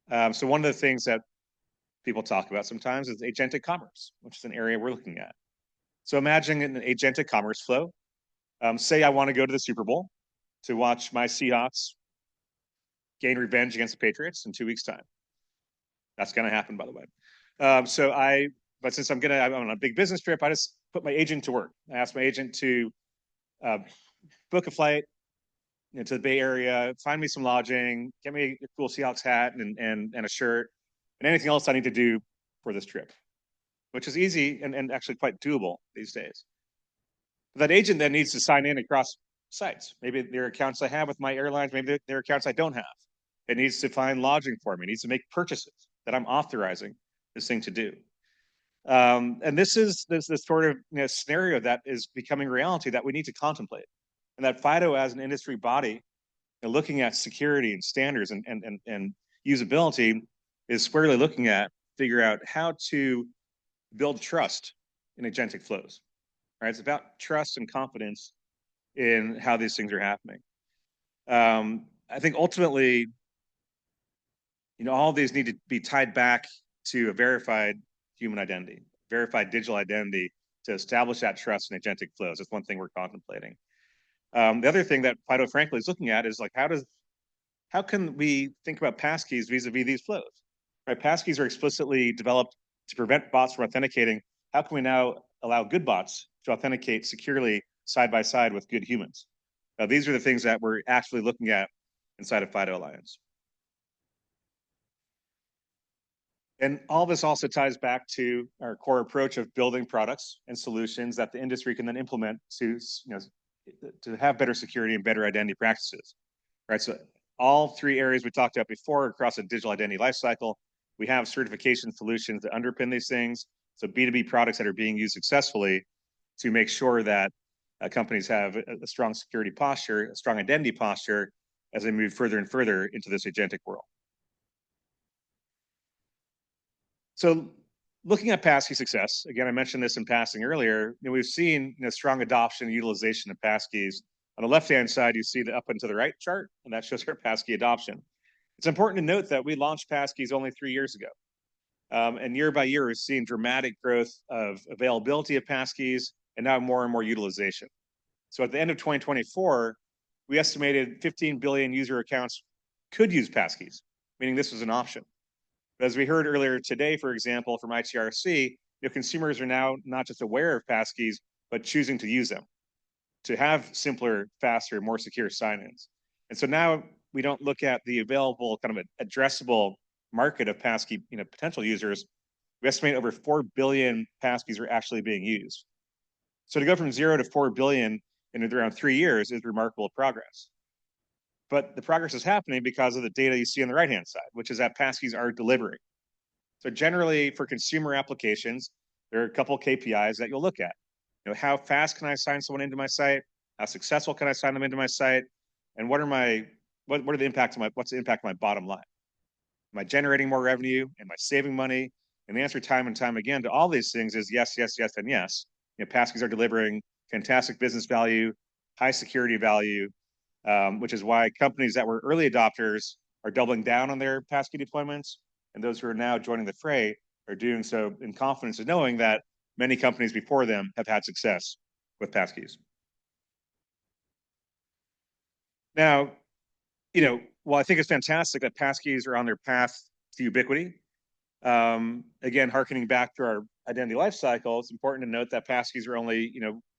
So one of the things that people talk about sometimes is agentic commerce, which is an area we're looking at. So imagine an agentic commerce flow. Say I want to go to the Super Bowl to watch my Seahawks gain revenge against the Patriots in 2 weeks' time. That's going to happen, by the way. But since I'm on a big business trip, I just put my agent to work. I asked my agent to book a flight to the Bay Area, find me some lodging, get me a cool Seahawks hat and a shirt, and anything else I need to do for this trip, which is easy and actually quite doable these days. That agent then needs to sign in across sites. Maybe there are accounts I have with my airlines, maybe there are accounts I don't have. It needs to find lodging for me. It needs to make purchases that I'm authorizing this thing to do. And this is this sort of scenario that is becoming reality that we need to contemplate. And that FIDO as an industry body looking at security and standards and usability is squarely looking at figure out how to build trust in agentic flows. Right? It's about trust and confidence in how these things are happening. I think ultimately, all of these need to be tied back to a verified human identity, verified digital identity to establish that trust in agentic flows. That's one thing we're contemplating. The other thing that FIDO frankly is looking at is like, how can we think about passkeys vis-a-vis these flows? Right? Passkeys are explicitly developed to prevent bots from authenticating. How can we now allow good bots to authenticate securely side by side with good humans? These are the things that we're actually looking at inside of FIDO Alliance. And all this also ties back to our core approach of building products and solutions that the industry can then implement to, to have better security and better identity practices, right? So all three areas we talked about before across a digital identity lifecycle, we have certification solutions that underpin these things. So B2B products that are being used successfully to make sure that companies have a strong security posture, a strong identity posture as they move further and further into this agentic world. So looking at passkey success, again, I mentioned this in passing earlier, we've seen strong adoption and utilization of passkeys. On the left-hand side, you see the up and to the right chart, and that shows our passkey adoption. It's important to note that we launched passkeys only 3 years ago. And year by year, we've seen dramatic growth of availability of passkeys and now more and more utilization. So at the end of 2024, we estimated 15 billion user accounts could use passkeys, meaning this was an option. But as we heard earlier today, for example, from ITRC, consumers are now not just aware of passkeys, but choosing to use them to have simpler, faster, more secure sign-ins. And so now we don't look at the available kind of addressable market of passkey potential users. We estimate over 4 billion passkeys are actually being used. So to go from 0 to 4 billion in around 3 years is remarkable progress. But the progress is happening because of the data you see on the right-hand side, which is that passkeys are delivering. So generally for consumer applications, there are a couple of KPIs that you'll look at. How fast can I sign someone into my site? How successful can I sign them into my site? And what are the impacts of what's the impact of my bottom line? Am I generating more revenue? Am I saving money? And the answer time and time again to all these things is yes, yes, yes, and yes. Passkeys are delivering fantastic business value, high security value, which is why companies that were early adopters are doubling down on their passkey deployments. And those who are now joining the fray are doing so in confidence of knowing that many companies before them have had success with passkeys. Now, while I think it's fantastic that passkeys are on their path to ubiquity, again, harkening back to our identity lifecycle, it's important to note that passkeys are only,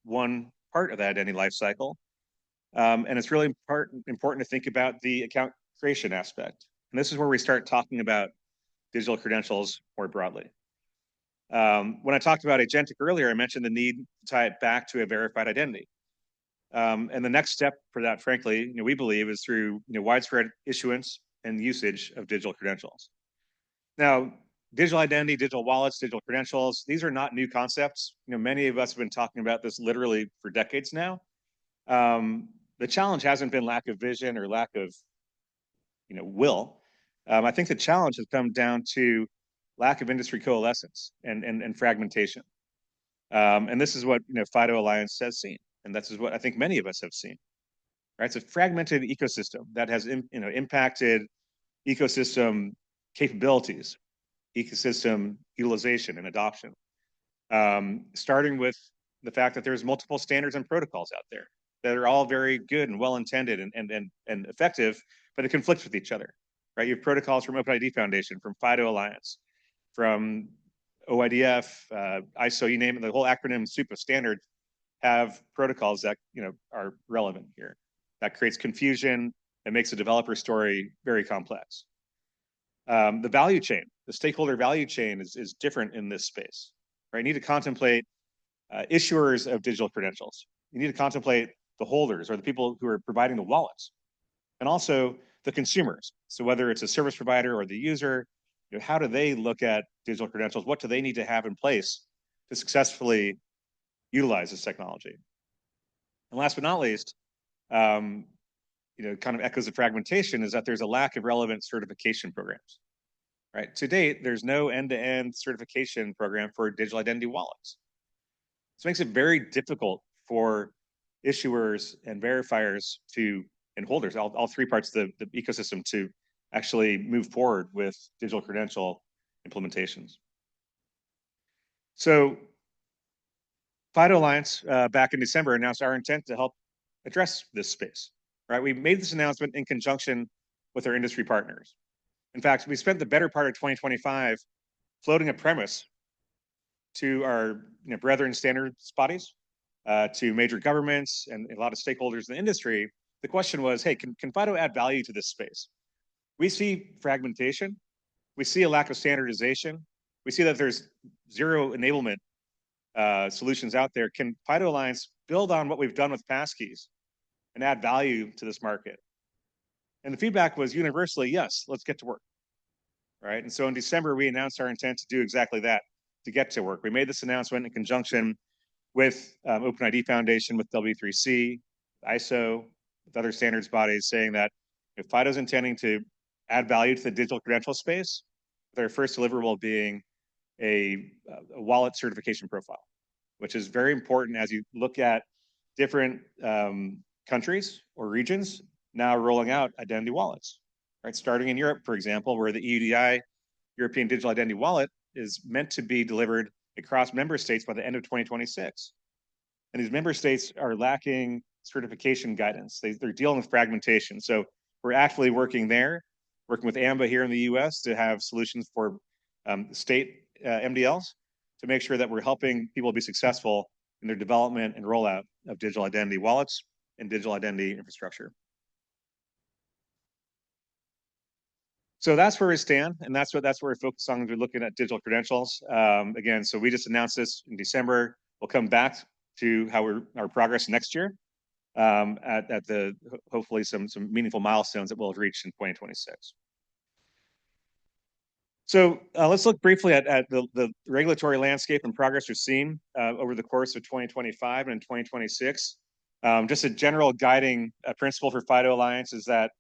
one part of that identity lifecycle. And it's really important to think about the account creation aspect. And this is where we start talking about digital credentials more broadly. When I talked about agentic earlier, I mentioned the need to tie it back to a verified identity. And the next step for that, frankly, we believe is through widespread issuance and usage of digital credentials. Now, digital identity, digital wallets, digital credentials, these are not new concepts. Many of us have been talking about this literally for decades now. The challenge hasn't been lack of vision or lack of will. I think the challenge has come down to lack of industry coalescence and fragmentation. And this is what FIDO Alliance has seen. And this is what I think many of us have seen. Right? It's a fragmented ecosystem that has impacted ecosystem capabilities, ecosystem utilization and adoption. Starting with the fact that there's multiple standards and protocols out there that are all very good and well-intended and effective, but they conflict with each other. Right? You have protocols from OpenID Foundation, from FIDO Alliance, from OIDF, ISO, you name it, the whole acronym soup of standards have protocols that are relevant here. That creates confusion and makes the developer story very complex. The value chain, the stakeholder value chain is different in this space. Right? You need to contemplate issuers of digital credentials. You need to contemplate the holders or the people who are providing the wallets, and also the consumers. So whether it's a service provider or the user, how do they look at digital credentials? What do they need to have in place to successfully utilize this technology? And last but not least, kind of echoes of fragmentation is that there's a lack of relevant certification programs. Right? To date, there's no end-to-end certification program for digital identity wallets. This makes it very difficult for issuers and verifiers and holders, all three parts of the ecosystem, to actually move forward with digital credential implementations. So FIDO Alliance back in December announced our intent to help address this space. Right? We made this announcement in conjunction with our industry partners. In fact, we spent the better part of 2025 floating a premise to our brethren standards bodies, to major governments and a lot of stakeholders in the industry. The question was, hey, can FIDO add value to this space? We see fragmentation we see a lack of standardization. We see that there's zero enablement solutions out there. Can FIDO Alliance build on what we've done with passkeys and add value to this market? And the feedback was universally, yes, let's get to work, right? And so in December, we announced our intent to do exactly that, to get to work. We made this announcement in conjunction with OpenID Foundation, with W3C, ISO, with other standards bodies, saying that if FIDO's intending to add value to the digital credential space, their first deliverable being a wallet certification profile, which is very important as you look at different countries or regions now rolling out identity wallets, right? Starting in Europe, for example, where the EUDI, European Digital Identity Wallet, is meant to be delivered across member states by the end of 2026. And these member states are lacking certification guidance. They're dealing with fragmentation. So we're actively working there, working with AMBA here in the US to have solutions for state mDLs to make sure that we're helping people be successful in their development and rollout of digital identity wallets and digital identity infrastructure. So that's where we stand, and that's what we're focused on as we're looking at digital credentials. Again, so we just announced this in December. We'll come back to how our progress next year at the hopefully some meaningful milestones that we'll have reached in 2026. So let's look briefly at the regulatory landscape and progress we've seen over the course of 2025 and 2026. Just a general guiding principle for FIDO Alliance is that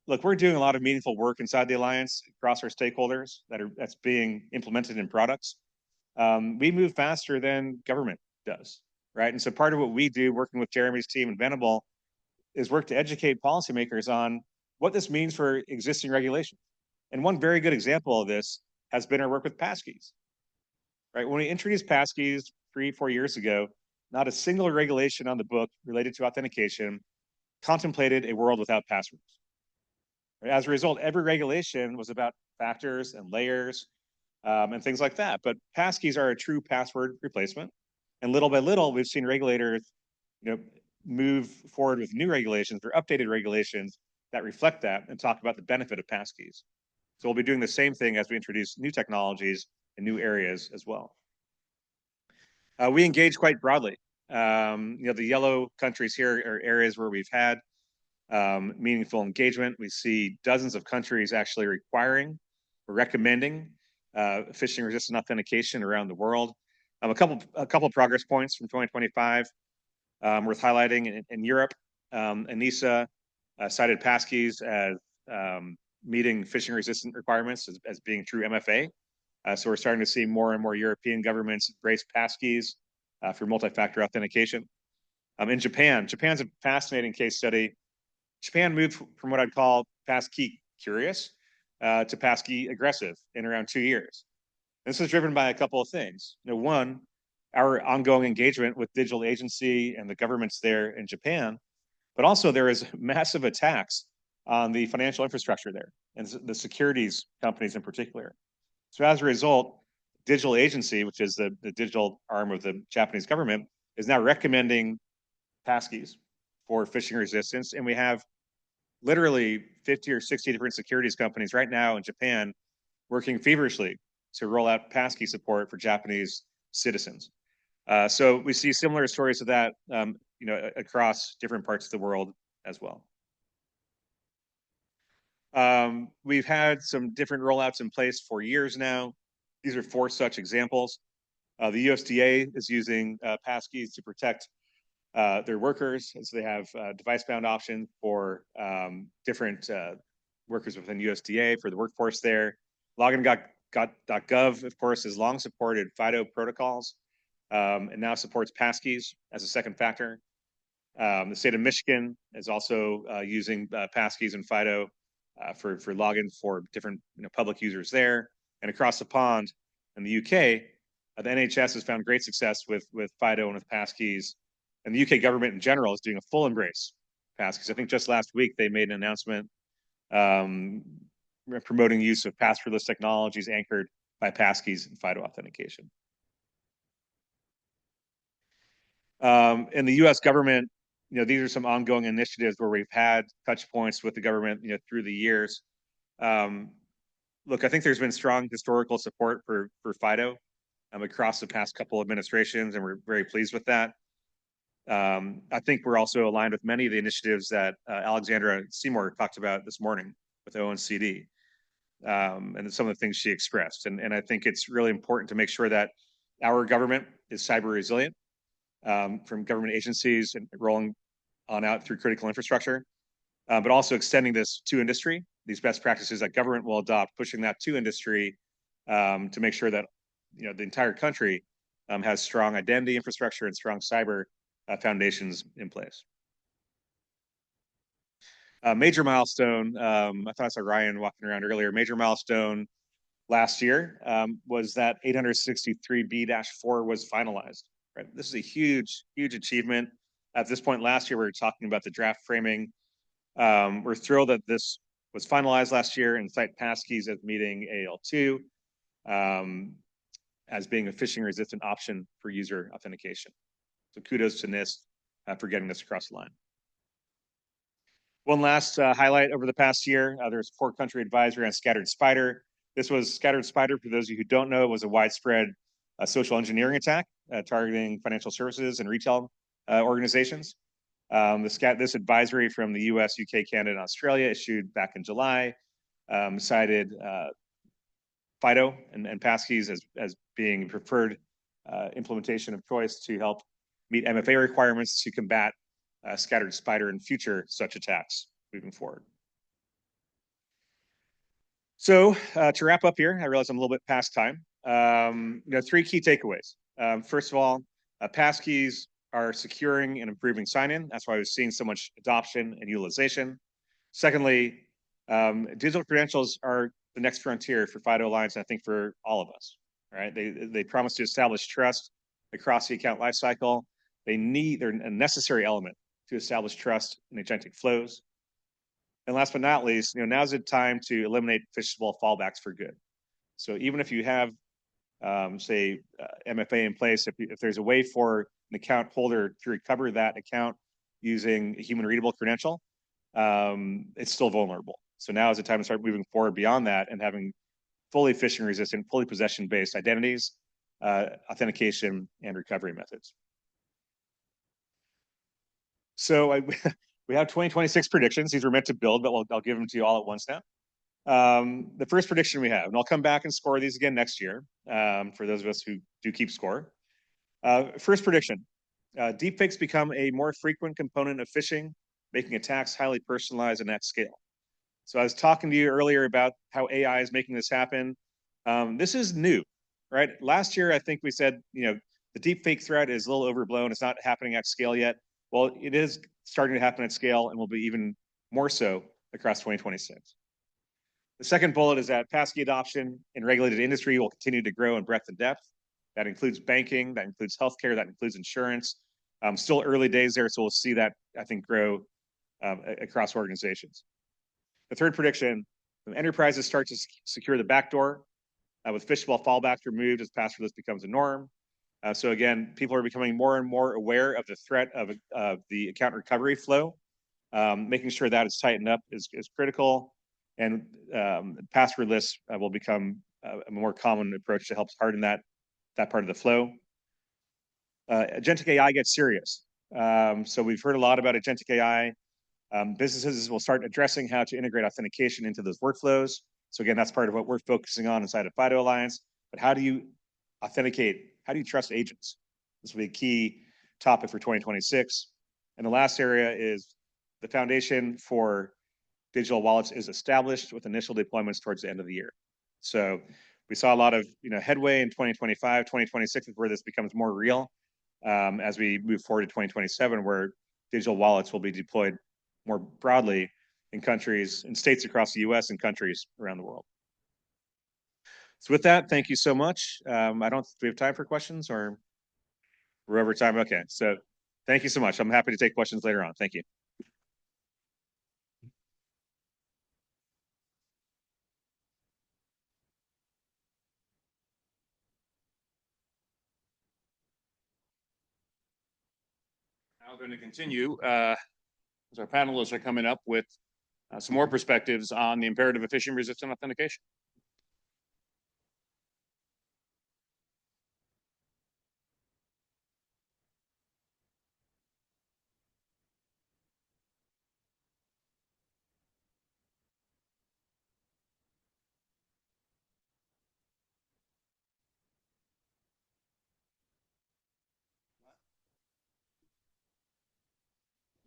look, we're doing a lot of meaningful work inside the Alliance across our stakeholders that's being implemented in products. We move faster than government does, right? And so part of what we do, working with Jeremy's team and Venable, is work to educate policymakers on what this means for existing regulations. And one very good example of this has been our work with passkeys, right? When we introduced passkeys 3-4 years ago, not a single regulation on the book related to authentication contemplated a world without passwords. As a result, every regulation was about factors and layers and things like that. But passkeys are a true password replacement. And little by little, we've seen regulators, move forward with new regulations or updated regulations that reflect that and talk about the benefit of passkeys. So we'll be doing the same thing as we introduce new technologies in new areas as well. We engage quite broadly. The yellow countries here are areas where we've had meaningful engagement. We see dozens of countries actually requiring or recommending phishing-resistant authentication around the world. A couple progress points from 2025 worth highlighting. In Europe, NIST cited passkeys as meeting phishing-resistant requirements as being true MFA. So we're starting to see more and more European governments embrace passkeys for multi-factor authentication. In Japan's a fascinating case study. Japan moved from what I'd call passkey curious to passkey aggressive in around 2 years. This is driven by a couple of things. One, our ongoing engagement with digital agency and the governments there in Japan, but also there is massive attacks on the financial infrastructure there and the securities companies in particular. So as a result, digital agency, which is the digital arm of the Japanese government, is now recommending passkeys for phishing resistance. And we have literally 50 or 60 different securities companies right now in Japan working feverishly to roll out passkey support for Japanese citizens. So we see similar stories of that across different parts of the world as well. We've had some different rollouts in place for years now. These are 4 such examples. The USDA is using passkeys to protect their workers, as they have device-bound options for different workers within USDA for the workforce there. Login.gov, of course, has long supported FIDO protocols and now supports passkeys as a second factor. The state of Michigan is also using passkeys and FIDO for login for different public users there. And across the pond in the UK, the NHS has found great success with FIDO and with passkeys. And the UK government in general is doing a full embrace of passkeys. I think just last week they made an announcement promoting use of passwordless technologies anchored by passkeys and FIDO authentication. In the US government, these are some ongoing initiatives where we've had touch points with the government, through the years. look, I think there's been strong historical support for FIDO across the past couple administrations, and we're very pleased with that. I think we're also aligned with many of the initiatives that Alexandra Seymour talked about this morning with OECD, and some of the things she expressed. And I think it's really important to make sure that our government is cyber resilient, from government agencies and rolling on out through critical infrastructure, but also extending this to industry, these best practices that government will adopt, pushing that to industry, to make sure that the entire country has strong identity infrastructure and strong cyber foundations in place. Major milestone, I thought I saw Ryan walking around earlier. Major milestone last year was that 863B-4 was finalized. Right? This is a huge, huge achievement. At this point last year, we were talking about the draft framing. We're thrilled that this was finalized last year and cite passkeys as meeting AL2 as being a phishing-resistant option for user authentication. So kudos to NIST for getting this across the line. One last highlight over the past year, there's a 4-country advisory on Scattered Spider. This was Scattered Spider, for those of you who don't know, was a widespread social engineering attack targeting financial services and retail organizations. This advisory from the US, UK, Canada, and Australia issued back in July cited FIDO and passkeys as being preferred implementation of choice to help meet MFA requirements to combat Scattered Spider and future such attacks moving forward. So to wrap up here, I realize I'm a little bit past time. 3 key takeaways. First of all, passkeys are securing and improving sign-in. That's why we're seeing so much adoption and utilization. Secondly, digital credentials are the next frontier for FIDO Alliance, and I think for all of us. Right? They promise to establish trust across the account lifecycle. They're a necessary element to establish trust in agentic flows. And last but not least, now's the time to eliminate phishable fallbacks for good. So even if you have, say, MFA in place, if there's a way for an account holder to recover that account using a human readable credential, it's still vulnerable. So now is the time to start moving forward beyond that and having fully phishing resistant, fully possession-based identities, authentication, and recovery methods. So we have 2026 predictions. These were meant to build, but I'll give them to you all at once now. The first prediction we have, and I'll come back and score these again next year for those of us who do keep score. First prediction, deepfakes become a more frequent component of phishing, making attacks highly personalized and at scale. So I was talking to you earlier about how AI is making this happen. This is new, right? Last year, I think we said, the deepfake threat is a little overblown. It's not happening at scale yet. Well, it is starting to happen at scale and will be even more so across 2026. The second bullet is that passkey adoption in regulated industry will continue to grow in breadth and depth. That includes banking, that includes healthcare, that includes insurance. Still early days there, so we'll see that, I think, grow across organizations. The third prediction, enterprises start to secure the backdoor with phishable fallbacks removed as passwordless becomes a norm. So again, people are becoming more and more aware of the threat of the account recovery flow. Making sure that is tightened up is critical, and passwordless will become a more common approach to help harden that part of the flow. Agentic AI gets serious. So we've heard a lot about agentic AI. Businesses will start addressing how to integrate authentication into those workflows. So again, that's part of what we're focusing on inside of FIDO Alliance. But how do you authenticate? How do you trust agents? This will be a key topic for 2026. And the last area is the foundation for digital wallets is established with initial deployments towards the end of the year. So we saw a lot of headway in 2025. 2026 is where this becomes more real as we move forward to 2027, where digital wallets will be deployed more broadly in countries, in states across the US and countries around the world. So with that, thank you so much. Do we have time for questions, or we're over time? Okay, so thank you so much. I'm happy to take questions later on. Thank you. Now I'm going to continue as our panelists are coming up with some more perspectives on the imperative of phishing-resistant authentication.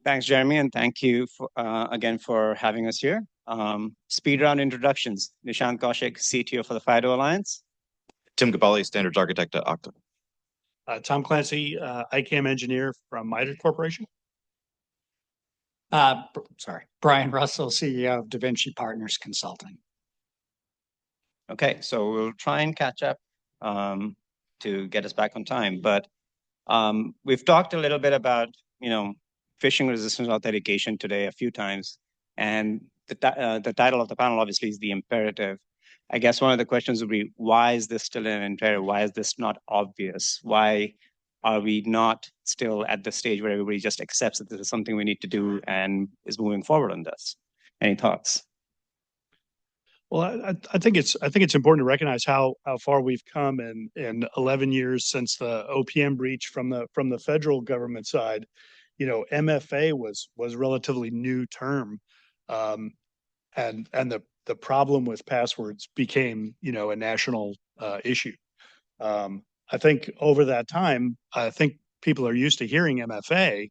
Thanks, Jeremy, and thank you for, again for having us here. Speed round introductions. Nishant Kaushik, CTO for the FIDO Alliance. Tim Gabali, Standards Architect at Okta. Tom Clancy, ICAM engineer from MITRE Corporation. Sorry, Brian Russell, CEO of DaVinci Partners Consulting. Okay, so we'll try and catch up to get us back on time. But we've talked a little bit about, phishing-resistant authentication today a few times. And the title of the panel obviously is the imperative. I guess one of the questions would be, why is this still an imperative? Why is this not obvious? Why are we not still at the stage where everybody just accepts that this is something we need to do and is moving forward on this? Any thoughts? Well, I think it's important to recognize how far we've come in 11 years since the OPM breach from the federal government side. MFA was a relatively new term, and the problem with passwords became a national issue. I think over that time, I think people are used to hearing MFA,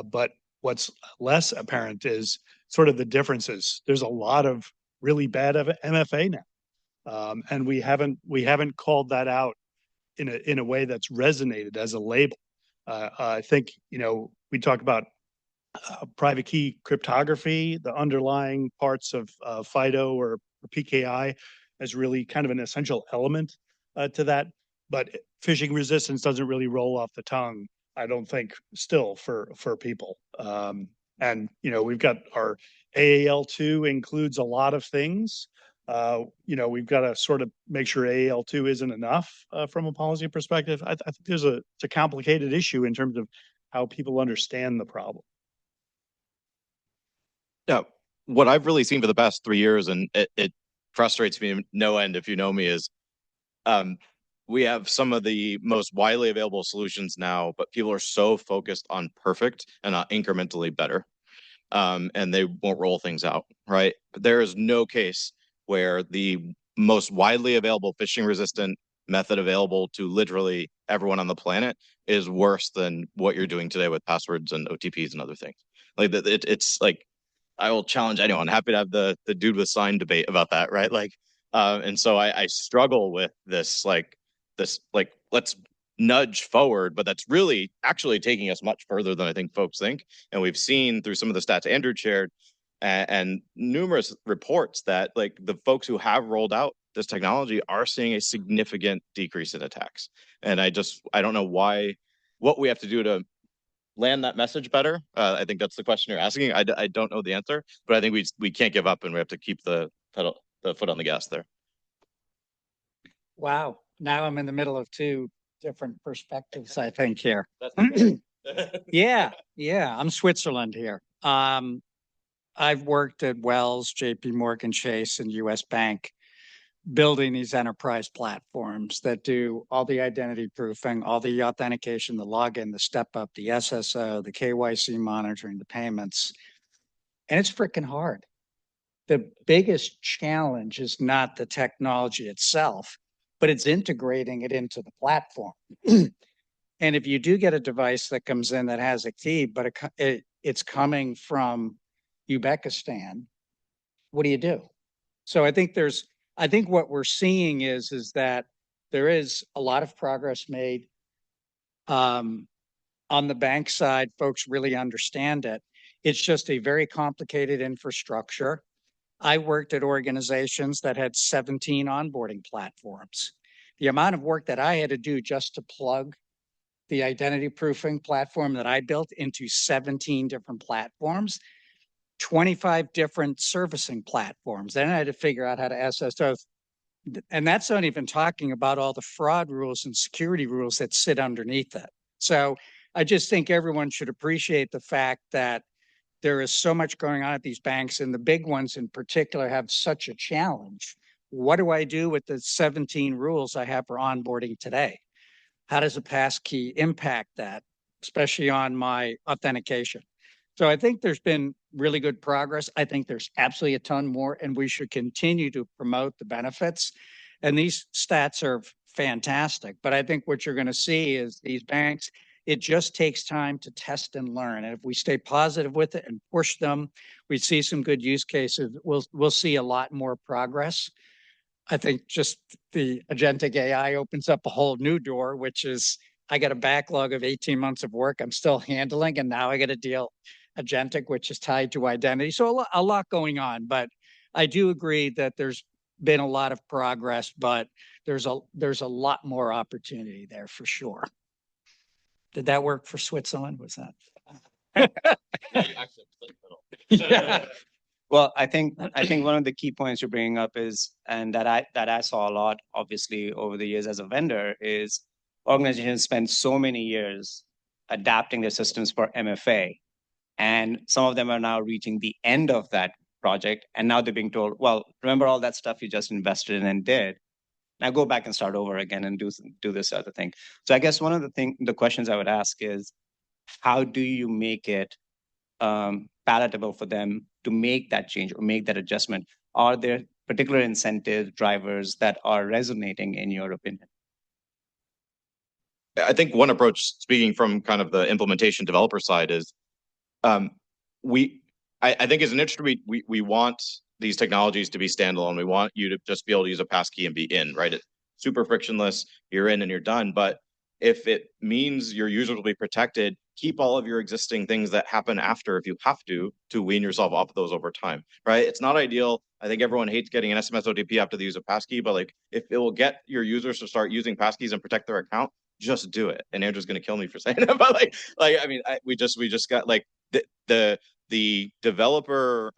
but what's less apparent is sort of the differences. There's a lot of really bad MFA now, and we haven't called that out in a way that's resonated as a label. I think we talk about private key cryptography, the underlying parts of FIDO or PKI as really kind of an essential element to that. But phishing resistance doesn't really roll off the tongue, I don't think, still for people. And we've got our AAL2 includes a lot of things. We've got to sort of make sure AAL2 isn't enough from a policy perspective. I think it's a complicated issue in terms of how people understand the problem. Yeah, what I've really seen for the past 3 years, and it frustrates me no end if you know me, is we have some of the most widely available solutions now, but people are so focused on perfect and not incrementally better. And they won't roll things out, right? But there is no case where the most widely available phishing resistant method available to literally everyone on the planet is worse than what you're doing today with passwords and OTPs and other things. Like it's like, I will challenge anyone. Happy to have the dude with sign debate about that, right? Like, and so I struggle with this, let's nudge forward, but that's really actually taking us much further than I think folks think. And we've seen through some of the stats Andrew shared and numerous reports that like the folks who have rolled out this technology are seeing a significant decrease in attacks. And I don't know what we have to do to land that message better. I think that's the question you're asking. I don't know the answer, but I think we can't give up and we have to keep the foot on the gas there. Wow. Now I'm in the middle of two different perspectives, I think, here. Yeah. I'm Switzerland here. I've worked at Wells, JP Morgan Chase, and US Bank, building these enterprise platforms that do all the identity proofing, all the authentication, the login, the step up, the SSO, the KYC monitoring, the payments. And it's freaking hard. The biggest challenge is not the technology itself, but it's integrating it into the platform. And if you do get a device that comes in that has a key, but it's coming from Uzbekistan, what do you do? So I think what we're seeing is that there is a lot of progress made. On the bank side, folks really understand it. It's just a very complicated infrastructure. I worked at organizations that had 17 onboarding platforms. The amount of work that I had to do just to plug the identity proofing platform that I built into 17 different platforms, 25 different servicing platforms. Then I had to figure out how to SSO. And that's not even talking about all the fraud rules and security rules that sit underneath it. So I just think everyone should appreciate the fact that there is so much going on at these banks, and the big ones in particular have such a challenge. What do I do with the 17 rules I have for onboarding today? How does a passkey impact that, especially on my authentication? So I think there's been really good progress. I think there's absolutely a ton more, and we should continue to promote the benefits. And these stats are fantastic. But I think what you're going to see is these banks It just takes time to test and learn. And if we stay positive with it and push them, we see some good use cases. We'll see a lot more progress. I think just the agentic AI opens up a whole new door, which is I got a backlog of 18 months of work I'm still handling, and now I got to deal agentic, which is tied to identity. So a lot going on, but I do agree that there's been a lot of progress, but there's a lot more opportunity there for sure. Did that work for Switzerland? Was that? Yeah. Well, I think one of the key points you're bringing up is, and that I saw a lot, obviously, over the years as a vendor, is organizations spend so many years adapting their systems for MFA, and some of them are now reaching the end of that project, and now they're being told, well, remember all that stuff you just invested in and did. Now go back and start over again and do this other thing. So I guess one of the questions I would ask is, how do you make it palatable for them to make that change or make that adjustment? Are there particular incentive drivers that are resonating in your opinion? I think one approach, speaking from kind of the implementation developer side, is I think as an industry, we want these technologies to be standalone. We want you to just be able to use a passkey and be in, right? It's super frictionless. You're in and you're done. But if it means your users will be protected, keep all of your existing things that happen after, if you have to wean yourself off of those over time, right? It's not ideal. I think everyone hates getting an SMS OTP after they use a passkey, but like if it will get your users to start using passkeys and protect their account, just do it. And Andrew's going to kill me for saying it, but I mean, we just got like the developer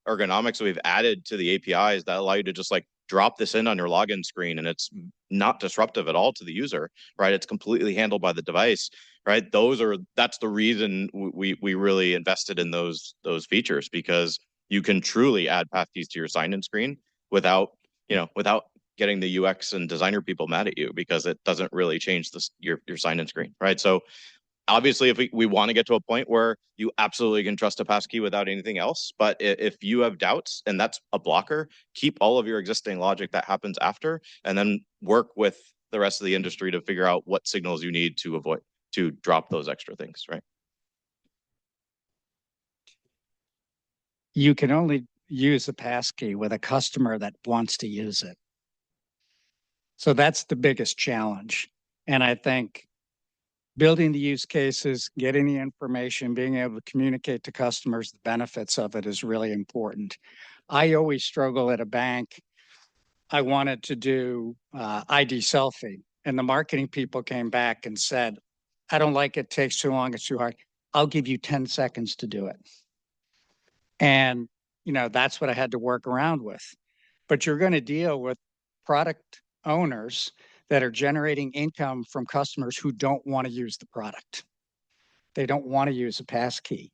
ergonomics that we've added to the APIs that allow you to just like drop this in on your login screen, and it's not disruptive at all to the user, right? It's completely handled by the device, right? That's the reason we really invested in those features, because you can truly add passkeys to your sign-in screen without getting the UX and designer people mad at you, because it doesn't really change your sign-in screen, right? So obviously, if we want to get to a point where you absolutely can trust a passkey without anything else, but if you have doubts and that's a blocker, keep all of your existing logic that happens after, and then work with the rest of the industry to figure out what signals you need to drop those extra things, right? You can only use a passkey with a customer that wants to use it. So that's the biggest challenge. And I think building the use cases, getting the information, being able to communicate to customers the benefits of it is really important. I always struggle at a bank. I wanted to do ID selfie, and the marketing people came back and said, I don't like it, takes too long, it's too hard. I'll give you 10 seconds to do it. And, that's what I had to work around with. But you're going to deal with product owners that are generating income from customers who don't want to use the product. They don't want to use a passkey.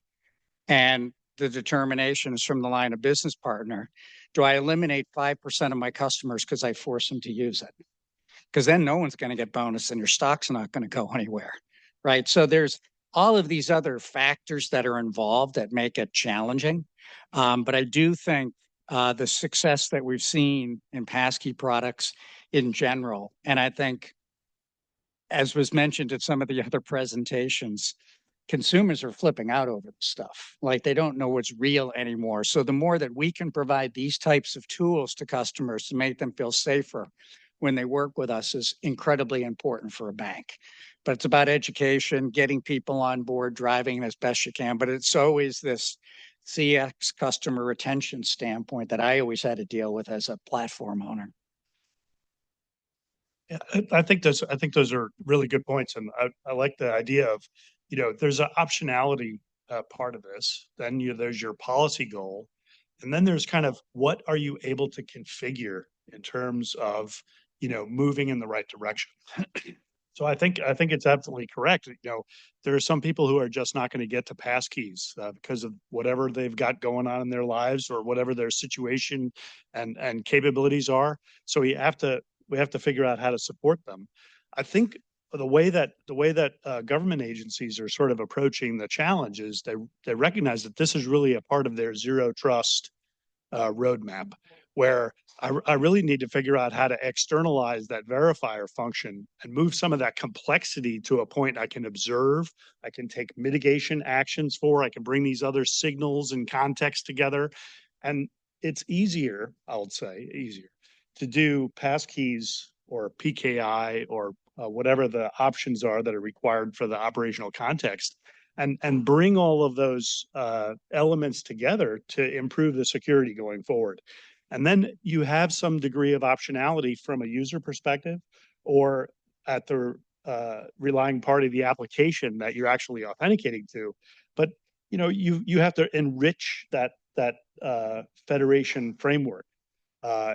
And the determination is from the line of business partner. Do I eliminate 5% of my customers because I force them to use it? Because then no one's going to get bonus and your stock's not going to go anywhere, right? So there's all of these other factors that are involved that make it challenging. But I do think the success that we've seen in passkey products in general, and I think, as was mentioned at some of the other presentations, consumers are flipping out over the stuff. Like they don't know what's real anymore. So the more that we can provide these types of tools to customers to make them feel safer when they work with us is incredibly important for a bank. But it's about education, getting people on board, driving as best you can. But it's always this CX customer retention standpoint that I always had to deal with as a platform owner. Yeah, I think those are really good points, and I like the idea of, there's an optionality part of this. Then there's your policy goal, and then there's kind of what are you able to configure in terms of moving in the right direction. So I think it's absolutely correct. There are some people who are just not going to get to passkeys because of whatever they've got going on in their lives or whatever their situation and capabilities are. So we have to figure out how to support them. I think the way that government agencies are sort of approaching the challenge is they recognize that this is really a part of their zero trust roadmap, where I really need to figure out how to externalize that verifier function and move some of that complexity to a point I can observe, I can take mitigation actions for, I can bring these other signals and context together. And it's easier, I would say, easier to do passkeys or PKI or whatever the options are that are required for the operational context, and bring all of those elements together to improve the security going forward. And then you have some degree of optionality from a user perspective or at the relying party of the application that you're actually authenticating to. But you have to enrich that federation framework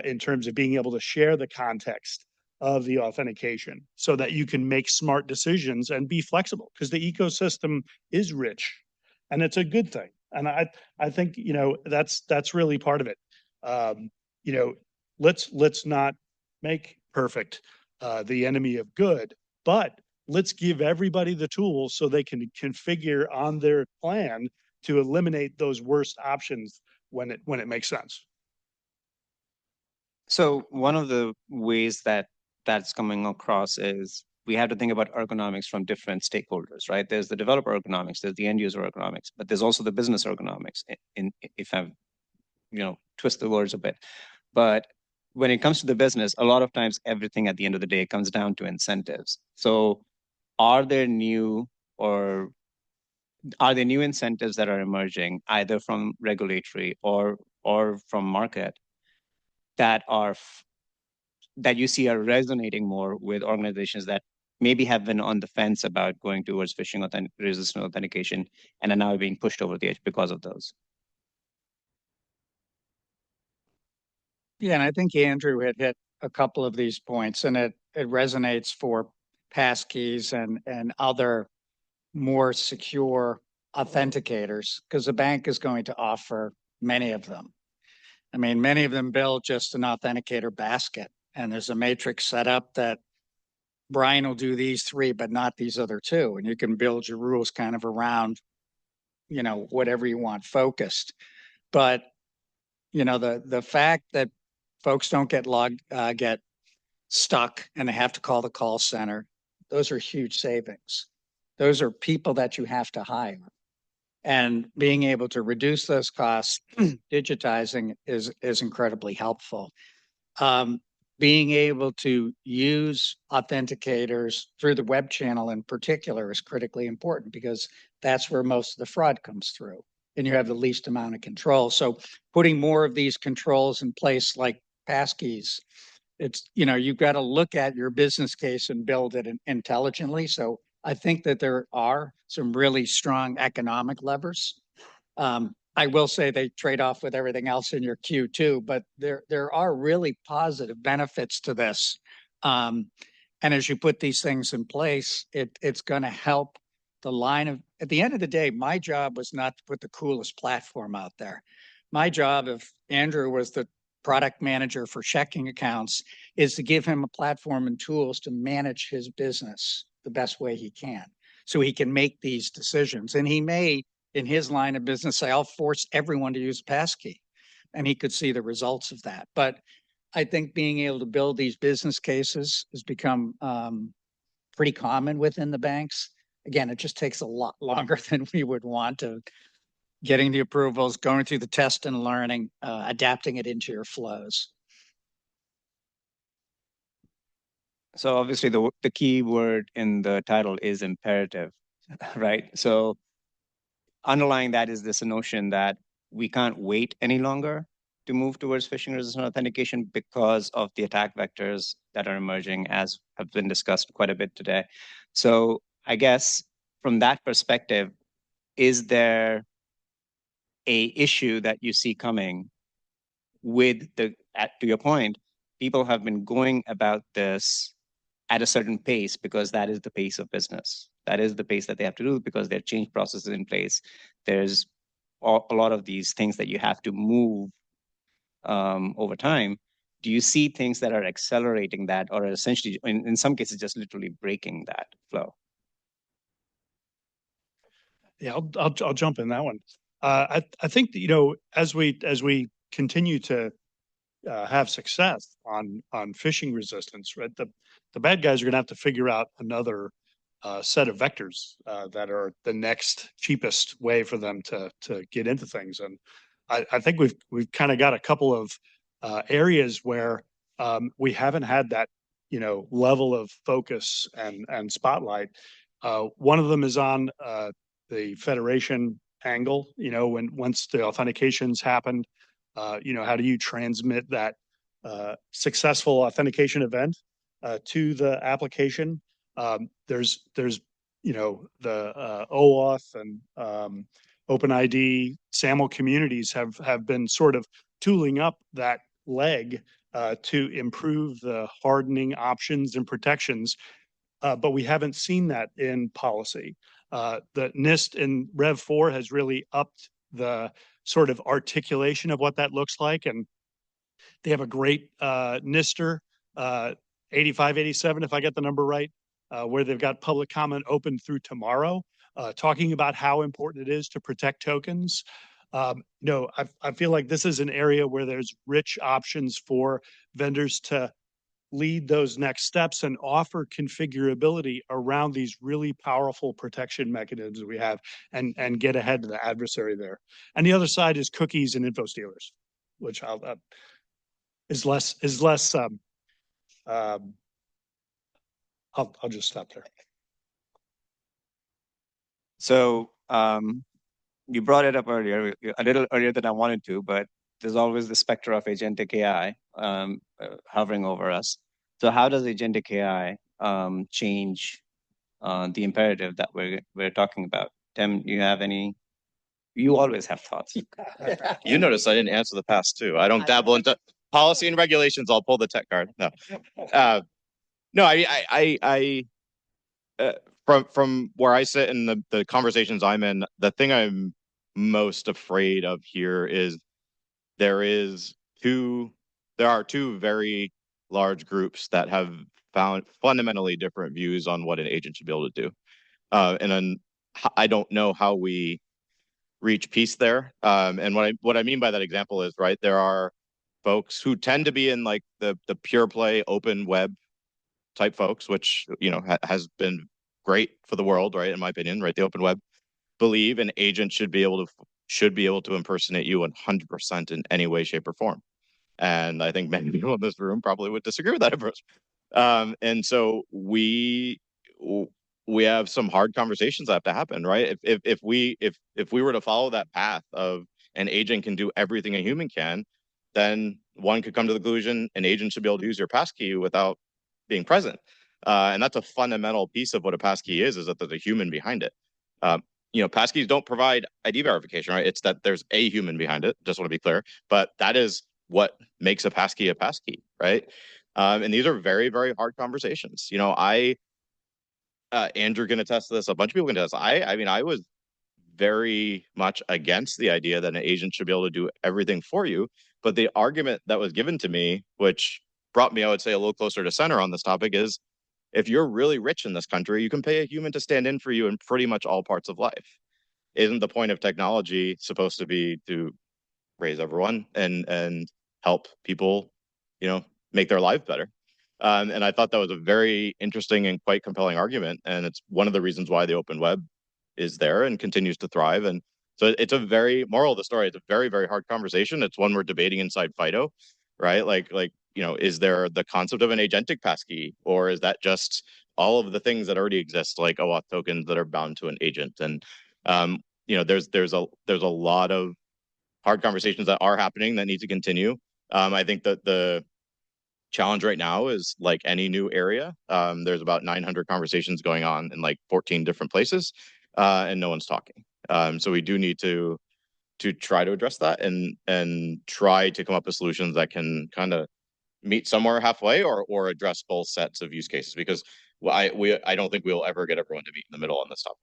in terms of being able to share the context of the authentication so that you can make smart decisions and be flexible, because the ecosystem is rich and it's a good thing. And I think that's really part of it. Let's not make perfect the enemy of good, but let's give everybody the tools so they can configure on their plan to eliminate those worst options when it makes sense. So one of the ways that's coming across is we have to think about ergonomics from different stakeholders, right? There's the developer ergonomics, there's the end user ergonomics, but there's also the business ergonomics. If I've twist the words a bit, but when it comes to the business, a lot of times everything at the end of the day comes down to incentives. So are there new incentives that are emerging either from regulatory or from market that you see are resonating more with organizations that maybe have been on the fence about going towards phishing-resistant authentication and are now being pushed over the edge because of those? Yeah, and I think Andrew had hit a couple of these points, and it resonates for passkeys and other more secure authenticators, because the bank is going to offer many of them. I mean, many of them build just an authenticator basket, and there's a matrix set up that Brian will do these three, but not these other two. And you can build your rules kind of around, whatever you want focused. But, the fact that folks don't get stuck and they have to call the call center, those are huge savings. Those are people that you have to hire. And being able to reduce those costs, digitizing is incredibly helpful. Being able to use authenticators through the web channel in particular is critically important, because that's where most of the fraud comes through and you have the least amount of control. So putting more of these controls in place, like passkeys, you've got to look at your business case and build it intelligently. So I think that there are some really strong economic levers. I will say they trade off with everything else in your queue too, but there are really positive benefits to this. And as you put these things in place, it's going to help the line of, at the end of the day, my job was not to put the coolest platform out there. My job, if Andrew was the product manager for checking accounts, is to give him a platform and tools to manage his business the best way he can, so he can make these decisions. And he may, in his line of business, say, I'll force everyone to use a passkey, and he could see the results of that. But I think being able to build these business cases has become pretty common within the banks. Again, it just takes a lot longer than we would want to getting the approvals, going through the test and learning, adapting it into your flows. So obviously the key word in the title is imperative, right? So underlying that is this notion that we can't wait any longer to move towards phishing-resistant authentication because of the attack vectors that are emerging, as have been discussed quite a bit today. So I guess from that perspective, is there a issue that you see coming with to your point, people have been going about this at a certain pace because that is the pace of business. That is the pace that they have to do because there are change processes in place. There's a lot of these things that you have to move over time. Do you see things that are accelerating that, or essentially, in some cases, just literally breaking that flow? Yeah, I'll jump in that one. I think that, as we continue to have success on phishing resistance, right? The bad guys are going to have to figure out another set of vectors that are the next cheapest way for them to get into things. And I think we've kind of got a couple of areas where we haven't had that, you know, level of focus and spotlight. One of them is on the federation angle. You know, once the authentications happened, you know, how do you transmit that successful authentication event to the application? There's you know, the OAuth and OpenID, SAML communities have been sort of tooling up that leg to improve the hardening options and protections, but we haven't seen that in policy. The NIST in Rev 4 has really upped the sort of articulation of what that looks like, and they have a great NISTer 8587, if I get the number right, where they've got public comment open through tomorrow, talking about how important it is to protect tokens. You know, I feel like this is an area where there's rich options for vendors to lead those next steps and offer configurability around these really powerful protection mechanisms we have, and get ahead of the adversary there. And the other side is cookies and info stealers, which is less. I'll just stop there. So you brought it up earlier, a little earlier than I wanted to, but there's always the specter of agentic AI hovering over us. So how does agentic AI change the imperative that we're talking about? Tim, you have any? You always have thoughts. You notice I didn't answer the past too. I don't dabble into policy and regulations. I'll pull the tech card. No, no. From where I sit in the conversations I'm in, the thing I'm most afraid of here is there are two very large groups that have found fundamentally different views on what an agent should be able to do, and then I don't know how we reach peace there. And what I mean by that example is, right, there are folks who tend to be in like the pure play open web type folks, which, you know, has been great for the world, right? In my opinion, right? The open web believe an agent should be able to impersonate you 100% in any way, shape, or form. And I think many people in this room probably would disagree with that approach. And so we have some hard conversations that have to happen, right? If we were to follow that path of an agent can do everything a human can, then one could come to the conclusion an agent should be able to use your passkey without being present. And that's a fundamental piece of what a passkey is that there's a human behind it. You know, passkeys don't provide ID verification, right? It's that there's a human behind it. Just want to be clear, but that is what makes a passkey, right? And these are very, very hard conversations. You know, Andrew can attest to this. A bunch of people can attest. I mean, I was very much against the idea that an agent should be able to do everything for you. But the argument that was given to me, which brought me, I would say, a little closer to center on this topic, is if you're really rich in this country, you can pay a human to stand in for you in pretty much all parts of life. Isn't the point of technology supposed to be to raise everyone and help people, you know, make their lives better? And I thought that was a very interesting and quite compelling argument. And it's one of the reasons why the open web is there and continues to thrive. And so it's a very moral of the story. It's a very, very hard conversation. It's one we're debating inside FIDO, right? Like, you know, is there the concept of an agentic passkey, or is that just all of the things that already exist, like OAuth tokens that are bound to an agent? And you know, there's a lot of hard conversations that are happening that need to continue. I think that the challenge right now is like any new area. There's about 900 conversations going on in like 14 different places, and no one's talking. So we do need to try to address that and try to come up with solutions that can kind of meet somewhere halfway or address both sets of use cases, because I don't think we'll ever get everyone to meet in the middle on this topic.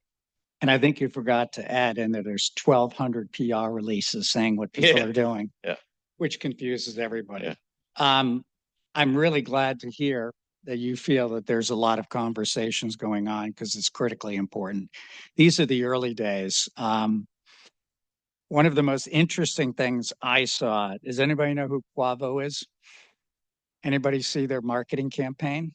And I think you forgot to add in that there's 1,200 PR releases saying what people are doing, which confuses everybody. I'm really glad to hear that you feel that there's a lot of conversations going on, because it's critically important. These are the early days. one of the most interesting things I saw, does anybody know who Quavo is? Anybody see their marketing campaign?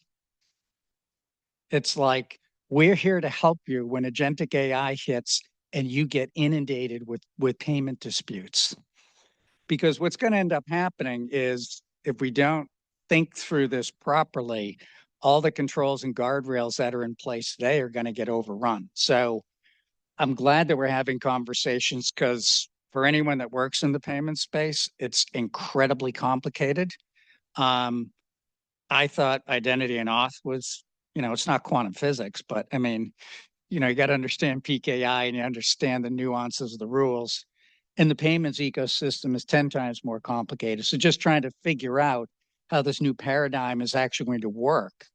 It's like, we're here to help you when agentic AI hits and you get inundated with payment disputes. Because what's going to end up happening is if we don't think through this properly, all the controls and guardrails that are in place today are going to get overrun. So I'm glad that we're having conversations, because for anyone that works in the payment space, it's incredibly complicated. I thought identity and auth was, it's not quantum physics, but I mean, you got to understand PKI and you understand the nuances of the rules. And the payments ecosystem is 10 times more complicated. So just trying to figure out how this new paradigm is actually going to work.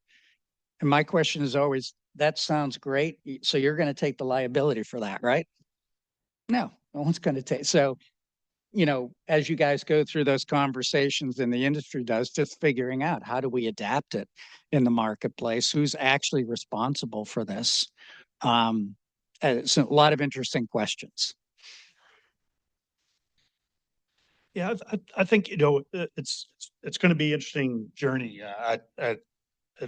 And my question is always, that sounds great. So you're going to take the liability for that, right? No one's going to take. So, as you guys go through those conversations and the industry does, just figuring out how do we adapt it in the marketplace? Who's actually responsible for this? It's a lot of interesting questions. Yeah, I think it's going to be an interesting journey.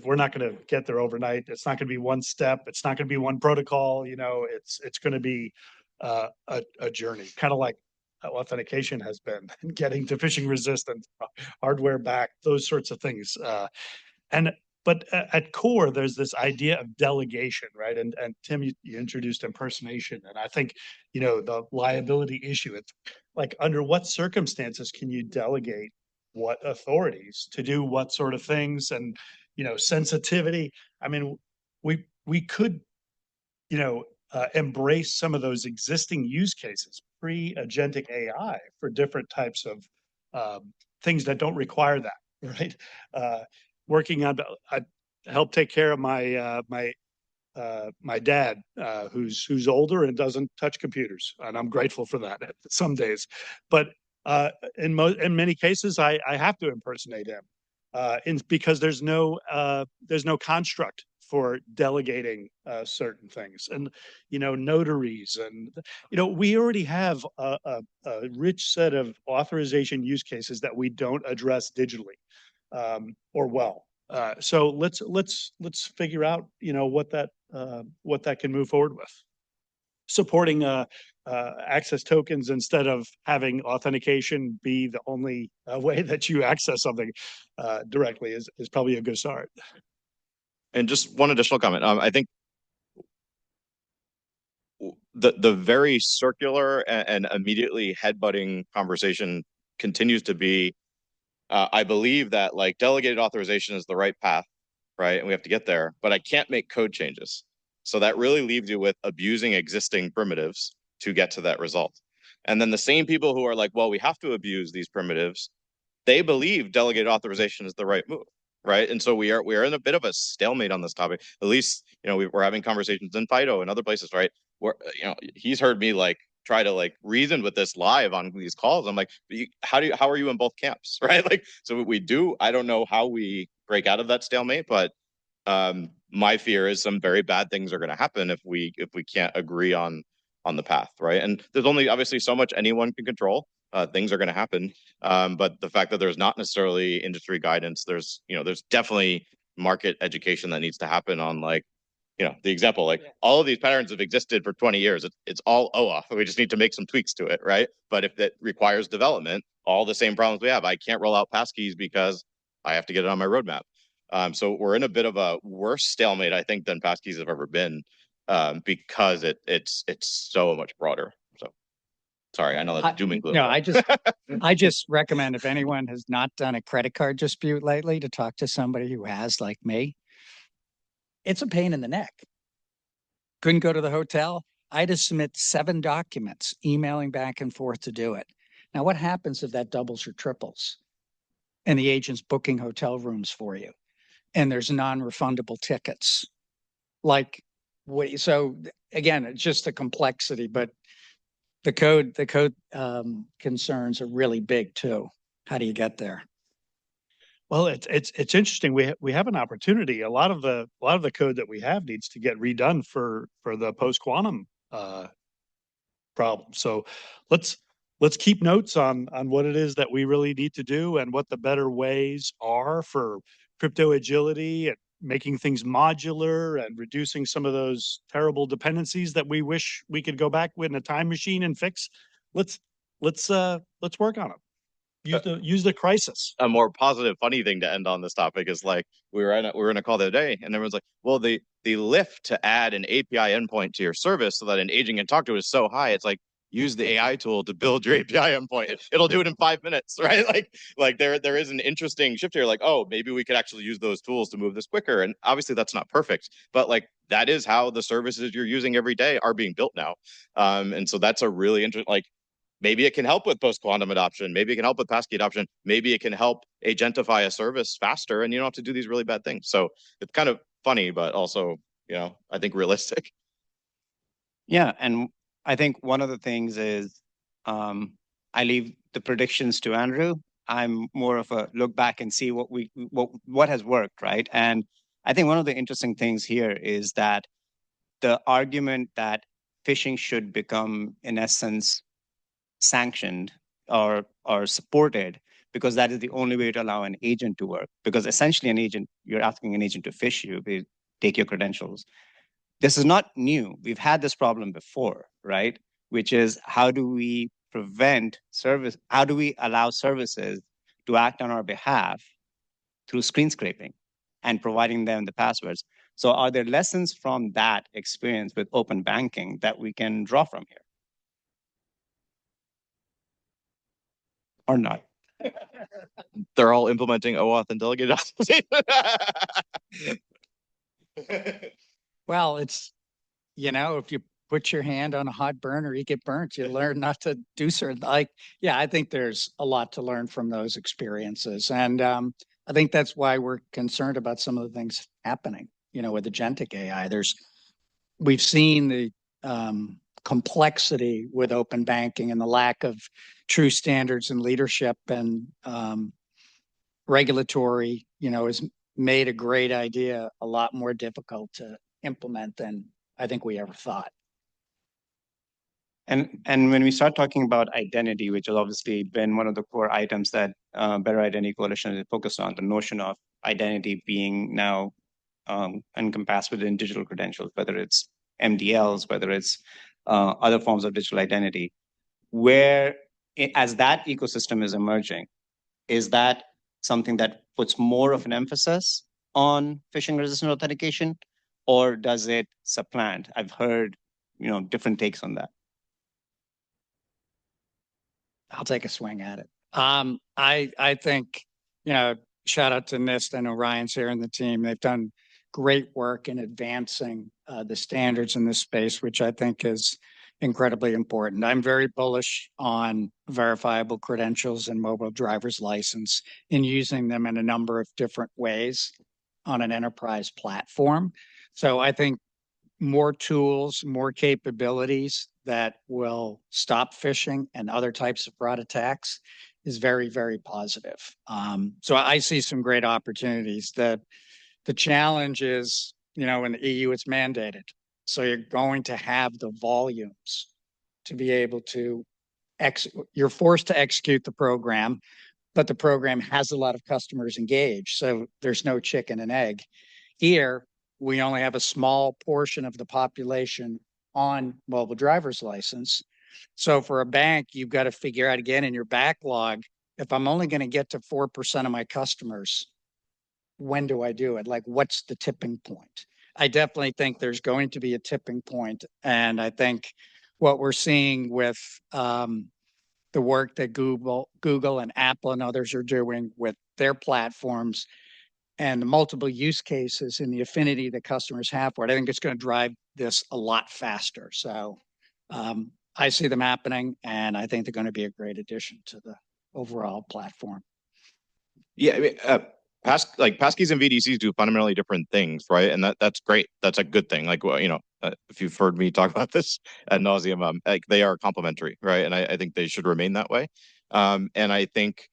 We're not going to get there overnight. It's not going to be one step. It's not going to be one protocol. It's going to be a journey, kind of like authentication has been, getting to phishing resistant, hardware back, those sorts of things. But at core, there's this idea of delegation, right? And Tim, you introduced impersonation, and I think the liability issue. It's like, under what circumstances can you delegate what authorities to do what sort of things, and sensitivity. I mean, we could embrace some of those existing use cases pre-agentic AI for different types of things that don't require that, right? Working on, I help take care of my my dad, who's older and doesn't touch computers, and I'm grateful for that some days. But in many cases, I have to impersonate him, because there's no construct for delegating certain things, and notaries, and we already have a rich set of authorization use cases that we don't address digitally or well. So let's figure out what that can move forward with. Supporting access tokens instead of having authentication be the only way that you access something directly is probably a good start. And just one additional comment. I think the very circular and immediately headbutting conversation continues to be, I believe that like delegated authorization is the right path, right? And we have to get there, but I can't make code changes. So that really leaves you with abusing existing primitives to get to that result. And then the same people who are like, well, we have to abuse these primitives, they believe delegated authorization is the right move, right? And so we are in a bit of a stalemate on this topic. At least, we're having conversations in FIDO and other places, right? Where, he's heard me like try to like reason with this live on these calls. I'm like, how are you in both camps, right? Like, so I don't know how we break out of that stalemate, but my fear is some very bad things are going to happen if we can't agree on the path, right? And there's only obviously so much anyone can control. Things are going to happen, but the fact that there's not necessarily industry guidance, there's definitely market education that needs to happen on like, the example, like all of these patterns have existed for 20 years. It's all OAuth. We just need to make some tweaks to it, right? But if it requires development, all the same problems we have. I can't roll out passkeys because I have to get it on my roadmap. So we're in a bit of a worse stalemate, I think, than passkeys have ever been, because it's so much broader. So sorry, I know that's doom and gloom. No, I just recommend, if anyone has not done a credit card dispute lately, to talk to somebody who has, like me. It's a pain in the neck. Couldn't go to the hotel. I had to submit 7 documents, emailing back and forth to do it. Now, what happens if that doubles or triples and the agent's booking hotel rooms for you and there's non-refundable tickets? Like, so again, it's just the complexity, but the code concerns are really big too. How do you get there? Well, it's interesting. We have an opportunity. A lot of the code that we have needs to get redone for the post quantum problem. So let's let's keep notes on what it is that we really need to do and what the better ways are for crypto agility and making things modular and reducing some of those terrible dependencies that we wish we could go back with in a time machine and fix. Let's work on it. Use the crisis. A more positive, funny thing to end on this topic is like we were in a call the other day, and everyone's like, "Well, the lift to add an API endpoint to your service so that an agent can talk to it is so high." It's like, use the AI tool to build your API endpoint. It'll do it in 5 minutes, right? Like there is an interesting shift here. Like, oh, maybe we could actually use those tools to move this quicker. And obviously, that's not perfect, but like that is how the services you're using every day are being built now. And so that's a really interesting like. Maybe it can help with post-quantum adoption. Maybe it can help with passkey adoption. Maybe it can help agentify a service faster, and you don't have to do these really bad things. So it's kind of funny, but also, I think realistic. Yeah, and I think one of the things is I leave the predictions to Andrew. I'm more of a look back and see what has worked, right? And I think one of the interesting things here is that the argument that phishing should become, in essence, sanctioned or supported because that is the only way to allow an agent to work. Because essentially you're asking an agent to phish you, they take your credentials. This is not new. We've had this problem before, right? Which is how do we allow services to act on our behalf through screen scraping and providing them the passwords? So are there lessons from that experience with open banking that we can draw from here? Or not? They're all implementing OAuth and delegated Well, it's, if you put your hand on a hot burner, you get burnt. You learn not to do certain, I think there's a lot to learn from those experiences. And I think that's why we're concerned about some of the things happening, with agentic AI. We've seen the complexity with open banking and the lack of true standards and leadership and regulatory, has made a great idea a lot more difficult to implement than I think we ever thought. And when we start talking about identity, which has obviously been one of the core items that Better Identity Coalition is focused on, the notion of identity being now encompassed within digital credentials, whether it's mDLs, whether it's other forms of digital identity, as that ecosystem is emerging, is that something that puts more of an emphasis on phishing-resistant authentication, or does it supplant? I've heard, different takes on that. I'll take a swing at it. I think, shout out to NIST. I know Ryan's here and the team. They've done great work in advancing the standards in this space, which I think is incredibly important. I'm very bullish on verifiable credentials and mobile driver's license and using them in a number of different ways on an enterprise platform. So I think more tools, more capabilities that will stop phishing and other types of fraud attacks is very, very positive. So I see some great opportunities. The challenge is, in the EU, it's mandated. So you're going to have the volumes to be able to you're forced to execute the program, but the program has a lot of customers engaged. So there's no chicken and egg. Here, we only have a small portion of the population on mobile driver's license. So for a bank, you've got to figure out again in your backlog, if I'm only going to get to 4% of my customers, when do I do it? Like, what's the tipping point? I definitely think there's going to be a tipping point. And I think what we're seeing with the work that Google and Apple and others are doing with their platforms and the multiple use cases and the affinity that customers have for it, I think it's going to drive this a lot faster. So I see them happening, and I think they're going to be a great addition to the overall platform. Yeah, I mean, passkeys and VDCs do fundamentally different things, right? And that's great. That's a good thing. Like, well, if you've heard me talk about this ad nauseum, like they are complementary, right? And I think they should remain that way. And I think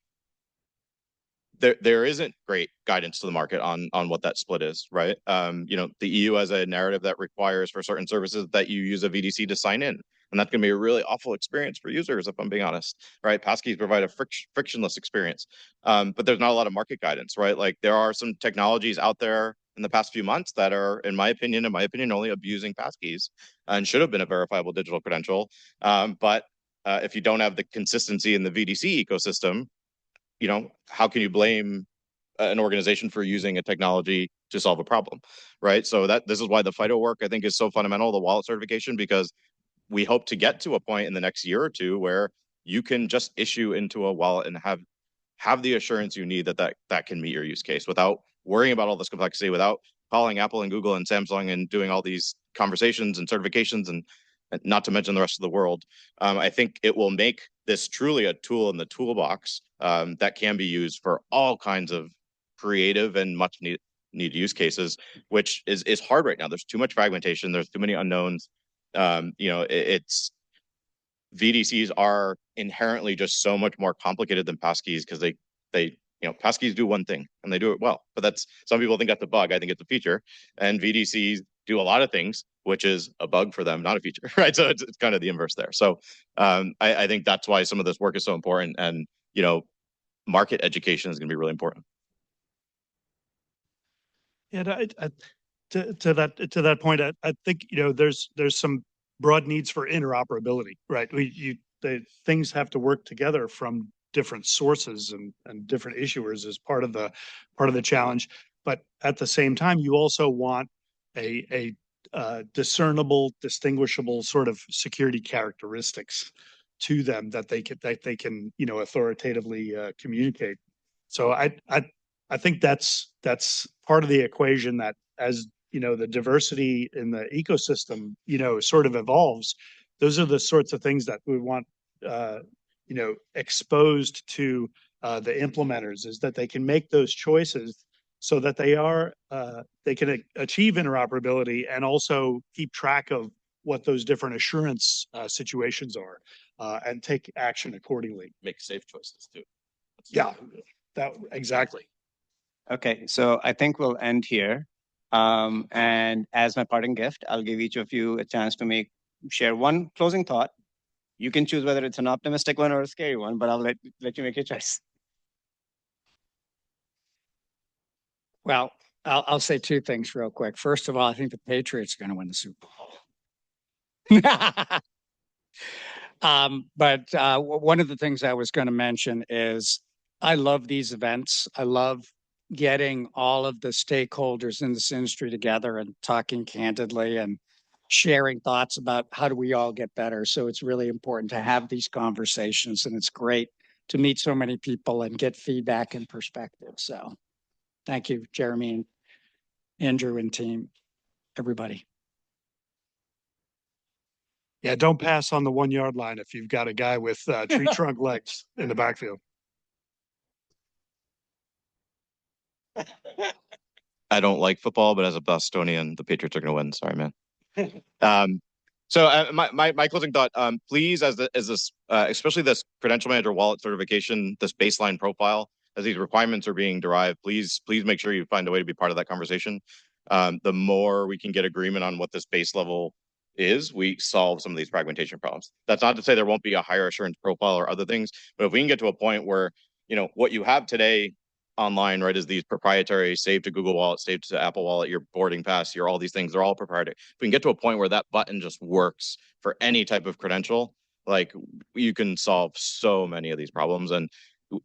there isn't great guidance to the market on what that split is, right? The EU has a narrative that requires for certain services that you use a VDC to sign in. And that's going to be a really awful experience for users, if I'm being honest, right? Passkeys provide a frictionless experience. But there's not a lot of market guidance, right? Like there are some technologies out there in the past few months that are, in my opinion, only abusing passkeys and should have been a verifiable digital credential. But if you don't have the consistency in the VDC ecosystem, how can you blame an organization for using a technology to solve a problem, right? So this is why the FIDO work, I think, is so fundamental, the wallet certification, because we hope to get to a point in the next year or two where you can just issue into a wallet and have the assurance you need that can meet your use case without worrying about all this complexity, without calling Apple and Google and Samsung and doing all these conversations and certifications, and not to mention the rest of the world. I think it will make this truly a tool in the toolbox that can be used for all kinds of creative and much needed use cases, which is hard right now. There's too much fragmentation. There's too many unknowns. It's VDCs are inherently just so much more complicated than passkeys because they passkeys do one thing and they do it well. But that's, some people think that's a bug. I think it's a feature. And VDCs do a lot of things, which is a bug for them, not a feature, right? So it's kind of the inverse there. So I think that's why some of this work is so important. And, market education is going to be really important. Yeah, to that point, I think there's some broad needs for interoperability, right? Things have to work together from different sources and different issuers as part of the challenge. But at the same time, you also want a discernible, distinguishable sort of security characteristics to them that they can authoritatively communicate. So I think that's part of the equation, that as the diversity in the ecosystem sort of evolves, those are the sorts of things that we want exposed to the implementers, is that they can make those choices so that they can achieve interoperability and also keep track of what those different assurance situations are and take action accordingly. Make safe choices too. Yeah, exactly. Okay, so I think we'll end here. And as my parting gift, I'll give each of you a chance to share one closing thought. You can choose whether it's an optimistic one or a scary one, but I'll let you make your choice. Well, I'll say two things real quick. First of all, I think the Patriots are going to win the Super Bowl. But one of the things I was going to mention is I love these events. I love getting all of the stakeholders in this industry together and talking candidly and sharing thoughts about how do we all get better. So it's really important to have these conversations, and it's great to meet so many people and get feedback and perspective. So thank you, Jeremy and Andrew and team, everybody. Yeah, don't pass on the 1 yard line if you've got a guy with tree trunk legs in the backfield. I don't like football, but as a Bostonian, the Patriots are going to win. Sorry, man. So my closing thought, please, as this, especially this credential manager wallet certification, this baseline profile, as these requirements are being derived, please make sure you find a way to be part of that conversation. The more we can get agreement on what this base level is, we solve some of these fragmentation problems. That's not to say there won't be a higher assurance profile or other things, but if we can get to a point where, what you have today online, right, is these proprietary, save to Google Wallet, save to Apple Wallet, your boarding pass, all these things, they're all proprietary. If we can get to a point where that button just works for any type of credential, like, you can solve so many of these problems. And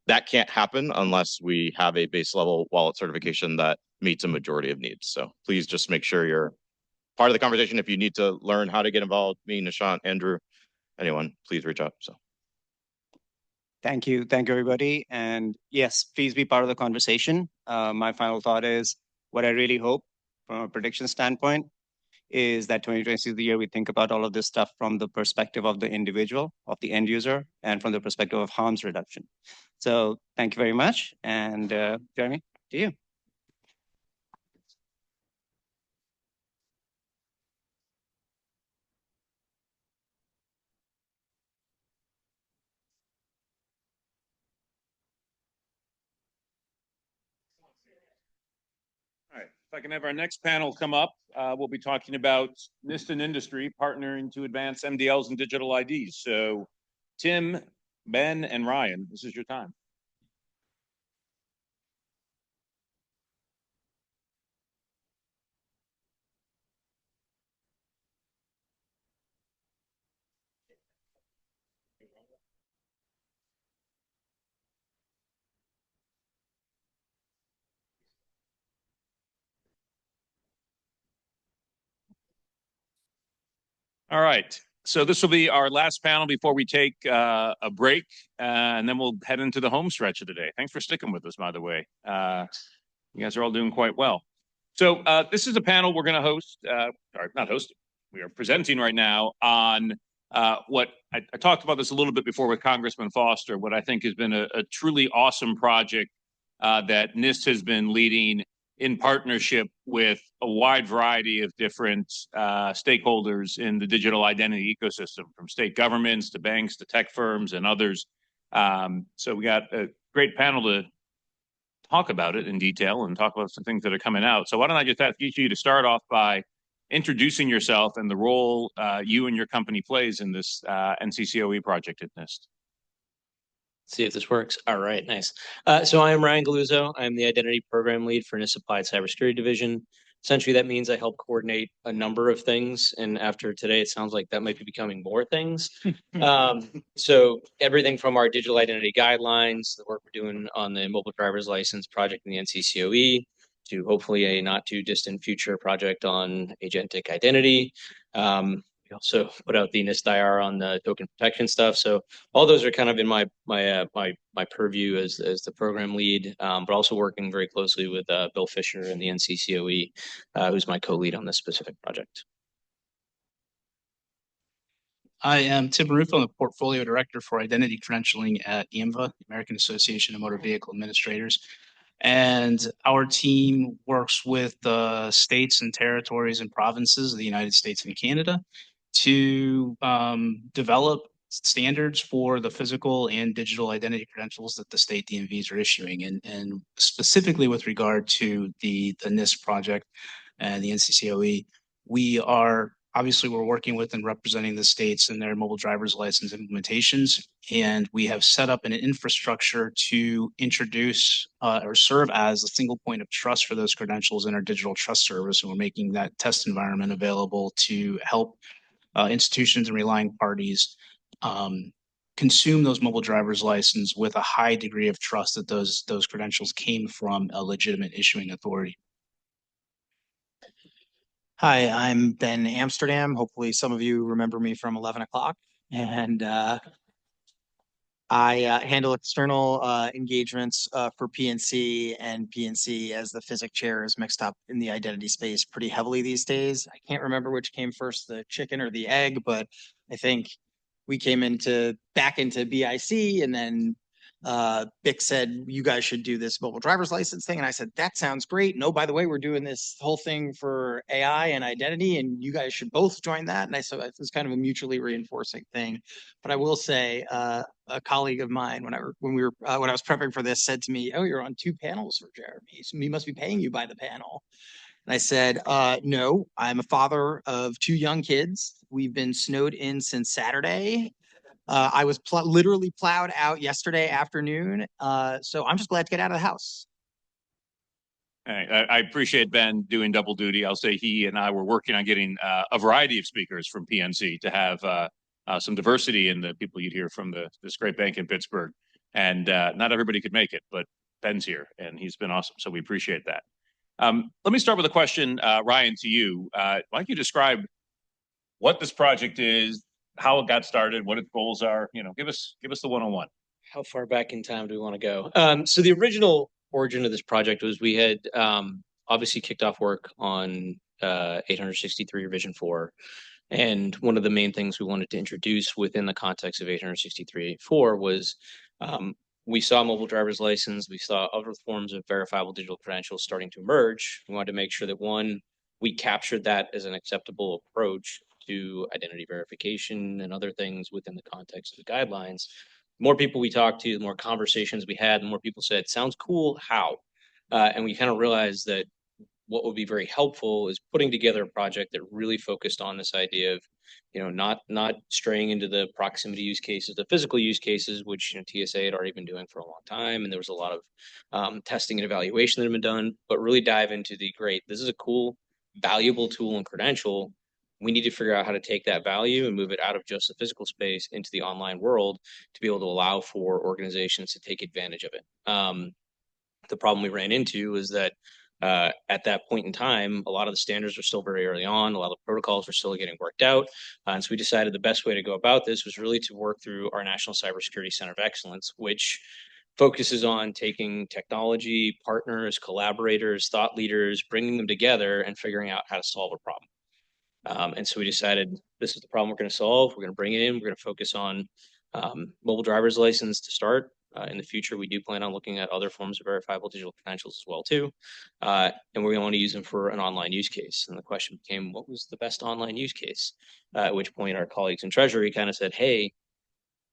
that can't happen unless we have a base level wallet certification that meets a majority of needs. So please just make sure you're part of the conversation. If you need to learn how to get involved, me, Nishant, Andrew, anyone, please reach out. So thank you, everybody. And yes, please be part of the conversation. My final thought is, what I really hope from a prediction standpoint is that 2020 is the year we think about all of this stuff from the perspective of the individual, of the end user, and from the perspective of harms reduction. So thank you very much. And Jeremy, to you. All right, if I can have our next panel come up, we'll be talking about NIST and industry partnering to advance mDLs and digital IDs. So Tim, Ben, and Ryan, this is your time. All right. So this will be our last panel before we take a break, and then we'll head into the home stretch of the day. Thanks for sticking with us, by the way. You guys are all doing quite well. So this is a panel we're going to host, or not hosting, we are presenting right now on what I talked about this a little bit before with Congressman Foster, what I think has been a truly awesome project that NIST has been leading in partnership with a wide variety of different stakeholders in the digital identity ecosystem, from state governments to banks to tech firms and others. So we got a great panel to talk about it in detail and talk about some things that are coming out. So why don't I just ask each of you to start off by introducing yourself and the role you and your company plays in this NCCOE project at NIST. See if this works. All right, nice. So I am Ryan Galuzzo. I'm the identity program lead for NIST Applied Cybersecurity Division. Essentially, that means I help coordinate a number of things. And after today, it sounds like that might be becoming more things. So everything from our digital identity guidelines, the work we're doing on the mobile driver's license project in the NCCOE, to hopefully a not too distant future project on agentic identity. We also put out the NIST IR on the token protection stuff. So all those are kind of in my purview as the program lead, but also working very closely with Bill Fisher and the NCCOE, who's my co-lead on this specific project. I am Tim Marufo. I'm the portfolio director for identity credentialing at AMVA, American Association of Motor Vehicle Administrators. And our team works with the states and territories and provinces of the United States and Canada to develop standards for the physical and digital identity credentials that the state DMVs are issuing. And specifically with regard to the NIST project and the NCCOE, we're working with and representing the states in their mobile driver's license implementations. And we have set up an infrastructure to introduce or serve as a single point of trust for those credentials in our digital trust service. And we're making that test environment available to help institutions and relying parties consume those mobile driver's license with a high degree of trust that those credentials came from a legitimate issuing authority. Hi, I'm Ben Amsterdam. Hopefully some of you remember me from 11 o'clock. And I handle external engagements for PNC, and PNC as the physics chair is mixed up in the identity space pretty heavily these days. I can't remember which came first, the chicken or the egg, but I think we came back into BIC, and then BIC said, you guys should do this mobile driver's license thing. And I said, that sounds great. No, by the way, we're doing this whole thing for AI and identity, and you guys should both join that. And I said, it was kind of a mutually reinforcing thing. But I will say, a colleague of mine, when I was prepping for this, said to me, oh, you're on 2 panels for Jeremy, so he must be paying you by the panel. And I said, no, I'm a father of 2 young kids. We've been snowed in since Saturday. I was literally plowed out yesterday afternoon. So I'm just glad to get out of the house. I appreciate Ben doing double duty. I'll say he and I were working on getting a variety of speakers from PNC to have some diversity in the people you'd hear from this great bank in Pittsburgh. And not everybody could make it, but Ben's here and he's been awesome. So we appreciate that. Let me start with a question, Ryan, to you. Why don't you describe what this project is, how it got started, what its goals are? Give us the 101. How far back in time do we want to go? So the original origin of this project was we had obviously kicked off work on 863 Revision 4. And one of the main things we wanted to introduce within the context of 863.4 was we saw mobile driver's license, we saw other forms of verifiable digital credentials starting to emerge. We wanted to make sure that, one, we captured that as an acceptable approach to identity verification and other things within the context of the guidelines. The more people we talked to, the more conversations we had, the more people said, sounds cool, how? And we kind of realized that what would be very helpful is putting together a project that really focused on this idea of, not straying into the proximity use cases, the physical use cases, which TSA had already been doing for a long time, and there was a lot of testing and evaluation that had been done, but really dive into the great. This is a cool, valuable tool and credential. We need to figure out how to take that value and move it out of just the physical space into the online world to be able to allow for organizations to take advantage of it. The problem we ran into is that at that point in time, a lot of the standards were still very early on. A lot of the protocols were still getting worked out. And so we decided the best way to go about this was really to work through our National Cybersecurity Center of Excellence, which focuses on taking technology, partners, collaborators, thought leaders, bringing them together and figuring out how to solve a problem. And so we decided this is the problem we're going to solve. We're going to bring it in. We're going to focus on mobile driver's license to start. In the future, we do plan on looking at other forms of verifiable digital credentials as well too. And we're going to want to use them for an online use case. And the question became, what was the best online use case? At which point our colleagues in Treasury kind of said, hey,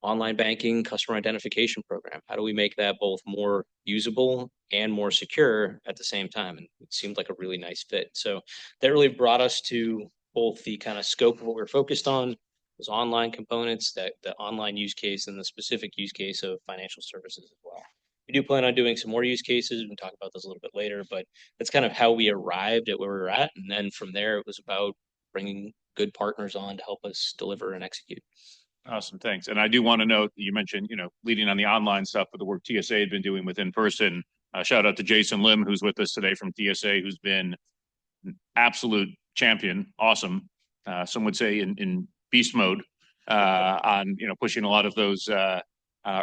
online banking, customer identification program. How do we make that both more usable and more secure at the same time? And it seemed like a really nice fit. So that really brought us to both the kind of scope of what we're focused on, those online components, that the online use case, and the specific use case of financial services as well. We do plan on doing some more use cases. We can talk about those a little bit later, but that's kind of how we arrived at where we're at. And then from there, it was about bringing good partners on to help us deliver and execute. Awesome, thanks. And I do want to note, you mentioned, leading on the online stuff with the work TSA had been doing with in-person. Shout out to Jason Lim, who's with us today from TSA, who's been an absolute champion. Awesome. Some would say in beast mode on, pushing a lot of those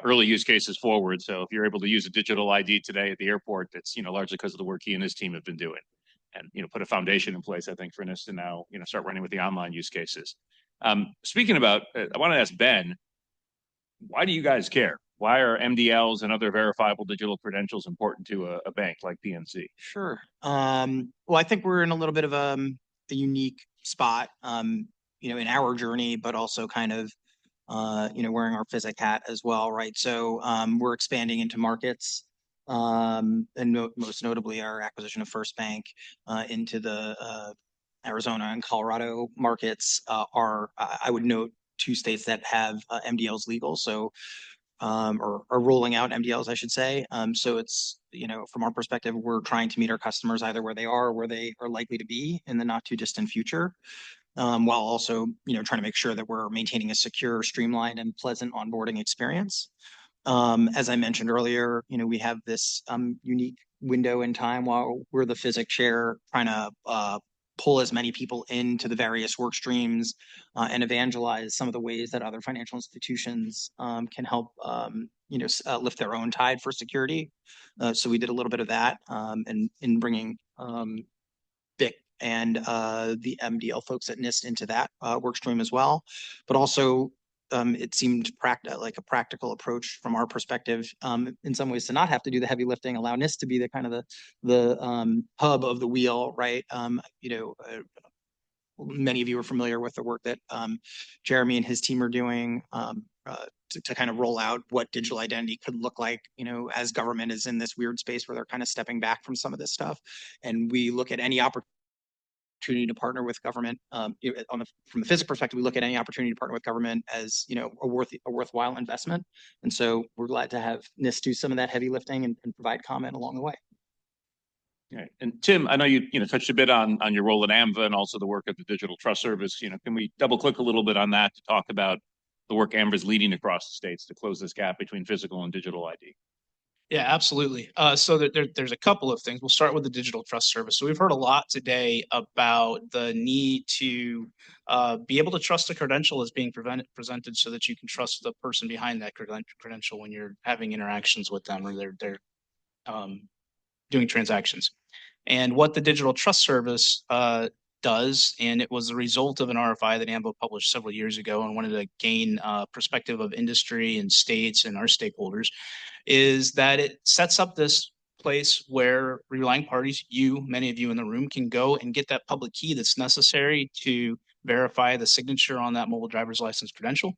early use cases forward. So if you're able to use a digital ID today at the airport, that's, largely because of the work he and his team have been doing. And, put a foundation in place, I think, for NIST to now, start running with the online use cases. Speaking about, I want to ask Ben, why do you guys care? Why are mDLs and other verifiable digital credentials important to a bank like PNC? Sure. Well, I think we're in a little bit of a unique spot, in our journey, but also kind of, wearing our physic hat as well, right? So we're expanding into markets, and most notably our acquisition of First Bank into the Arizona and Colorado markets are, I would note, two states that have mDLs legal. So or are rolling out mDLs, I should say. So it's, from our perspective, we're trying to meet our customers either where they are or where they are likely to be in the not too distant future, while also, trying to make sure that we're maintaining a secure, streamlined, and pleasant onboarding experience. As I mentioned earlier, we have this unique window in time while we're the physic chair trying to pull as many people into the various work streams and evangelize some of the ways that other financial institutions can help, lift their own tide for security. So we did a little bit of that and in bringing BIC and the mDL folks at NIST into that work stream as well. But also, it seemed like a practical approach from our perspective, in some ways, to not have to do the heavy lifting, allow NIST to be the kind of the hub of the wheel, right? Many of you are familiar with the work that Jeremy and his team are doing to kind of roll out what digital identity could look like, as government is in this weird space where they're kind of stepping back from some of this stuff. And we look at any opportunity to partner with government from the physics perspective. We look at any opportunity to partner with government as a worthwhile investment, and so we're glad to have NIST do some of that heavy lifting and provide comment along the way. Okay. And Tim, I know you touched a bit on your role at AMVA and also the work at the Digital Trust Service. Can we double click a little bit on that to talk about the work AMVA is leading across the states to close this gap between physical and digital ID? Yeah, absolutely. So there's a couple of things. We'll start with the Digital Trust Service. So we've heard a lot today about the need to be able to trust a credential as being presented so that you can trust the person behind that credential when you're having interactions with them or they're doing transactions. And what the Digital Trust Service does, and it was the result of an RFI that AMVA published several years ago and wanted to gain perspective of industry and states and our stakeholders, is that it sets up this place where relying parties, many of you in the room, can go and get that public key that's necessary to verify the signature on that mobile driver's license credential.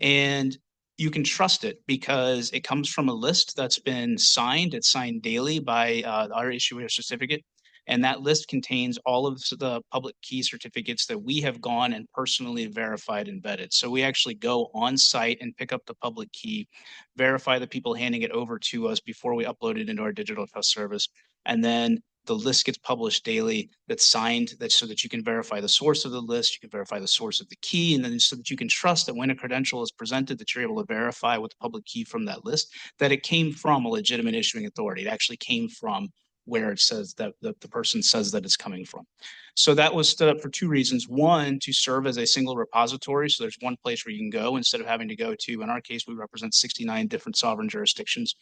And you can trust it because it comes from a list that's been signed. It's signed daily by our issuer certificate. And that list contains all of the public key certificates that we have gone and personally verified and vetted. So we actually go on site and pick up the public key, verify the people handing it over to us before we upload it into our digital trust service. And then the list gets published daily that's signed, that's so that you can verify the source of the list, you can verify the source of the key, and then so that you can trust that when a credential is presented, that you're able to verify with the public key from that list, that it came from a legitimate issuing authority. It actually came from where it says that the person says that it's coming from. So that was stood up for two reasons. One, to serve as a single repository. So there's one place where you can go instead of having to go to, in our case, we represent 69 different sovereign jurisdictions,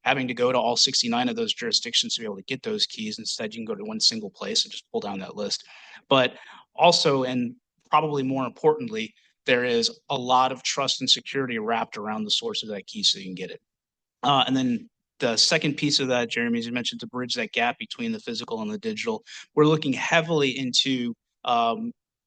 having to go to all 69 of those jurisdictions to be able to get those keys. Instead, you can go to one single place and just pull down that list. But also, and probably more importantly, there is a lot of trust and security wrapped around the source of that key so you can get it. And then the second piece of that, Jeremy, as you mentioned, to bridge that gap between the physical and the digital, we're looking heavily into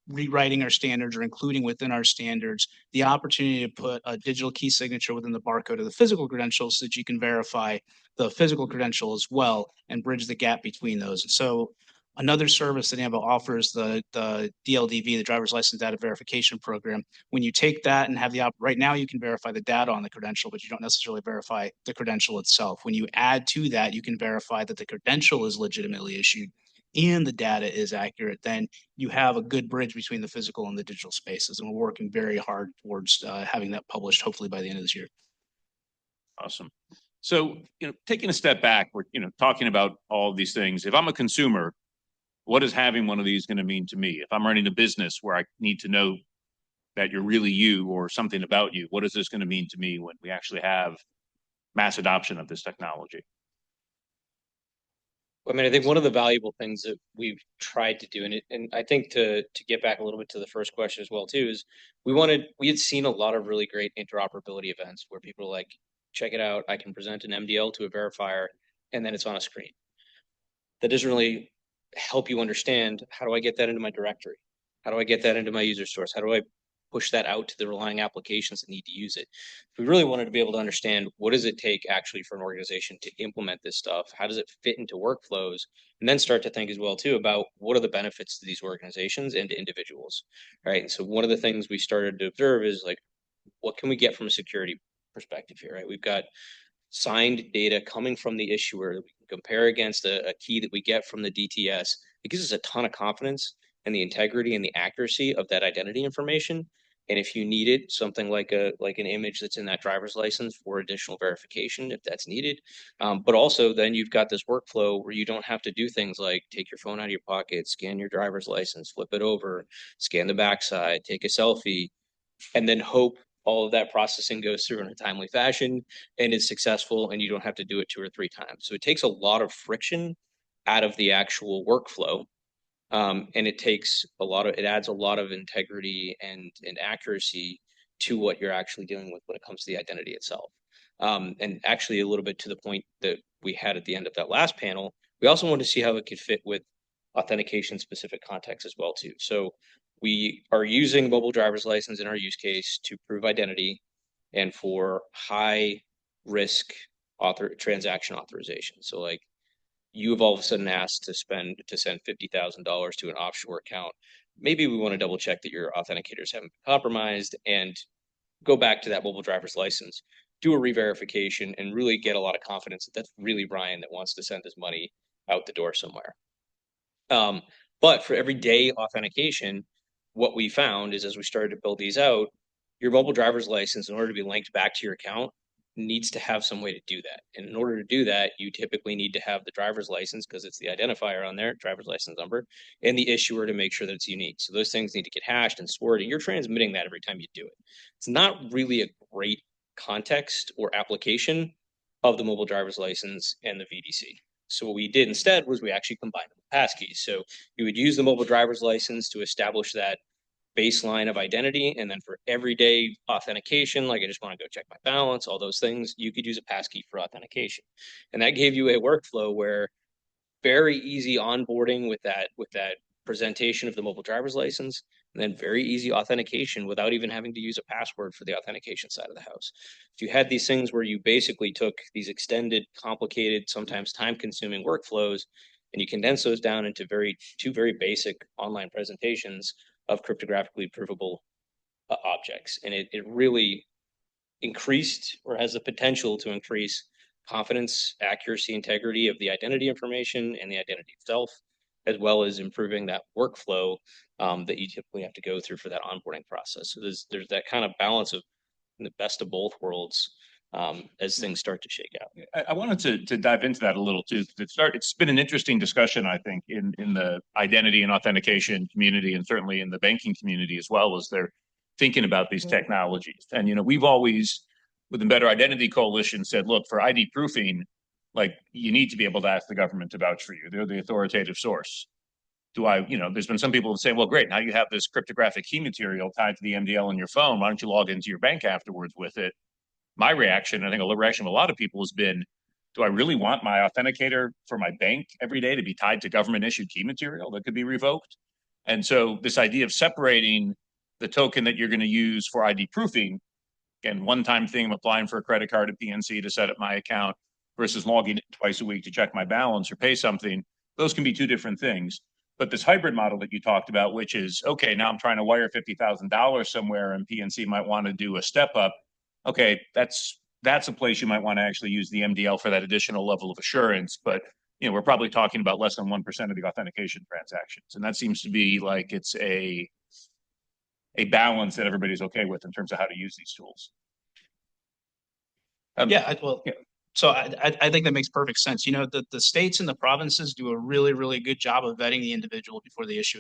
rewriting our standards or including within our standards the opportunity to put a digital key signature within the barcode of the physical credential so that you can verify the physical credential as well and bridge the gap between those. And so another service that AMBO offers, the DLDV, the Driver's License Data Verification Program. When you take that and have right now you can verify the data on the credential, but you don't necessarily verify the credential itself. When you add to that, you can verify that the credential is legitimately issued and the data is accurate. Then you have a good bridge between the physical and the digital spaces. And we're working very hard towards having that published, hopefully by the end of this year. Awesome. So, taking a step back, we're, talking about all of these things. If I'm a consumer, what is having one of these going to mean to me? If I'm running a business where I need to know that you're really you or something about you, what is this going to mean to me when we actually have mass adoption of this technology? I mean, I think one of the valuable things that we've tried to do, and I think to get back a little bit to the first question as well too, is we had seen a lot of really great interoperability events where people are like, check it out, I can present an mDL to a verifier, and then it's on a screen. That doesn't really help you understand, how do I get that into my directory? How do I get that into my user source? How do I push that out to the relying applications that need to use it? If we really wanted to be able to understand, what does it take actually for an organization to implement this stuff? How does it fit into workflows? And then start to think as well too about what are the benefits to these organizations and to individuals, right? And so one of the things we started to observe is like, what can we get from a security perspective here, right? We've got signed data coming from the issuer that we can compare against a key that we get from the DTS. It gives us a ton of confidence in the integrity and the accuracy of that identity information. And if you needed something like an image that's in that driver's license for additional verification, if that's needed, but also then you've got this workflow where you don't have to do things like take your phone out of your pocket, scan your driver's license, flip it over, scan the backside, take a selfie, and then hope all of that processing goes through in a timely fashion and is successful, and you don't have to do it 2 or 3 times. So it takes a lot of friction out of the actual workflow. And it adds a lot of integrity and accuracy to what you're actually dealing with when it comes to the identity itself. And actually a little bit to the point that we had at the end of that last panel, we also wanted to see how it could fit with authentication specific context as well too. So we are using mobile driver's license in our use case to prove identity and for high risk transaction authorization. So like, you have all of a sudden asked to send $50,000 to an offshore account. Maybe we want to double check that your authenticators haven't been compromised and go back to that mobile driver's license, do a re-verification, and really get a lot of confidence that that's really Ryan that wants to send his money out the door somewhere. But for everyday authentication, what we found is as we started to build these out, your mobile driver's license, in order to be linked back to your account, needs to have some way to do that. And in order to do that, you typically need to have the driver's license because it's the identifier on there, driver's license number, and the issuer to make sure that it's unique. So those things need to get hashed and stored, and you're transmitting that every time you do it. It's not really a great context or application of the mobile driver's license and the VDC. So what we did instead was we actually combined them with passkeys. So you would use the mobile driver's license to establish that baseline of identity, and then for everyday authentication, like I just want to go check my balance, all those things, you could use a passkey for authentication. And that gave you a workflow where very easy onboarding with that presentation of the mobile driver's license, and then very easy authentication without even having to use a password for the authentication side of the house. If you had these things where you basically took these extended, complicated, sometimes time-consuming workflows And you condense those down into two very basic online presentations of cryptographically provable objects. And it really increased, or has the potential to increase, confidence, accuracy, integrity of the identity information and the identity itself, as well as improving that workflow that you typically have to go through for that onboarding process. So there's that kind of balance of the best of both worlds as things start to shake out. I wanted to dive into that a little too. It's been an interesting discussion, I think, in the identity and authentication community, and certainly in the banking community as well, as they're thinking about these technologies. And we've always, with the Better Identity Coalition, said, look, for ID proofing, like, you need to be able to ask the government to vouch for you. They're the authoritative source. There's been some people who say, well, great, now you have this cryptographic key material tied to the MDL in your phone. Why don't you log into your bank afterwards with it? My reaction, I think a reaction of a lot of people, has been, do I really want my authenticator for my bank every day to be tied to government issued key material that could be revoked? And so this idea of separating the token that you're going to use for ID proofing, again, one-time thing, I'm applying for a credit card at PNC to set up my account, versus logging in twice a week to check my balance or pay something, those can be two different things. But this hybrid model that you talked about, which is, okay, now I'm trying to wire $50,000 somewhere and PNC might want to do a step up. Okay, that's a place you might want to actually use the MDL for that additional level of assurance. But we're probably talking about less than 1% of the authentication transactions. And that seems to be like it's a balance that everybody's okay with in terms of how to use these tools. So I think that makes perfect sense. The states and the provinces do a really, really good job of vetting the individual before they issue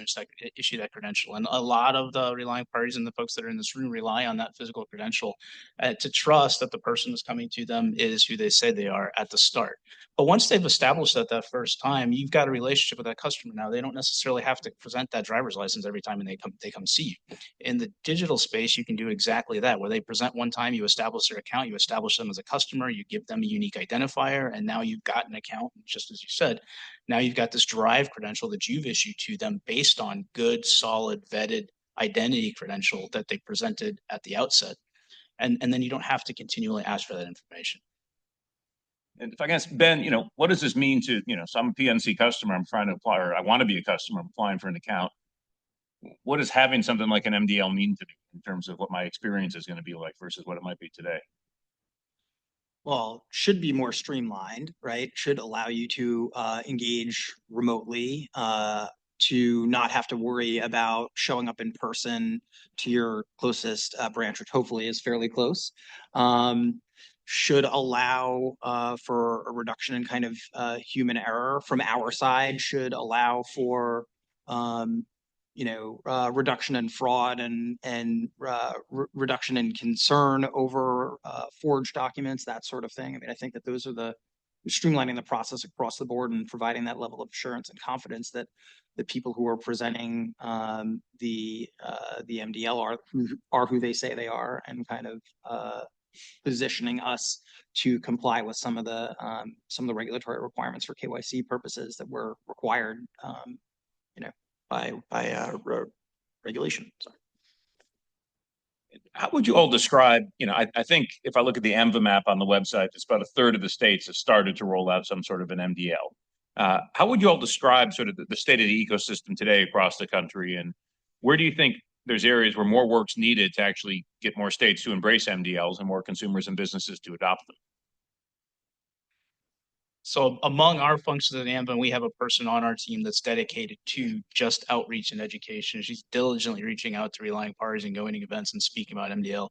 that credential. And a lot of the relying parties and the folks that are in this room rely on that physical credential to trust that the person who's coming to them is who they say they are at the start. But once they've established that first time, you've got a relationship with that customer now. They don't necessarily have to present that driver's license every time they come see you. In the digital space, you can do exactly that, where they present one time, you establish their account, you establish them as a customer, you give them a unique identifier, and now you've got an account, just as you said. Now you've got this drive credential that you've issued to them based on good, solid, vetted identity credential that they presented at the outset. And then you don't have to continually ask for that information. And if I can ask Ben, what does this mean to, so I'm a PNC customer, I'm trying to apply, or I want to be a customer, I'm applying for an account. What does having something like an MDL mean to me in terms of what my experience is going to be like versus what it might be today? Well, should be more streamlined, right? Should allow you to engage remotely, to not have to worry about showing up in person to your closest branch, which hopefully is fairly close. Should allow for a reduction in kind of human error from our side, should allow for reduction in fraud and reduction in concern over forged documents, that sort of thing. I mean, I think that those are the streamlining the process across the board and providing that level of assurance and confidence that the people who are presenting the MDL are who they say they are, and kind of positioning us to comply with some of the regulatory requirements for KYC purposes that were required, by regulation. Sorry. How would you all describe, I think if I look at the ENVA map on the website, it's about a third of the states have started to roll out some sort of an MDL. How would you all describe sort of the state of the ecosystem today across the country? And where do you think there's areas where more work's needed to actually get more states to embrace MDLs and more consumers and businesses to adopt them? So among our functions at AMVA, we have a person on our team that's dedicated to just outreach and education. She's diligently reaching out to relying parties and going to events and speaking about MDL.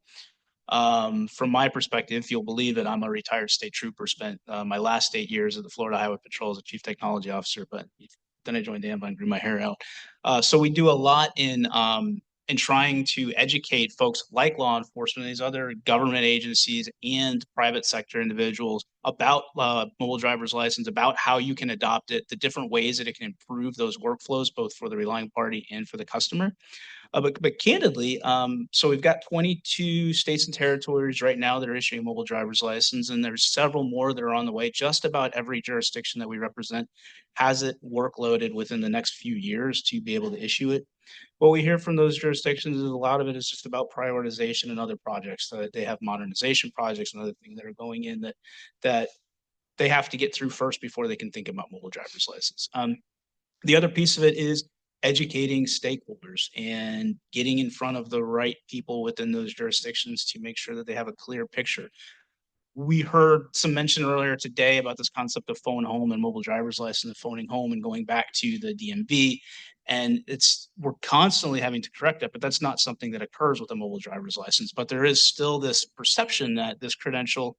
From my perspective, if you'll believe it, I'm a retired state trooper, spent my last 8 years at the Florida Highway Patrol as a chief technology officer, but then I joined AMVA and grew my hair out. So we do a lot in trying to educate folks like law enforcement, these other government agencies and private sector individuals about mobile driver's license, about how you can adopt it, the different ways that it can improve those workflows, both for the relying party and for the customer. But candidly, so we've got 22 states and territories right now that are issuing a mobile driver's license, and there's several more that are on the way. Just about every jurisdiction that we represent has it workloaded within the next few years to be able to issue it. What we hear from those jurisdictions is a lot of it is just about prioritization and other projects. So that they have modernization projects and other things that are going in that they have to get through first before they can think about mobile driver's license. The other piece of it is educating stakeholders and getting in front of the right people within those jurisdictions to make sure that they have a clear picture. We heard some mention earlier today about this concept of phone home and mobile driver's license and phoning home and going back to the DMV. And we're constantly having to correct that, but that's not something that occurs with a mobile driver's license. But there is still this perception that this credential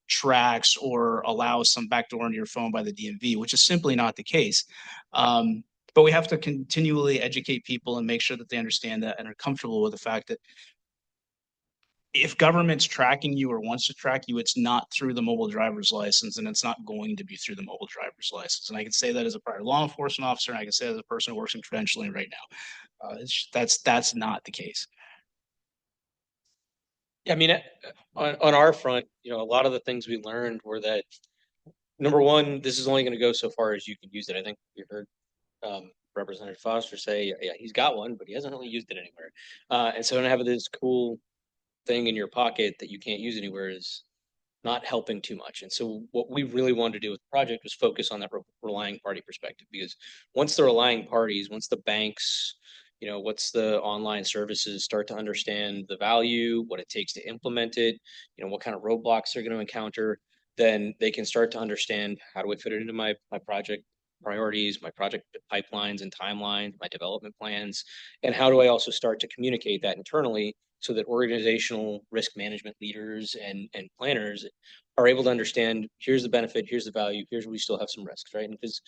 tracks or allows some backdoor into your phone by the DMV, which is simply not the case. But we have to continually educate people and make sure that they understand that and are comfortable with the fact that if government's tracking you or wants to track you, it's not through the mobile driver's license, and it's not going to be through the mobile driver's license. And I can say that as a prior law enforcement officer, and I can say that as a person who works in credentialing right now. That's not the case. Yeah, I mean, on our front, a lot of the things we learned were that, number one, this is only going to go so far as you can use it. I think we heard Representative Foster say, yeah, he's got one, but he hasn't really used it anywhere. And so to have this cool thing in your pocket that you can't use anywhere is not helping too much. And so what we really wanted to do with the project was focus on that relying party perspective, because once the relying parties, once the banks, what's the online services start to understand the value, what it takes to implement it, what kind of roadblocks they're going to encounter, then they can start to understand, how do I fit it into my project priorities, my project pipelines and timelines, my development plans, and how do I also start to communicate that internally so that organizational risk management leaders and planners are able to understand, here's the benefit, here's the value, here's where we still have some risks, right? And because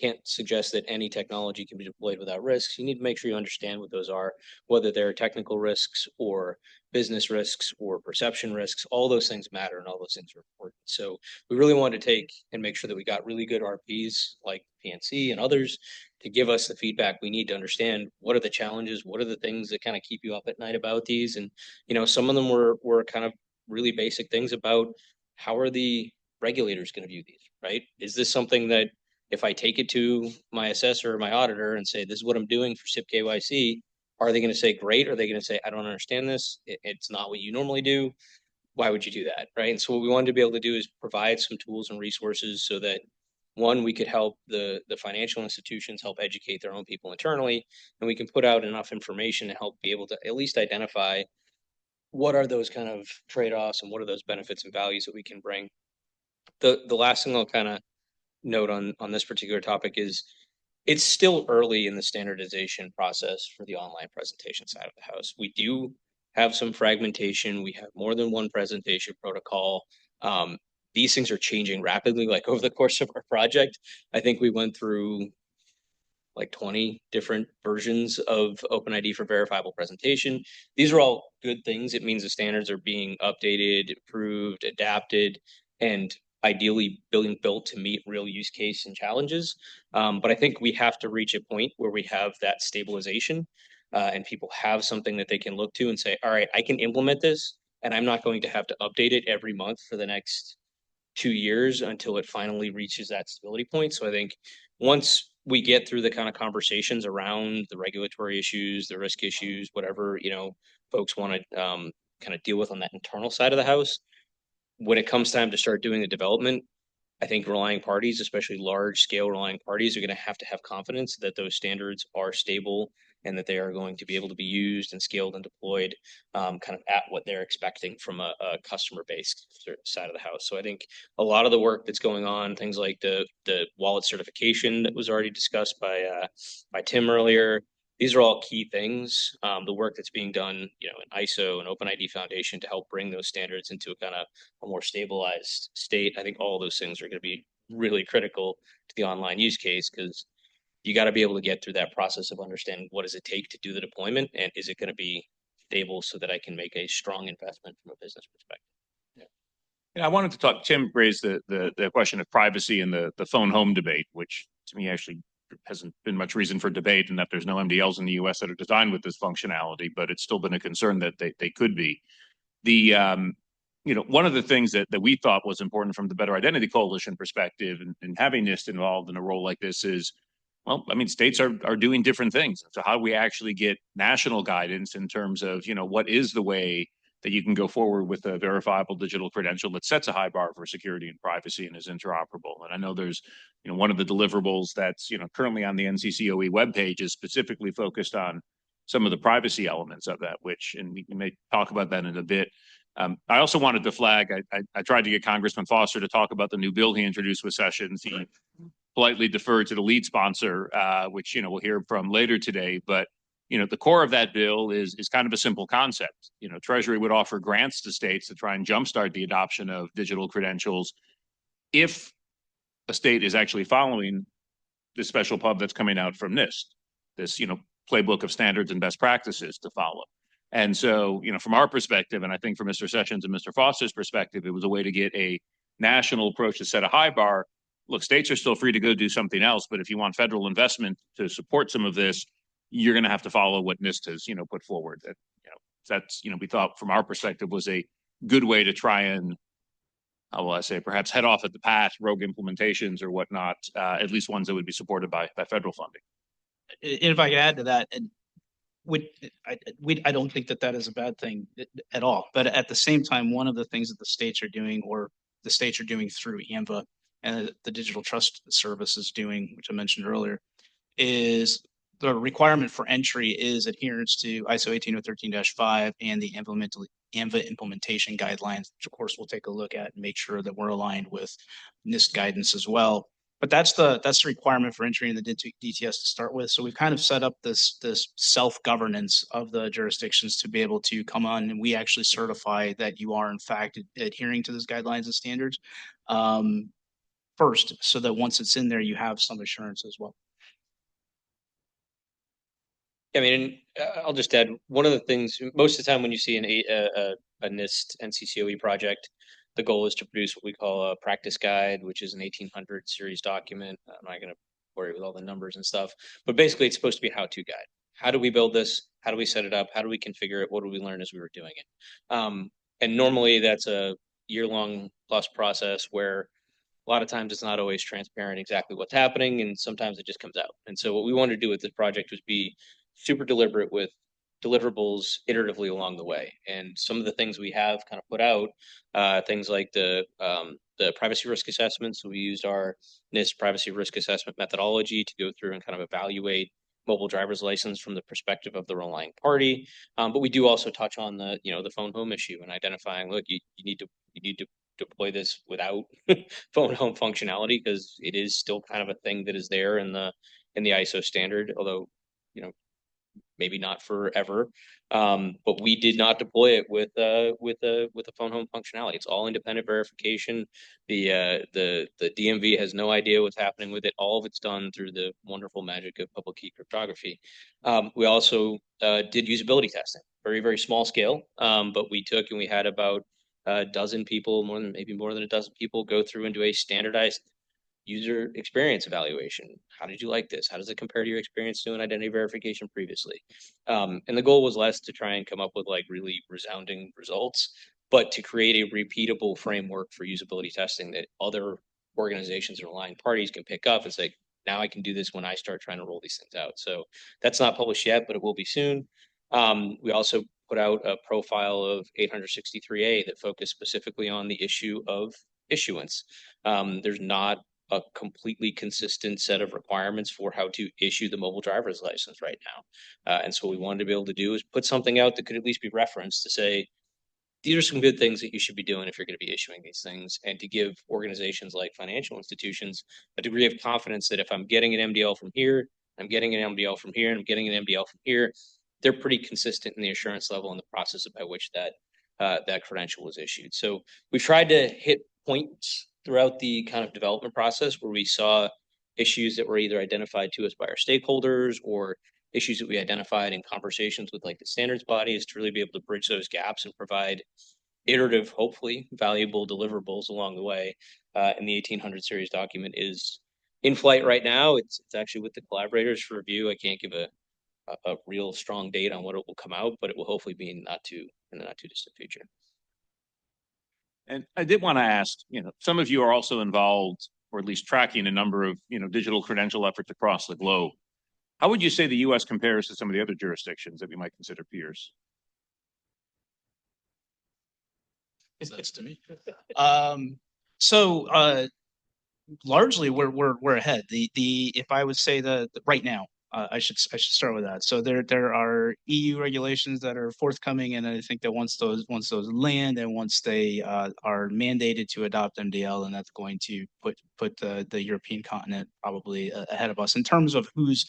can't suggest that any technology can be deployed without risks. You need to make sure you understand what those are, whether they're technical risks or business risks or perception risks. All those things matter and all those things are important. So we really wanted to take and make sure that we got really good RPs like PNC and others to give us the feedback we need to understand what are the challenges, what are the things that kind of keep you up at night about these. And, some of them were kind of really basic things about how are the regulators going to view these, right? Is this something that if I take it to my assessor or my auditor and say, this is what I'm doing for SIP KYC, are they going to say, great? Are they going to say, I don't understand this? It's not what you normally do. Why would you do that? Right. And so what we wanted to be able to do is provide some tools and resources so that, one, we could help the financial institutions help educate their own people internally, and we can put out enough information to help be able to at least identify what are those kind of trade-offs and what are those benefits and values that we can bring. The last thing I'll kind of note on this particular topic is it's still early in the standardization process for the online presentation side of the house. We do have some fragmentation. We have more than one presentation protocol. These things are changing rapidly, like over the course of our project. I think we went through like 20 different versions of OpenID for verifiable presentation. These are all good things. It means the standards are being updated, improved, adapted, and ideally being built to meet real use case and challenges. But I think we have to reach a point where we have that stabilization and people have something that they can look to and say, all right, I can implement this and I'm not going to have to update it every month for the next 2 years until it finally reaches that stability point. So I think once we get through the kind of conversations around the regulatory issues, the risk issues, whatever, folks want to kind of deal with on that internal side of the house, when it comes time to start doing the development, I think relying parties, especially large scale relying parties, are going to have confidence that those standards are stable and that they are going to be able to be used and scaled and deployed kind of at what they're expecting from a customer-based side of the house. So I think a lot of the work that's going on, things like the wallet certification that was already discussed by Tim earlier, these are all key things. The work that's being done, in ISO and OpenID Foundation to help bring those standards into a kind of a more stabilized state. I think all of those things are going to be really critical to the online use case, because you got to be able to get through that process of understanding what does it take to do the deployment, and is it going to be stable so that I can make a strong investment from a business perspective. Yeah, I wanted to talk. Tim raised the question of privacy and the phone home debate, which to me actually hasn't been much reason for debate, and that there's no mDLs in the US that are designed with this functionality, but it's still been a concern that they could be. One of the things that we thought was important from the Better Identity Coalition perspective and having NIST involved in a role like this is, well, I mean, states are doing different things. So how do we actually get national guidance in terms of, what is the way that you can go forward with a verifiable digital credential that sets a high bar for security and privacy and is interoperable. And I know there's, one of the deliverables that's, currently on the NCCOE webpage is specifically focused on some of the privacy elements of that, and we may talk about that in a bit. I also wanted to flag, I tried to get Congressman Foster to talk about the new bill he introduced with Sessions. He politely deferred to the lead sponsor, which, we'll hear from later today. But, the core of that bill is kind of a simple concept. Treasury would offer grants to states to try and jumpstart the adoption of digital credentials if a state is actually following this special pub that's coming out from NIST, this, playbook of standards and best practices to follow. And so, from our perspective, and I think from Mr. Sessions and Mr. Foster's perspective, it was a way to get a national approach to set a high bar. Look, states are still free to go do something else, but if you want federal investment to support some of this, you're going to have to follow what NIST has, put forward. That, that's, we thought from our perspective was a good way to try and, how will I say, perhaps head off at the path, rogue implementations or whatnot, at least ones that would be supported by federal funding. If I could add to that, and I don't think that is a bad thing at all. But at the same time, one of the things that the states are doing through AMVA and the Digital Trust Service is doing, which I mentioned earlier, is the requirement for entry is adherence to ISO 18013-5 and the AMVA implementation guidelines, which of course we'll take a look at and make sure that we're aligned with NIST guidance as well. But that's the requirement for entry in the DTS to start with. So we've kind of set up this self-governance of the jurisdictions to be able to come on, and we actually certify that you are in fact adhering to those guidelines and standards first, so that once it's in there, you have some assurance as well. I mean, I'll just add one of the things. Most of the time, when you see a NIST NCCOE project, the goal is to produce what we call a practice guide, which is an 1800 series document. I'm not going to worry with all the numbers and stuff, but basically, it's supposed to be a how-to guide. How do we build this? How do we set it up? How do we configure it? What do we learn as we were doing it? And normally, that's a year-long plus process where a lot of times it's not always transparent exactly what's happening, and sometimes it just comes out. And so what we wanted to do with this project was be super deliberate with deliverables iteratively along the way. And some of the things we have kind of put out, things like the privacy risk assessment. So we used our NIST privacy risk assessment methodology to go through and kind of evaluate mobile driver's license from the perspective of the relying party. But we do also touch on the phone home issue and identifying, look, you need to deploy this without phone home functionality, because it is still kind of a thing that is there in the ISO standard, although maybe not forever. But we did not deploy it with a phone home functionality. It's all independent verification. The DMV has no idea what's happening with it. All of it's done through the wonderful magic of public key cryptography. We also did usability testing, very, very small scale. But we took and we had about a dozen people, maybe more than a dozen people, go through and do a standardized user experience evaluation. How did you like this? How does it compare to your experience doing identity verification previously? And the goal was less to try and come up with like really resounding results, but to create a repeatable framework for usability testing that other organizations and relying parties can pick up. It's like, now I can do this when I start trying to roll these things out. So that's not published yet, but it will be soon. We also put out a profile of 863A that focused specifically on the issue of issuance. There's not a completely consistent set of requirements for how to issue the mobile driver's license right now. And so what we wanted to be able to do is put something out that could at least be referenced to say, these are some good things that you should be doing if you're going to be issuing these things, and to give organizations like financial institutions a degree of confidence that if I'm getting an MDL from here, I'm getting an MDL from here, and I'm getting an MDL from here, they're pretty consistent in the assurance level and the process by which that credential was issued. So we've tried to hit points throughout the kind of development process where we saw issues that were either identified to us by our stakeholders or issues that we identified in conversations with like the standards bodies, to really be able to bridge those gaps and provide iterative, hopefully valuable deliverables along the way. And the 1800 series document is in flight right now. It's actually with the collaborators for review. I can't give a real strong date on what it will come out, but it will hopefully be in the not too distant future. And I did want to ask, some of you are also involved, or at least tracking a number of, digital credential efforts across the globe. How would you say the U.S. compares to some of the other jurisdictions that we might consider peers? That's to me. So largely we're ahead. If I would say right now, I should start with that. So there are EU regulations that are forthcoming, and I think that once those land and once they are mandated to adopt mDL, and that's going to put the European continent probably ahead of us in terms of who's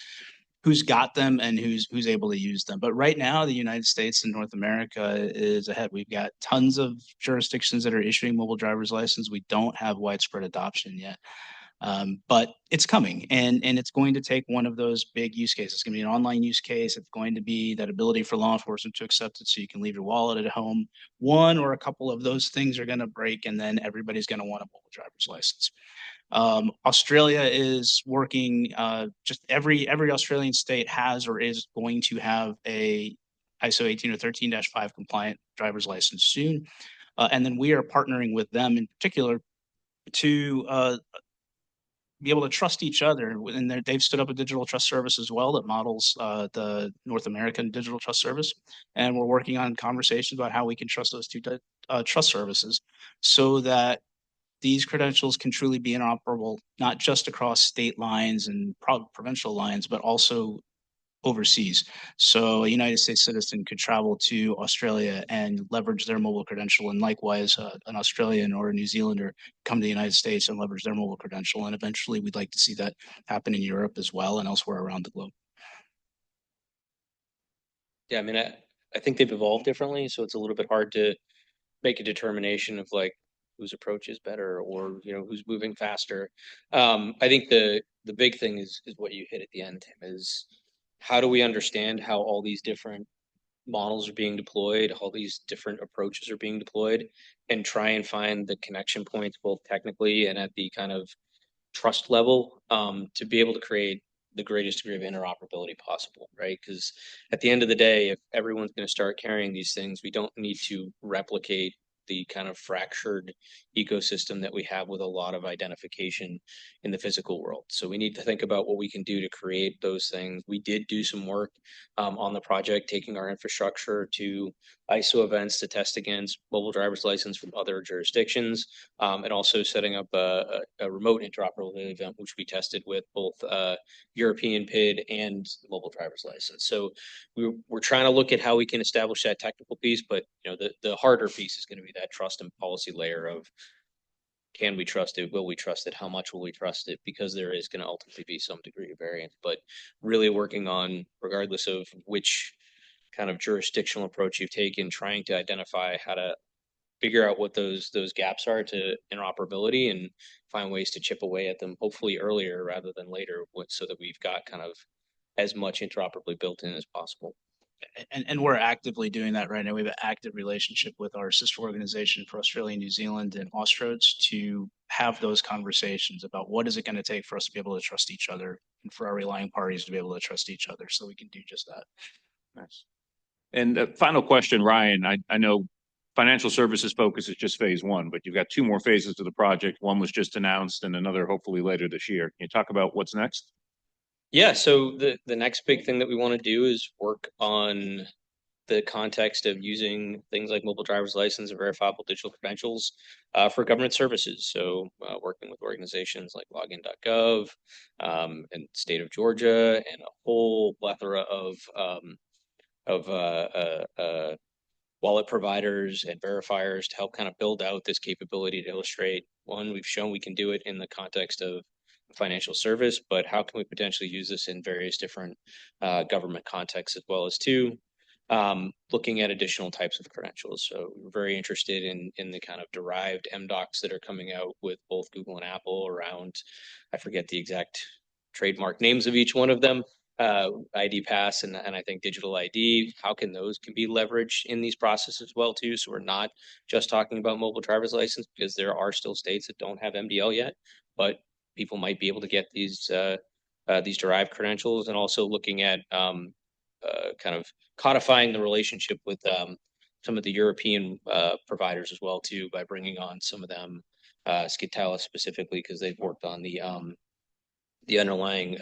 got them and who's able to use them. But right now, the United States and North America is ahead. We've got tons of jurisdictions that are issuing mobile driver's license. We don't have widespread adoption yet. But it's coming, and it's going to take one of those big use cases. It's going to be an online use case. It's going to be that ability for law enforcement to accept it so you can leave your wallet at home. One or a couple of those things are going to break, and then everybody's going to want a mobile driver's license. Australia is working, just every Australian state has or is going to have a ISO 18 or 13-5 compliant driver's license soon. And then we are partnering with them in particular to be able to trust each other. And they've stood up a digital trust service as well that models the North American digital trust service. And we're working on conversations about how we can trust those two trust services so that these credentials can truly be interoperable, not just across state lines and provincial lines, but also overseas. So a United States citizen could travel to Australia and leverage their mobile credential, and likewise an Australian or a New Zealander come to the United States and leverage their mobile credential. And eventually we'd like to see that happen in Europe as well and elsewhere around the globe. Yeah, I mean, I think they've evolved differently, so it's a little bit hard to make a determination of like whose approach is better or who's moving faster. I think the big thing is what you hit at the end, Tim, is how do we understand how all these different models are being deployed, all these different approaches are being deployed, and try and find the connection points both technically and at the kind of trust level to be able to create the greatest degree of interoperability possible, right? Because at the end of the day, if everyone's going to start carrying these things, we don't need to replicate the kind of fractured ecosystem that we have with a lot of identification in the physical world. So we need to think about what we can do to create those things. We did do some work on the project, taking our infrastructure to ISO events to test against mobile driver's license from other jurisdictions, and also setting up a remote interoperability event, which we tested with both European PID and mobile driver's license. So we're trying to look at how we can establish that technical piece, but the harder piece is going to be that trust and policy layer of, can we trust it? Will we trust it? How much will we trust it? Because there is going to ultimately be some degree of variance, but really working on, regardless of which kind of jurisdictional approach you've taken, trying to identify how to figure out what those gaps are to interoperability and find ways to chip away at them, hopefully earlier rather than later, so that we've got kind of as much interoperability built in as possible. And we're actively doing that right now. We have an active relationship with our sister organization for Australia, New Zealand, and Austroads to have those conversations about what is it going to take for us to be able to trust each other and for our relying parties to be able to trust each other so we can do just that. Nice. And final question, Ryan, I know financial services focus is just phase one, but you've got two more phases to the project. One was just announced and another hopefully later this year. Can you talk about what's next? Yeah, so the next big thing that we want to do is work on the context of using things like mobile driver's license and verifiable digital credentials for government services. So working with organizations like login.gov and state of Georgia and a whole plethora of wallet providers and verifiers to help kind of build out this capability to illustrate, one, we've shown we can do it in the context of financial service, but how can we potentially use this in various different government contexts, as well as two, looking at additional types of credentials. So we're very interested in the kind of derived mDocs that are coming out with both Google and Apple around, I forget the exact trademark names of each one of them, ID Pass and I think digital ID. How can those be leveraged in these processes as well too? So we're not just talking about mobile driver's license, because there are still states that don't have mDL yet, but people might be able to get these derived credentials, and also looking at kind of codifying the relationship with some of the European providers as well too, by bringing on some of them, Skitala specifically, because they've worked on the underlying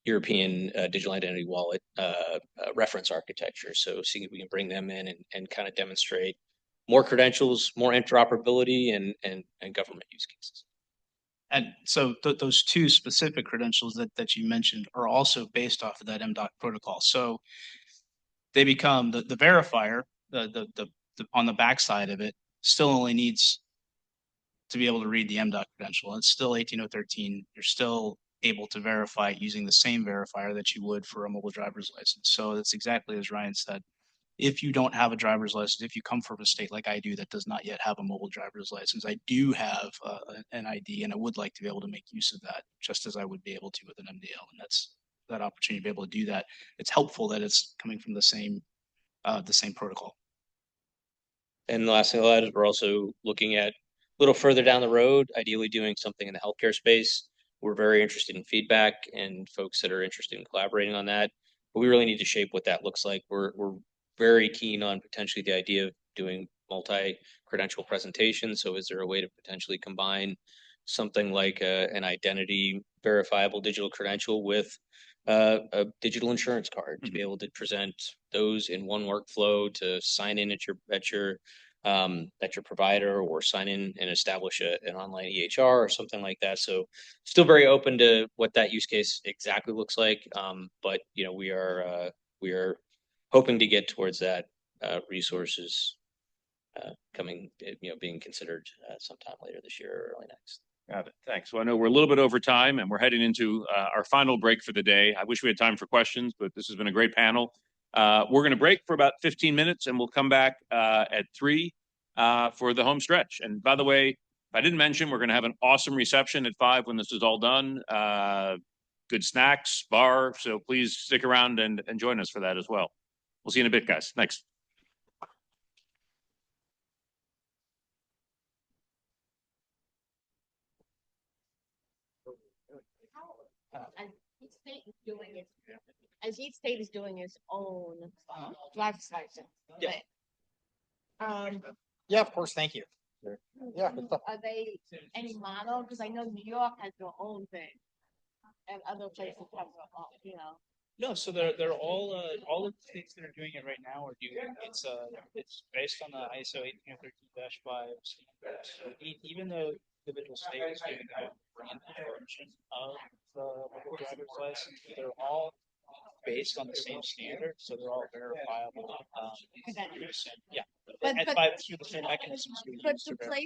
European digital identity wallet reference architecture. So seeing if we can bring them in and kind of demonstrate more credentials, more interoperability, and government use cases. And so those two specific credentials that you mentioned are also based off of that MDOC protocol. So they become the verifier, the on the backside of it still only needs to be able to read the MDOC credential. It's still 18013. You're still able to verify using the same verifier that you would for a mobile driver's license. So it's exactly as Ryan said. If you don't have a driver's license, if you come from a state like I do that does not yet have a mobile driver's license, I do have an ID, and I would like to be able to make use of that, just as I would be able to with an MDL. And that's that opportunity to be able to do that. It's helpful that it's coming from the same protocol. And the last thing I'll add is we're also looking at a little further down the road, ideally doing something in the healthcare space. We're very interested in feedback and folks that are interested in collaborating on that. But we really need to shape what that looks like. We're very keen on potentially the idea of doing multi-credential presentations. So is there a way to potentially combine something like an identity verifiable digital credential with a digital insurance card to be able to present those in one workflow to sign in at your provider, or sign in and establish an online EHR or something like that. So still very open to what that use case exactly looks like. But we are hoping to get towards that resources coming, being considered sometime later this year or early next. Got it. Thanks. Well, I know we're a little bit over time and we're heading into our final break for the day. I wish we had time for questions, but this has been a great panel. We're going to break for about 15 minutes and we'll come back at 3 for the home stretch. And by the way, if I didn't mention, we're going to have an awesome reception at 5 when this is all done. Good snacks, bar. So please stick around and join us for that as well. We'll see you in a bit, guys. Thanks. As each state is doing its own driver's license. Yeah. Yeah, of course. Thank you. Yeah. Are they any model? Because I know New York has their own thing, and other places have their own. No, so they're all of the states that are doing it right now are doing it's based on the ISO 18013-5. So even though the individual state is doing a brand version of the mobile driver's license, they're all based on the same standard, so they're all verifiable. Yeah, through the same mechanisms we use to verify.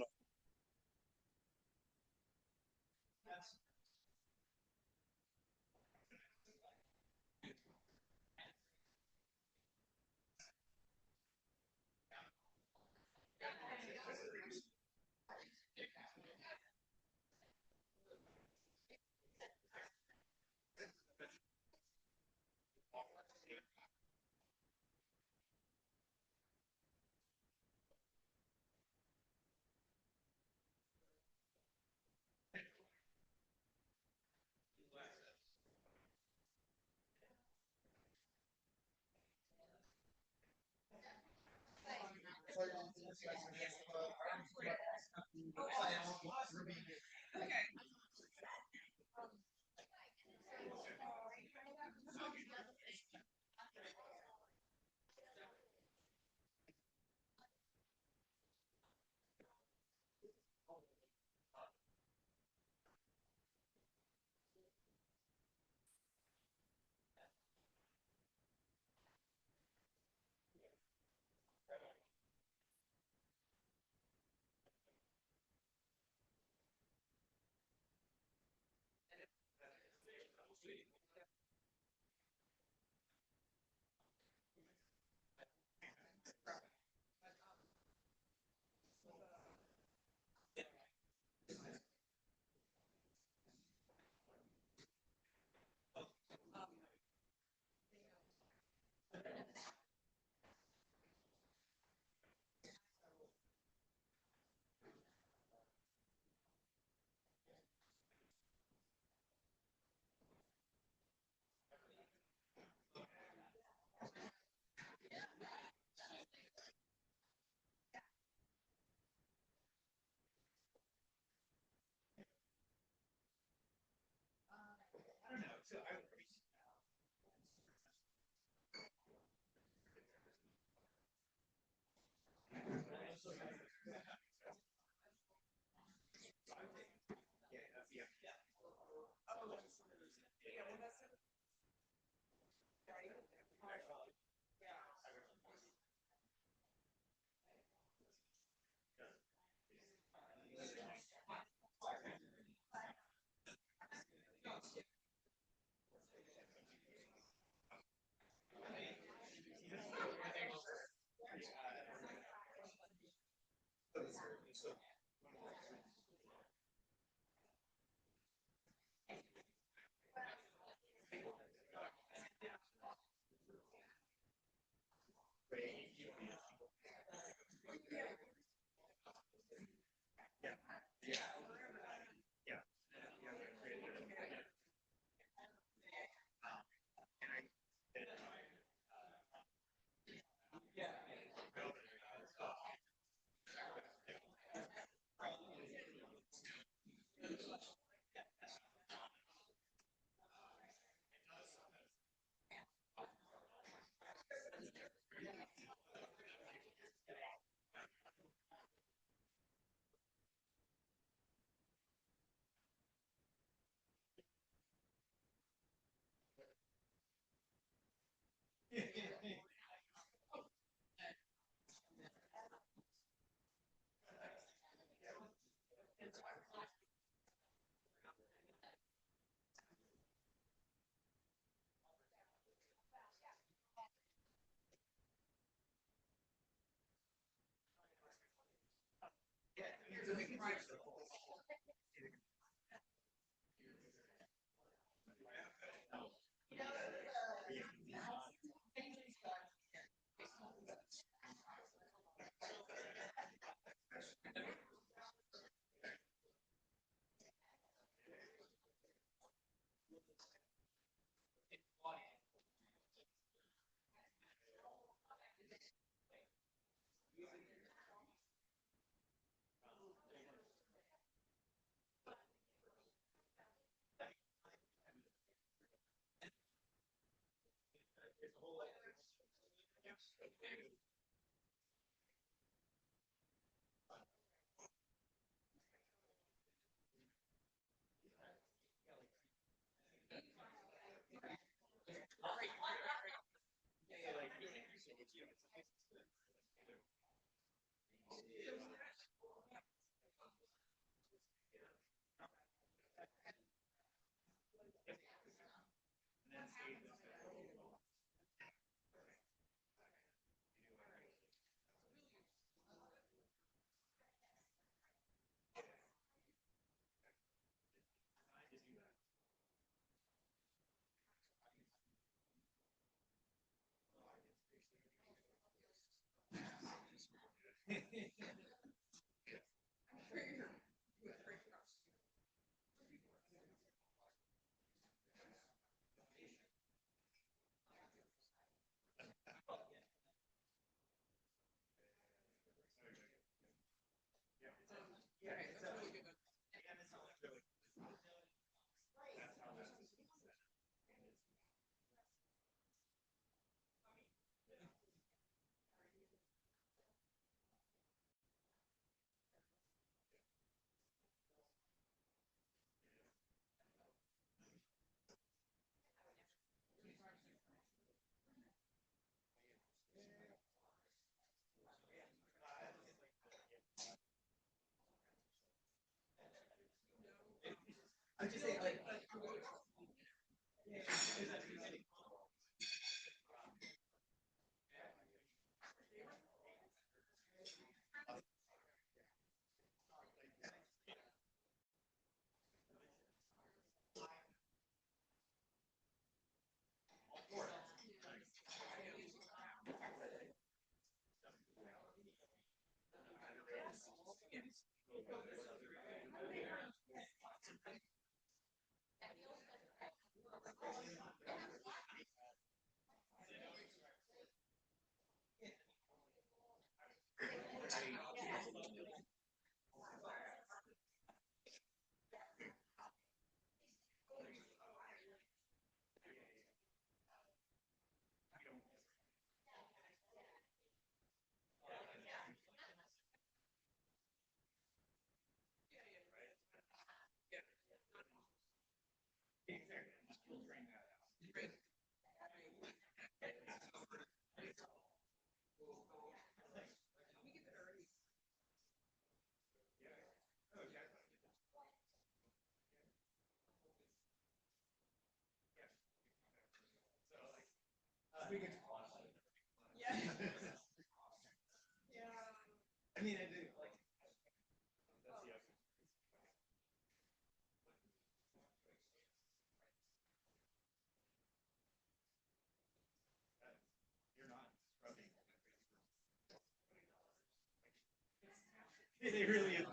It really is.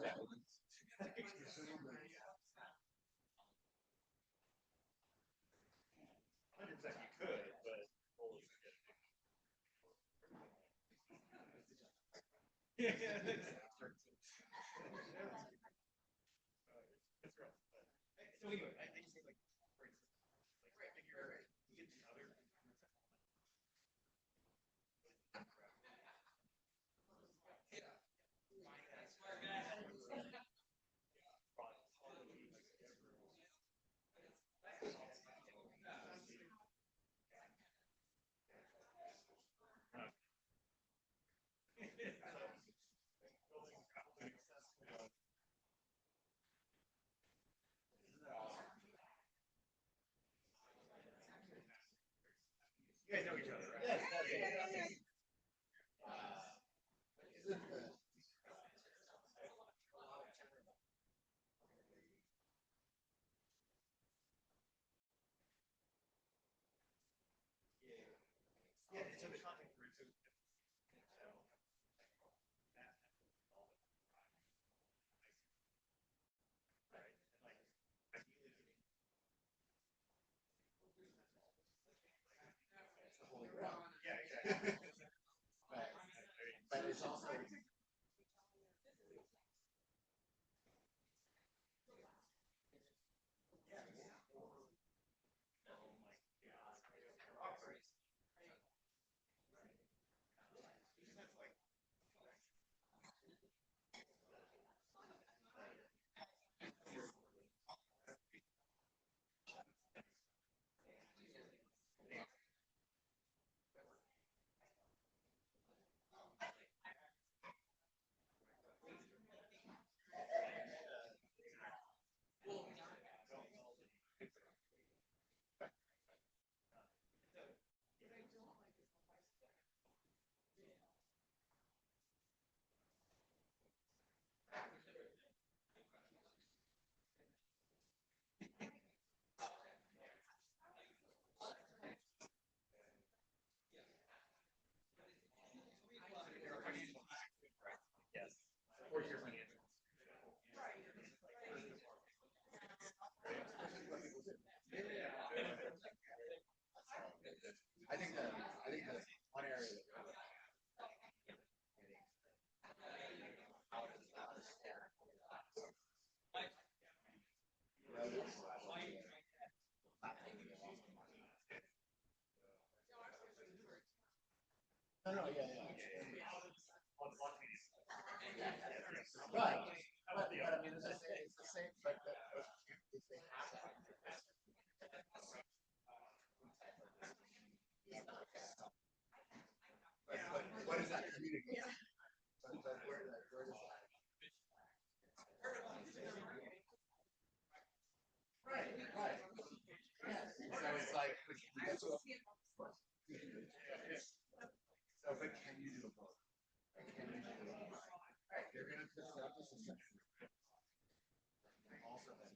But it's also I think the one area that no, no, yeah, yeah. Right. But I mean, it's the same, but if they have that. But what does that communicate? But where does that? Right, right. Yes. So it's like, that's what. So, but can you do both? Can you do both? Right, you're gonna put out this is also then.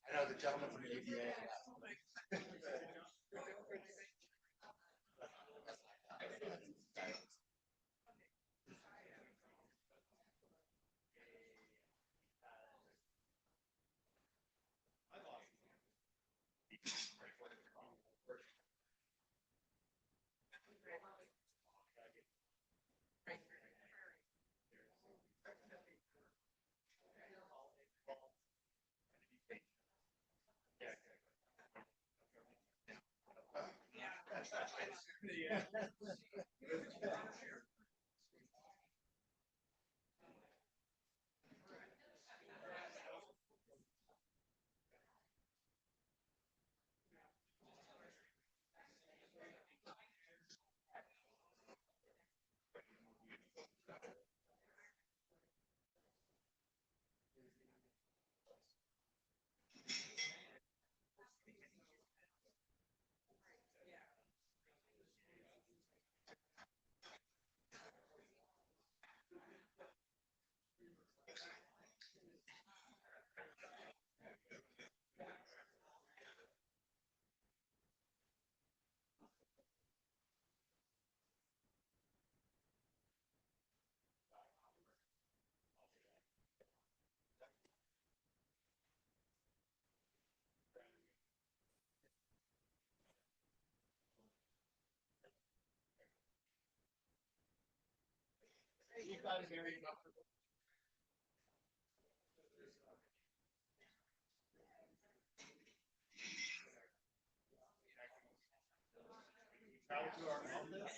I know the gentleman from the ADA. Yeah. You guys are very comfortable. Travel to our office.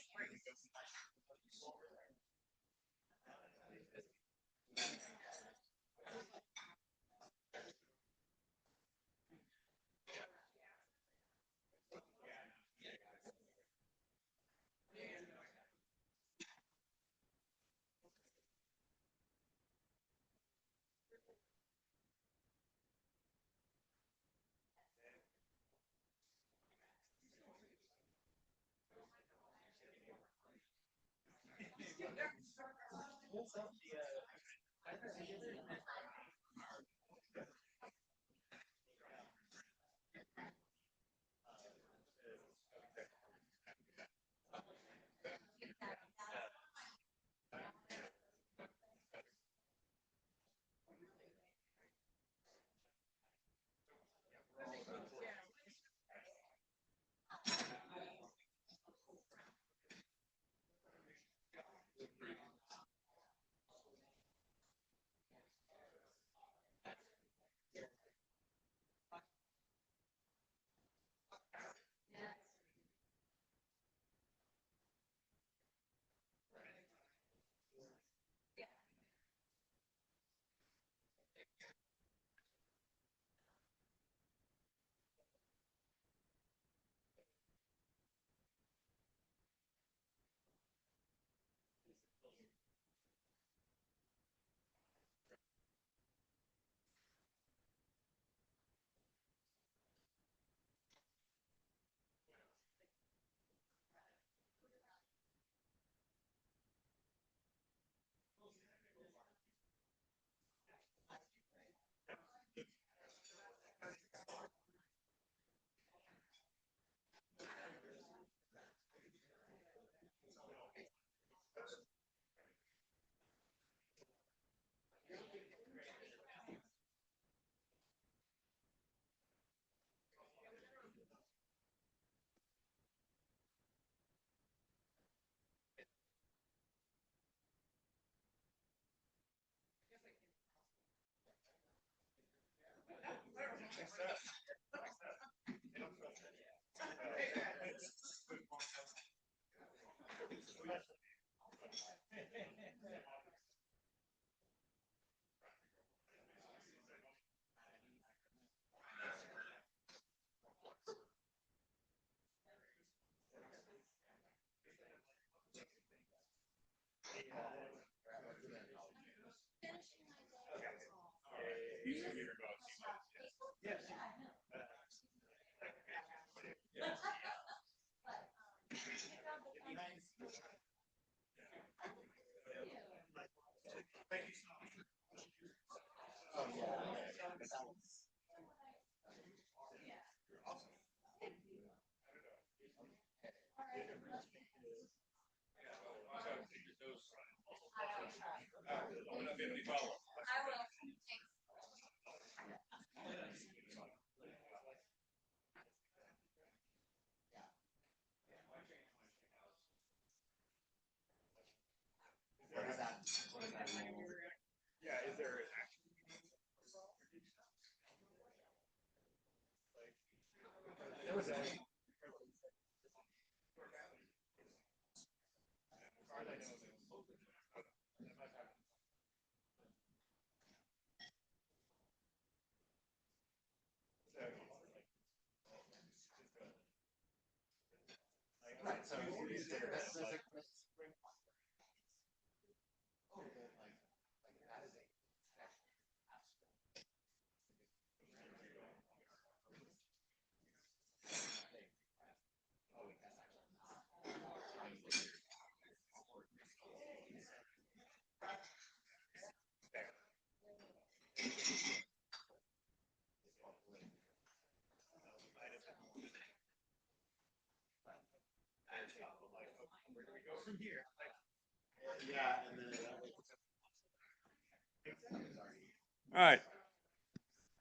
All right.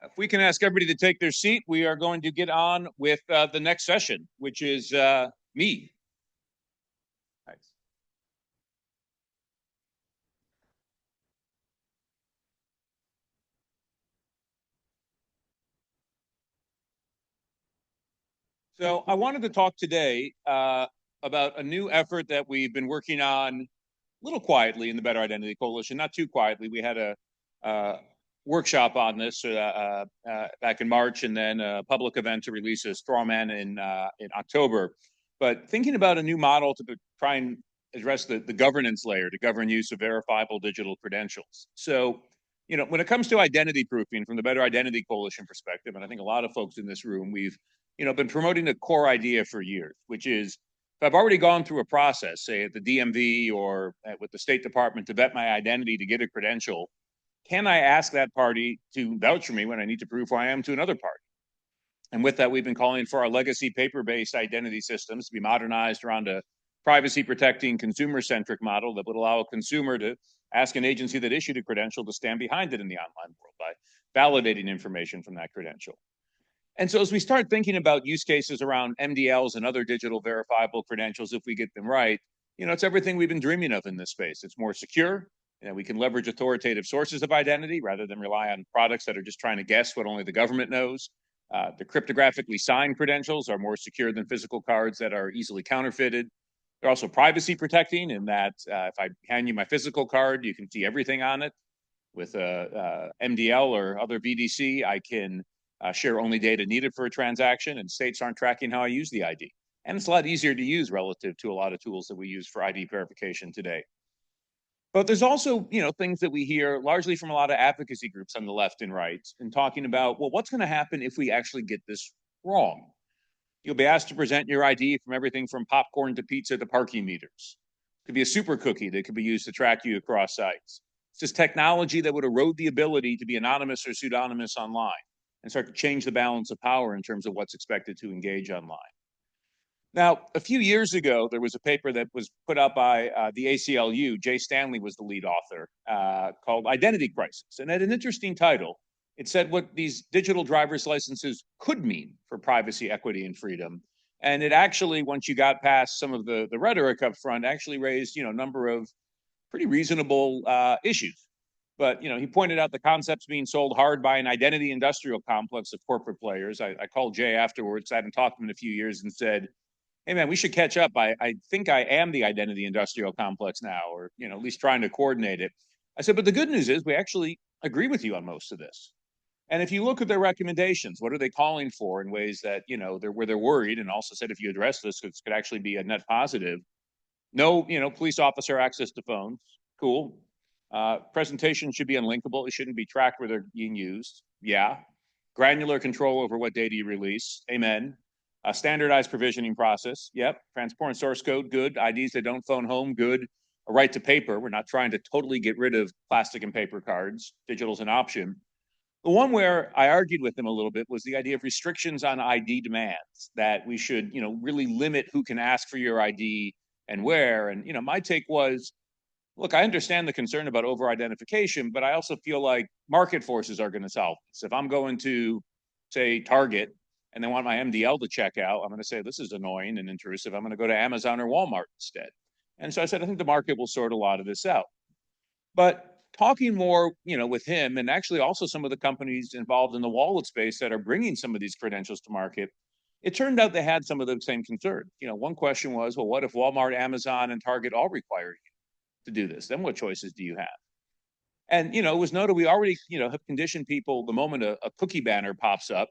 If we can ask everybody to take their seat, we are going to get on with the next session, which is me. Thanks. So I wanted to talk today about a new effort that we've been working on a little quietly in the Better Identity Coalition, not too quietly. We had a workshop on this back in March, and then a public event to release a straw man in October. But thinking about a new model to try and address the governance layer to govern use of verifiable digital credentials. So, you know, when it comes to identity proofing from the Better Identity Coalition perspective, and I think a lot of folks in this room, we've been promoting the core idea for years, which is If I've already gone through a process, say at the DMV or with the State Department to vet my identity to get a credential, can I ask that party to vouch for me when I need to prove who I am to another party? And with that, we've been calling for our legacy paper-based identity systems to be modernized around a privacy-protecting, consumer-centric model that would allow a consumer to ask an agency that issued a credential to stand behind it in the online world by validating information from that credential. And so as we start thinking about use cases around mDLs and other digital verifiable credentials, if we get them right, it's everything we've been dreaming of in this space. It's more secure. We can leverage authoritative sources of identity rather than rely on products that are just trying to guess what only the government knows. The cryptographically signed credentials are more secure than physical cards that are easily counterfeited. They're also privacy protecting in that if I hand you my physical card, you can see everything on it. With a mDL or other VDC, I can share only data needed for a transaction, and states aren't tracking how I use the ID. And it's a lot easier to use relative to a lot of tools that we use for ID verification today. But there's also, things that we hear largely from a lot of advocacy groups on the left and right and talking about, well, what's going to happen if we actually get this wrong? You'll be asked to present your ID from everything from popcorn to pizza to parking meters. It could be a super cookie that could be used to track you across sites. It's just technology that would erode the ability to be anonymous or pseudonymous online and start to change the balance of power in terms of what's expected to engage online. Now, a few years ago, there was a paper that was put out by the ACLU. Jay Stanley was the lead author, called Identity Crisis. And it had an interesting title. It said what these digital driver's licenses could mean for privacy, equity, and freedom. And it actually, once you got past some of the rhetoric up front, actually raised, a number of pretty reasonable issues. But, he pointed out the concepts being sold hard by an identity industrial complex of corporate players. I called Jay afterwards. I hadn't talked to him in a few years and said, hey, man, we should catch up. I think I am the identity industrial complex now, or, at least trying to coordinate it. I said, but the good news is we actually agree with you on most of this. And if you look at their recommendations, what are they calling for in ways that, where they're worried, and also said if you address this, this could actually be a net positive. No, police officer access to phones. Cool. Presentation should be unlinkable. It shouldn't be tracked where they're being used. Yeah. Granular control over what data you release. Amen. A standardized provisioning process. Yep. Transparent source code. Good. IDs that don't phone home. Good. A right to paper. We're not trying to totally get rid of plastic and paper cards. Digital's an option. The one where I argued with them a little bit was the idea of restrictions on ID demands, that we should, really limit who can ask for your ID and where. And, my take was, look, I understand the concern about over-identification, but I also feel like market forces are going to solve this. If I'm going to, say, Target, and they want my mDL to check out, I'm going to say, this is annoying and intrusive. I'm going to go to Amazon or Walmart instead. And so I said, I think the market will sort a lot of this out. But talking more, with him, and actually also some of the companies involved in the wallet space that are bringing some of these credentials to market, it turned out they had some of the same concerns. One question was, well, what if Walmart, Amazon, and Target all require you to do this? Then what choices do you have? And, it was noted we already, have conditioned people the moment a cookie banner pops up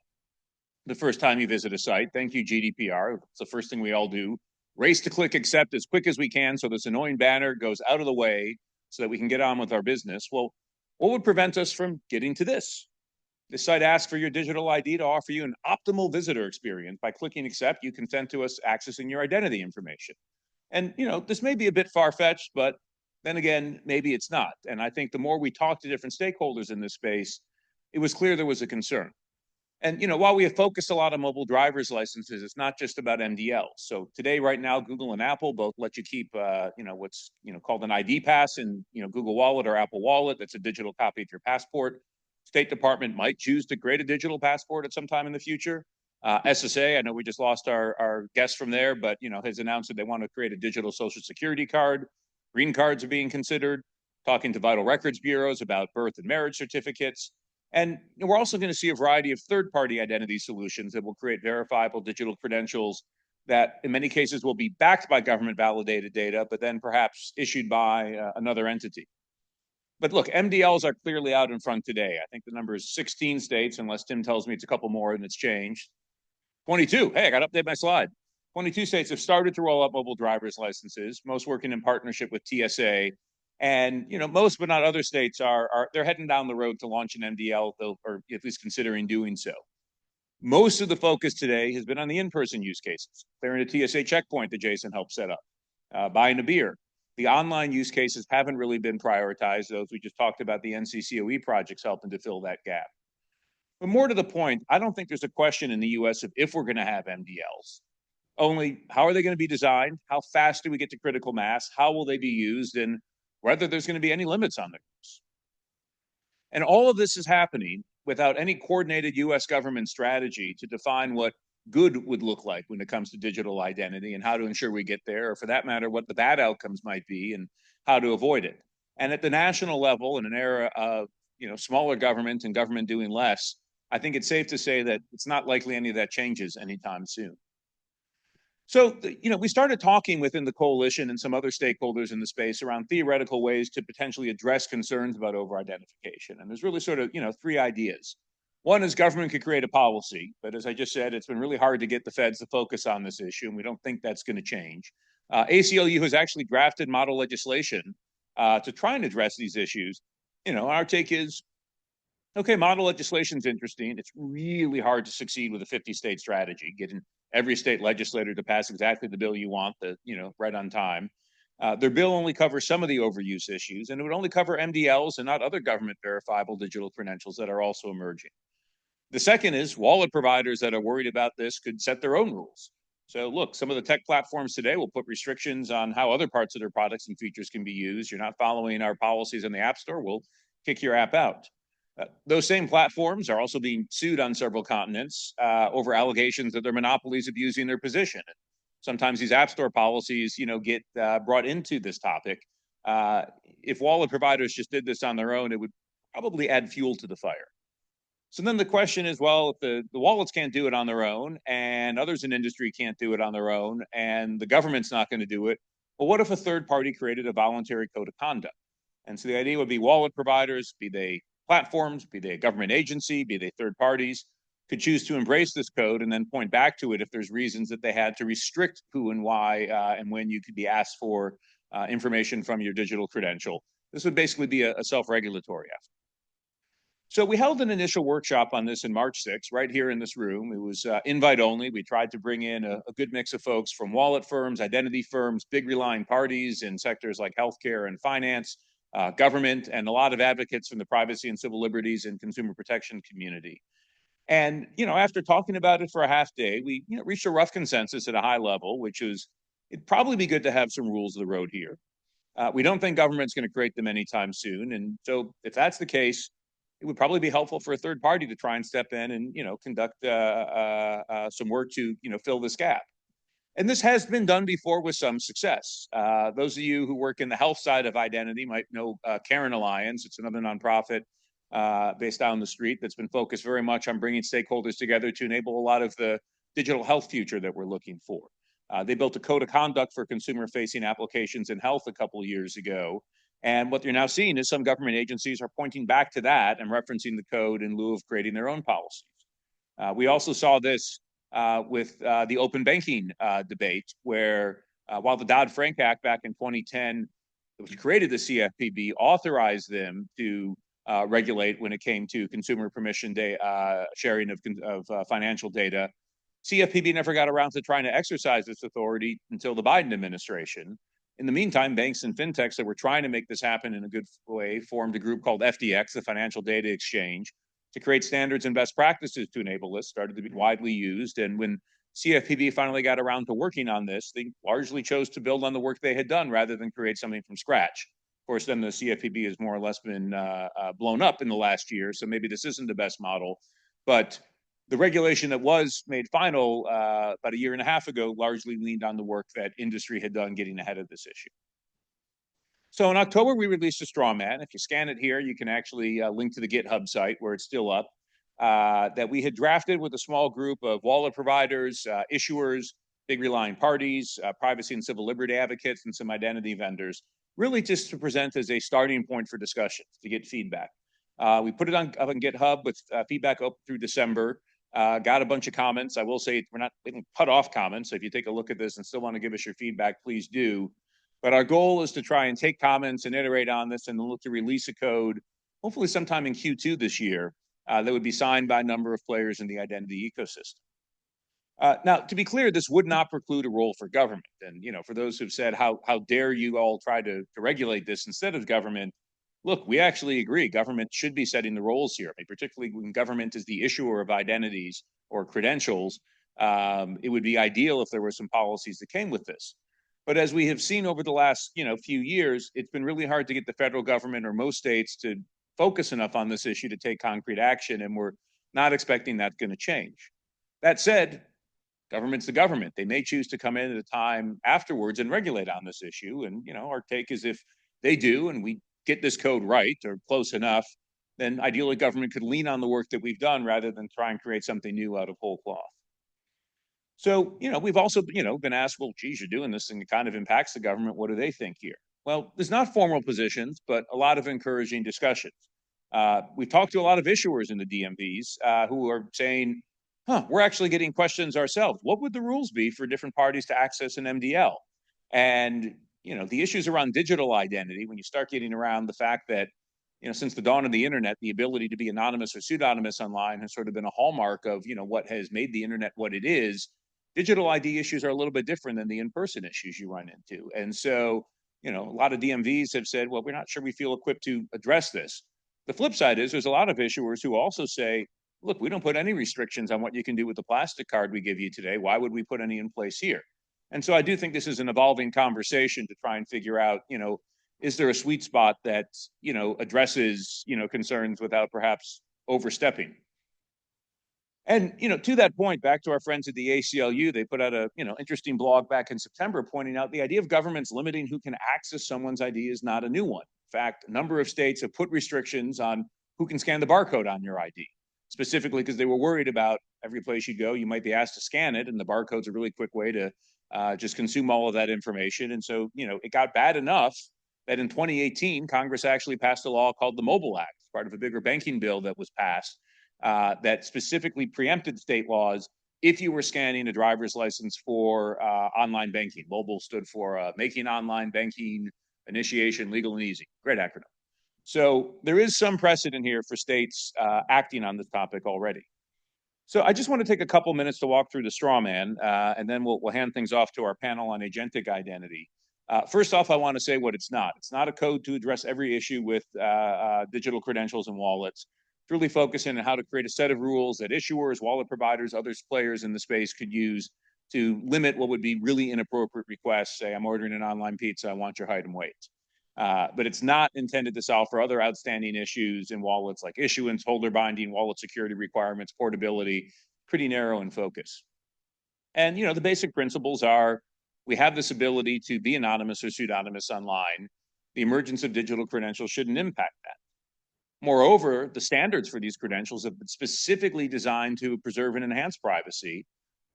the first time you visit a site. Thank you, GDPR. It's the first thing we all do. Race to click accept as quick as we can so this annoying banner goes out of the way so that we can get on with our business. Well, what would prevent us from getting to this? This site asks for your digital ID to offer you an optimal visitor experience. By clicking accept, you consent to us accessing your identity information. And, this may be a bit far-fetched, but then again, maybe it's not. And I think the more we talk to different stakeholders in this space, it was clear there was a concern. And, while we have focused a lot on mobile driver's licenses, it's not just about mDLs. So today, right now, Google and Apple both let you keep, what's, called an ID pass in, Google Wallet or Apple Wallet. That's a digital copy of your passport. State Department might choose to create a digital passport at some time in the future. SSA, I know we just lost our guest from there, but, has announced that they want to create a digital social security card. Green cards are being considered, talking to vital records bureaus about birth and marriage certificates. And we're also going to see a variety of third-party identity solutions that will create verifiable digital credentials that in many cases will be backed by government validated data, but then perhaps issued by another entity. But look, mDLs are clearly out in front today. I think the number is 16 states, unless Tim tells me it's a couple more and it's changed. 22, hey, I got to update my slide. 22 states have started to roll out mobile driver's licenses, most working in partnership with TSA. And, most but not other states they're heading down the road to launch an mDL, or at least considering doing so. Most of the focus today has been on the in-person use cases. Clearing a TSA checkpoint that Jason helped set up, buying a beer. The online use cases haven't really been prioritized. Those we just talked about, the NCCOE projects helping to fill that gap. But more to the point, I don't think there's a question in the US of if we're going to have mDLs. Only how are they going to be designed? How fast do we get to critical mass? How will they be used? And whether there's going to be any limits on their use. And all of this is happening without any coordinated US government strategy to define what good would look like when it comes to digital identity and how to ensure we get there, or for that matter, what the bad outcomes might be and how to avoid it. And at the national level, in an era of smaller government and government doing less, I think it's safe to say that it's not likely any of that changes anytime soon. So, we started talking within the coalition and some other stakeholders in the space around theoretical ways to potentially address concerns about over-identification. And there's really sort of, three ideas. One is government could create a policy, but as I just said, it's been really hard to get the feds to focus on this issue, and we don't think that's going to change. ACLU has actually drafted model legislation to try and address these issues. Our take is, okay, model legislation is interesting. It's really hard to succeed with a 50-state strategy, getting every state legislator to pass exactly the bill you want, right on time. Their bill only covers some of the overuse issues, and it would only cover mDLs and not other government verifiable digital credentials that are also emerging. The second is wallet providers that are worried about this could set their own rules. So look, some of the tech platforms today will put restrictions on how other parts of their products and features can be used. You're not following our policies in the App Store, we'll kick your app out. Those same platforms are also being sued on several continents over allegations that they're monopolies abusing their position. Sometimes these App Store policies, get brought into this topic. If wallet providers just did this on their own, it would probably add fuel to the fire. So then the question is, well, if the wallets can't do it on their own and others in industry can't do it on their own and the government's not going to do it, well, what if a third party created a voluntary code of conduct? And so the idea would be wallet providers, be they platforms, be they a government agency, be they third parties, could choose to embrace this code and then point back to it if there's reasons that they had to restrict who and why and when you could be asked for information from your digital credential. This would basically be a self-regulatory effort. So we held an initial workshop on this in March 6th, right here in this room. It was invite only. We tried to bring in a good mix of folks from wallet firms, identity firms, big relying parties in sectors like healthcare and finance, government, and a lot of advocates from the privacy and civil liberties and consumer protection community. And, after talking about it for a half day, we reached a rough consensus at a high level, which is it'd probably be good to have some rules of the road here. We don't think government's going to create them anytime soon. And so if that's the case, it would probably be helpful for a third party to try and step in and, conduct some work to, fill this gap. And this has been done before with some success. Those of you who work in the health side of identity might know Karen Alliance. It's another nonprofit based down the street that's been focused very much on bringing stakeholders together to enable a lot of the digital health future that we're looking for. They built a code of conduct for consumer-facing applications in health a couple of years ago. And what you're now seeing is some government agencies are pointing back to that and referencing the code in lieu of creating their own policies. We also saw this with the open banking debate, where while the Dodd-Frank Act back in 2010, which created the CFPB, authorized them to regulate when it came to consumer permission sharing of financial data, CFPB never got around to trying to exercise this authority until the Biden administration. In the meantime, banks and fintechs that were trying to make this happen in a good way formed a group called FDX, the Financial Data Exchange, to create standards and best practices to enable this, started to be widely used. And when CFPB finally got around to working on this, they largely chose to build on the work they had done rather than create something from scratch. Of course, then the CFPB has more or less been blown up in the last year, so maybe this isn't the best model. But the regulation that was made final about a year and a half ago largely leaned on the work that industry had done getting ahead of this issue. So in October, we released a straw man. If you scan it here, you can actually link to the GitHub site where it's still up, that we had drafted with a small group of wallet providers, issuers, big relying parties, privacy and civil liberty advocates, and some identity vendors, really just to present as a starting point for discussions, to get feedback. We put it up on GitHub with feedback up through December. Got a bunch of comments. I will say we didn't cut off comments. So if you take a look at this and still want to give us your feedback, please do. But our goal is to try and take comments and iterate on this and look to release a code, hopefully sometime in Q2 this year, that would be signed by a number of players in the identity ecosystem. Now, to be clear, this would not preclude a role for government. And, for those who've said, how dare you all try to regulate this instead of government? Look, we actually agree government should be setting the roles here. I mean, particularly when government is the issuer of identities or credentials, it would be ideal if there were some policies that came with this. But as we have seen over the last, few years, it's been really hard to get the federal government or most states to focus enough on this issue to take concrete action, and we're not expecting that's going to change. That said, government's the government. They may choose to come in at a time afterwards and regulate on this issue. And, our take is if they do and we get this code right or close enough, then ideally government could lean on the work that we've done rather than try and create something new out of whole cloth. So, we've also, been asked, well, geez, you're doing this and it kind of impacts the government. What do they think here? Well, there's not formal positions, but a lot of encouraging discussions. We've talked to a lot of issuers in the DMVs who are saying, we're actually getting questions ourselves. What would the rules be for different parties to access an mDL? And, the issues around digital identity, when you start getting around the fact that, since the dawn of the internet, the ability to be anonymous or pseudonymous online has sort of been a hallmark of, what has made the internet what it is. Digital ID issues are a little bit different than the in-person issues you run into. And so, a lot of DMVs have said, well, we're not sure we feel equipped to address this. The flip side is there's a lot of issuers who also say, look, we don't put any restrictions on what you can do with the plastic card we give you today. Why would we put any in place here? And so I do think this is an evolving conversation to try and figure out, is there a sweet spot that, addresses, concerns without perhaps overstepping? And, to that point, back to our friends at the ACLU, they put out a, interesting blog back in September pointing out the idea of governments limiting who can access someone's ID is not a new one. In fact, a number of states have put restrictions on who can scan the barcode on your ID, specifically because they were worried about every place you go, you might be asked to scan it, and the barcode's a really quick way to just consume all of that information. And so, it got bad enough that in 2018, Congress actually passed a law called the Mobile Act, part of a bigger banking bill that was passed, that specifically preempted state laws if you were scanning a driver's license for online banking. Mobile stood for Making Online Banking Initiation Legal and Easy. Great acronym. So there is some precedent here for states acting on this topic already. So I just want to take a couple minutes to walk through the straw man, and then we'll hand things off to our panel on agentic identity. First off, I want to say what it's not. It's not a code to address every issue with digital credentials and wallets. It's really focusing on how to create a set of rules that issuers, wallet providers, other players in the space could use to limit what would be really inappropriate requests. Say, I'm ordering an online pizza, I want your height and weight. But it's not intended to solve for other outstanding issues in wallets like issuance, holder binding, wallet security requirements, portability, pretty narrow in focus. And, the basic principles are we have this ability to be anonymous or pseudonymous online. The emergence of digital credentials shouldn't impact that. Moreover, the standards for these credentials have been specifically designed to preserve and enhance privacy.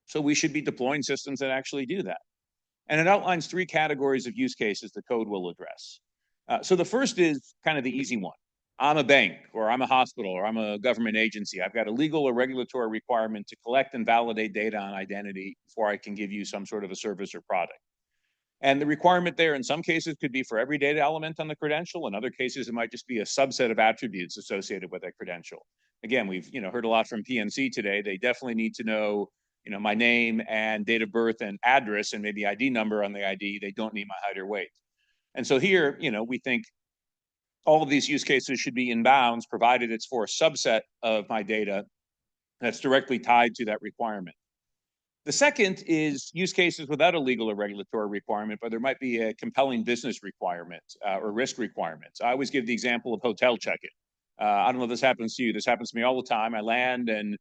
So we should be deploying systems that actually do that. And it outlines 3 categories of use cases the code will address. So the first is kind of the easy one. I'm a bank, or I'm a hospital, or I'm a government agency. I've got a legal or regulatory requirement to collect and validate data on identity before I can give you some sort of a service or product. And the requirement there in some cases could be for every data element on the credential. In other cases, it might just be a subset of attributes associated with that credential. Again, we've heard a lot from PNC today. They definitely need to know my name and date of birth and address and maybe ID number on the ID. They don't need my height or weight. And so here, we think all of these use cases should be in bounds, provided it's for a subset of my data that's directly tied to that requirement. The second is use cases without a legal or regulatory requirement, but there might be a compelling business requirement or risk requirements. I always give the example of hotel check-in. I don't know if this happens to you. This happens to me all the time. I land and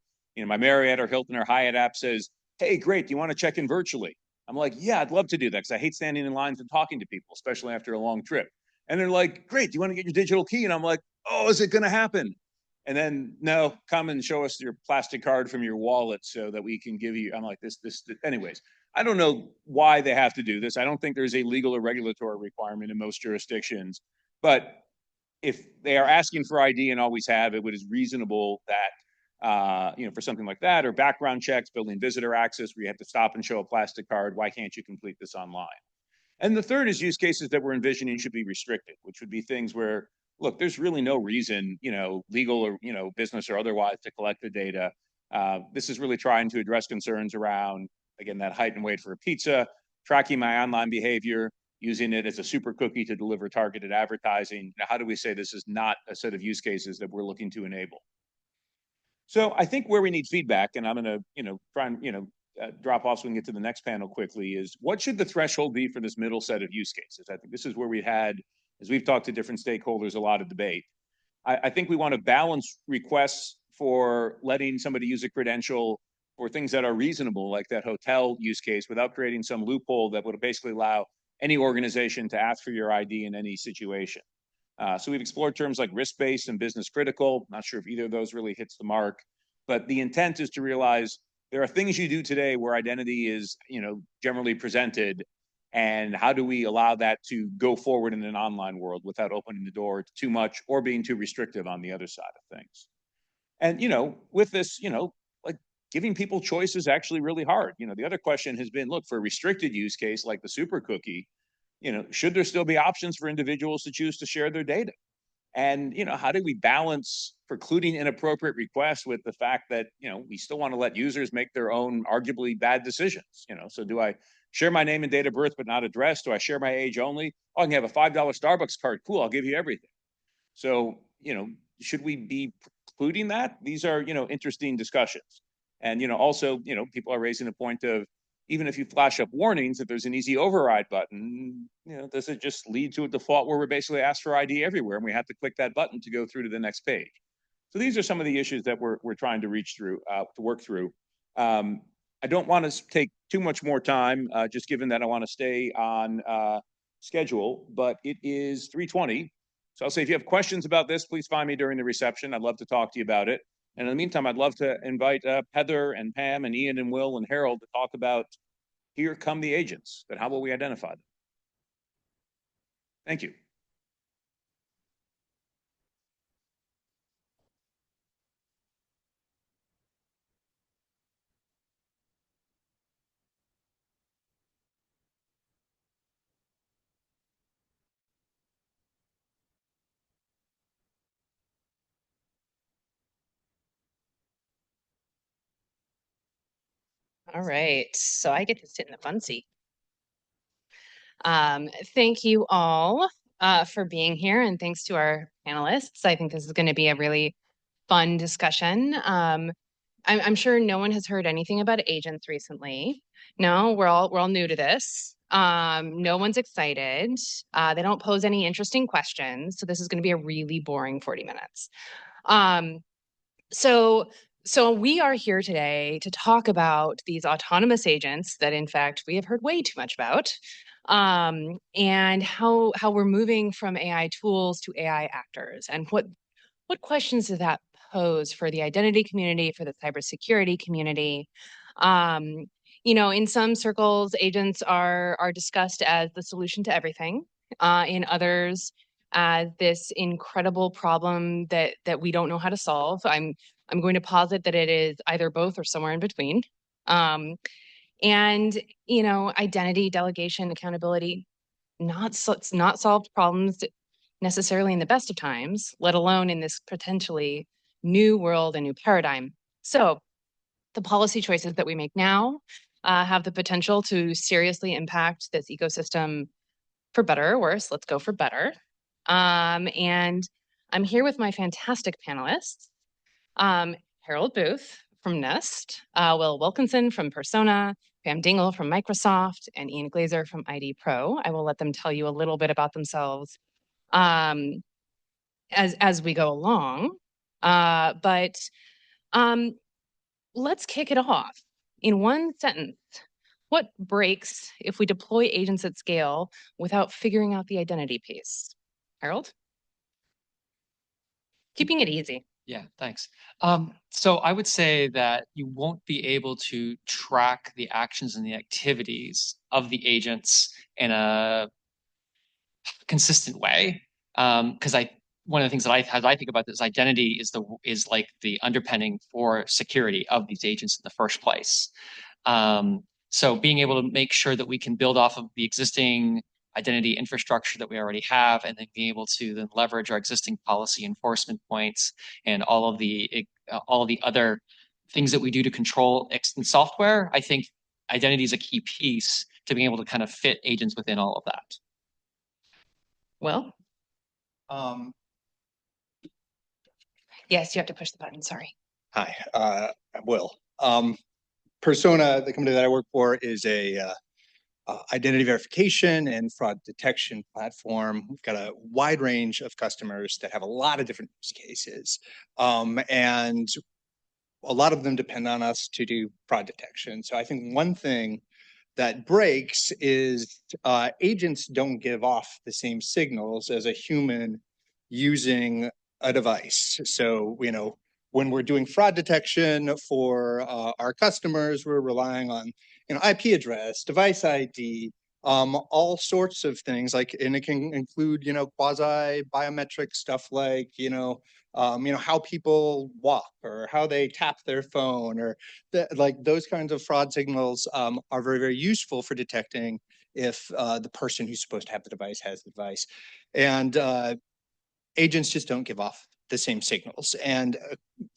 my Marriott or Hilton or Hyatt app says, hey, great, do you want to check in virtually? I'm like, yeah, I'd love to do that because I hate standing in lines and talking to people, especially after a long trip. And they're like, great, do you want to get your digital key? And I'm like, oh, is it going to happen? And then, no, come and show us your plastic card from your wallet so that we can give you, I'm like, this. Anyways, I don't know why they have to do this. I don't think there's a legal or regulatory requirement in most jurisdictions. But if they are asking for ID and always have, it is reasonable that, for something like that, or background checks, building visitor access, where you have to stop and show a plastic card. Why can't you complete this online? And the third is use cases that we're envisioning should be restricted, which would be things where look, there's really no reason, legal or, business or otherwise to collect the data. This is really trying to address concerns around, again, that height and weight for a pizza, tracking my online behavior, using it as a super cookie to deliver targeted advertising. Now, how do we say this is not a set of use cases that we're looking to enable? So I think where we need feedback, and I'm going to, try and, drop off so we can get to the next panel quickly, is what should the threshold be for this middle set of use cases? I think this is where we had, as we've talked to different stakeholders, a lot of debate. I think we want to balance requests for letting somebody use a credential for things that are reasonable, like that hotel use case, without creating some loophole that would basically allow any organization to ask for your ID in any situation. So we've explored terms like risk-based and business critical. Not sure if either of those really hits the mark, but the intent is to realize there are things you do today where identity is, generally presented, and how do we allow that to go forward in an online world without opening the door too much or being too restrictive on the other side of things. And, with this, like giving people choice is actually really hard. The other question has been, look, for a restricted use case like the super cookie, should there still be options for individuals to choose to share their data? And, how do we balance precluding inappropriate requests with the fact that, we still want to let users make their own arguably bad decisions? So do I share my name and date of birth, but not address? Do I share my age only? Oh, I can have a $5 Starbucks card. Cool, I'll give you everything. So, should we be precluding that? These are, interesting discussions. And, also, people are raising the point of, even if you flash up warnings, if there's an easy override button, does it just lead to a default where we're basically asked for ID everywhere and we have to click that button to go through to the next page? So these are some of the issues that we're trying to work through. I don't want to take too much more time, just given that I want to stay on schedule, but it is 3:20. So I'll say if you have questions about this, please find me during the reception. I'd love to talk to you about it. And in the meantime, I'd love to invite Heather and Pam and Ian and Will and Harold to talk about here come the agents, but how will we identify them? Thank you. All right, so I get to sit in the fun seat. Thank you all for being here, and thanks to our panelists. I think this is going to be a really fun discussion. I'm sure no one has heard anything about agents recently. No, we're all new to this. No one's excited. They don't pose any interesting questions, so this is going to be a really boring 40 minutes. So we are here today to talk about these autonomous agents that, in fact, we have heard way too much about, and how we're moving from AI tools to AI actors, and what questions does that pose for the identity community, for the cybersecurity community? In some circles, agents are discussed as the solution to everything. In others, as this incredible problem that we don't know how to solve. I'm going to posit that it is either both or somewhere in between. Identity, delegation, accountability, not solved problems necessarily in the best of times, let alone in this potentially new world and new paradigm. So the policy choices that we make now have the potential to seriously impact this ecosystem for better or worse. Let's go for better. And I'm here with my fantastic panelists. Harold Booth from NIST, Will Wilkinson from Persona, Pam Dingle from Microsoft, and Ian Glazer from ID Pro. I will let them tell you a little bit about themselves as we go along. But let's kick it off. In one sentence, what breaks if we deploy agents at scale without figuring out the identity piece? Harold? Keeping it easy. Yeah, thanks. So I would say that you won't be able to track the actions and the activities of the agents in a consistent way. Because one of the things that I think about this identity is like the underpinning for security of these agents in the first place. So being able to make sure that we can build off of the existing identity infrastructure that we already have, and then being able to then leverage our existing policy enforcement points and all of the other things that we do to control in software, I think identity is a key piece to being able to kind of fit agents within all of that. Will? Um, Yes, you have to push the button. Sorry. Hi, I'm Will. Persona, the company that I work for, is a identity verification and fraud detection platform. We've got a wide range of customers that have a lot of different use cases, and a lot of them depend on us to do fraud detection. So I think one thing that breaks is agents don't give off the same signals as a human using a device. So, you know, when we're doing fraud detection for our customers, we're relying on, you know, IP address, device ID, all sorts of things, like, and it can include, you know, quasi biometric stuff like, how people walk or how they tap their phone, or like those kinds of fraud signals are very, very useful for detecting if the person who's supposed to have the device has the device. And agents just don't give off the same signals. And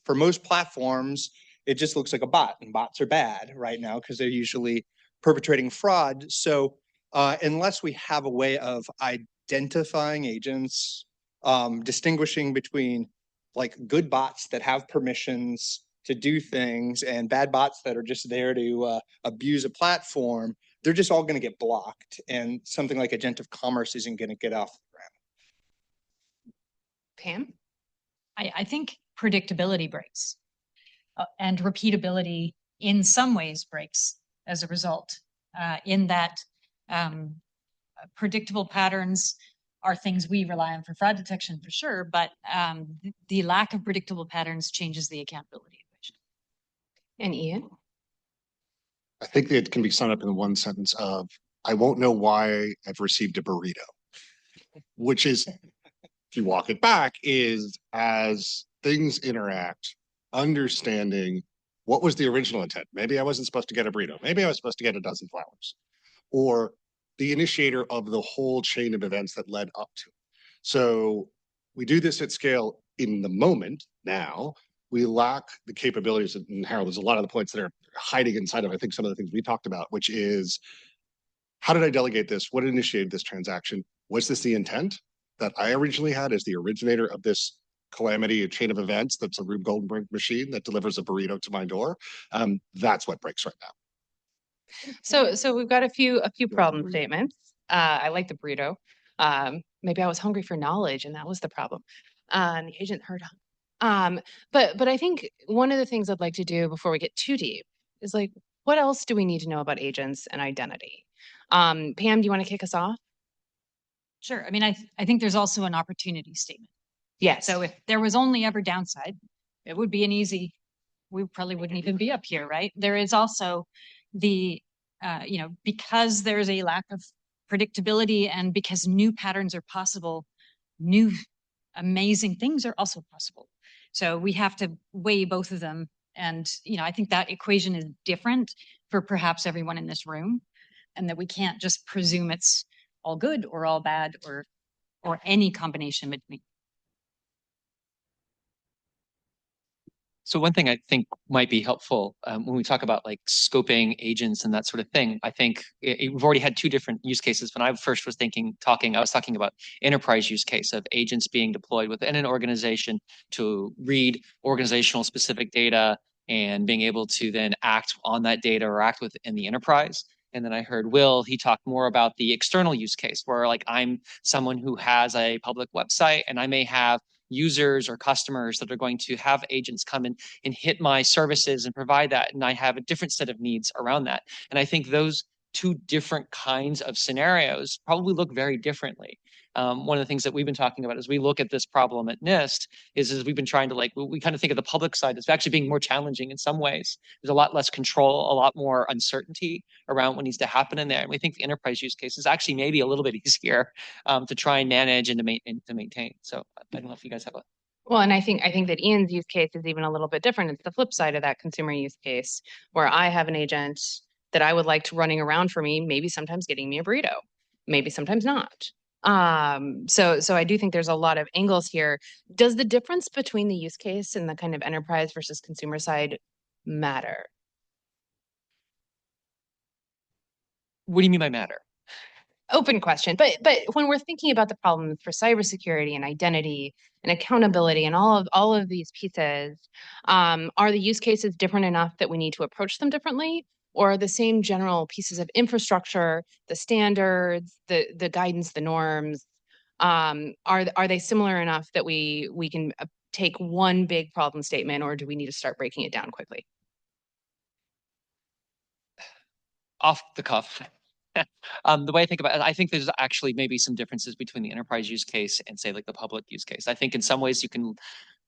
for most platforms, it just looks like a bot, and bots are bad right now because they're usually perpetrating fraud. So unless we have a way of identifying agents, distinguishing between like good bots that have permissions to do things and bad bots that are just there to abuse a platform, they're just all going to get blocked. And something like agentic commerce isn't going to get off the ground. Pam? I think predictability breaks and repeatability in some ways breaks as a result, in that predictable patterns are things we rely on for fraud detection for sure, but the lack of predictable patterns changes the accountability equation. And Ian? I think it can be summed up in one sentence of, I won't know why I've received a burrito, which is, if you walk it back, is as things interact, understanding what was the original intent. Maybe I wasn't supposed to get a burrito. Maybe I was supposed to get a dozen flowers, or the initiator of the whole chain of events that led up to it. So we do this at scale in the moment now. We lack the capabilities, and Harold, there's a lot of the points that are hiding inside of, I think, some of the things we talked about, which is, how did I delegate this? What initiated this transaction? Was this the intent that I originally had as the originator of this calamity, a chain of events that's a Rube Goldberg machine that delivers a burrito to my door? That's what breaks right now. So we've got a few problem statements. I like the burrito. Maybe I was hungry for knowledge, and that was the problem. And the agent heard. But I think one of the things I'd like to do before we get too deep is, like, what else do we need to know about agents and identity? Pam, do you want to kick us off? Sure. I mean, I think there's also an opportunity statement. Yes. So if there was only ever downside, it would be an easy, we probably wouldn't even be up here, right? There is also the, because there's a lack of predictability and because new patterns are possible, new amazing things are also possible. So we have to weigh both of them. And, I think that equation is different for perhaps everyone in this room, and that we can't just presume it's all good or all bad or any combination between. So one thing I think might be helpful when we talk about like scoping agents and that sort of thing, I think we've already had two different use cases. When I first was I was talking about enterprise use case of agents being deployed within an organization to read organizational specific data and being able to then act on that data or act within the enterprise. And then I heard Will, he talked more about the external use case where, like, I'm someone who has a public website and I may have users or customers that are going to have agents come in and hit my services and provide that. And I have a different set of needs around that. And I think those two different kinds of scenarios probably look very differently. One of the things that we've been talking about as we look at this problem at NIST is we've been trying to, we kind of think of the public side as actually being more challenging in some ways. There's a lot less control, a lot more uncertainty around what needs to happen in there. And we think the enterprise use case is actually maybe a little bit easier to try and manage and to maintain. So I don't know if you guys have a... Well, and I think that Ian's use case is even a little bit different. It's the flip side of that consumer use case, where I have an agent that I would like to running around for me, maybe sometimes getting me a burrito. maybe sometimes not. So I do think there's a lot of angles here. Does the difference between the use case and the kind of enterprise versus consumer side matter? What do you mean by matter? Open question, but when we're thinking about the problems for cybersecurity and identity and accountability and all of these pieces, are the use cases different enough that we need to approach them differently, or are the same general pieces of infrastructure, the standards, the guidance, the norms, are they similar enough that we can take one big problem statement, or do we need to start breaking it down quickly? Off the cuff. The way I think about it, I think there's actually maybe some differences between the enterprise use case and say like the public use case. I think in some ways you can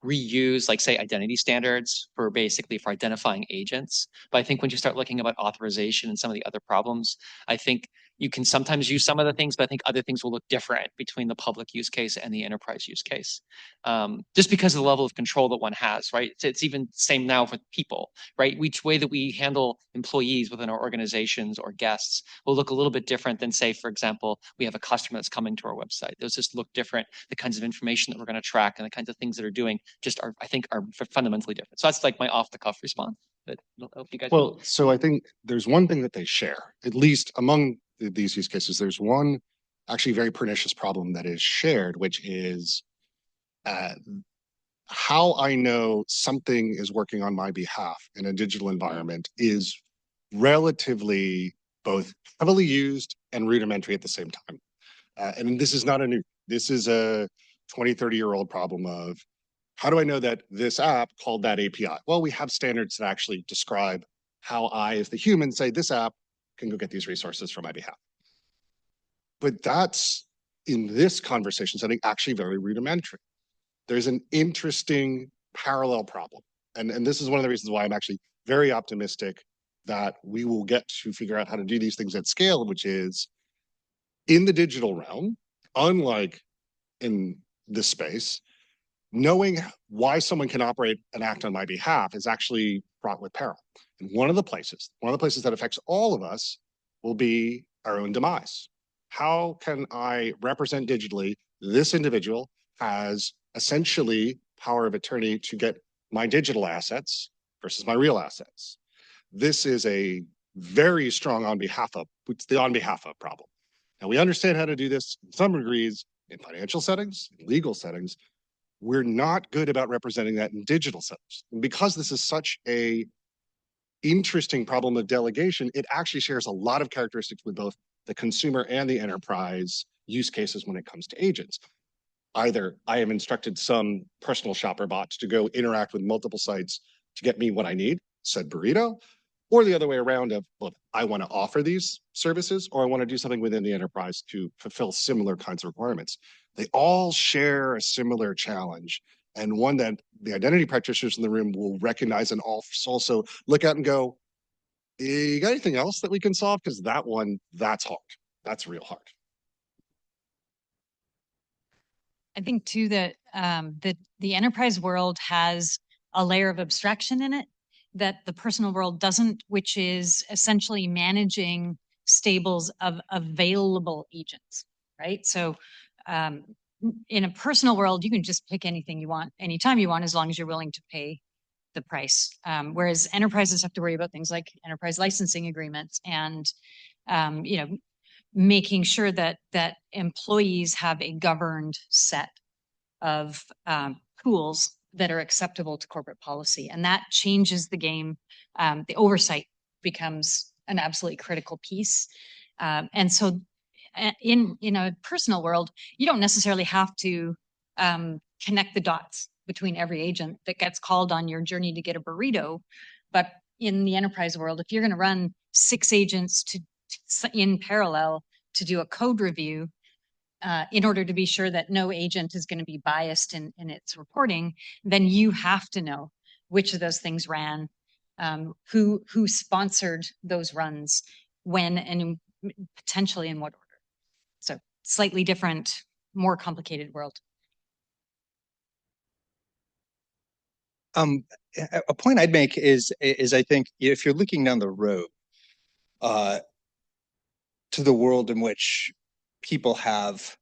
reuse like say identity standards for basically for identifying agents. But I think when you start looking about authorization and some of the other problems, I think you can sometimes use some of the things, but I think other things will look different between the public use case and the enterprise use case. Just because of the level of control that one has, right? It's even same now with people, right? Each way that we handle employees within our organizations or guests will look a little bit different than say, for example, we have a customer that's coming to our website. Those just look different. The kinds of information that we're going to track and the kinds of things that are doing just are, I think, are fundamentally different. So that's like my off the cuff response. But I hope you guys. Well, so I think there's one thing that they share, at least among these use cases. There's one actually very pernicious problem that is shared, which is how I know something is working on my behalf in a digital environment is relatively both heavily used and rudimentary at the same time. And this is not a new, this is a 20, 30-year-old problem of how do I know that this app called that API? Well, we have standards that actually describe how I, as the human, say this app can go get these resources for my behalf. But that's, in this conversation setting, actually very rudimentary. There's an interesting parallel problem. And this is one of the reasons why I'm actually very optimistic that we will get to figure out how to do these things at scale, which is in the digital realm, unlike in this space, knowing why someone can operate and act on my behalf is actually fraught with peril. And one of the places that affects all of us will be our own demise. How can I represent digitally this individual has essentially power of attorney to get my digital assets versus my real assets? This is a very strong on behalf of, it's the on behalf of problem. Now we understand how to do this in some degrees in financial settings, in legal settings. We're not good about representing that in digital settings. And because this is such a interesting problem of delegation, it actually shares a lot of characteristics with both the consumer and the enterprise use cases when it comes to agents. Either I have instructed some personal shopper bot to go interact with multiple sites to get me what I need, said burrito, or the other way around of, look, I want to offer these services or I want to do something within the enterprise to fulfill similar kinds of requirements. They all share a similar challenge and one that the identity practitioners in the room will recognize and also look at and go, you got anything else that we can solve? Because that one, that's hard. That's real hard. I think too that the enterprise world has a layer of abstraction in it that the personal world doesn't, which is essentially managing stables of available agents, right? So in a personal world, you can just pick anything you want, anytime you want, as long as you're willing to pay the price. Whereas enterprises have to worry about things like enterprise licensing agreements and, making sure that employees have a governed set of tools that are acceptable to corporate policy. And that changes the game. The oversight becomes an absolutely critical piece. And so in a personal world, you don't necessarily have to connect the dots between every agent that gets called on your journey to get a burrito. But in the enterprise world, if you're going to run 6 agents in parallel to do a code review, in order to be sure that no agent is going to be biased in its reporting, then you have to know which of those things ran, who sponsored those runs, when, and potentially in what order. So slightly different, more complicated world. A point I'd make is I think if you're looking down the road to the world in which people have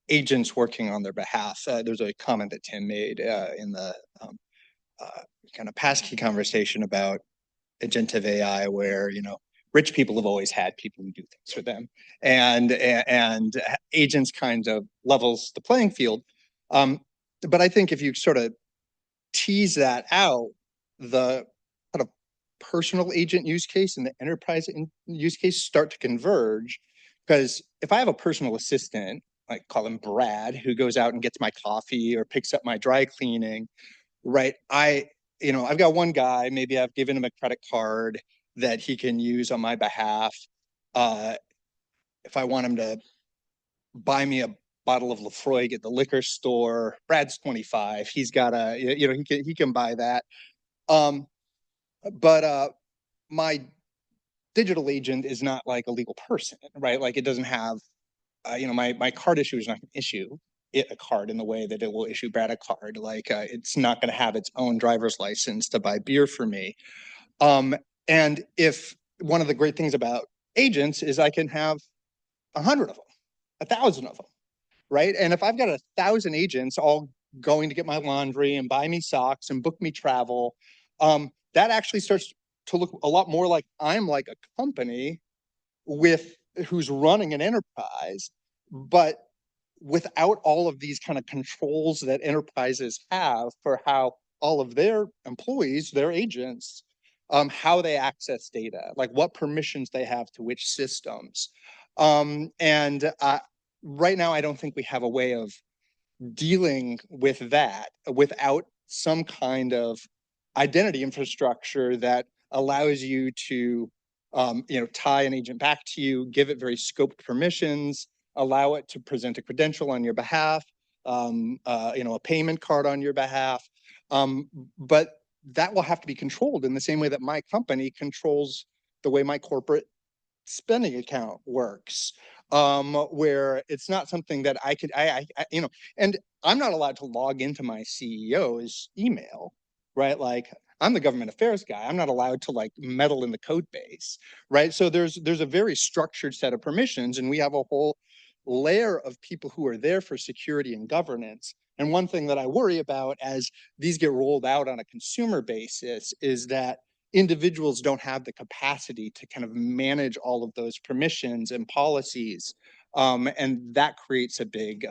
agents working on their behalf. There's a comment that Tim made in the kind of passkey conversation about agentive AI, where rich people have always had people who do things for them, and agents kind of levels the playing field. But I think if you sort of tease that out, the kind of personal agent use case and the enterprise use case start to converge. Because if I have a personal assistant, like call him Brad, who goes out and gets my coffee or picks up my dry cleaning, right? I've got one guy, maybe I've given him a credit card that he can use on my behalf. If I want him to buy me a bottle of Lefroy at the liquor store, Brad's 25. He's got he can buy that. But my digital agent is not like a legal person, right? Like it doesn't have, my card issuer is not going to issue it a card in the way that it will issue Brad a card. Like it's not going to have its own driver's license to buy beer for me. And if one of the great things about agents is I can have 100 of them, 1,000 of them, right? And if I've got 1,000 agents all going to get my laundry and buy me socks and book me travel, that actually starts to look a lot more like I'm like a company who's running an enterprise, but without all of these kind of controls that enterprises have for how all of their employees, their agents, how they access data, like what permissions they have to which systems. And right now, I don't think we have a way of dealing with that without some kind of identity infrastructure that allows you to tie an agent back to you, give it very scoped permissions, allow it to present a credential on your behalf, a payment card on your behalf. But that will have to be controlled in the same way that my company controls the way my corporate spending account works, where it's not something that I could, and I'm not allowed to log into my CEO's email, right? Like I'm the government affairs guy. I'm not allowed to like meddle in the code base, right? So there's a very structured set of permissions, and we have a whole layer of people who are there for security and governance. And one thing that I worry about as these get rolled out on a consumer basis is that individuals don't have the capacity to kind of manage all of those permissions and policies. And that creates a big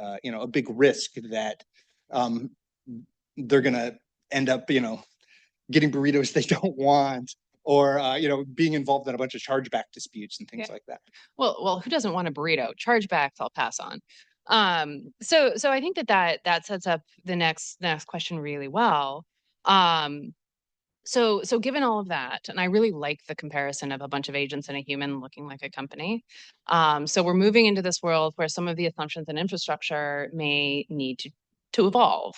risk that they're going to end up, getting burritos they don't want, or being involved in a bunch of chargeback disputes and things like that. Well, who doesn't want a burrito? Chargebacks, I'll pass on. So I think that sets up the next question really well. So given all of that, and I really like the comparison of a bunch of agents and a human looking like a company. So we're moving into this world where some of the assumptions and infrastructure may need to evolve.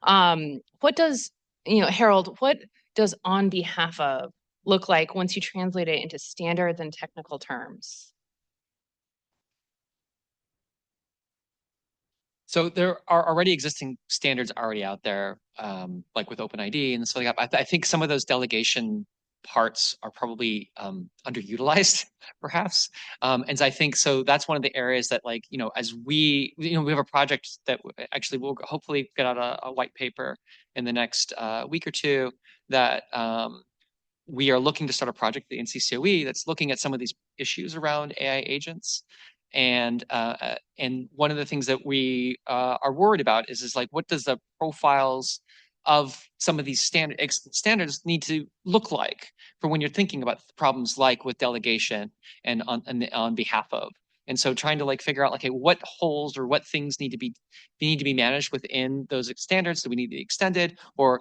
What does, Harold, what does on behalf of look like once you translate it into standards and technical terms? So there are already existing standards already out there, like with OpenID and stuff like that. I think some of those delegation parts are probably underutilized, perhaps. And so I think so that's one of the areas that, like, as we have a project that actually will hopefully get out a white paper in the next week or two that we are looking to start a project, the NCCOE, that's looking at some of these issues around AI agents. And one of the things that we are worried about is like, what does the profiles of some of these standards need to look like for when you're thinking about problems like with delegation and on behalf of. And so trying to like figure out like, okay, what holes or what things need to be managed within those standards? Do we need to be extended? Or,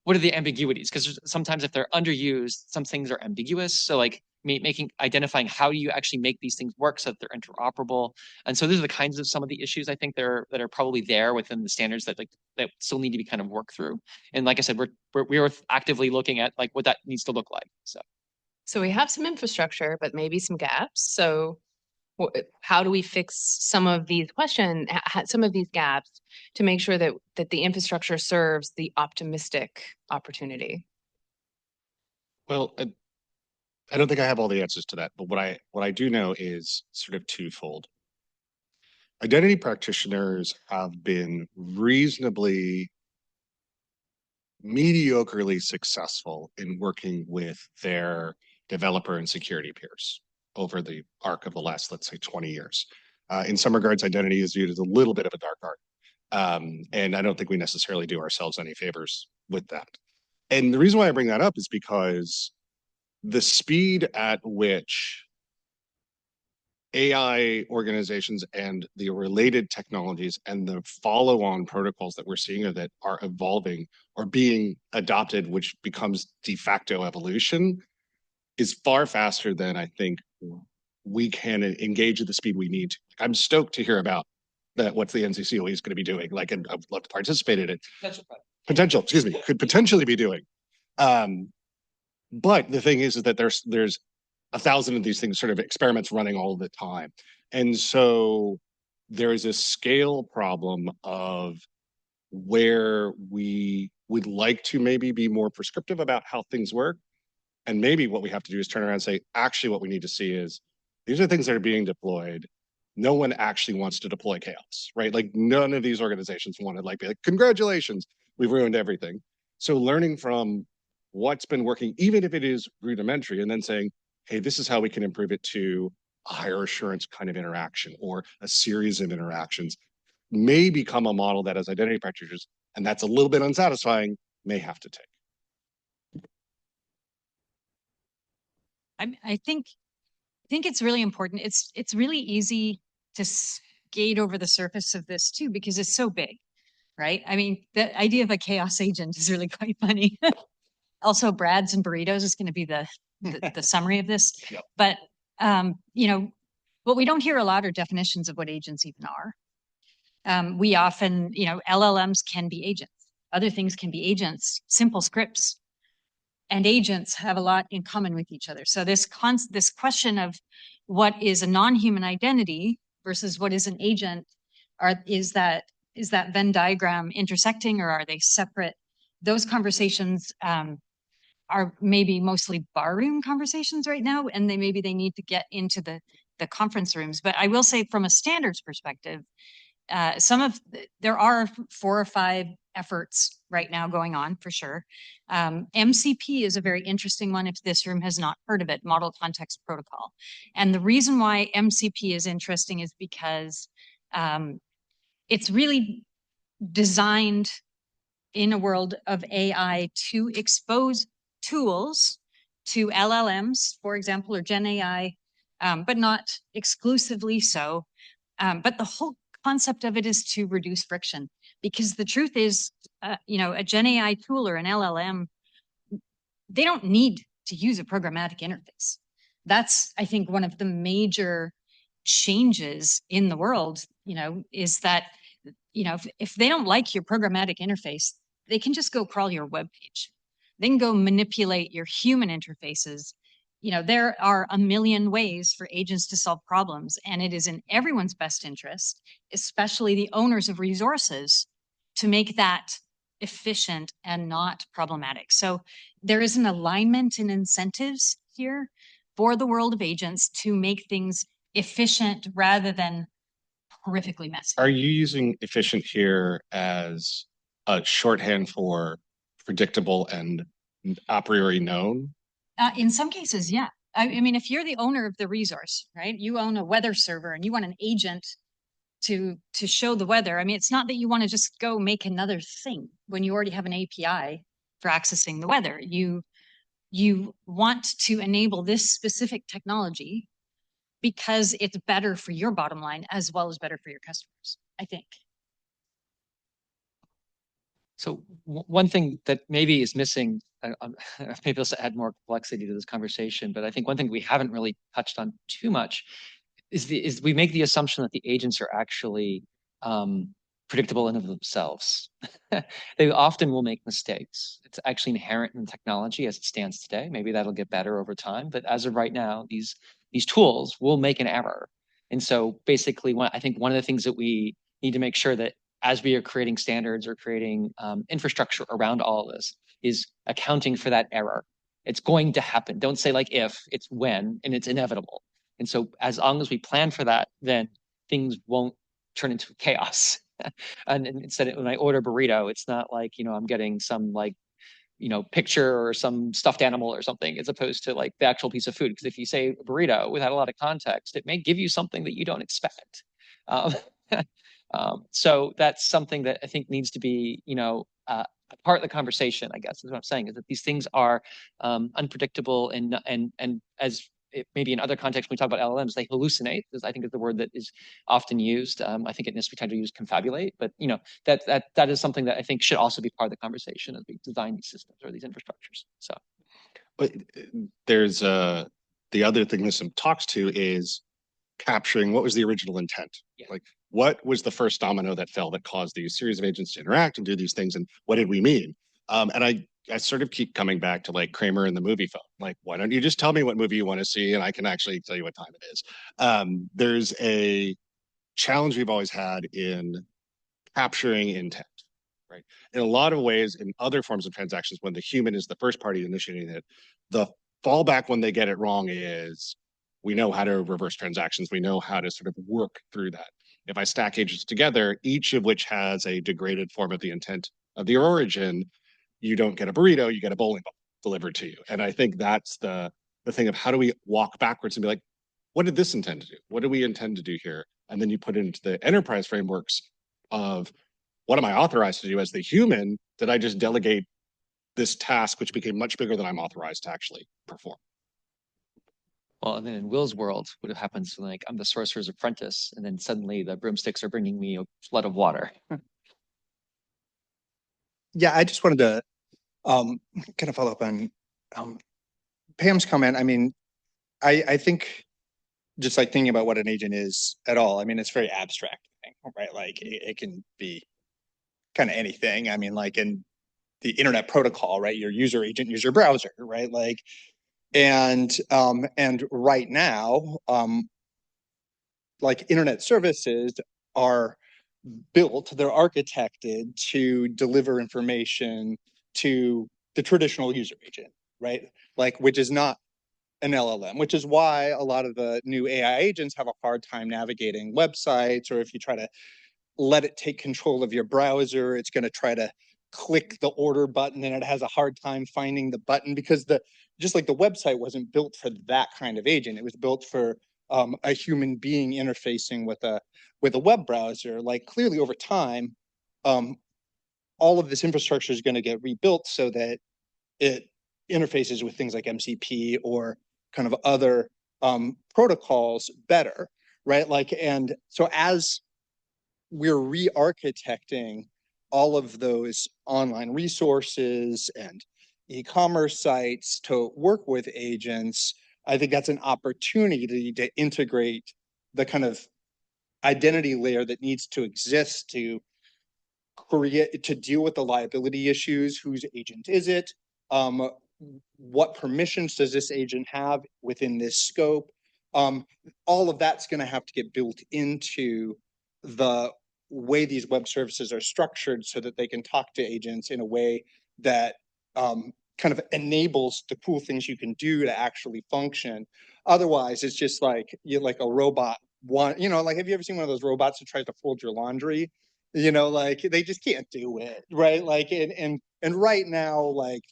what are the ambiguities? Because sometimes if they're underused, some things are ambiguous. So like identifying how do you actually make these things work so that they're interoperable. And so those are the kinds of some of the issues I think that are probably there within the standards that still need to be kind of worked through. And like I said, we're actively looking at like what that needs to look like. So we have some infrastructure, but maybe some gaps. So how do we fix some of these some of these gaps to make sure that the infrastructure serves the optimistic opportunity? Well, I don't think I have all the answers to that, but what I do know is sort of twofold. Identity practitioners have been reasonably mediocrely successful in working with their developer and security peers over the arc of the last, let's say, 20 years. In some regards, identity is viewed as a little bit of a dark art. And I don't think we necessarily do ourselves any favors with that. And the reason why I bring that up is because the speed at which AI organizations and the related technologies and the follow-on protocols that we're seeing that are evolving or being adopted, which becomes de facto evolution, is far faster than I think we can engage at the speed we need. I'm stoked to hear about that. What's the NCCOE is going to be doing? Like, and I'd love to participate in it. Potential, excuse me, could potentially be doing. But the thing is that there's 1,000 of these things, sort of experiments running all the time. And so there is a scale problem of where we would like to maybe be more prescriptive about how things work. And maybe what we have to do is turn around and say, actually, what we need to see is these are things that are being deployed. No one actually wants to deploy chaos, right? Like none of these organizations want to be like, congratulations, we've ruined everything. So learning from what's been working, even if it is rudimentary, and then saying, hey, this is how we can improve it to a higher assurance kind of interaction or a series of interactions, may become a model that as identity practitioners, and that's a little bit unsatisfying, may have to take. I think it's really important. It's really easy to skate over the surface of this too, because it's so big, right? I mean, the idea of a chaos agent is really quite funny. Also, Brads and burritos is going to be the summary of this. Yep. But, you know, what we don't hear a lot are definitions of what agents even are. We often, you know, LLMs can be agents. Other things can be agents, simple scripts. And agents have a lot in common with each other. So this question of what is a non-human identity versus what is an agent, is that Venn diagram intersecting, or are they separate? Those conversations are maybe mostly barroom conversations right now, and they need to get into the conference rooms. But I will say, from a standards perspective, there are 4 or 5 efforts right now going on for sure. MCP is a very interesting one if this room has not heard of it, Model Context Protocol. And the reason why MCP is interesting is because it's really designed in a world of AI to expose tools to LLMs, for example, or Gen AI, but not exclusively so. But the whole concept of it is to reduce friction, because the truth is, you know, a Gen AI tool or an LLM, they don't need to use a programmatic interface. That's, I think, one of the major changes in the world, you know, is that, you know, if they don't like your programmatic interface, they can just go crawl your web page. They can go manipulate your human interfaces. You know, there are a million ways for agents to solve problems, and it is in everyone's best interest, especially the owners of resources, to make that efficient and not problematic. So there is an alignment in incentives here for the world of agents to make things efficient rather than horrifically messy. Are you using efficient here as a shorthand for predictable and a priori known? In some cases, yeah. I mean, if you're the owner of the resource, right? You own a weather server and you want an agent to show the weather. I mean, it's not that you want to just go make another thing when you already have an API for accessing the weather. You want to enable this specific technology because it's better for your bottom line as well as better for your customers, I think. So one thing that maybe is missing, maybe let's add more complexity to this conversation, but I think one thing we haven't really touched on too much is we make the assumption that the agents are actually predictable in of themselves. They often will make mistakes. It's actually inherent in technology as it stands today. Maybe that'll get better over time, but as of right now, these tools will make an error. And so basically, I think one of the things that we need to make sure that as we are creating standards or creating infrastructure around all of this is accounting for that error It's going to happen. Don't say like if, it's when, and it's inevitable. And so as long as we plan for that, then things won't turn into chaos. And instead, when I order burrito, it's not like, I'm getting some like, picture or some stuffed animal or something, as opposed to like the actual piece of food. Because if you say burrito without a lot of context, it may give you something that you don't expect. So that's something that I think needs to be, part of the conversation, I guess, is what I'm saying, is that these things are unpredictable and as maybe in other contexts, when we talk about LLMs, they hallucinate, I think is the word that is often used. I think at NIST we tend to use confabulate, but that is something that I think should also be part of the conversation as we design these systems or these infrastructures. So, but there's the other thing this talks to is capturing what was the original intent. Like, what was the first domino that fell that caused these series of agents to interact and do these things, and what did we mean? And I sort of keep coming back to like Kramer in the movie phone. Like, why don't you just tell me what movie you want to see, and I can actually tell you what time it is. There's a challenge we've always had in capturing intent, right? In a lot of ways, in other forms of transactions, when the human is the first party initiating it, the fallback when they get it wrong is we know how to reverse transactions. We know how to sort of work through that. If I stack agents together, each of which has a degraded form of the intent of the origin, you don't get a burrito, you get a bowling ball delivered to you. And I think that's the thing of how do we walk backwards and be like, what did this intend to do? What do we intend to do here? And then you put it into the enterprise frameworks of what am I authorized to do as the human? Did I just delegate this task, which became much bigger than I'm authorized to actually perform? Well, and then in Will's world, what happens like I'm the sorcerer's apprentice, and then suddenly the broomsticks are bringing me a flood of water. Yeah, I just wanted to kind of follow up on Pam's comment. I mean, I think just like thinking about what an agent is at all, I mean, it's very abstract thing, right? Like it can be kind of anything. I mean, like in the internet protocol, right? Your user agent, use your browser, right? Like, and right now, like internet services are built, they're architected to deliver information to the traditional user agent, right? Like, which is not an LLM, which is why a lot of the new AI agents have a hard time navigating websites, or if you try to let it take control of your browser, it's going to try to click the order button and it has a hard time finding the button because just like the website wasn't built for that kind of agent. It was built for a human being interfacing with a web browser. Like clearly over time, all of this infrastructure is going to get rebuilt so that it interfaces with things like MCP or kind of other protocols better, right? Like, and so as we're re-architecting all of those online resources and e-commerce sites to work with agents, I think that's an opportunity to integrate the kind of identity layer that needs to exist to create, to deal with the liability issues. Whose agent is it? What permissions does this agent have within this scope? All of that's going to have to get built into the way these web services are structured so that they can talk to agents in a way that kind of enables the cool things you can do to actually function. Otherwise, it's just like like a robot. Like have you ever seen one of those robots that tries to fold your laundry? Like they just can't do it, right? Like and right now, like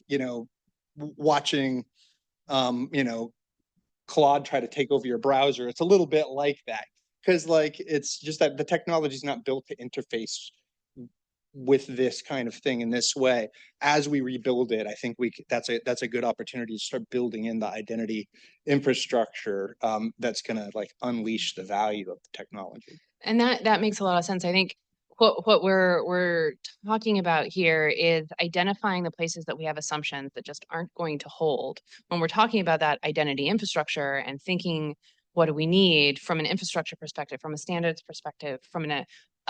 watching Claude try to take over your browser, it's a little bit like that. Because like it's just that the technology is not built to interface with this kind of thing in this way. As we rebuild it, I think that's a good opportunity to start building in the identity infrastructure that's going to like unleash the value of the technology. And that makes a lot of sense. I think what we're talking about here is identifying the places that we have assumptions that just aren't going to hold. When we're talking about that identity infrastructure and thinking, what do we need from an infrastructure perspective, from a standards perspective, from a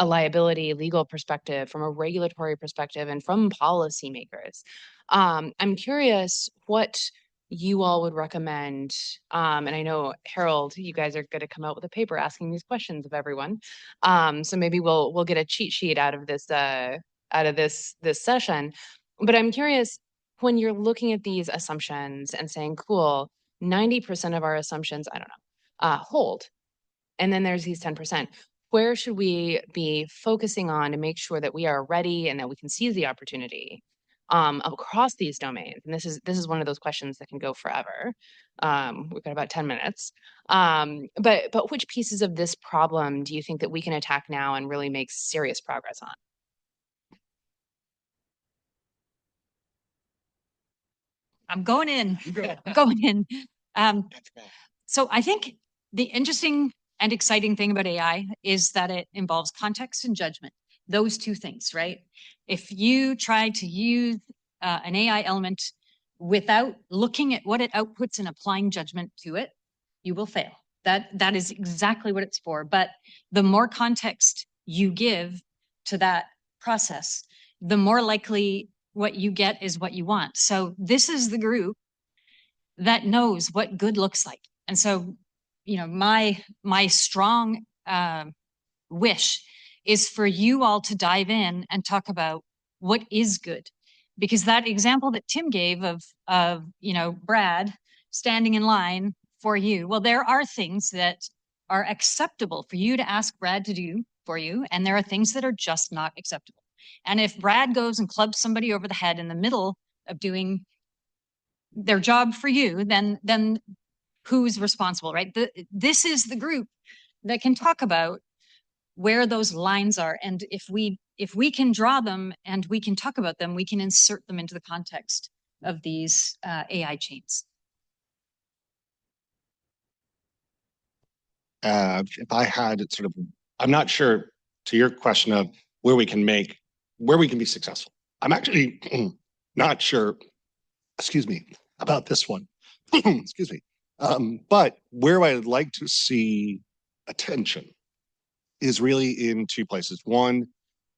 liability legal perspective, from a regulatory perspective, and from policymakers. I'm curious what you all would recommend. And I know, Harold, you guys are going to come out with a paper asking these questions of everyone. So maybe we'll get a cheat sheet out of this session. But I'm curious, when you're looking at these assumptions and saying, cool, 90% of our assumptions, I don't know, hold. And then there's these 10%. Where should we be focusing on to make sure that we are ready and that we can seize the opportunity across these domains? And this is one of those questions that can go forever. We've got about 10 minutes. But which pieces of this problem do you think that we can attack now and really make serious progress on? I'm going in. I'm going in. So I think the interesting and exciting thing about AI is that it involves context and judgment. Those two things, right? If you try to use an AI element without looking at what it outputs and applying judgment to it, you will fail. That is exactly what it's for. But the more context you give to that process, the more likely what you get is what you want. So this is the group that knows what good looks like. And so, you know, my strong wish is for you all to dive in and talk about what is good. Because that example that Tim gave of you know, Brad standing in line for you, well, there are things that are acceptable for you to ask Brad to do for you, and there are things that are just not acceptable. And if Brad goes and clubs somebody over the head in the middle of doing their job for you, then who's responsible, right? This is the group that can talk about where those lines are. And if we can draw them and we can talk about them, we can insert them into the context of these AI chains. If I had sort of, I'm not sure to your question of where we can be successful. I'm actually not sure, excuse me, about this one. Excuse me. But where I'd like to see attention is really in two places. One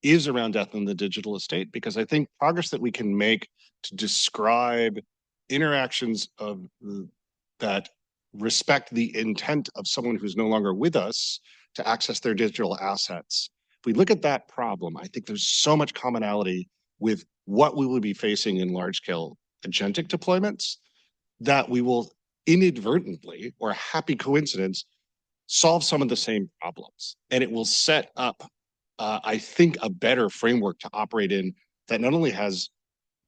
is around death in the digital estate, because I think progress that we can make to describe interactions of that respect the intent of someone who's no longer with us to access their digital assets. If we look at that problem, I think there's so much commonality with what we will be facing in large-scale agentic deployments that we will inadvertently, or a happy coincidence, solve some of the same problems. And it will set up, I think, a better framework to operate in that not only has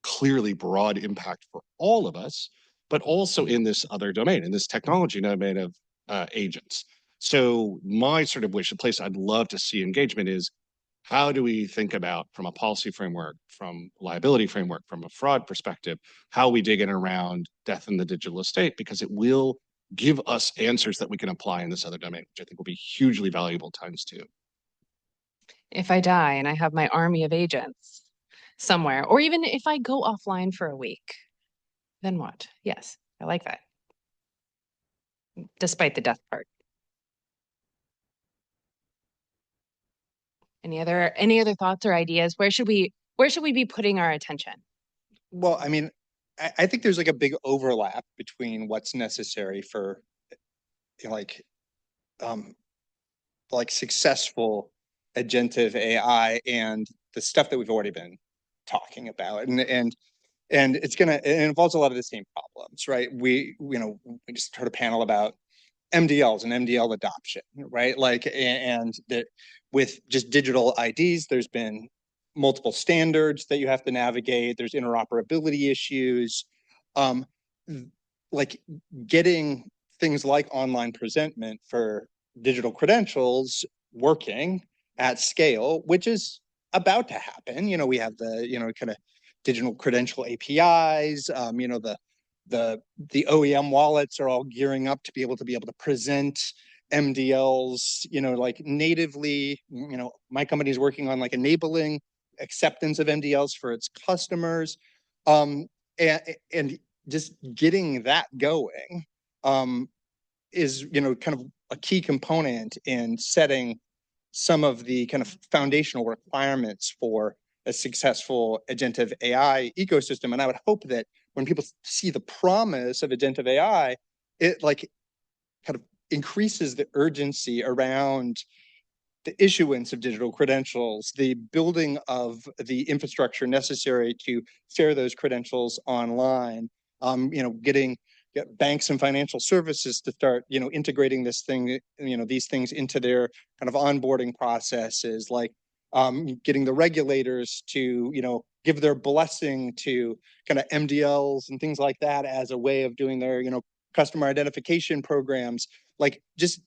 clearly broad impact for all of us, but also in this other domain, in this technology domain of agents. So my sort of wish, the place I'd love to see engagement is, how do we think about, from a policy framework, from liability framework, from a fraud perspective, how we dig in around death in the digital estate, because it will give us answers that we can apply in this other domain, which I think will be hugely valuable times two. If I die and I have my army of agents somewhere, or even if I go offline for a week, then what? Yes, I like that. Despite the death part. Any other thoughts or ideas? Where should we be putting our attention? Well, I mean, I think there's like a big overlap between what's necessary for like successful agentive AI and the stuff that we've already been talking about. And it involves a lot of the same problems, right? We just heard a panel about mDLs and mDL adoption, right? Like, and that with just digital IDs, there's been multiple standards that you have to navigate. There's interoperability issues. Like getting things like online presentment for digital credentials working at scale, which is about to happen. You know, we have the, kind of digital credential APIs, the OEM wallets are all gearing up to be able to present mDLs, like natively. My company is working on like enabling acceptance of mDLs for its customers, and just getting that going is kind of a key component in setting some of the kind of foundational requirements for a successful agentive AI ecosystem. And I would hope that when people see the promise of agentive AI, it like kind of increases the urgency around the issuance of digital credentials, the building of the infrastructure necessary to share those credentials online, getting banks and financial services to start, integrating these things into their kind of onboarding processes, like getting the regulators to, give their blessing to kind of mDLs and things like that as a way of doing their, customer identification programs. Like just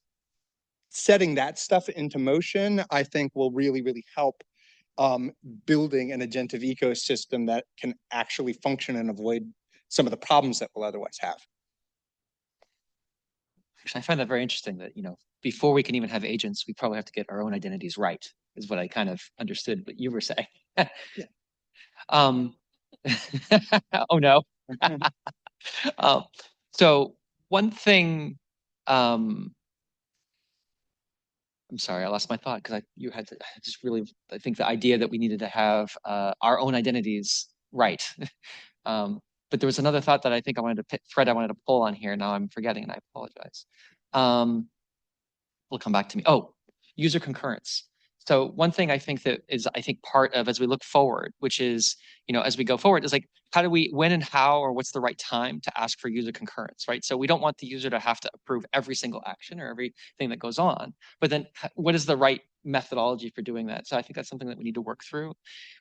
setting that stuff into motion, I think will really, really help building an agentive ecosystem that can actually function and avoid some of the problems that we'll otherwise have. Actually, I find that very interesting that, before we can even have agents, we probably have to get our own identities right, is what I kind of understood what you were saying. Yeah. Oh no. So one thing, I'm sorry, I lost my thought because I think the idea that we needed to have our own identities right. But there was another thought that I think I wanted to pull on here. Now I'm forgetting and I apologize. Will come back to me. Oh, user concurrence. So one thing I think that is, part of as we look forward, which is, as we go forward, is like, when and how, or what's the right time to ask for user concurrence, right? So we don't want the user to have to approve every single action or everything that goes on, but then what is the right methodology for doing that? So I think that's something that we need to work through.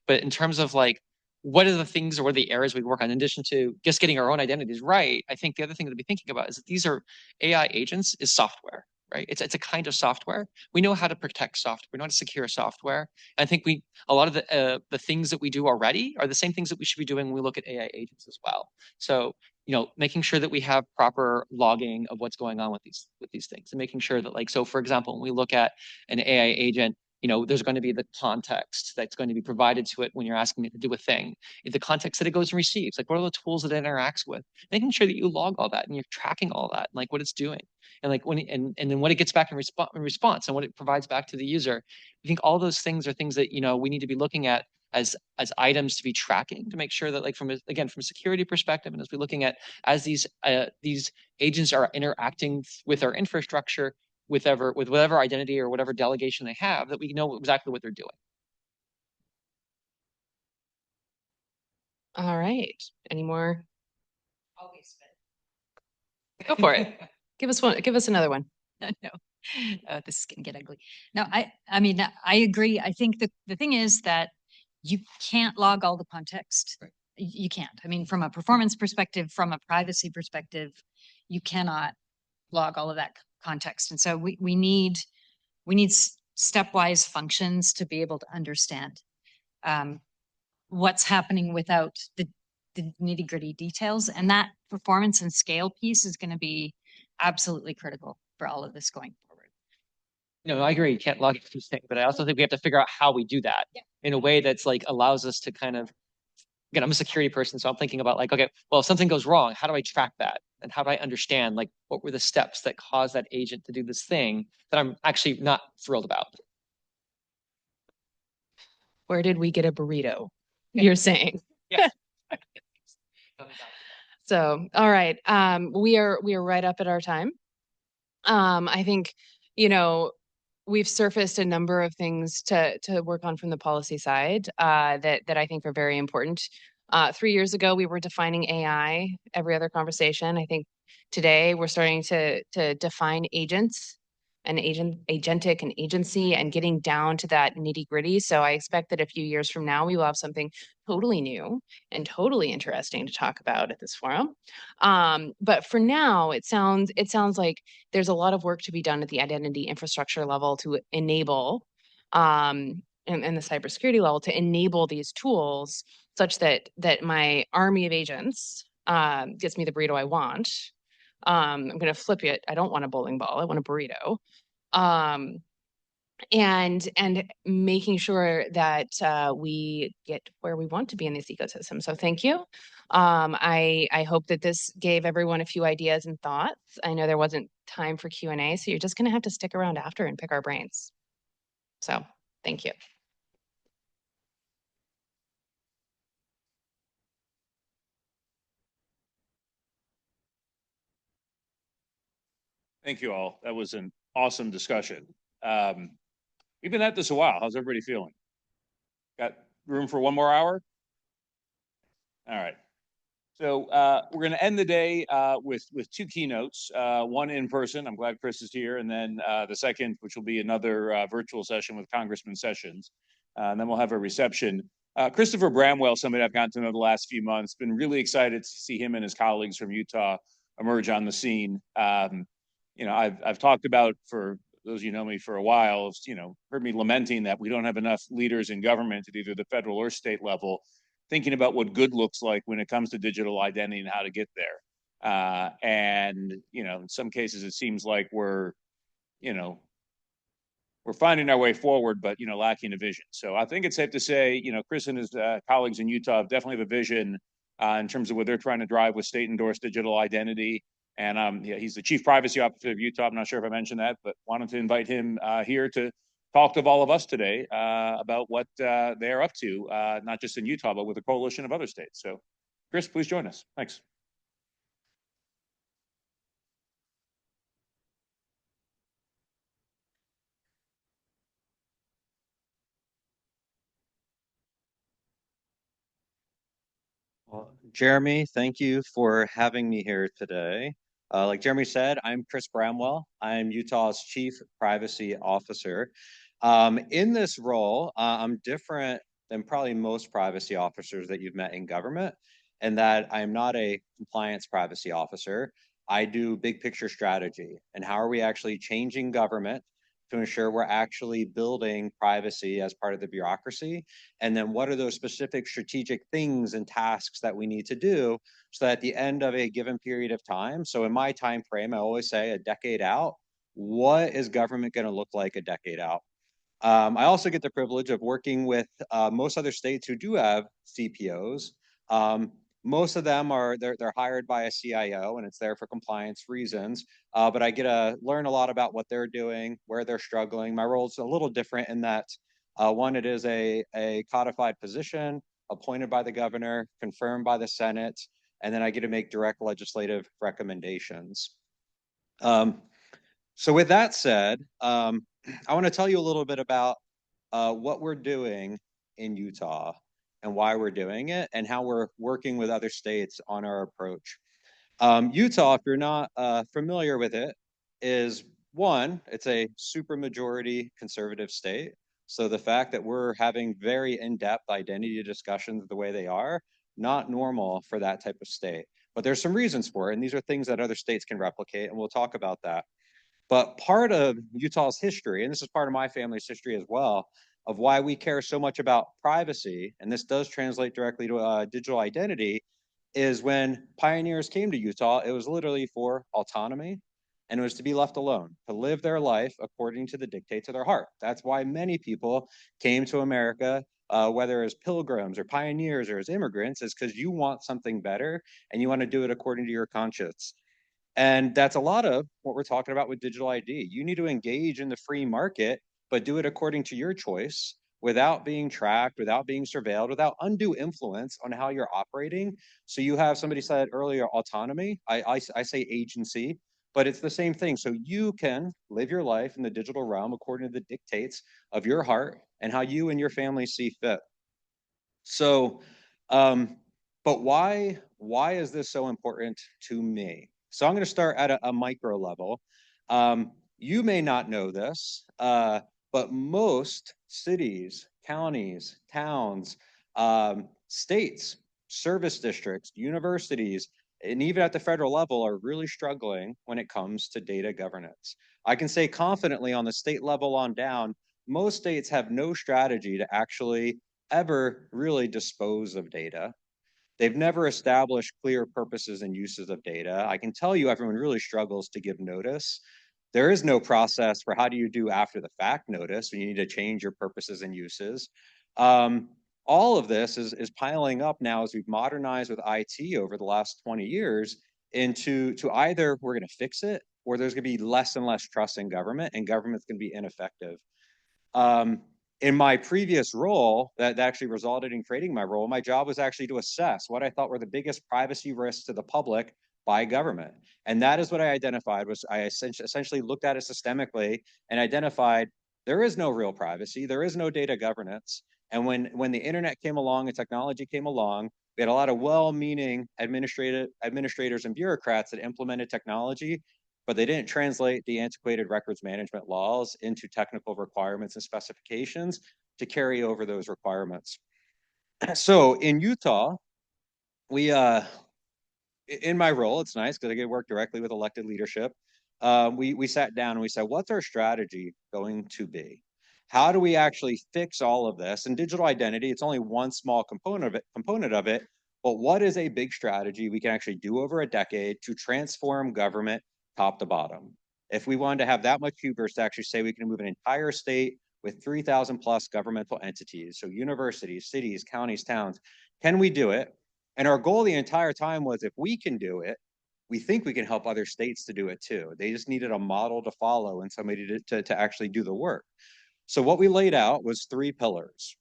But in terms of like, what are the things or what are the areas we work on in addition to just getting our own identities right? I think the other thing to be thinking about is that these are AI agents is software. Right? It's a kind of software. We know how to protect software. We know how to secure software. And I think a lot of the things that we do already are the same things that we should be doing when we look at AI agents as well. So, making sure that we have proper logging of what's going on with these things, and making sure that, like, so for example, when we look at an AI agent, there's going to be the context that's going to be provided to it when you're asking it to do a thing, the context that it goes and receives, like what are the tools that it interacts with, making sure that you log all that and you're tracking all that, and like what it's doing, and like and then what it gets back in response and what it provides back to the user. I think all those things are things that we need to be looking at as items to be tracking to make sure that, like, from a security perspective, and as we're looking at as these agents are interacting with our infrastructure, with whatever identity or whatever delegation they have, that we know exactly what they're doing. All right. Any more? Go for it. Give us another one. No, this is gonna get ugly. No, I mean, I agree. I think the thing is that you can't log all the context. Right. You can't. I mean, from a performance perspective, from a privacy perspective, you cannot log all of that context. And so we need stepwise functions to be able to understand what's happening without the nitty gritty details. And that performance and scale piece is going to be absolutely critical for all of this going forward. No, I agree. You can't log everything, but I also think we have to figure out how we do that in a way that's like allows us to kind of, again, I'm a security person, so I'm thinking about like, okay, well, if something goes wrong, how do I track that? And how do I understand, like, what were the steps that caused that agent to do this thing that I'm actually not thrilled about? Where did we get a burrito? You're saying. Yeah. So, all right. We are right up at our time. I think, we've surfaced a number of things to work on from the policy side that I think are very important. 3 years ago, we were defining AI every other conversation. I think today we're starting to define agents and agentic and agency and getting down to that nitty gritty. So I expect that a few years from now, we will have something totally new and totally interesting to talk about at this forum. But for now, it sounds like there's a lot of work to be done at the identity infrastructure level to enable, and the cybersecurity level to enable these tools such that my army of agents gets me the burrito I want. I'm going to flip it. I don't want a bowling ball. I want a burrito. And making sure that we get where we want to be in this ecosystem. So thank you. I hope that this gave everyone a few ideas and thoughts. I know there wasn't time for Q&A, so you're just going to have to stick around after and pick our brains. So thank you. Thank you all. That was an awesome discussion. We've been at this a while. How's everybody feeling? Got room for one more hour? All right. So we're going to end the day with two keynotes, one in person. I'm glad Chris is here, and then the second, which will be another virtual session with Congressman Sessions. And then we'll have a reception. Christopher Bramwell, somebody I've gotten to know the last few months, been really excited to see him and his colleagues from Utah emerge on the scene. You know, I've talked about, for those of you know me for a while, you know, heard me lamenting that we don't have enough leaders in government at either the federal or state level thinking about what good looks like when it comes to digital identity and how to get there. And, you know, in some cases, it seems like we're finding our way forward, but, you know, lacking a vision. So I think it's safe to say, you know, Chris and his colleagues in Utah definitely have a vision in terms of what they're trying to drive with state-endorsed digital identity. And yeah, he's the Chief Privacy Officer of Utah. I'm not sure if I mentioned that, but wanted to invite him here to talk to all of us today about what they're up to, not just in Utah, but with a coalition of other states. So, Chris, please join us. Thanks. Well, Jeremy, thank you for having me here today. Like Jeremy said, I'm Chris Bramwell. I'm Utah's Chief Privacy Officer. In this role, I'm different than probably most privacy officers that you've met in government, in that I'm not a compliance privacy officer. I do big picture strategy and how are we actually changing government to ensure we're actually building privacy as part of the bureaucracy. And then what are those specific strategic things and tasks that we need to do so that at the end of a given period of time, so in my time frame, I always say a decade out, what is government going to look like a decade out? I also get the privilege of working with most other states who do have CPOs. Most of them they're hired by a CIO and it's there for compliance reasons. But I get to learn a lot about what they're doing, where they're struggling. My role is a little different in that one, it is a codified position appointed by the governor, confirmed by the Senate, and then I get to make direct legislative recommendations. So with that said, I want to tell you a little bit about what we're doing in Utah and why we're doing it and how we're working with other states on our approach. Utah, if you're not familiar with it, is one, it's a supermajority conservative state. So the fact that we're having very in-depth identity discussions the way they are, not normal for that type of state. But there's some reasons for it, and these are things that other states can replicate, and we'll talk about that. But part of Utah's history, and this is part of my family's history as well, of why we care so much about privacy, and this does translate directly to digital identity, is when pioneers came to Utah, it was literally for autonomy, and it was to be left alone, to live their life according to the dictates of their heart. That's why many people came to America, whether as pilgrims or pioneers or as immigrants, is because you want something better and you want to do it according to your conscience. And that's a lot of what we're talking about with digital ID. You need to engage in the free market, but do it according to your choice without being tracked, without being surveilled, without undue influence on how you're operating. So you have, somebody said earlier, autonomy. I say agency, but it's the same thing. So you can live your life in the digital realm according to the dictates of your heart and how you and your family see fit. So, but why is this so important to me? So I'm going to start at a micro level. You may not know this, but most cities, counties, towns, states, service districts, universities, and even at the federal level are really struggling when it comes to data governance. I can say confidently on the state level on down, most states have no strategy to actually ever really dispose of data. They've never established clear purposes and uses of data. I can tell you everyone really struggles to give notice. There is no process for how do you do after the fact notice when you need to change your purposes and uses. All of this is piling up now as we've modernized with IT over the last 20 years into either we're going to fix it or there's going to be less and less trust in government and government's going to be ineffective. In my previous role that actually resulted in creating my role, my job was actually to assess what I thought were the biggest privacy risks to the public by government. And that is what I identified was I essentially looked at it systemically and identified There is no real privacy. There is no data governance. And when the internet came along and technology came along, we had a lot of well-meaning administrators and bureaucrats that implemented technology, but they didn't translate the antiquated records management laws into technical requirements and specifications to carry over those requirements. So in Utah, we in my role, it's nice because I get to work directly with elected leadership. We sat down and we said, what's our strategy going to be? How do we actually fix all of this? And digital identity, it's only one small component of it, but what is a big strategy we can actually do over a decade to transform government top to bottom? If we wanted to have that much hubris to actually say we can move an entire state with 3,000 plus governmental entities, so universities, cities, counties, towns, can we do it? And our goal the entire time was if we can do it, we think we can help other states to do it too. They just needed a model to follow and somebody to actually do the work. So what we laid out was 3 pillars.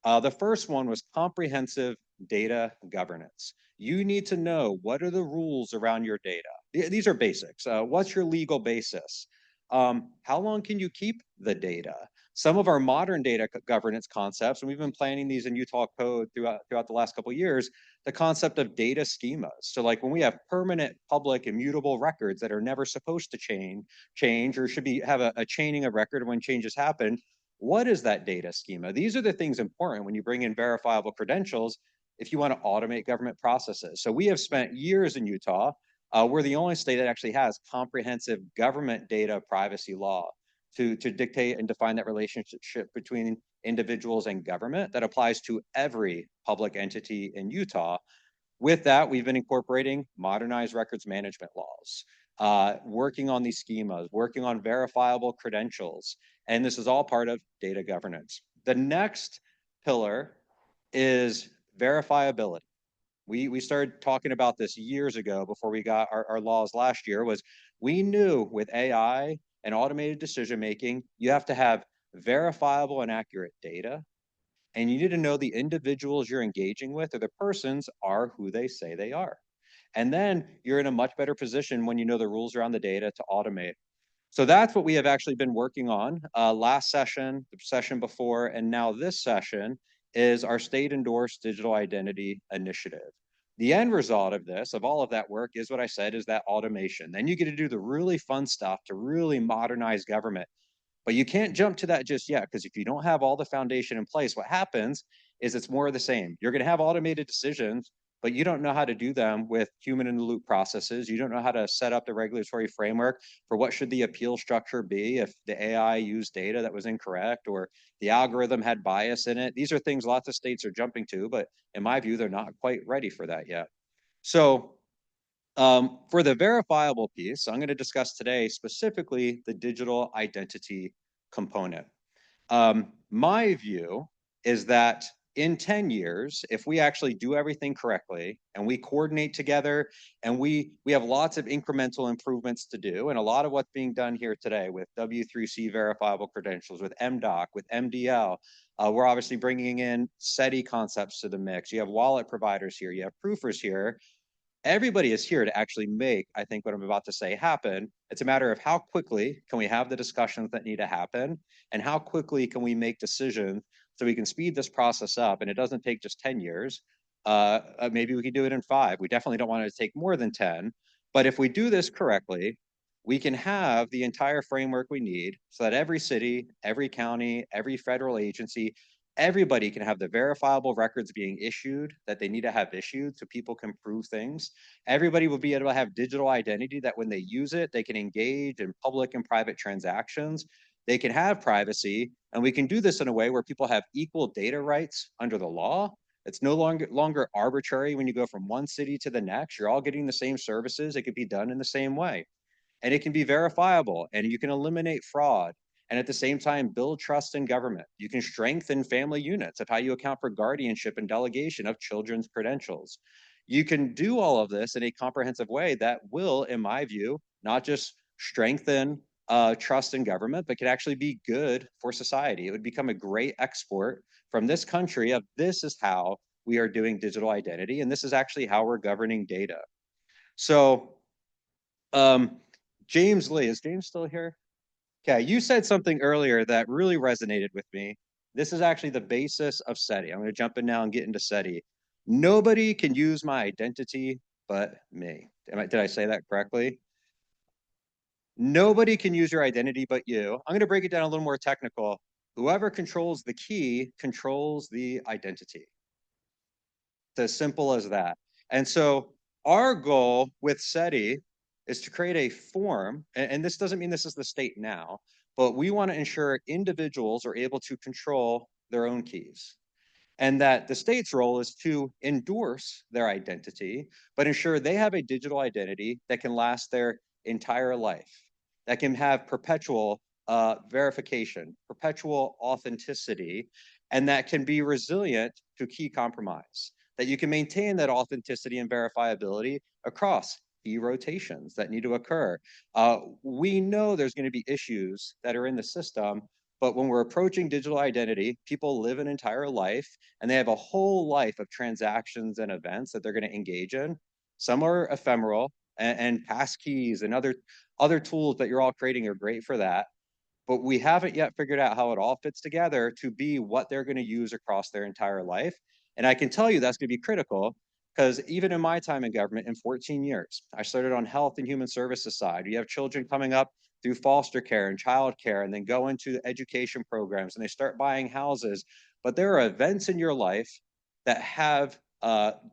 The first one was comprehensive data governance. You need to know what are the rules around your data. These are basics. What's your legal basis? How long can you keep the data? Some of our modern data governance concepts, and we've been planning these in Utah code throughout the last couple of years, the concept of data schemas. So like when we have permanent public immutable records that are never supposed to change or should have a chaining of record when changes happen, what is that data schema? These are the things important when you bring in verifiable credentials if you want to automate government processes. So we have spent years in Utah. We're the only state that actually has comprehensive government data privacy law to dictate and define that relationship between individuals and government that applies to every public entity in Utah. With that, we've been incorporating modernized records management laws, working on these schemas, working on verifiable credentials, and this is all part of data governance. The next pillar is verifiability. We started talking about this years ago before we got our laws last year, was we knew with AI and automated decision-making, you have to have verifiable and accurate data, and you need to know the individuals you're engaging with or the persons are who they say they are. And then you're in a much better position when you know the rules around the data to automate. So that's what we have actually been working on. Last session, the session before, and now this session is our state-endorsed digital identity initiative. The end result of this, of all of that work, is what I said, is that automation. Then you get to do the really fun stuff to really modernize government. But you can't jump to that just yet, because if you don't have all the foundation in place, what happens is it's more of the same. You're going to have automated decisions, but you don't know how to do them with human-in-the-loop processes. You don't know how to set up the regulatory framework for what should the appeal structure be if the AI used data that was incorrect or the algorithm had bias in it. These are things lots of states are jumping to, but in my view, they're not quite ready for that yet. So for the verifiable piece, I'm going to discuss today specifically the digital identity component. My view is that in 10 years, if we actually do everything correctly and we coordinate together and we have lots of incremental improvements to do, and a lot of what's being done here today with W3C verifiable credentials, with MDoc, with mDL, we're obviously bringing in SEDI concepts to the mix. You have wallet providers here, you have proofers here. Everybody is here to actually make, I think, what I'm about to say happen. It's a matter of how quickly can we have the discussions that need to happen and how quickly can we make decisions so we can speed this process up and it doesn't take just 10 years. Maybe we can do it in 5. We definitely don't want it to take more than 10. But if we do this correctly, we can have the entire framework we need so that every city, every county, every federal agency, everybody can have the verifiable records being issued that they need to have issued so people can prove things. Everybody will be able to have digital identity that when they use it, they can engage in public and private transactions. They can have privacy, and we can do this in a way where people have equal data rights under the law. It's no longer arbitrary when you go from one city to the next. You're all getting the same services. It could be done in the same way. And it can be verifiable, and you can eliminate fraud. And at the same time, build trust in government. You can strengthen family units of how you account for guardianship and delegation of children's credentials. You can do all of this in a comprehensive way that will, in my view, not just strengthen trust in government, but can actually be good for society. It would become a great export from this country of this is how we are doing digital identity, and this is actually how we're governing data. So James Lee, is James still here? Okay, you said something earlier that really resonated with me. This is actually the basis of SEDI. I'm going to jump in now and get into SEDI. Nobody can use my identity but me. Did I say that correctly? Nobody can use your identity but you. I'm going to break it down a little more technical. Whoever controls the key controls the identity. It's as simple as that. And so our goal with SEDI is to create a form, and this doesn't mean this is the state now, but we want to ensure individuals are able to control their own keys. And that the state's role is to endorse their identity, but ensure they have a digital identity that can last their entire life, that can have perpetual verification, perpetual authenticity, and that can be resilient to key compromise, that you can maintain that authenticity and verifiability across key rotations that need to occur. We know there's going to be issues that are in the system, but when we're approaching digital identity, people live an entire life and they have a whole life of transactions and events that they're going to engage in. Some are ephemeral, and passkeys and other tools that you're all creating are great for that. But we haven't yet figured out how it all fits together to be what they're going to use across their entire life. And I can tell you that's going to be critical, because even in my time in government, in 14 years, I started on health and human services side. You have children coming up through foster care and child care, and then go into education programs, and they start buying houses. But there are events in your life that have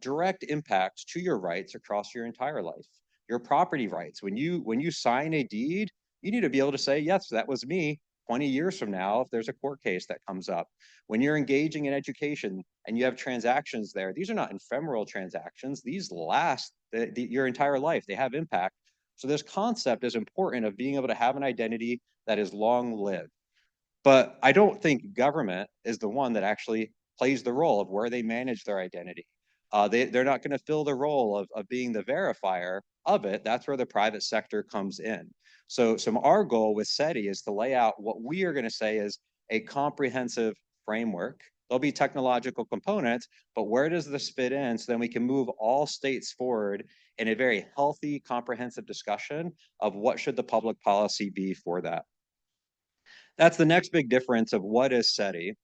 direct impacts to your rights across your entire life. Your property rights. When you sign a deed, you need to be able to say, yes, that was me 20 years from now if there's a court case that comes up. When you're engaging in education and you have transactions there, these are not ephemeral transactions. These last your entire life. They have impact. So this concept is important of being able to have an identity that is long-lived. But I don't think government is the one that actually plays the role of where they manage their identity. They're not going to fill the role of being the verifier of it. That's where the private sector comes in. So our goal with SEDI is to lay out what we are going to say is a comprehensive framework. There'll be technological components, but where does this fit in? So then we can move all states forward in a very healthy, comprehensive discussion of what should the public policy be for that. That's the next big difference of what is SEDI.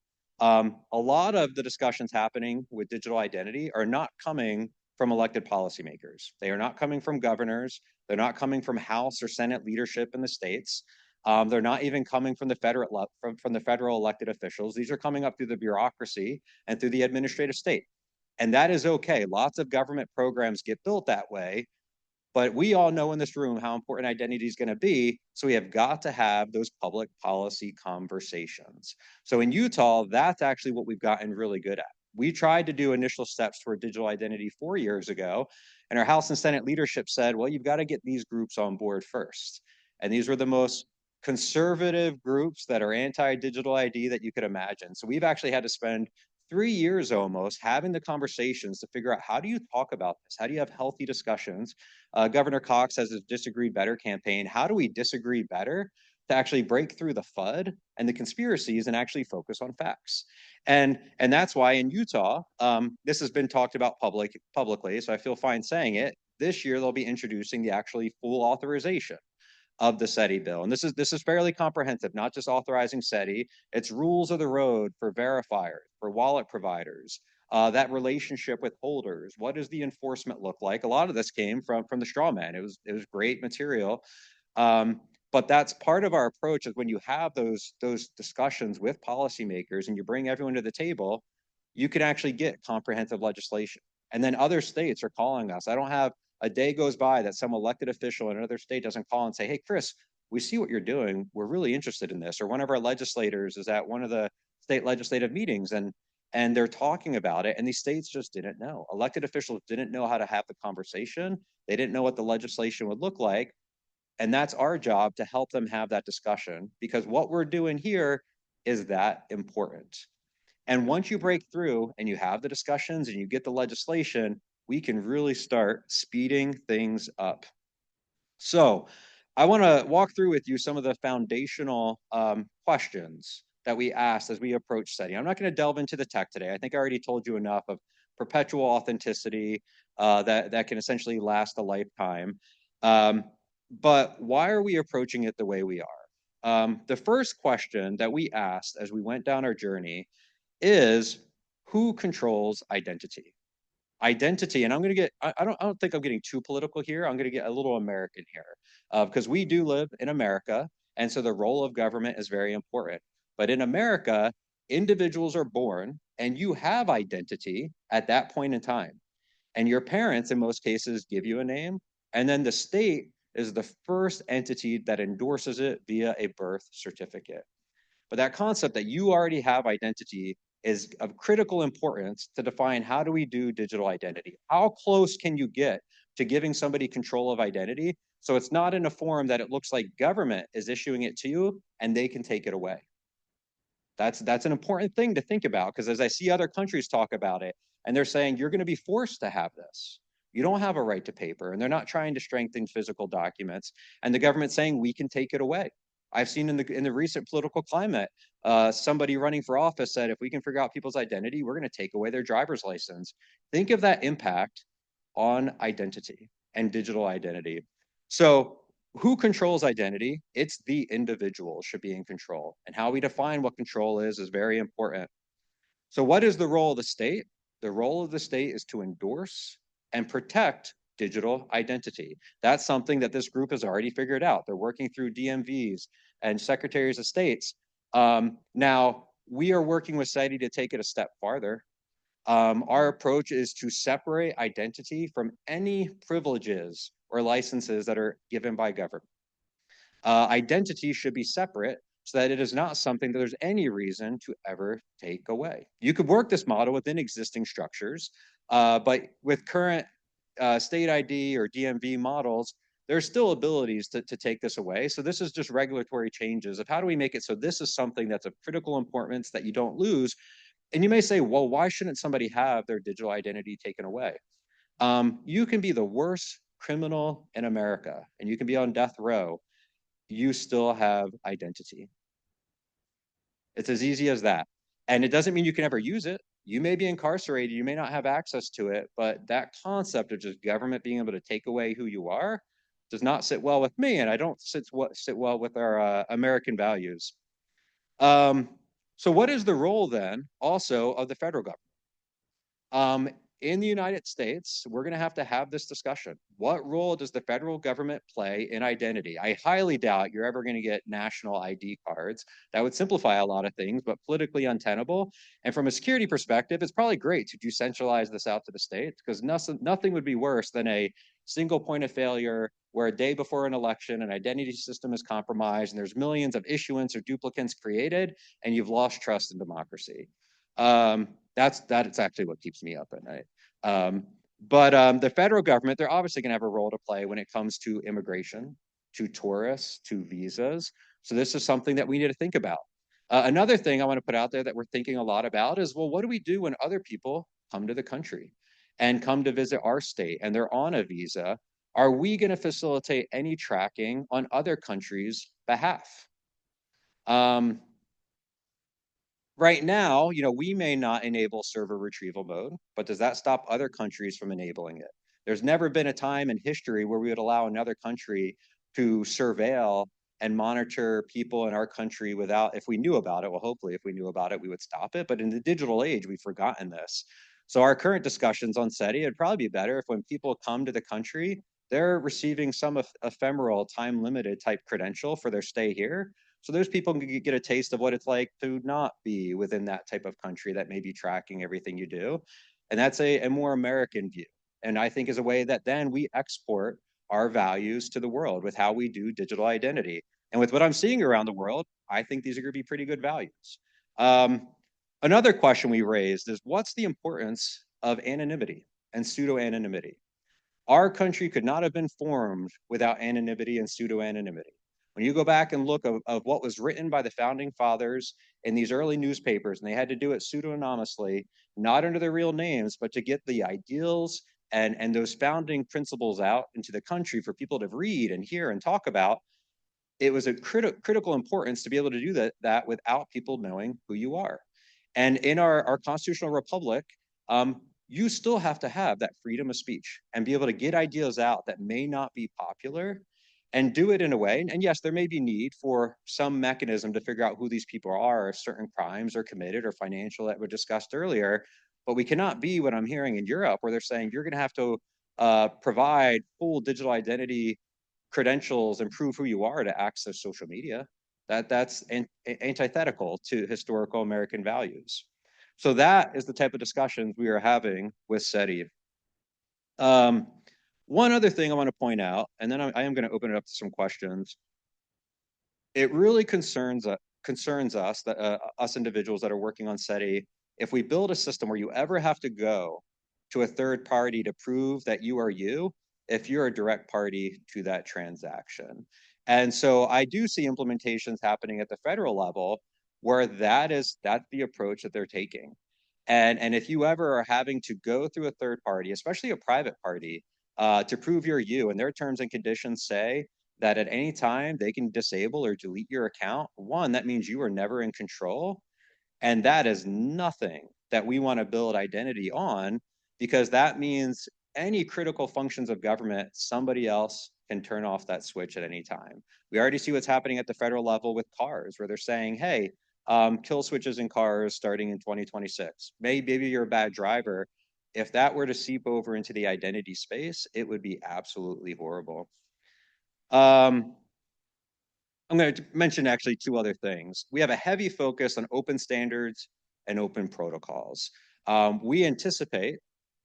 A lot of the discussions happening with digital identity are not coming from elected policymakers. They are not coming from governors. They're not coming from House or Senate leadership in the states. They're not even coming from the federal elected officials. These are coming up through the bureaucracy and through the administrative state. And that is okay. Lots of government programs get built that way. But we all know in this room how important identity is going to be. So we have got to have those public policy conversations. So in Utah, that's actually what we've gotten really good at. We tried to do initial steps toward digital identity 4 years ago, and our House and Senate leadership said, well, you've got to get these groups on board first. And these were the most conservative groups that are anti-digital ID that you could imagine. So we've actually had to spend 3 years almost having the conversations to figure out, how do you talk about this? How do you have healthy discussions? Governor Cox has his Disagree Better campaign. How do we disagree better to actually break through the FUD and the conspiracies and actually focus on facts? And that's why in Utah, this has been talked about publicly, so I feel fine saying it. This year, they'll be introducing the actually full authorization of the SEDI bill. And this is fairly comprehensive, not just authorizing SEDI. It's rules of the road for verifiers, for wallet providers, that relationship with holders. What does the enforcement look like? A lot of this came from the straw man. It was great material. But that's part of our approach, is when you have those discussions with policymakers and you bring everyone to the table, you can actually get comprehensive legislation. And then other states are calling us. I don't have a day goes by that some elected official in another state doesn't call and say, hey, Chris, we see what you're doing. We're really interested in this. Or one of our legislators is at one of the state legislative meetings and they're talking about it, and these states just didn't know. Elected officials didn't know how to have the conversation. They didn't know what the legislation would look like. And that's our job, to help them have that discussion, because what we're doing here is that important. And once you break through and you have the discussions and you get the legislation, we can really start speeding things up. So I want to walk through with you some of the foundational questions that we asked as we approach SEDI. I'm not going to delve into the tech today. I think I already told you enough of perpetual authenticity that can essentially last a lifetime. But why are we approaching it the way we are? The first question that we asked as we went down our journey is, who controls identity? Identity, and I'm going to get, I don't think I'm getting too political here. I'm going to get a little American here, because we do live in America, and so the role of government is very important. But in America, individuals are born and you have identity at that point in time. And your parents, in most cases, give you a name. And then the state is the first entity that endorses it via a birth certificate. But that concept that you already have identity is of critical importance to define how do we do digital identity? How close can you get to giving somebody control of identity so it's not in a form that it looks like government is issuing it to you and they can take it away? That's an important thing to think about, because as I see other countries talk about it, and they're saying you're going to be forced to have this. You don't have a right to paper, and they're not trying to strengthen physical documents, and the government saying we can take it away. I've seen in the recent political climate, somebody running for office said, if we can figure out people's identity, we're going to take away their driver's license. Think of that impact on identity and digital identity. So who controls identity? It's the individual should be in control. And how we define what control is very important. So what is the role of the state? The role of the state is to endorse and protect digital identity. That's something that this group has already figured out. They're working through DMVs and secretaries of states. Now, we are working with SEDI to take it a step farther. Our approach is to separate identity from any privileges or licenses that are given by government. Identity should be separate so that it is not something that there's any reason to ever take away. You could work this model within existing structures, but with current state ID or DMV models, there's still abilities to take this away. So this is just regulatory changes of how do we make it so this is something that's of critical importance that you don't lose. And you may say, well, why shouldn't somebody have their digital identity taken away? You can be the worst criminal in America and you can be on death row. You still have identity. It's as easy as that. And it doesn't mean you can ever use it. You may be incarcerated, you may not have access to it, but that concept of just government being able to take away who you are does not sit well with me, and I don't sit well with our American values. So what is the role then also of the federal government? In the United States, we're going to have this discussion. What role does the federal government play in identity? I highly doubt you're ever going to get national ID cards. That would simplify a lot of things, but politically untenable. And from a security perspective, it's probably great to decentralize this out to the states, because nothing would be worse than a single point of failure where a day before an election, an identity system is compromised and there's millions of issuance or duplicates created, and you've lost trust in democracy. That's actually what keeps me up at night. But the federal government, they're obviously going to have a role to play when it comes to immigration, to tourists, to visas. So this is something that we need to think about. Another thing I want to put out there that we're thinking a lot about is, well, what do we do when other people come to the country and come to visit our state and they're on a visa? Are we going to facilitate any tracking on other countries' behalf? Right now, we may not enable server retrieval mode, but does that stop other countries from enabling it? There's never been a time in history where we would allow another country to surveil and monitor people in our country without, if we knew about it, well, hopefully if we knew about it, we would stop it. But in the digital age, we've forgotten this. So our current discussions on SEDI, it'd probably be better if when people come to the country, they're receiving some ephemeral time-limited type credential for their stay here. So those people can get a taste of what it's like to not be within that type of country that may be tracking everything you do. And that's a more American view. And I think is a way that then we export our values to the world with how we do digital identity. And with what I'm seeing around the world, I think these are going to be pretty good values. Another question we raised is, what's the importance of anonymity and pseudo-anonymity? Our country could not have been formed without anonymity and pseudo-anonymity. When you go back and look of what was written by the founding fathers in these early newspapers, and they had to do it pseudonymously, not under their real names, but to get the ideals and those founding principles out into the country for people to read and hear and talk about, it was a critical importance to be able to do that without people knowing who you are. And in our constitutional republic, you still have to have that freedom of speech and be able to get ideas out that may not be popular. and do it in a way, and yes, there may be need for some mechanism to figure out who these people are if certain crimes are committed or financial that were discussed earlier, but we cannot be what I'm hearing in Europe where they're saying you're going to have to provide full digital identity credentials and prove who you are to access social media. That's antithetical to historical American values. So that is the type of discussions we are having with SEDI. One other thing I want to point out, and then I am going to open it up to some questions. It really concerns us that us individuals that are working on SEDI, if we build a system where you ever have to go to a third party to prove that you are you, if you're a direct party to that transaction. And so I do see implementations happening at the federal level where that's the approach that they're taking. And if you ever are having to go through a third party, especially a private party, to prove you're you, and their terms and conditions say that at any time they can disable or delete your account, one, that means you are never in control. And that is nothing that we want to build identity on, because that means any critical functions of government, somebody else can turn off that switch at any time. We already see what's happening at the federal level with cars, where they're saying, hey, kill switches in cars starting in 2026. Maybe you're a bad driver. If that were to seep over into the identity space, it would be absolutely horrible. I'm going to mention actually two other things. We have a heavy focus on open standards and open protocols. We anticipate,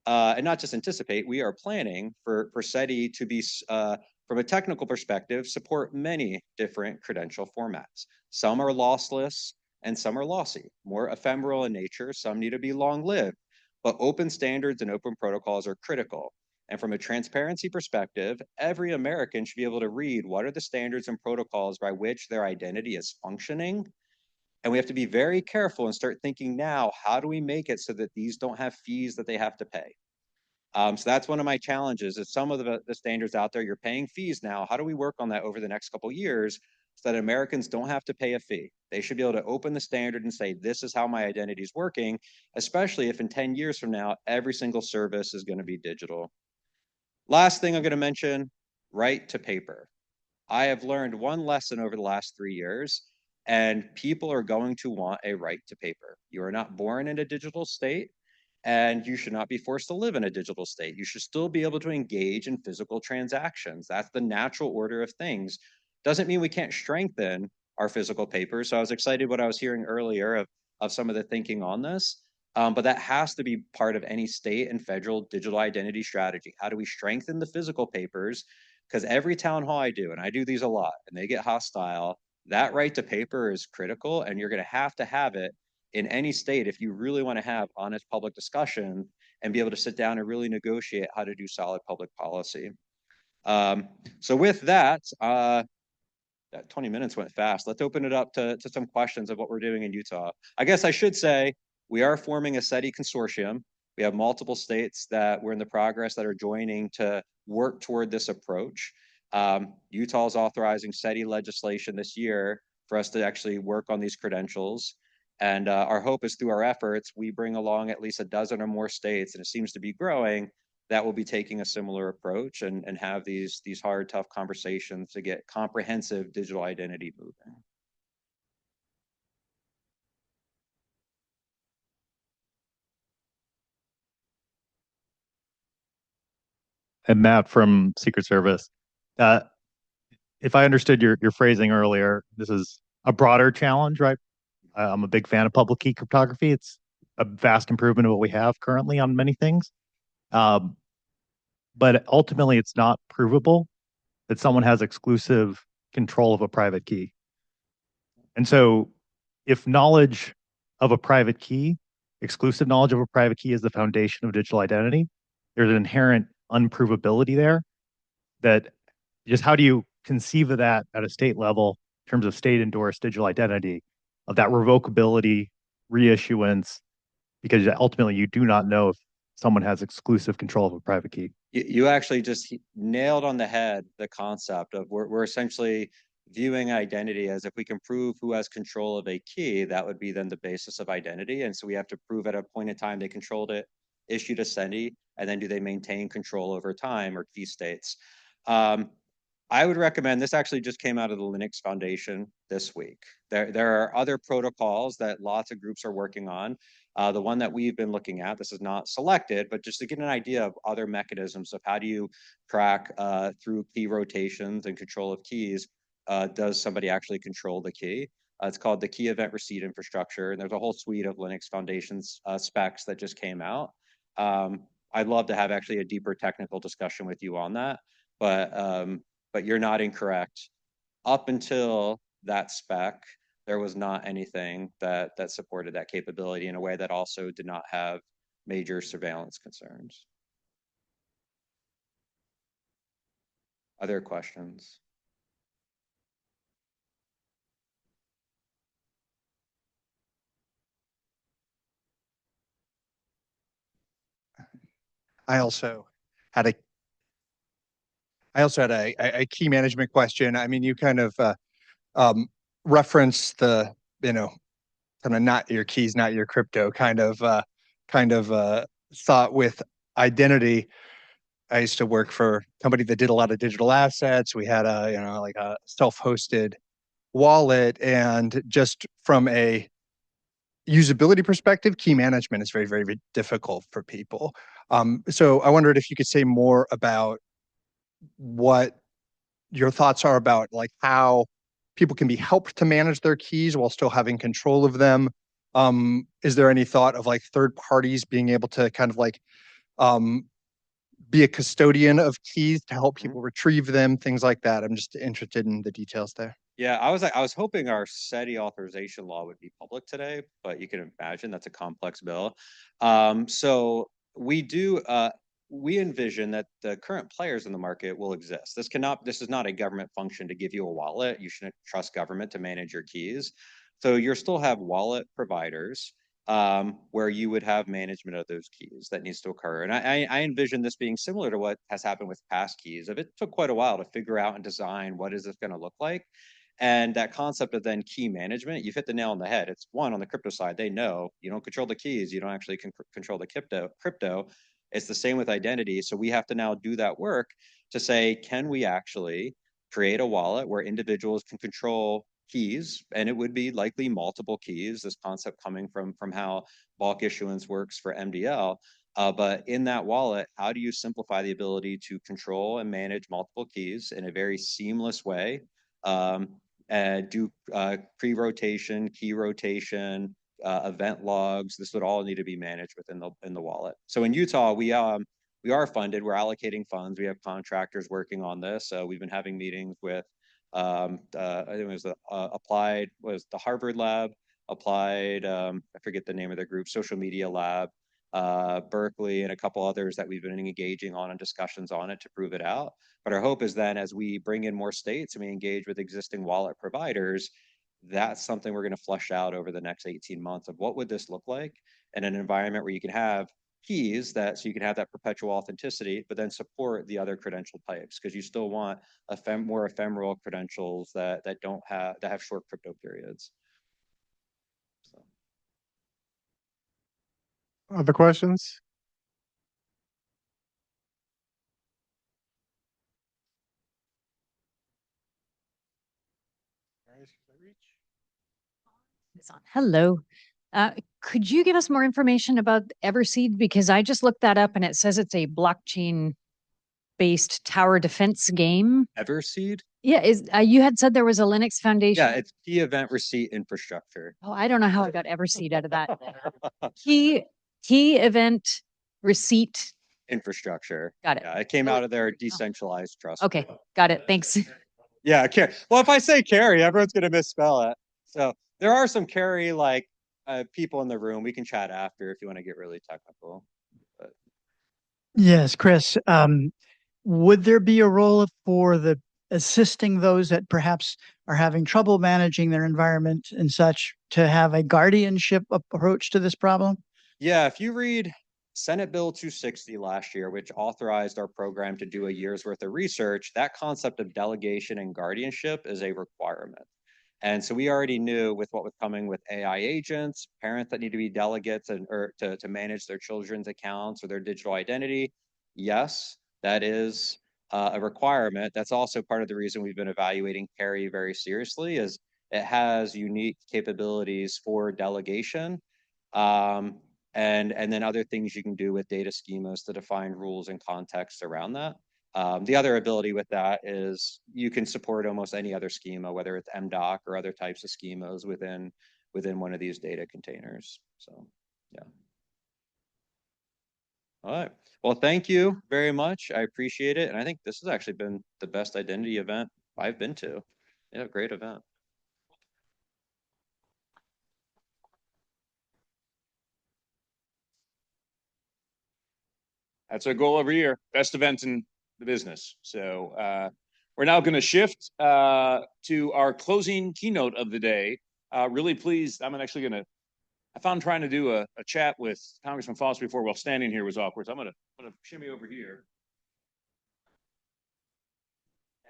and not just anticipate, we are planning for SEDI to be, from a technical perspective, support many different credential formats. Some are lossless and some are lossy, more ephemeral in nature. Some need to be long-lived, but open standards and open protocols are critical. And from a transparency perspective, every American should be able to read what are the standards and protocols by which their identity is functioning. And we have to be very careful and start thinking now, how do we make it so that these don't have fees that they have to pay? So that's one of my challenges is some of the standards out there, you're paying fees now. How do we work on that over the next couple of years so that Americans don't have to pay a fee? They should be able to open the standard and say, this is how my identity is working, especially if in 10 years from now, every single service is going to be digital. Last thing I'm going to mention, right to paper. I have learned one lesson over the last 3 years, and people are going to want a right to paper. You are not born in a digital state, and you should not be forced to live in a digital state. You should still be able to engage in physical transactions. That's the natural order of things. Doesn't mean we can't strengthen our physical papers. So I was excited what I was hearing earlier of some of the thinking on this. But that has to be part of any state and federal digital identity strategy. How do we strengthen the physical papers? Because every town hall I do, and I do these a lot, and they get hostile, that right to paper is critical, and you're going to have it in any state if you really want to have honest public discussion and be able to sit down and really negotiate how to do solid public policy. So with that 20 minutes went fast. Let's open it up to some questions of what we're doing in Utah. I guess I should say we are forming a SEDI consortium. We have multiple states that we're in the progress that are joining to work toward this approach. Utah is authorizing SEDI legislation this year for us to actually work on these credentials. And our hope is through our efforts, we bring along at least a dozen or more states, and it seems to be growing, that will be taking a similar approach and have these hard, tough conversations to get comprehensive digital identity moving. And Matt from Secret Service. If I understood your phrasing earlier, this is a broader challenge, right? I'm a big fan of public key cryptography. It's a vast improvement of what we have currently on many things. But ultimately, it's not provable that someone has exclusive control of a private key. And so if knowledge of a private key, exclusive knowledge of a private key is the foundation of digital identity, there's an inherent unprovability there that just how do you conceive of that at a state level in terms of state-endorsed digital identity, of that revocability, reissuance, because ultimately you do not know if someone has exclusive control of a private key. You actually just nailed on the head the concept of we're essentially viewing identity as if we can prove who has control of a key, that would be then the basis of identity. And so we have to prove at a point in time they controlled it, issued a SEDI, and then do they maintain control over time or key states. I would recommend, this actually just came out of the Linux Foundation this week. There are other protocols that lots of groups are working on. The one that we've been looking at, this is not selected, but just to get an idea of other mechanisms of how do you track through key rotations and control of keys, does somebody actually control the key? It's called the Key Event Receipt Infrastructure, and there's a whole suite of Linux Foundation's specs that just came out. I'd love to have actually a deeper technical discussion with you on that, but you're not incorrect. Up until that spec, there was not anything that supported that capability in a way that also did not have major surveillance concerns. Other questions? I also had a key management question. I mean, you kind of referenced the, kind of not your keys, not your crypto kind of thought with identity. I used to work for a company that did a lot of digital assets. We had like a self-hosted wallet, and just from a usability perspective, key management is very, very difficult for people. So I wondered if you could say more about what your thoughts are about like how people can be helped to manage their keys while still having control of them. Is there any thought of like third parties being able to kind of like be a custodian of keys to help people retrieve them, things like that? I'm just interested in the details there. Yeah, I was hoping our SEDI authorization law would be public today, but you can imagine that's a complex bill. So we envision that the current players in the market will exist. This is not a government function to give you a wallet. You shouldn't trust government to manage your keys. So you'll still have wallet providers where you would have management of those keys that needs to occur. And I envision this being similar to what has happened with passkeys. It took quite a while to figure out and design what is this going to look like. And that concept of then key management, you've hit the nail on the head. It's one, on the crypto side, they know you don't control the keys, you don't actually control the crypto. It's the same with identity. So we have to now do that work to say, can we actually create a wallet where individuals can control keys? And it would be likely multiple keys, this concept coming from how bulk issuance works for mDL. But in that wallet, how do you simplify the ability to control and manage multiple keys in a very seamless way? Do pre-rotation, key rotation, event logs. This would all need to be managed within the wallet. So in Utah, we are funded. We're allocating funds. We have contractors working on this. We've been having meetings with I think it was the Harvard lab, Applied, I forget the name of the group, Social Media Lab, Berkeley, and a couple others that we've been engaging on and discussions on it to prove it out. But our hope is then as we bring in more states and we engage with existing wallet providers, that's something we're going to flesh out over the next 18 months of what would this look like in an environment where you can have keys so you can have that perpetual authenticity, but then support the other credential types, because you still want more ephemeral credentials that have short crypto periods. Other questions? Hello. Could you give us more information about Everseed? Because I just looked that up and it says it's a blockchain-based tower defense game. Everseed? Yeah, you had said there was a Linux Foundation. Yeah, it's Key Event Receipt Infrastructure. Oh, I don't know how I got Everseed out of that. Key Event Receipt Infrastructure. Got it. Yeah, it came out of their decentralized trust. Okay, got it. Thanks. Yeah, well, if I say carry, everyone's going to misspell it. So there are some carry people in the room. We can chat after if you want to get really technical. But. Yes, Chris. Would there be a role for the assisting those that perhaps are having trouble managing their environment and such to have a guardianship approach to this problem? Yeah, if you read Senate Bill 260 last year, which authorized our program to do a year's worth of research, that concept of delegation and guardianship is a requirement. And so we already knew with what was coming with AI agents, parents that need to be delegates or to manage their children's accounts or their digital identity. Yes, that is a requirement. That's also part of the reason we've been evaluating carry very seriously, is it has unique capabilities for delegation. And then other things you can do with data schemas to define rules and context around that. The other ability with that is you can support almost any other schema, whether it's MDoc or other types of schemas within one of these data containers. So, yeah. All right. Well, thank you very much. I appreciate it. And I think this has actually been the best identity event I've been to. Yeah, great event. That's our goal every year. Best event in the business. So we're now going to shift to our closing keynote of the day. Really pleased. I'm actually going to, I found trying to do a chat with Congressman Foss before while standing here was awkward. So I'm going to shimmy over here.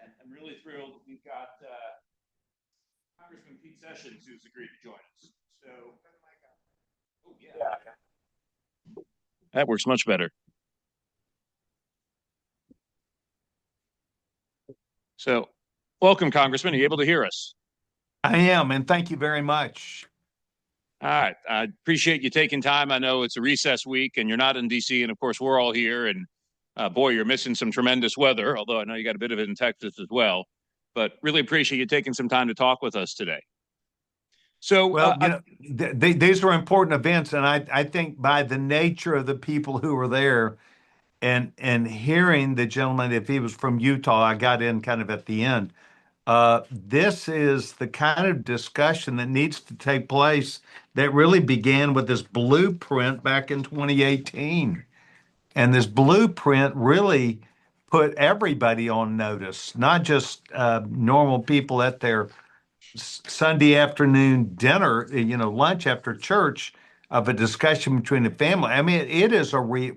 And I'm really thrilled. We've got Congressman Pete Sessions, who's agreed to join us. So, oh yeah. That works much better. So, welcome, Congressman. Are you able to hear us? I am, and thank you very much. All right. I appreciate you taking time. I know it's a recess week, and you're not in D.C., and of course, we're all here. And boy, you're missing some tremendous weather, although I know you got a bit of it in Texas as well. But really appreciate you taking some time to talk with us today. So, well, these are important events, and I think by the nature of the people who were there, and hearing the gentleman, if he was from Utah, I got in kind of at the end. This is the kind of discussion that needs to take place that really began with this blueprint back in 2018. And this blueprint really put everybody on notice, not just normal people at their Sunday afternoon dinner, lunch after church, of a discussion between a family. I mean, it is a real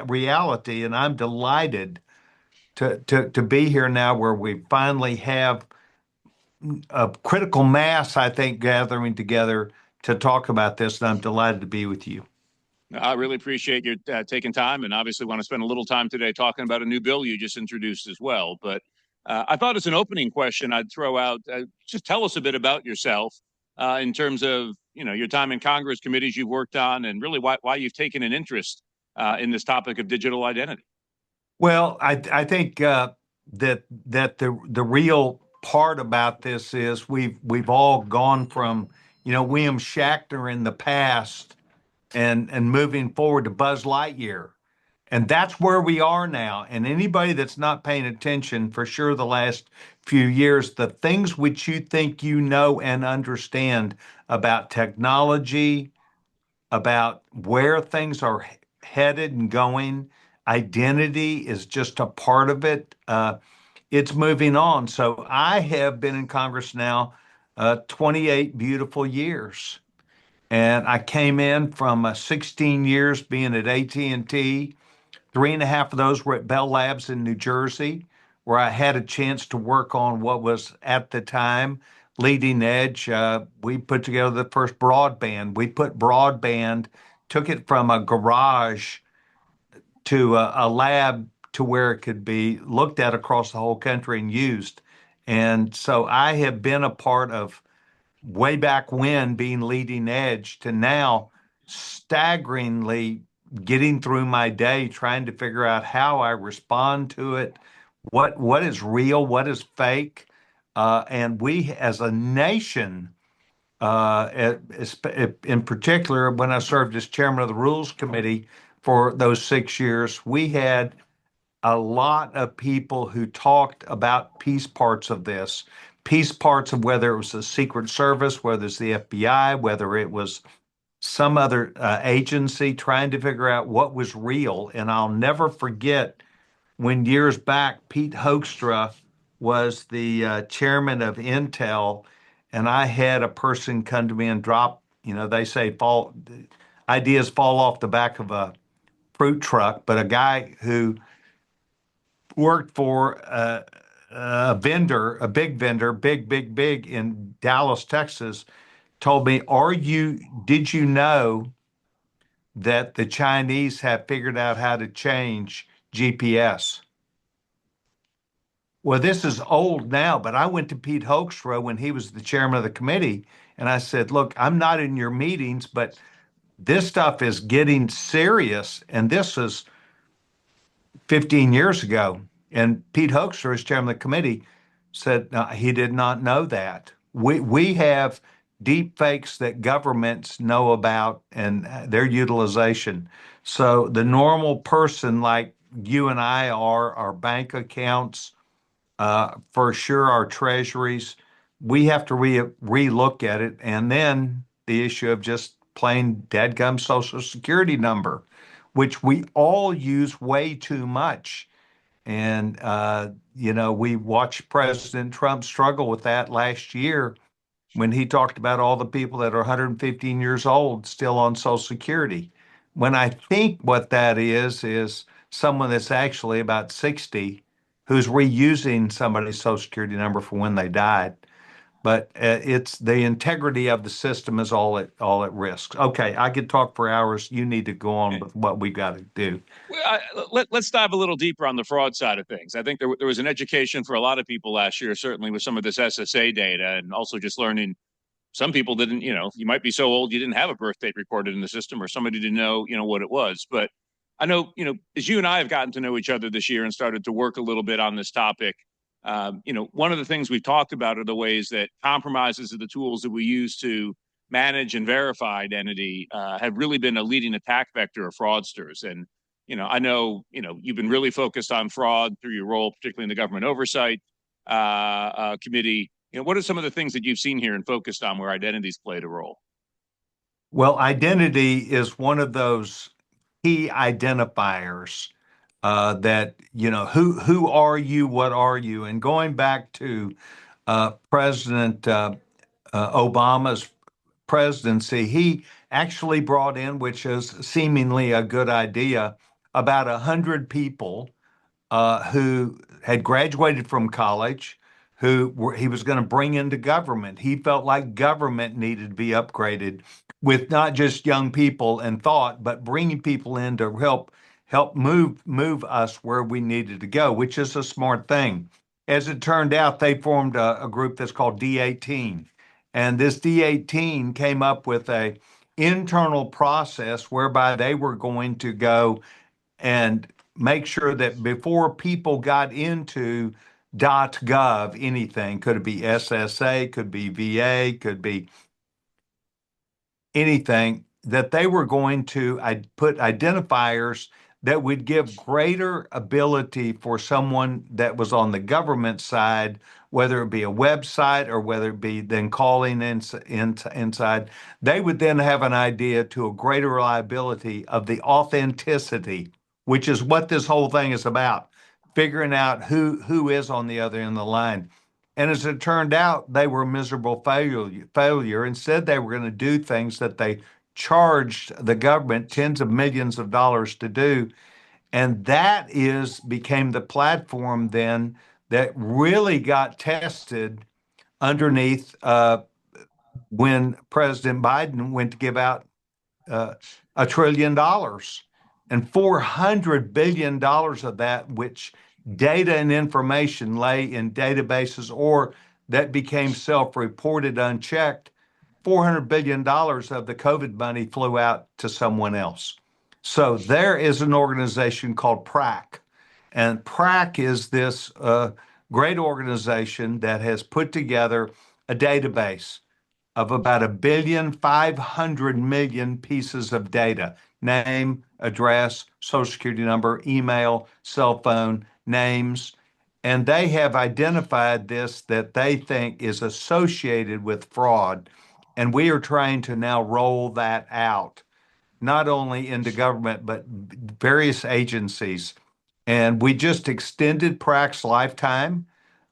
reality, and I'm delighted to be here now where we finally have a critical mass, I think, gathering together to talk about this, and I'm delighted to be with you. I really appreciate you taking time, and obviously want to spend a little time today talking about a new bill you just introduced as well. But I thought as an opening question, I'd throw out, just tell us a bit about yourself in terms of, your time in Congress, committees you've worked on, and really why you've taken an interest in this topic of digital identity. Well, I think that the real part about this is we've all gone from, William Shatner in the past and moving forward to Buzz Lightyear. And that's where we are now. And anybody that's not paying attention, for sure, the last few years, the things which you think you know and understand about technology, about where things are headed and going, identity is just a part of it. It's moving on. So I have been in Congress now 28 beautiful years. And I came in from 16 years being at AT&T. 3.5 of those were at Bell Labs in New Jersey, where I had a chance to work on what was at the time leading edge. We put together the first broadband. We put broadband, took it from a garage to a lab to where it could be looked at across the whole country and used. And so I have been a part of way back when being leading edge to now staggeringly getting through my day trying to figure out how I respond to it, what is real, what is fake. And we as a nation, in particular, when I served as chairman of the Rules Committee for those 6 years, we had a lot of people who talked about piece parts of this, piece parts of whether it was the Secret Service, whether it's the FBI, whether it was some other agency trying to figure out what was real. And I'll never forget when years back, Pete Hoekstra was the chairman of Intel, and I had a person come to me and drop, they say ideas fall off the back of a fruit truck, but a guy who worked for a vendor, a big vendor, big in Dallas, Texas, told me, did you know that the Chinese have figured out how to change GPS? Well, this is old now, but I went to Pete Hoekstra when he was the chairman of the committee, and I said, "Look, I'm not in your meetings, but this stuff is getting serious." And this is 15 years ago. And Pete Hoekstra, as chairman of the committee, said he did not know that. We have deep fakes that governments know about and their utilization. So the normal person like you and I are, our bank accounts, for sure our treasuries, we have to re-look at it. And then the issue of just plain dadgum social security number, which we all use way too much. And, we watched President Trump struggle with that last year when he talked about all the people that are 115 years old still on Social Security. When I think what that is someone that's actually about 60 who's reusing somebody's Social Security number for when they died. But it's the integrity of the system is all at risk. Okay, I could talk for hours. You need to go on with what we got to do. Let's dive a little deeper on the fraud side of things. I think there was an education for a lot of people last year, certainly with some of this SSA data, and also just learning some people didn't, you might be so old you didn't have a birth date recorded in the system, or somebody didn't know, what it was. But I know, as you and I have gotten to know each other this year and started to work a little bit on this topic, one of the things we've talked about are the ways that compromises of the tools that we use to manage and verify identity have really been a leading attack vector of fraudsters. And I know, you've been really focused on fraud through your role, particularly in the government oversight committee. What are some of the things that you've seen here and focused on where identities played a role? Well, identity is one of those key identifiers that, who are you, what are you? And going back to President Obama's presidency, he actually brought in, which is seemingly a good idea, about 100 people who had graduated from college, he was going to bring into government. He felt like government needed to be upgraded with not just young people and thought, but bringing people in to help move us where we needed to go, which is a smart thing. As it turned out, they formed a group that's called D18. And this D18 came up with a internal process whereby they were going to go and make sure that before people got into .gov, anything, could it be SSA, could be VA, could be anything, that they were going to put identifiers that would give greater ability for someone that was on the government side, whether it be a website or whether it be then calling inside, they would then have an idea to a greater reliability of the authenticity, which is what this whole thing is about, figuring out who is on the other end of the line. And as it turned out, they were a miserable failure. Instead, they were going to do things that they charged the government tens of millions of dollars to do. And that became the platform then that really got tested underneath when President Biden went to give out $1 trillion, and $400 billion of that, which data and information lay in databases or that became self-reported unchecked. $400 billion of the COVID money flew out to someone else. So there is an organization called PRAC, and PRAC is this great organization that has put together a database of about 1,500,000,000 pieces of data: name, address, social security number, email, cell phone, names. And they have identified this that they think is associated with fraud. And we are trying to now roll that out, not only into government, but various agencies. And we just extended PRAC's lifetime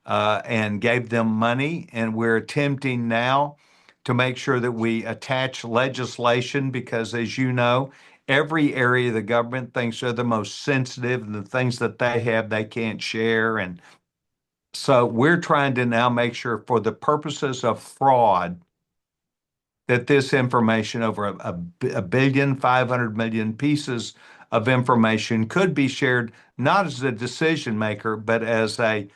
and gave them money. And we're attempting now to make sure that we attach legislation because, as you know, every area of the government thinks they're the most sensitive and the things that they have they can't share. And so we're trying to now make sure for the purposes of fraud that this information, over a 1,500,000,000 pieces of information, could be shared not as a decision maker, but as a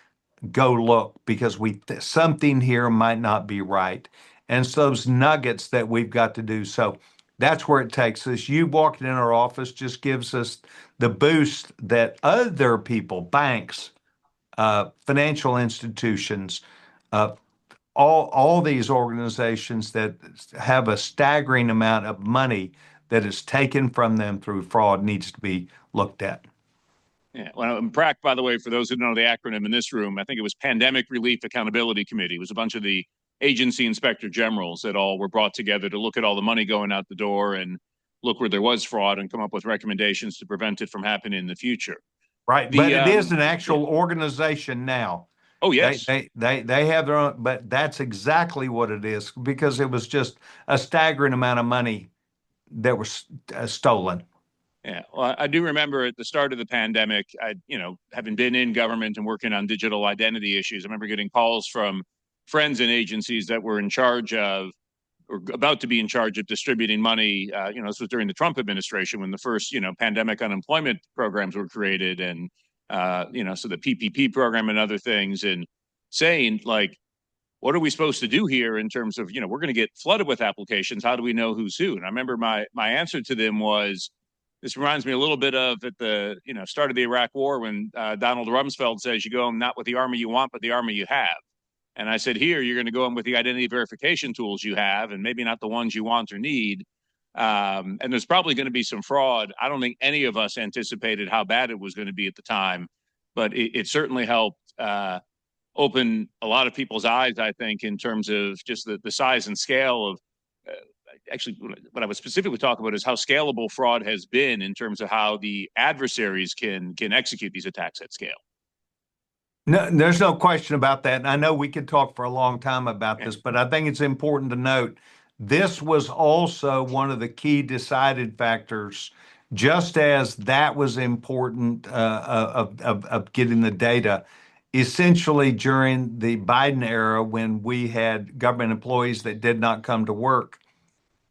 go look because something here might not be right. And it's those nuggets that we've got to do. So that's where it takes us. You walking in our office just gives us the boost that other people, banks, financial institutions, all these organizations that have a staggering amount of money that is taken from them through fraud needs to be looked at. Yeah, well, PRAC, by the way, for those who don't know the acronym in this room, I think it was Pandemic Relief Accountability Committee. It was a bunch of the agency inspector generals that all were brought together to look at all the money going out the door and look where there was fraud and come up with recommendations to prevent it from happening in the future. Right, but it is an actual organization now. Oh, yes. They have their own, but that's exactly what it is because it was just a staggering amount of money that was stolen. Yeah, well, I do remember at the start of the pandemic, having been in government and working on digital identity issues, I remember getting calls from friends and agencies that were in charge of or about to be in charge of distributing money. This was during the Trump administration when the first, pandemic unemployment programs were created and, so the PPP program and other things, and saying like, what are we supposed to do here in terms of, we're going to get flooded with applications. How do we know who's who? And I remember my answer to them was, this reminds me a little bit of at the start of the Iraq War when Donald Rumsfeld says you go not with the army you want, but the army you have. And I said, here, you're going to go in with the identity verification tools you have and maybe not the ones you want or need. And there's probably going to be some fraud. I don't think any of us anticipated how bad it was going to be at the time, but it certainly helped open a lot of people's eyes, I think, in terms of just the size and scale of actually, what I was specifically talking about is how scalable fraud has been in terms of how the adversaries can execute these attacks at scale. No, there's no question about that. And I know we could talk for a long time about this, but I think it's important to note this was also one of the key decided factors, just as that was important of getting the data. Essentially, during the Biden era, when we had government employees that did not come to work,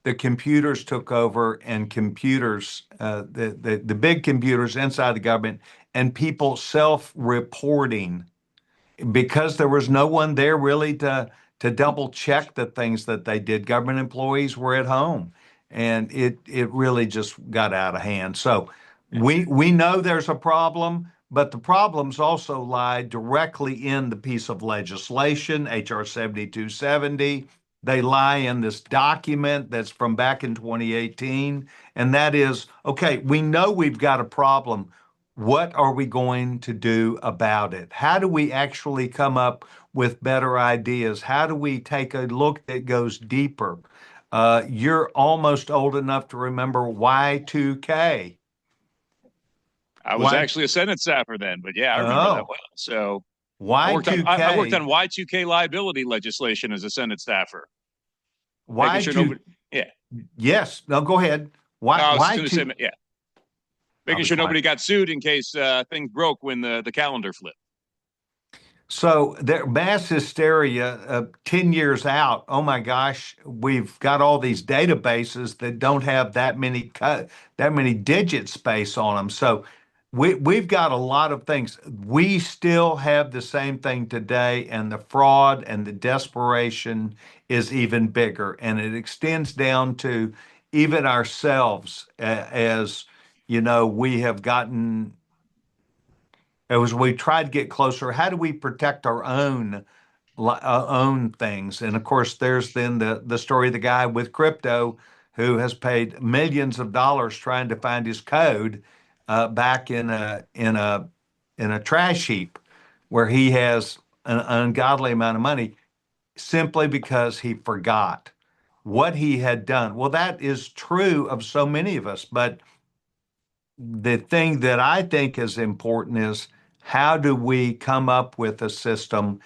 the computers took over and computers, the big computers inside the government and people self-reporting because there was no one there really to double check the things that they did. Government employees were at home and it really just got out of hand. So we know there's a problem, but the problems also lie directly in the piece of legislation, HR 7270. They lie in this document that's from back in 2018. And that is, okay, we know we've got a problem. What are we going to do about it? How do we actually come up with better ideas? How do we take a look that goes deeper? You're almost old enough to remember Y2K. I was actually a Senate staffer then, but yeah, I remember that well. So Y2K. I worked on Y2K liability legislation as a Senate staffer. Y2K. Yeah. Yes. No, go ahead. I was going to say, yeah. Making sure nobody got sued in case things broke when the calendar flipped. So there, mass hysteria, 10 years out, oh my gosh, we've got all these databases that don't have that many digit space on them. So we've got a lot of things. We still have the same thing today, and the fraud and the desperation is even bigger. And it extends down to even ourselves as, we have gotten, as we try to get closer, how do we protect our own things? And of course, there's then the story of the guy with crypto who has paid millions of dollars trying to find his code back in a trash heap where he has an ungodly amount of money simply because he forgot what he had done. Well, that is true of so many of us, but the thing that I think is important is how do we come up with a system,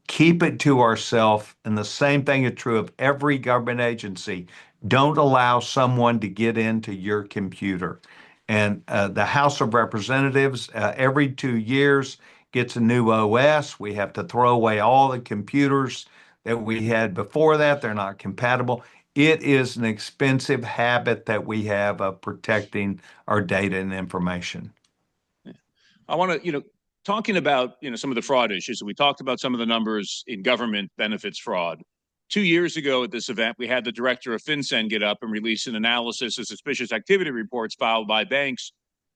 keep it to ourselves, and the same thing is true of every government agency. Don't allow someone to get into your computer. And the House of Representatives, every 2 years, gets a new OS. We have to throw away all the computers that we had before that. They're not compatible. It is an expensive habit that we have of protecting our data and information. I want to, talking about, some of the fraud issues, we talked about some of the numbers in government benefits fraud. 2 years ago at this event, we had the director of FinCEN get up and release an analysis of suspicious activity reports filed by banks,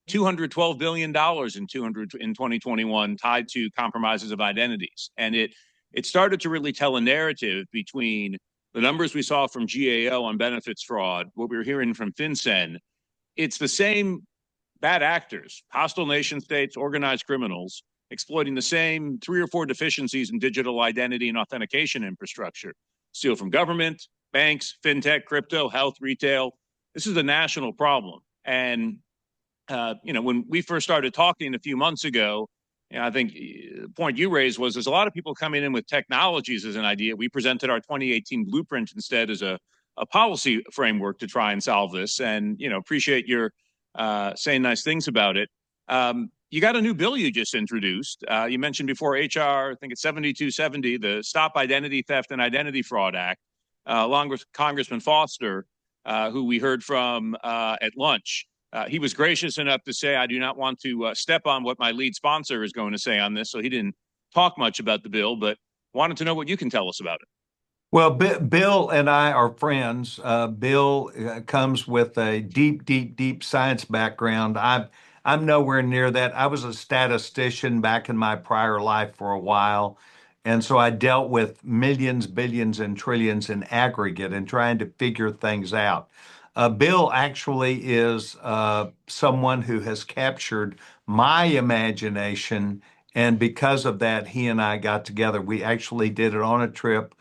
$212 billion in 2021 tied to compromises of identities. And it started to really tell a narrative between the numbers we saw from GAO on benefits fraud, what we were hearing from FinCEN. It's the same bad actors, hostile nation states, organized criminals, exploiting the same 3 or 4 deficiencies in digital identity and authentication infrastructure. Steal from government, banks, fintech, crypto, health, retail. This is a national problem. And, when we first started talking a few months ago, I think the point you raised was there's a lot of people coming in with technologies as an idea. We presented our 2018 blueprint instead as a policy framework to try and solve this. And, appreciate your saying nice things about it. You got a new bill you just introduced. You mentioned before HR, I think it's 7270, the Stop Identity Theft and Identity Fraud Act, along with Congressman Foster, who we heard from at lunch. He was gracious enough to say, I do not want to step on what my lead sponsor is going to say on this. So he didn't talk much about the bill, but wanted to know what you can tell us about it. Well, Bill and I are friends. Bill comes with a deep science background. I'm nowhere near that. I was a statistician back in my prior life for a while. And so I dealt with millions, billions, and trillions in aggregate and trying to figure things out. Bill actually is someone who has captured my imagination. And because of that, he and I got together. We actually did it on a trip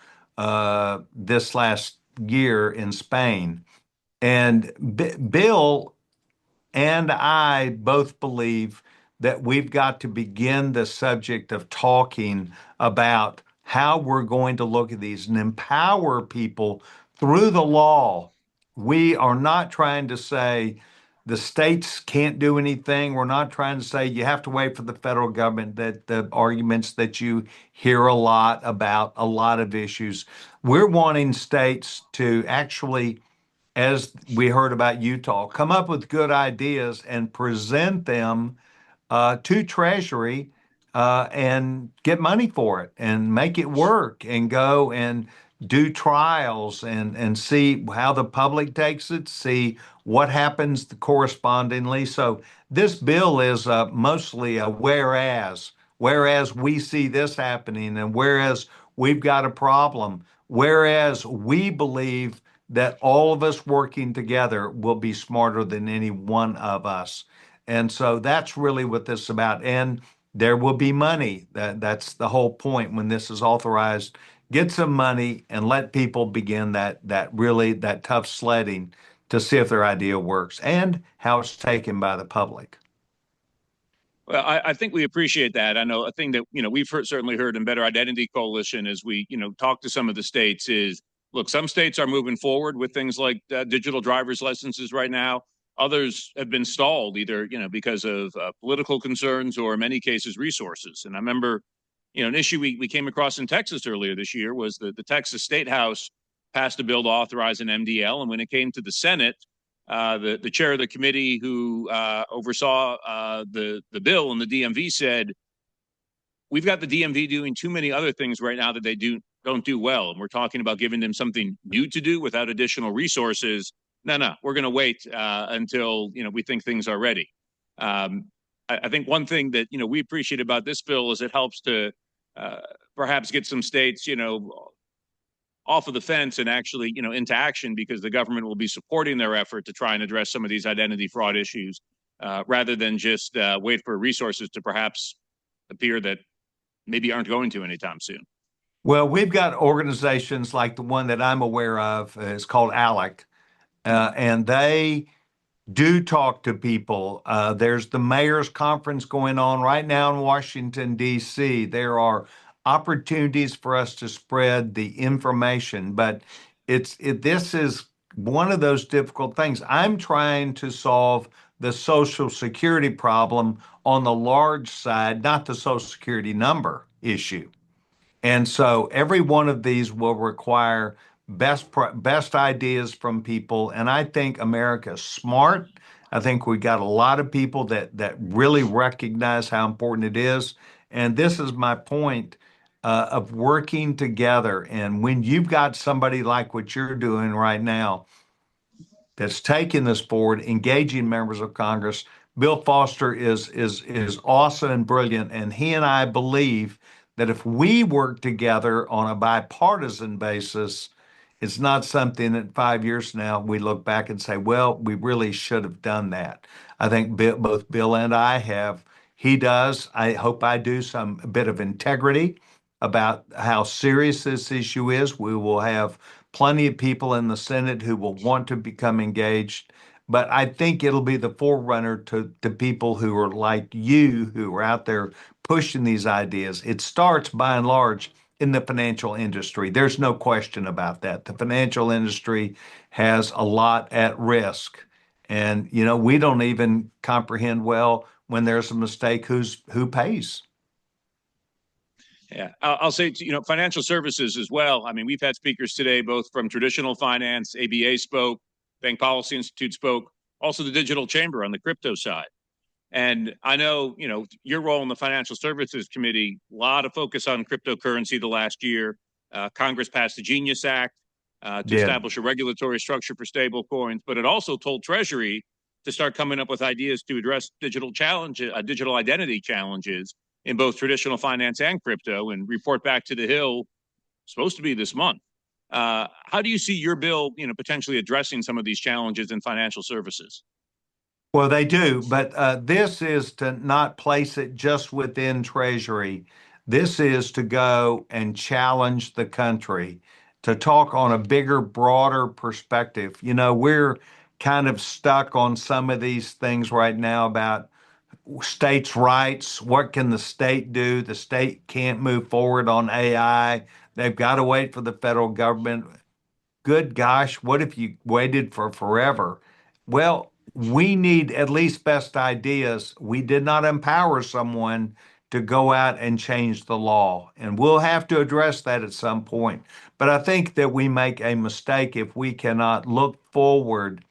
this last year in Spain. And Bill and I both believe that we've got to begin the subject of talking about how we're going to look at these and empower people through the law. We are not trying to say the states can't do anything. We're not trying to say you have to wait for the federal government, that the arguments that you hear a lot about a lot of issues. We're wanting states to actually, as we heard about Utah, come up with good ideas and present them to Treasury and get money for it and make it work and go and do trials and see how the public takes it, see what happens correspondingly. So this bill is mostly a whereas we see this happening and whereas we've got a problem, whereas we believe that all of us working together will be smarter than any one of us. And so that's really what this is about. And there will be money. That's the whole point when this is authorized. Get some money and let people begin that tough sledding to see if their idea works and how it's taken by the public. Well, I think we appreciate that. I know a thing that, we've certainly heard in Better Identity Coalition as we, talk to some of the states is, look, some states are moving forward with things like digital driver's licenses right now. Others have been stalled either, because of political concerns or in many cases resources. And I remember, an issue we came across in Texas earlier this year was the Texas State House passed a bill to authorize an MDL. And when it came to the Senate, the chair of the committee who oversaw the bill and the DMV said, we've got the DMV doing too many other things right now that they don't do well. And we're talking about giving them something new to do without additional resources. No, we're going to wait until, we think things are ready. I think one thing that, we appreciate about this bill is it helps to perhaps get some states, off of the fence and actually, into action because the government will be supporting their effort to try and address some of these identity fraud issues rather than just wait for resources to perhaps appear that maybe aren't going to anytime soon. Well, we've got organizations like the one that I'm aware of. It's called ALEC, and they do talk to people. There's the mayor's conference going on right now in Washington, D.C. There are opportunities for us to spread the information, but this is one of those difficult things. I'm trying to solve the Social Security problem on the large side, not the Social Security number issue. And so every one of these will require best ideas from people. And I think America's smart. I think we got a lot of people that really recognize how important it is. And this is my point of working together. And when you've got somebody like what you're doing right now that's taking this forward, engaging members of Congress, Bill Foster is awesome and brilliant. And he and I believe that if we work together on a bipartisan basis, it's not something that 5 years from now we look back and say, well, we really should have done that. I think both Bill and I have. He does. I hope I do some a bit of integrity about how serious this issue is. We will have plenty of people in the Senate who will want to become engaged. But I think it'll be the forerunner to people who are like you, who are out there pushing these ideas. It starts by and large in the financial industry. There's no question about that. The financial industry has a lot at risk. And, you know, we don't even comprehend well when there's a mistake who pays. Yeah, I'll say, you know, financial services as well. I mean, we've had speakers today, both from traditional finance, ABA spoke, Bank Policy Institute spoke, also the Digital Chamber on the crypto side. And I know, you know, your role in the Financial Services Committee, a lot of focus on cryptocurrency the last year. Congress passed the Genius Act to establish a regulatory structure for stable coins, but it also told Treasury to start coming up with ideas to address digital identity challenges in both traditional finance and crypto, and report back to the Hill, supposed to be this month. How do you see your bill, you know, potentially addressing some of these challenges in financial services? Well, they do, but this is to not place it just within Treasury. This is to go and challenge the country, to talk on a bigger, broader perspective. You know, we're kind of stuck on some of these things right now about states' rights. What can the state do? The state can't move forward on AI. They've got to wait for the federal government. Good gosh, what if you waited for forever? Well, we need at least best ideas. We did not empower someone to go out and change the law, and we'll have to address that at some point. But I think that we make a mistake if we cannot look forward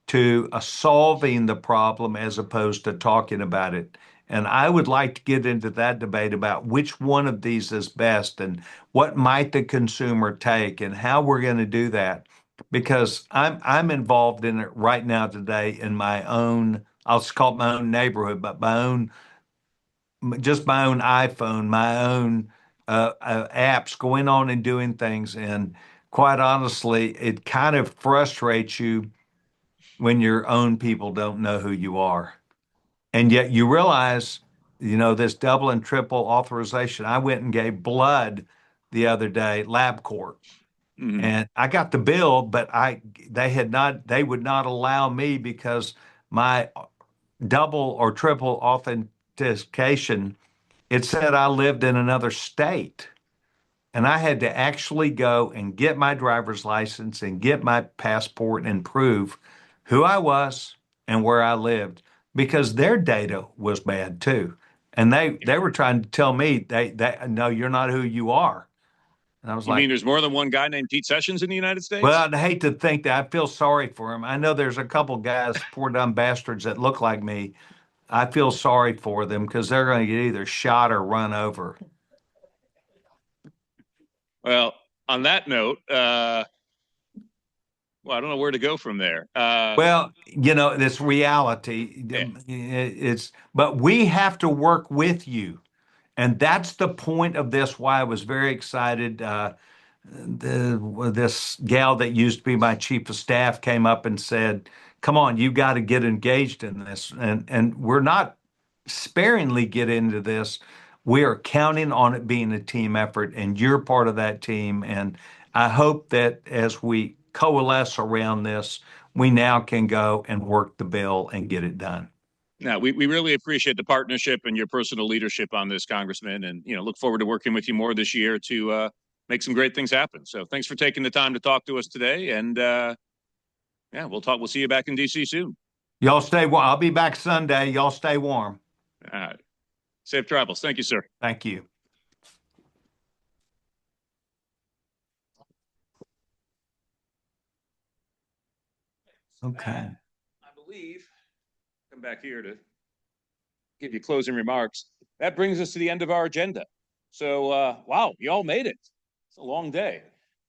to solving the problem as opposed to talking about it. And I would like to get into that debate about which one of these is best and what might the consumer take and how we're going to do that. Because I'm involved in it right now today in my own, I'll just call it my own neighborhood, but just my own iPhone, my own apps, going on and doing things. And quite honestly, it kind of frustrates you when your own people don't know who you are. And yet you realize, you know, this double and triple authorization. I went and gave blood the other day, LabCorp, and I got the bill, but they would not allow me because my double or triple authentication, it said I lived in another state. And I had to actually go and get my driver's license and get my passport and prove who I was and where I lived because their data was bad too. And they were trying to tell me they no, you're not who you are. And I was You like, mean there's more than one guy named Pete Sessions in the United States? well, I'd hate to think that. I feel sorry for him. I know there's a couple guys, poor dumb bastards that look like me. I feel sorry for them because they're going to get either shot or run over. Well, on that note, well, I don't know where to go from there. Well, you know, this reality, but we have to work with you. And that's the point of this, why I was very excited. This gal that used to be my chief of staff came up and said, come on, you got to get engaged in this. And we're not sparingly get into this. We are counting on it being a team effort, and you're part of that team. And I hope that as we coalesce around this, we now can go and work the bill and get it done. No, we really appreciate the partnership and your personal leadership on this, Congressman, and you know, look forward to working with you more this year to make some great things happen. So thanks for taking the time to talk to us today, and yeah, we'll see you back in DC soon. Y'all stay warm. I'll be back Sunday. Y'all stay warm. All right. Safe travels. Thank you, sir. Thank you. Okay. I believe Come back here to give you closing remarks. That brings us to the end of our agenda. So, wow, you all made it. It's a long day.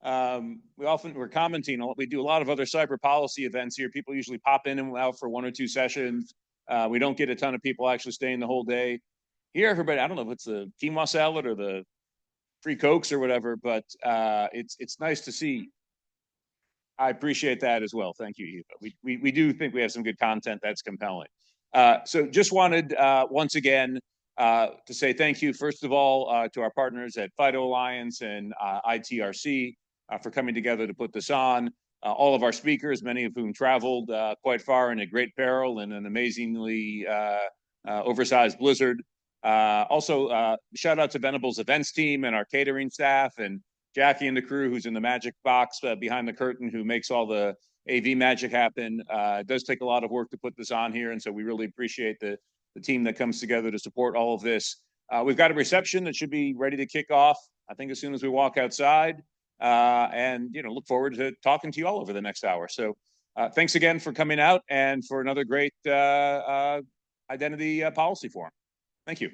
We're commenting. We do a lot of other cyber policy events here. People usually pop in and out for 1 or 2 sessions. We don't get a ton of people actually staying the whole day. Here, everybody, I don't know if it's the quinoa salad or the free Cokes or whatever, but it's nice to see. I appreciate that as well. Thank you, Eva. We do think we have some good content that's compelling. So just wanted once again to say thank you, first of all, to our partners at FIDO Alliance and ITRC for coming together to put this on. All of our speakers, many of whom traveled quite far in a great peril in an amazingly oversized blizzard. Also, shout out to Venables events team and our catering staff, and Jackie and the crew who's in the magic box behind the curtain who makes all the AV magic happen. It does take a lot of work to put this on here, and so we really appreciate the team that comes together to support all of this. We've got a reception that should be ready to kick off, I think, as soon as we walk outside, and look forward to talking to you all over the next hour. So thanks again for coming out and for another great identity policy forum. Thank you.